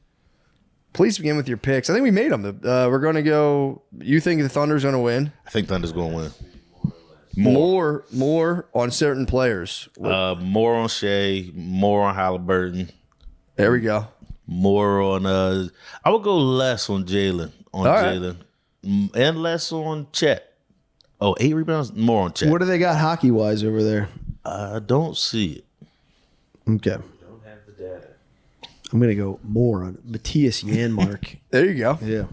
S2: Please begin with your picks. I think we made them. We're going to go. You think the Thunder's going to win?
S13: I think Thunder's going to win.
S2: More on certain players.
S13: More on Shea, more on Halliburton.
S2: There we go.
S13: More on I would go less on Jalen. And less on Chet. Oh, 8 rebounds, more on Chet.
S10: What do they got hockey wise over there?
S13: I don't see it.
S10: Okay.
S7: Don't have the data.
S10: I'm gonna go more on Matthias Janmark.
S2: There you go.
S10: Yeah.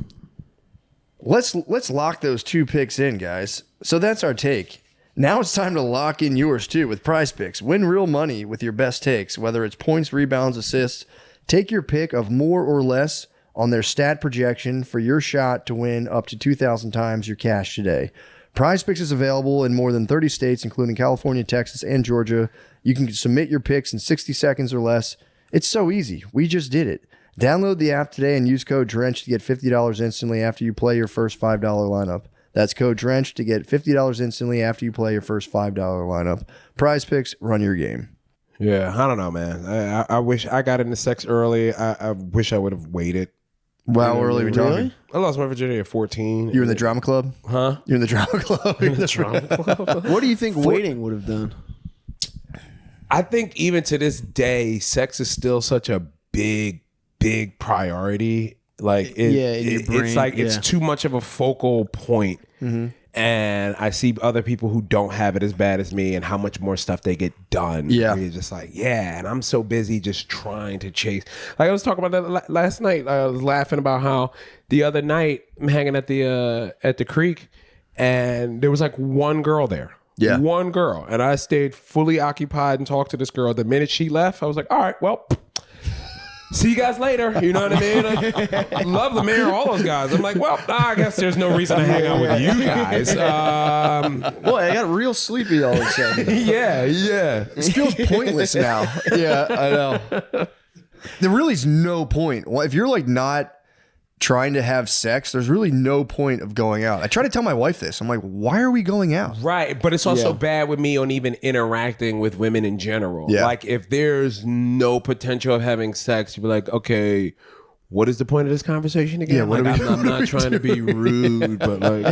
S2: Let's lock those 2 picks in, guys. So that's our take. Now it's time to lock in yours too with Prize Picks. Win real money with your best takes, whether it's points, rebounds, assists. Take your pick of more or less on their stat projection for your shot to win up to 2,000 times your cash today. Prize Picks is available in more than 30 states, including California, Texas, and Georgia. You can submit your picks in 60 seconds or less. It's so easy. We just did it. Download the app today and use code DRENCH to get $50 instantly after you play your first $5 lineup. That's code DRENCH to get $50 instantly after you play your first $5 lineup. Prize Picks, run your game.
S9: Yeah, I don't know, man. I wish I got into sex early. I wish I would have waited.
S2: How early are we talking?
S9: I lost my virginity at 14.
S2: You're in the drama club?
S9: Huh?
S2: You're in the drama club?
S9: In the drama club.
S10: What do you think waiting would have done?
S9: I think even to this day, sex is still such a big priority. Like it's like it's too much of a focal point.
S2: Mm-hmm.
S9: And I see other people who don't have it as bad as me and how much more stuff they get done.
S2: Yeah.
S9: You're just like, yeah. And I'm so busy just trying to chase. Like I was talking about that last night. I was laughing about how the other night I'm hanging at the creek and there was like one girl there.
S2: Yeah.
S9: One girl. And I stayed fully occupied and talked to this girl. The minute she left, I was like, all right, well, see you guys later. You know what I mean? I love the mayor, all those guys. I'm like, well, I guess there's no reason to hang out with you guys.
S10: Boy, I got real sleepy all of a sudden.
S9: Yeah.
S2: This feels pointless now. Yeah, I know. There really is no point. Well, if you're like not trying to have sex, there's really no point of going out. I try to tell my wife this. I'm like, why are we going out?
S9: Right. But it's also bad with me on even interacting with women in general.
S2: Yeah.
S9: Like if there's no potential of having sex, you'd be like, okay, what is the point of this conversation again?
S2: Yeah, what
S9: like,
S2: are we-
S9: I'm not trying to be rude, but like,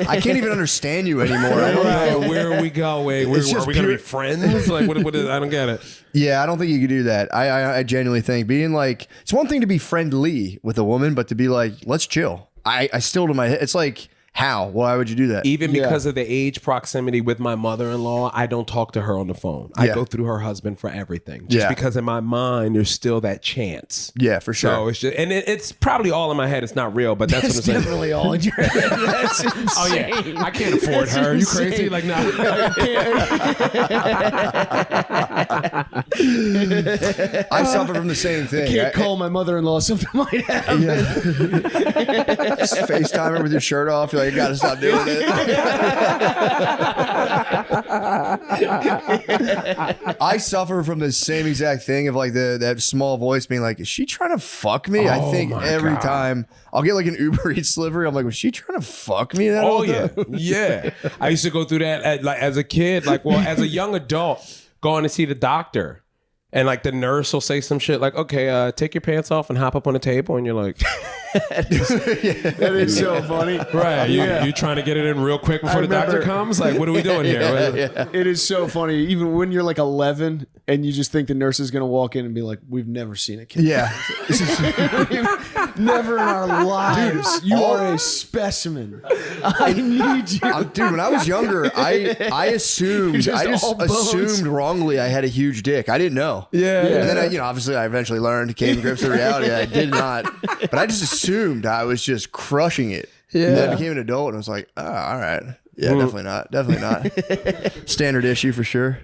S2: I can't even understand you anymore. I don't know.
S9: right, where are we going? Are
S2: just
S9: we going to be
S2: pure-
S9: friends? Like, what is, I don't get it.
S2: Yeah, I don't think you could do that. I genuinely think being like, it's one thing to be friendly with a woman, but to be like, let's chill. I still to my head. It's like, how? Why would you do that?
S9: Even because of the age proximity with my mother-in-law, I don't talk to her on the phone. I
S2: Yeah.
S9: go through her husband for everything. Just
S2: Yeah.
S9: because in my mind, there's still that chance.
S2: Yeah, for sure.
S9: So it's just, and it's probably all in my head. It's not real, but that's what I'm saying.
S10: Definitely all in your head. That's insane.
S9: Oh yeah, I can't afford
S10: That's
S9: her. You
S10: insane.
S9: crazy? Like no.
S2: I suffer from the same thing.
S10: Can't call my mother-in-law. Something might happen.
S2: Just FaceTime her with your shirt off. You're like, you got to stop doing it. I suffer from the same exact thing of like that small voice being like, is she trying to fuck me? I
S9: Oh
S2: think
S9: my
S2: every
S9: God.
S2: time I'll get like an Uber Eats delivery. I'm like, was she trying to fuck me? That
S9: Oh
S2: whole
S9: yeah,
S2: time?
S9: yeah. I used to go through that like as a kid. Like, well, as a young adult, going to see the doctor, and like the nurse will say some shit like, "Okay, take your pants off and hop up on the table," and you're like,
S10: That is so funny.
S9: "Right, you trying to get it in real quick before the doctor
S10: remember-
S9: comes? Like, what are we doing here?"
S10: It is so funny. Even when you're like 11 and you just think the nurse is going to walk in and be like, we've never seen a kid.
S2: Yeah.
S10: Never in our lives.
S2: Dude,
S10: You are a specimen. I need you.
S2: Dude, when I was younger, I assumed,
S10: Just
S2: I just
S10: all bones.
S2: assumed wrongly I had a huge dick. I didn't know.
S9: Yeah.
S2: And then obviously I eventually learned, came to grips with reality. I did not. But I just assumed I was just crushing it.
S9: Yeah.
S2: And then I became an adult and I was like, oh, all right. Yeah, definitely not. Definitely not. Standard issue for sure.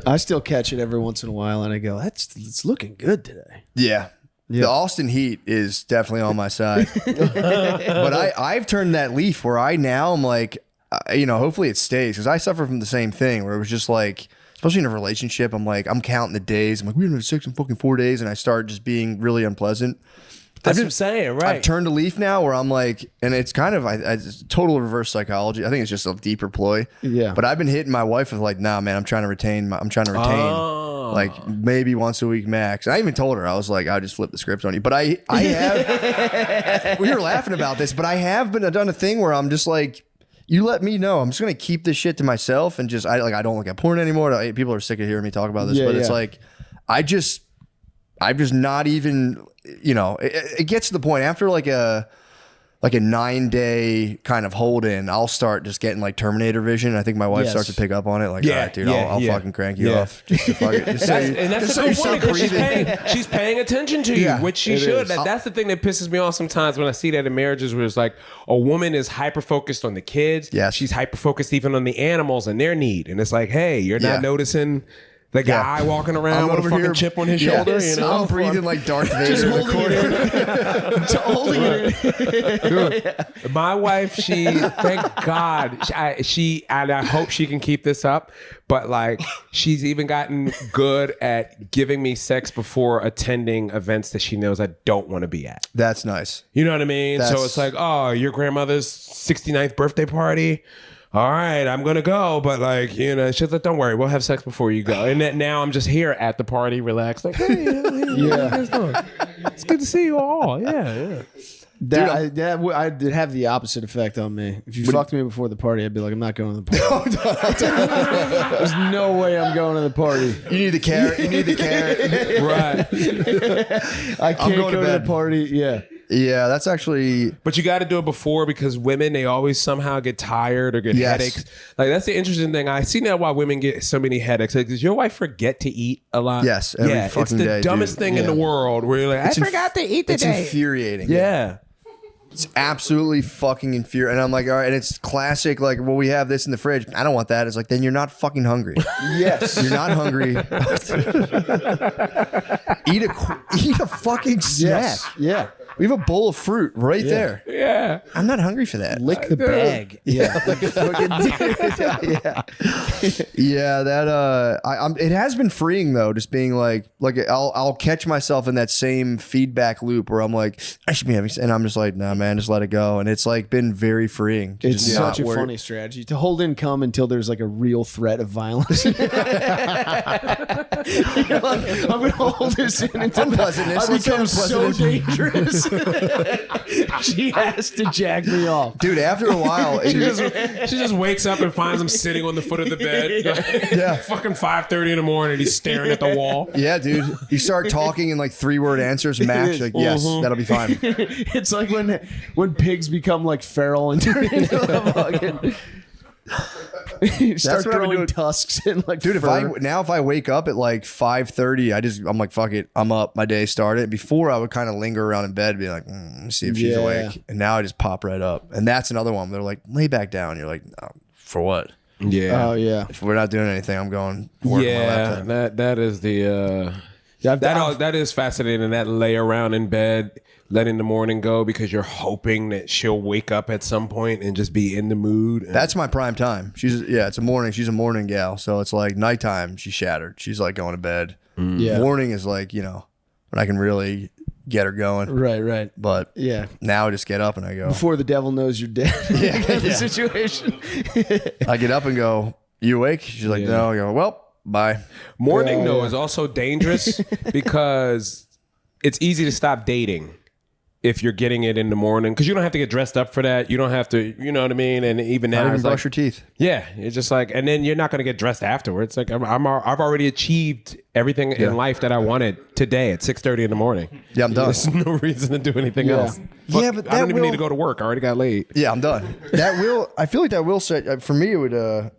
S10: I still catch it every once in a while, and I go, it's looking good today.
S2: Yeah. The Austin heat is definitely on my side. But I've turned that leaf where I'm like, hopefully it stays, because I suffer from the same thing where it was just like, especially in a relationship, I'm like, I'm counting the days. I'm like, we haven't had sex in fucking 4 days, and I start just being really unpleasant.
S9: That's what I'm saying, right?
S2: I've turned a leaf now where I'm like, and it's kind of it's total reverse psychology. I think it's just a deeper ploy.
S10: Yeah.
S2: But I've been hitting my wife with like, nah, man, I'm trying to retain. Like maybe once a week max. And I even told her, I was like, I'll just flip the script on you. But I have, we were laughing about this, but I have done a thing where I'm just like, you let me know. I'm just gonna keep this shit to myself and just I don't look at porn anymore. People are sick of hearing me talk about this, but it's like I'm just not even. It gets to the point after like a 9-day kind of hold in, I'll start just getting like Terminator vision. I think my wife starts to pick up on it. Like, all right, dude, I'll fucking crank you off. Just to fuck it.
S9: That's a good point, because she's paying attention to you, which she should. That's the thing that pisses me off sometimes when I see that in marriages where it's like a woman is hyper focused on the kids. Yeah, she's hyper focused even on the animals and their need. And it's like, hey, you're not noticing the guy walking around with a fucking chip on his shoulder.
S2: I'm breathing like Darth Vader in the
S9: corner. My wife, thank God, and I hope she can keep this up, but like she's even gotten good at giving me sex before attending events that she knows I don't want to be at.
S2: That's nice.
S9: You know what I mean? So it's like, oh, your grandmother's 69th birthday party. All right, I'm gonna go, but like, she's like, don't worry, we'll have sex before you go. And then now I'm just here at the party, relaxed, like, hey, it's good to see you all. Yeah.
S10: I did have the opposite effect on me. If you fucked me before the party, I'd be like, I'm not going to the party. There's no way I'm going to the party.
S2: You need the carrot.
S10: Right. I can't go to the party. Yeah.
S2: Yeah, that's actually.
S9: But you got to do it before, because women, they always somehow get tired or get headaches. Like, that's the interesting thing. I see now why women get so many headaches. Like, does your wife forget to eat a lot?
S2: Yes, every fucking
S9: it's the
S2: day,
S9: dumbest thing in the world. Where you're like, I forgot to eat today.
S2: It's infuriating.
S9: Yeah.
S2: It's absolutely fucking infuriating. And I'm like, all right, and it's classic, like, well, we have this in the fridge. I don't want that. It's like, then you're not fucking hungry.
S10: Yes.
S2: You're not hungry. Eat a fucking snack.
S10: Yes. Yeah.
S2: We have a bowl of fruit right there.
S9: Yeah.
S2: I'm not hungry for that.
S10: Lick the bag. Yeah.
S2: Yeah, that it has been freeing though, just being like I'll catch myself in that same feedback loop where I'm like, I should be having, and I'm just like, nah, man, just let it go. And it's like been very freeing.
S10: It's such a funny strategy to hold in cum until there's like a real threat of violence. You're like, I'm gonna hold this in until I become so dangerous. She has to jack me off,
S2: dude. After a while,
S9: she just wakes up and finds him sitting on the foot of the bed.
S2: Yeah,
S9: fucking 5:30 in the morning. He's staring at the wall.
S2: Yeah, dude. You start talking in like 3-word answers max. Like, yes, that'll be fine.
S10: It's like when pigs become like feral and turn into a fucking. Start growing tusks and like,
S2: dude,
S10: fur.
S2: if I wake up at like 5:30, I'm like, fuck it, I'm up, my day started. Before I would kind of linger around in bed, be like, let me see if she's awake, and now I just pop right up. And that's another one. They're like, lay back down. You're like, oh, for what?
S9: Yeah.
S10: Oh yeah.
S2: If we're not doing anything, I'm going to work on my laptop.
S9: that is the that is fascinating. That lay around in bed, letting the morning go because you're hoping that she'll wake up at some point and just be in the mood.
S2: That's my prime time. It's a morning. She's a morning gal. So it's like nighttime, she's shattered. She's like going to bed.
S10: Yeah.
S2: Morning is like, when I can really get her going.
S10: Right.
S2: But
S10: yeah,
S2: now I just get up and I go.
S10: Before the devil knows you're dead.
S2: The
S10: situation.
S2: I get up and go, you awake? She's like, no. I go, well, bye.
S9: Morning though is also dangerous because it's easy to stop dating if you're getting it in the morning, because you don't have to get dressed up for that. You don't have to, you know what I mean? And even now,
S2: not even
S9: it's
S2: brush your teeth.
S9: Yeah, it's just like, and then you're not going to get dressed afterwards. Like I've already achieved everything in life that I wanted today at 6:30 in the morning.
S2: Yeah, I'm done.
S9: There's no reason to do anything else.
S2: Yeah, but
S9: I don't even need to go to work. I already got late.
S2: Yeah, I'm done. I feel like that will set, for me, it would,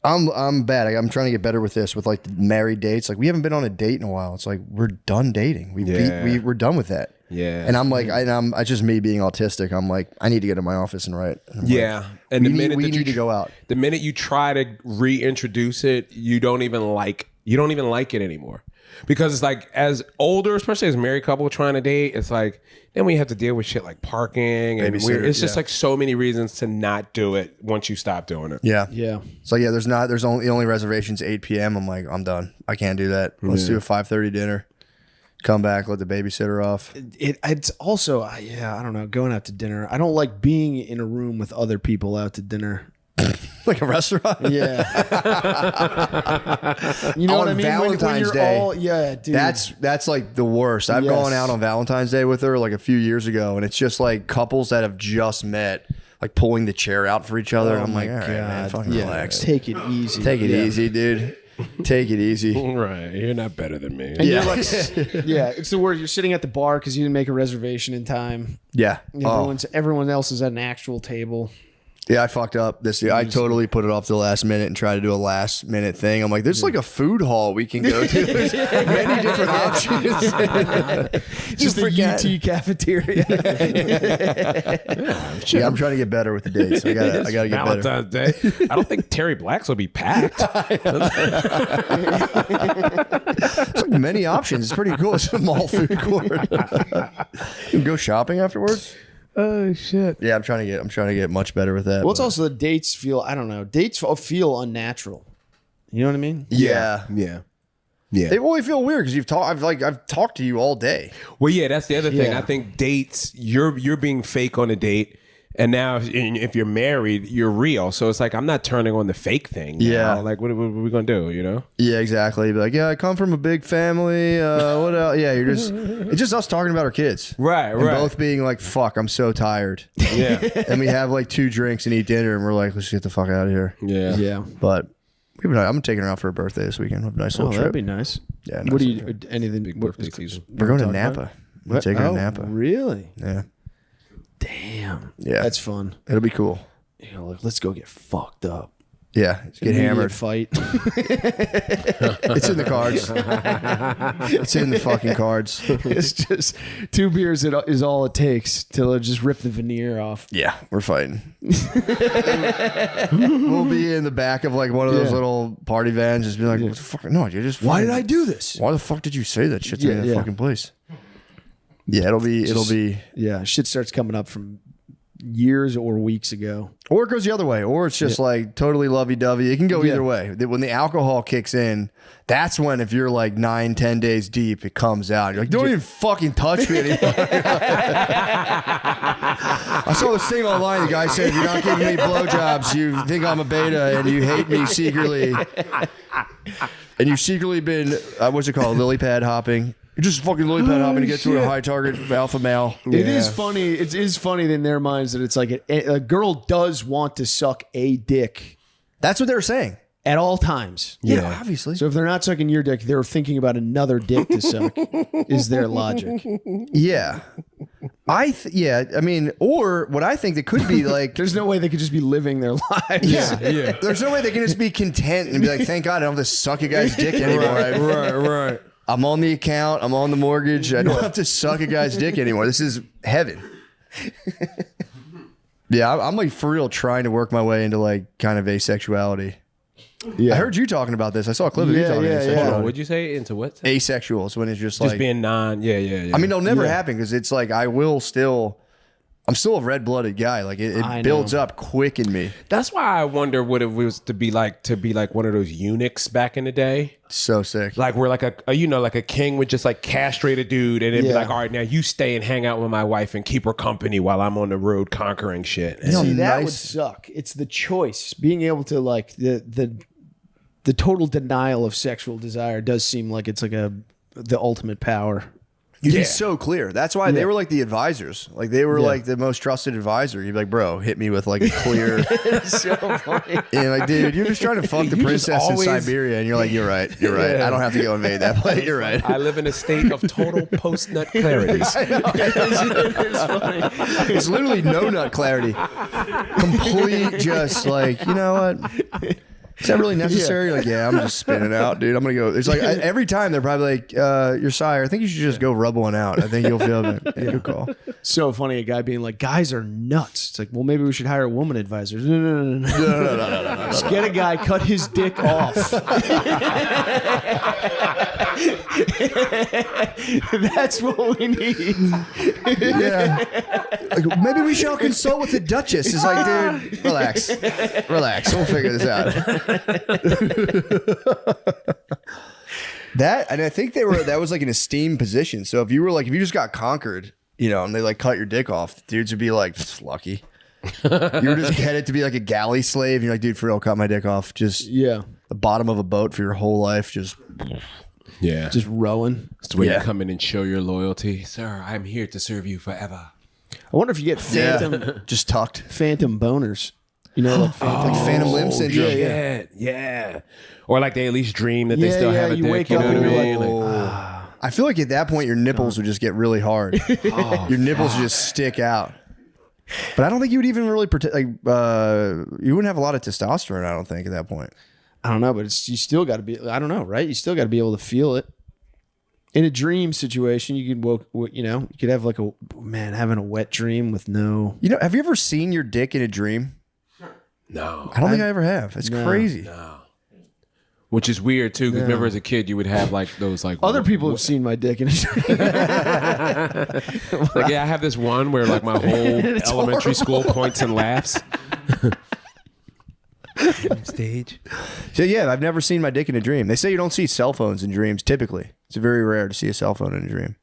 S2: I'm bad. I'm trying to get better with this, with like married dates. Like, we haven't been on a date in a while. It's like, we're done dating. We're done with that.
S9: Yeah.
S2: And I'm like, it's just me being autistic. I'm like, I need to get in my office and write. And
S9: yeah. And
S2: we need to go out.
S9: The minute you try to reintroduce it, you don't even like You don't even like it anymore. Because it's like, as older, especially as a married couple trying to date, it's like, then we have to deal with shit like parking and it's just like so many reasons to not do it once you stop doing it.
S2: Yeah.
S10: Yeah.
S2: So yeah, there's only reservations 8 p.m. I'm like, I'm done. I can't do that. Let's do a 5:30 dinner. Come back, let the babysitter off.
S10: It's also, I don't know, going out to dinner. I don't like being in a room with other people out to dinner.
S2: Like a restaurant?
S10: Yeah. You know what I mean?
S2: Valentine's
S10: you're
S2: Day.
S10: all, yeah, dude.
S2: That's like the worst. I've gone out on Valentine's Day with her like a few years ago, and it's just like couples that have just met, like pulling the chair out for each other.
S10: Oh
S2: I'm like,
S10: my
S2: all right, man,
S10: God.
S2: fucking relax.
S10: Take it easy.
S2: Take it easy, dude. Take it easy.
S9: Right. You're not better than me.
S10: And you're like, yeah, it's the word. You're sitting at the bar because you didn't make a reservation in time.
S2: Yeah.
S10: Everyone else is at an actual table.
S2: Yeah, I fucked up this year. I totally put it off to the last minute and tried to do a last minute thing. I'm like, there's like a food hall we can go to. There's many different options.
S10: Just the UT cafeteria.
S2: Yeah, I'm trying to get better with the dates. I gotta get better.
S9: Valentine's Day. I don't think Terry Black's will be packed.
S2: There's like many options. It's pretty cool. It's a mall food court. You can go shopping afterwards.
S10: Oh shit.
S2: Yeah, I'm trying to get much better with that.
S10: Well, it's also the dates feel, I don't know, dates feel unnatural. You know what I mean?
S2: Yeah.
S9: Yeah.
S2: They really feel weird because I've talked to you all day.
S9: Well, yeah, that's the other thing.
S10: Yeah.
S9: I think dates, you're being fake on a date. And now, if you're married, you're real. So it's like, I'm not turning on the fake thing.
S2: Yeah.
S9: Now. Like, what are we going to do, you know?
S2: Yeah, exactly. Be like, yeah, I come from a big family. What else? Yeah, it's just us talking about our kids.
S9: Right,
S2: and both being like, fuck, I'm so tired.
S9: Yeah.
S2: And we have like 2 drinks and eat dinner and we're like, let's get the fuck out of here.
S9: Yeah.
S10: Yeah.
S2: But I'm taking her out for her birthday this weekend. Have a nice little trip.
S10: That'd be nice.
S2: Yeah.
S10: What do you, anything?
S9: Big birthday season.
S2: We're going to Napa. We're taking her to Napa.
S10: Really?
S2: Yeah.
S10: Damn.
S2: Yeah.
S10: That's fun.
S2: It'll be cool.
S10: You know, like, let's go get fucked up.
S2: Yeah. Get hammered.
S10: Fight.
S2: It's in the cards. It's in the fucking cards.
S10: It's just 2 beers is all it takes till it just rip the veneer off.
S2: Yeah, we're fighting. We'll be in the back of like one of those little party vans, just be like, what the fuck? No, you just.
S10: Why did I do this?
S2: Why the fuck did you say that shit to me in that fucking place? Yeah, it'll be.
S10: Yeah, shit starts coming up from years or weeks ago.
S2: Or it goes the other way, or it's just like totally lovey-dovey. It can go either way. When the alcohol kicks in, that's when, if you're like 9-10 days deep, it comes out. You're like, don't even fucking touch me anymore. I saw this thing online. The guy said, you're not giving me blowjobs. You think I'm a beta and you hate me secretly. And you've secretly been, what's it called, lily pad hopping. You're just fucking lily pad hopping to get to a high target alpha male.
S10: It is funny. It is funny in their minds that it's like a girl does want to suck a dick.
S2: That's what they're saying.
S10: At all times.
S2: Yeah, obviously.
S10: So if they're not sucking your dick, they're thinking about another dick to suck, is their logic.
S2: Yeah. I mean, or what I think that could be like,
S10: there's no way they could just be living their lives.
S2: Yeah. There's no way they can just be content and be like, thank God I don't have to suck a guy's dick anymore.
S10: Right.
S2: I'm on the account. I'm on the mortgage. I don't have to suck a guy's dick anymore. This is heaven. Yeah, I'm like for real trying to work my way into like kind of asexuality. Yeah, I heard you talking about this. I saw a clip of you talking about asexuality.
S9: What'd you say? Into what?
S2: Asexual is when it's just like
S9: being non. Yeah.
S2: I mean, it'll never happen because it's like I'm still a red-blooded guy. Like it builds up quick in me.
S9: That's why I wonder what it was to be like one of those eunuchs back in the day.
S2: So sick.
S9: Like we're like a king would just like castrate a dude and then be like, all right, now you stay and hang out with my wife and keep her company while I'm on the road conquering shit.
S10: See, that would suck. It's the choice. Being able to like the total denial of sexual desire does seem like it's like the ultimate power.
S2: You'd be so clear. That's why they were like the advisors. Like they were like the most trusted advisor. You'd be like, bro, hit me with like a clear.
S10: It's so funny.
S2: And like, dude, you're just trying to fuck the princess in Siberia. And you're like, you're right. I don't have to go invade that place. You're right.
S9: I live in a state of total post-nut clarity.
S2: It's literally no nut clarity. Complete just like, you know what? Is that really necessary? Like, yeah, I'm just spinning out, dude. I'm gonna go. It's like every time they're probably like, "You're sire. I think you should just go rub one out. I think you'll feel it." Yeah, good call.
S10: So funny, a guy being like, "Guys are nuts." It's like, well, maybe we should hire a woman advisor. No. Just get a guy, cut his dick off. That's what we need.
S2: Yeah. Like, maybe we should all consult with the Duchess. It's like, dude, relax. We'll figure this out. That, and I think that was like an esteemed position. So if you just got conquered, and they like cut your dick off, dudes would be like, lucky. You were just headed to be like a galley slave. You're like, dude, for real, cut my dick off. Just the bottom of a boat for your whole life. Just
S10: rowing.
S9: It's the way you come in and show your loyalty. Sir, I'm here to serve you forever.
S10: I wonder if you get phantom,
S2: just tucked
S10: phantom boners. Like
S2: phantom limb syndrome.
S9: Yeah. Or like they at least dream that they still have a dick.
S10: You wake up and you're like,
S2: I feel like at that point your nipples would just get really hard. Your nipples would just stick out. But I don't think you would even really protect. Like, you wouldn't have a lot of testosterone. I don't think at that point.
S10: I don't know, but you still got to be. I don't know, right? You still got to be able to feel it. In a dream situation, you could have like having a wet dream with no.
S2: Have you ever seen your dick in a dream?
S9: No,
S2: I don't think I ever have. It's crazy.
S9: No. Which is weird too, because remember as a kid you would have like those like
S10: other people have seen my dick in a dream.
S9: Like I have this one where like my whole elementary school points and laughs.
S2: Stage. So yeah, I've never seen my dick in a dream. They say you don't see cell phones in dreams. Typically, it's very rare to see a cell phone in a dream.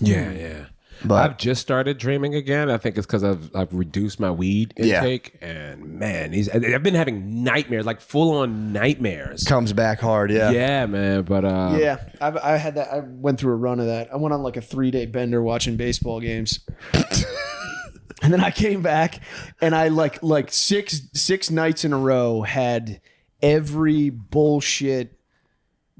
S9: Yeah.
S2: But
S9: I've just started dreaming again. I think it's because I've reduced my weed intake, and man, I've been having nightmares, like full on nightmares.
S2: Comes back hard, yeah.
S9: Yeah, man. But
S10: I had that. I went through a run of that. I went on like a 3-day bender watching baseball games. And then I came back and I like six nights in a row had every bullshit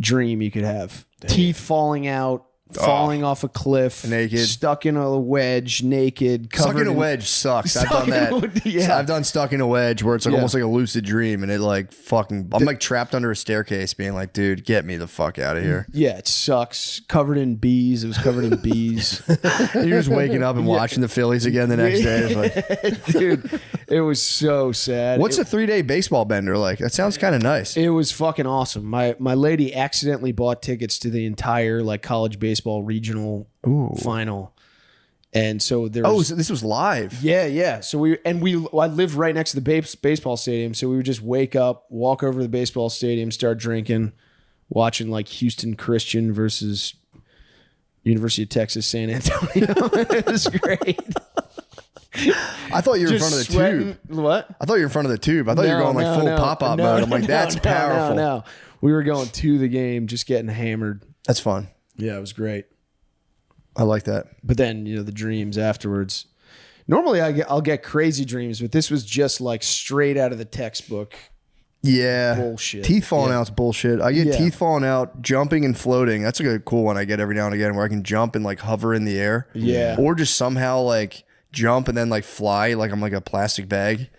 S10: dream you could have. Dang. Teeth falling out, falling off a cliff,
S2: naked,
S10: stuck in a wedge, naked.
S2: Stuck in a wedge sucks. I've done that.
S10: Yeah.
S2: I've done stuck in a wedge where it's like almost like a lucid dream, and it like fucking. I'm like trapped under a staircase, being like, dude, get me the fuck out of here.
S10: Yeah, it sucks. Covered in bees. It was covered in bees.
S2: And you're just waking up and watching the Phillies again the next day. It's like,
S10: dude, it was so sad.
S2: What's a 3-day baseball bender like? That sounds kind of nice.
S10: It was fucking awesome. My lady accidentally bought tickets to the entire like college baseball regional final, and so there was,
S2: so this was live.
S10: Yeah. So I lived right next to the baseball stadium, so we would just wake up, walk over to the baseball stadium, start drinking, watching like Houston Christian versus University of Texas San Antonio. It was great.
S2: I thought you were in front of the tube.
S10: What?
S2: I thought you were in front of the tube. I thought you were going like full pop-up mode. I'm like, that's powerful.
S10: No. We were going to the game, just getting hammered.
S2: That's fun.
S10: Yeah, it was great.
S2: I like that.
S10: But then, the dreams afterwards. Normally I'll get crazy dreams, but this was just like straight out of the textbook.
S2: Yeah.
S10: Bullshit.
S2: Teeth falling out's bullshit. I get teeth falling out, jumping and floating. That's a cool one I get every now and again where I can jump and like hover in the air.
S10: Yeah.
S2: Or just somehow like jump and then like fly like I'm like a plastic bag.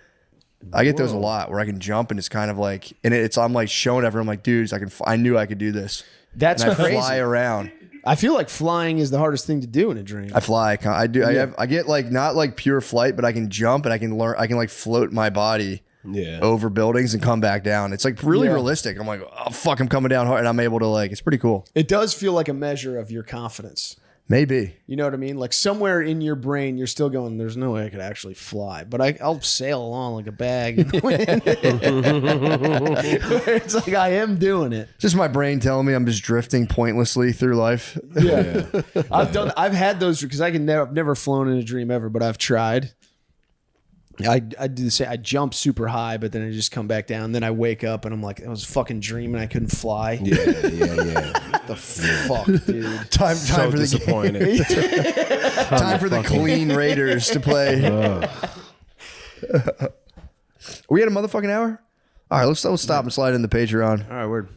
S2: I get those a lot where I can jump and it's kind of like, and I'm like showing everyone, I'm like, dudes, I knew I could do this.
S10: That's
S2: and
S10: crazy.
S2: I fly around.
S10: I feel like flying is the hardest thing to do in a dream.
S2: I fly. I do. Yeah. I get like not like pure flight, but I can jump and I can learn. I can like float my body over buildings and come back down. It's like really realistic. I'm like, oh fuck, I'm coming down hard, and I'm able to like. It's pretty cool.
S10: It does feel like a measure of your confidence.
S2: Maybe.
S10: You know what I mean? Like somewhere in your brain, you're still going, there's no way I could actually fly, but I'll sail along like a bag in the wind. It's like I am doing it.
S2: Just my brain telling me I'm just drifting pointlessly through life.
S10: Yeah. I've had those because I've never flown in a dream ever, but I've tried. I do the same. I jump super high, but then I just come back down. Then I wake up and I'm like, I was fucking dreaming. I couldn't fly.
S9: Yeah.
S10: What the fuck, dude?
S2: Time
S9: So
S2: for
S9: disappointed.
S2: time for the clean Raiders to play. We had a motherfucking hour. All right, let's stop and slide in the Patreon.
S10: All right, word.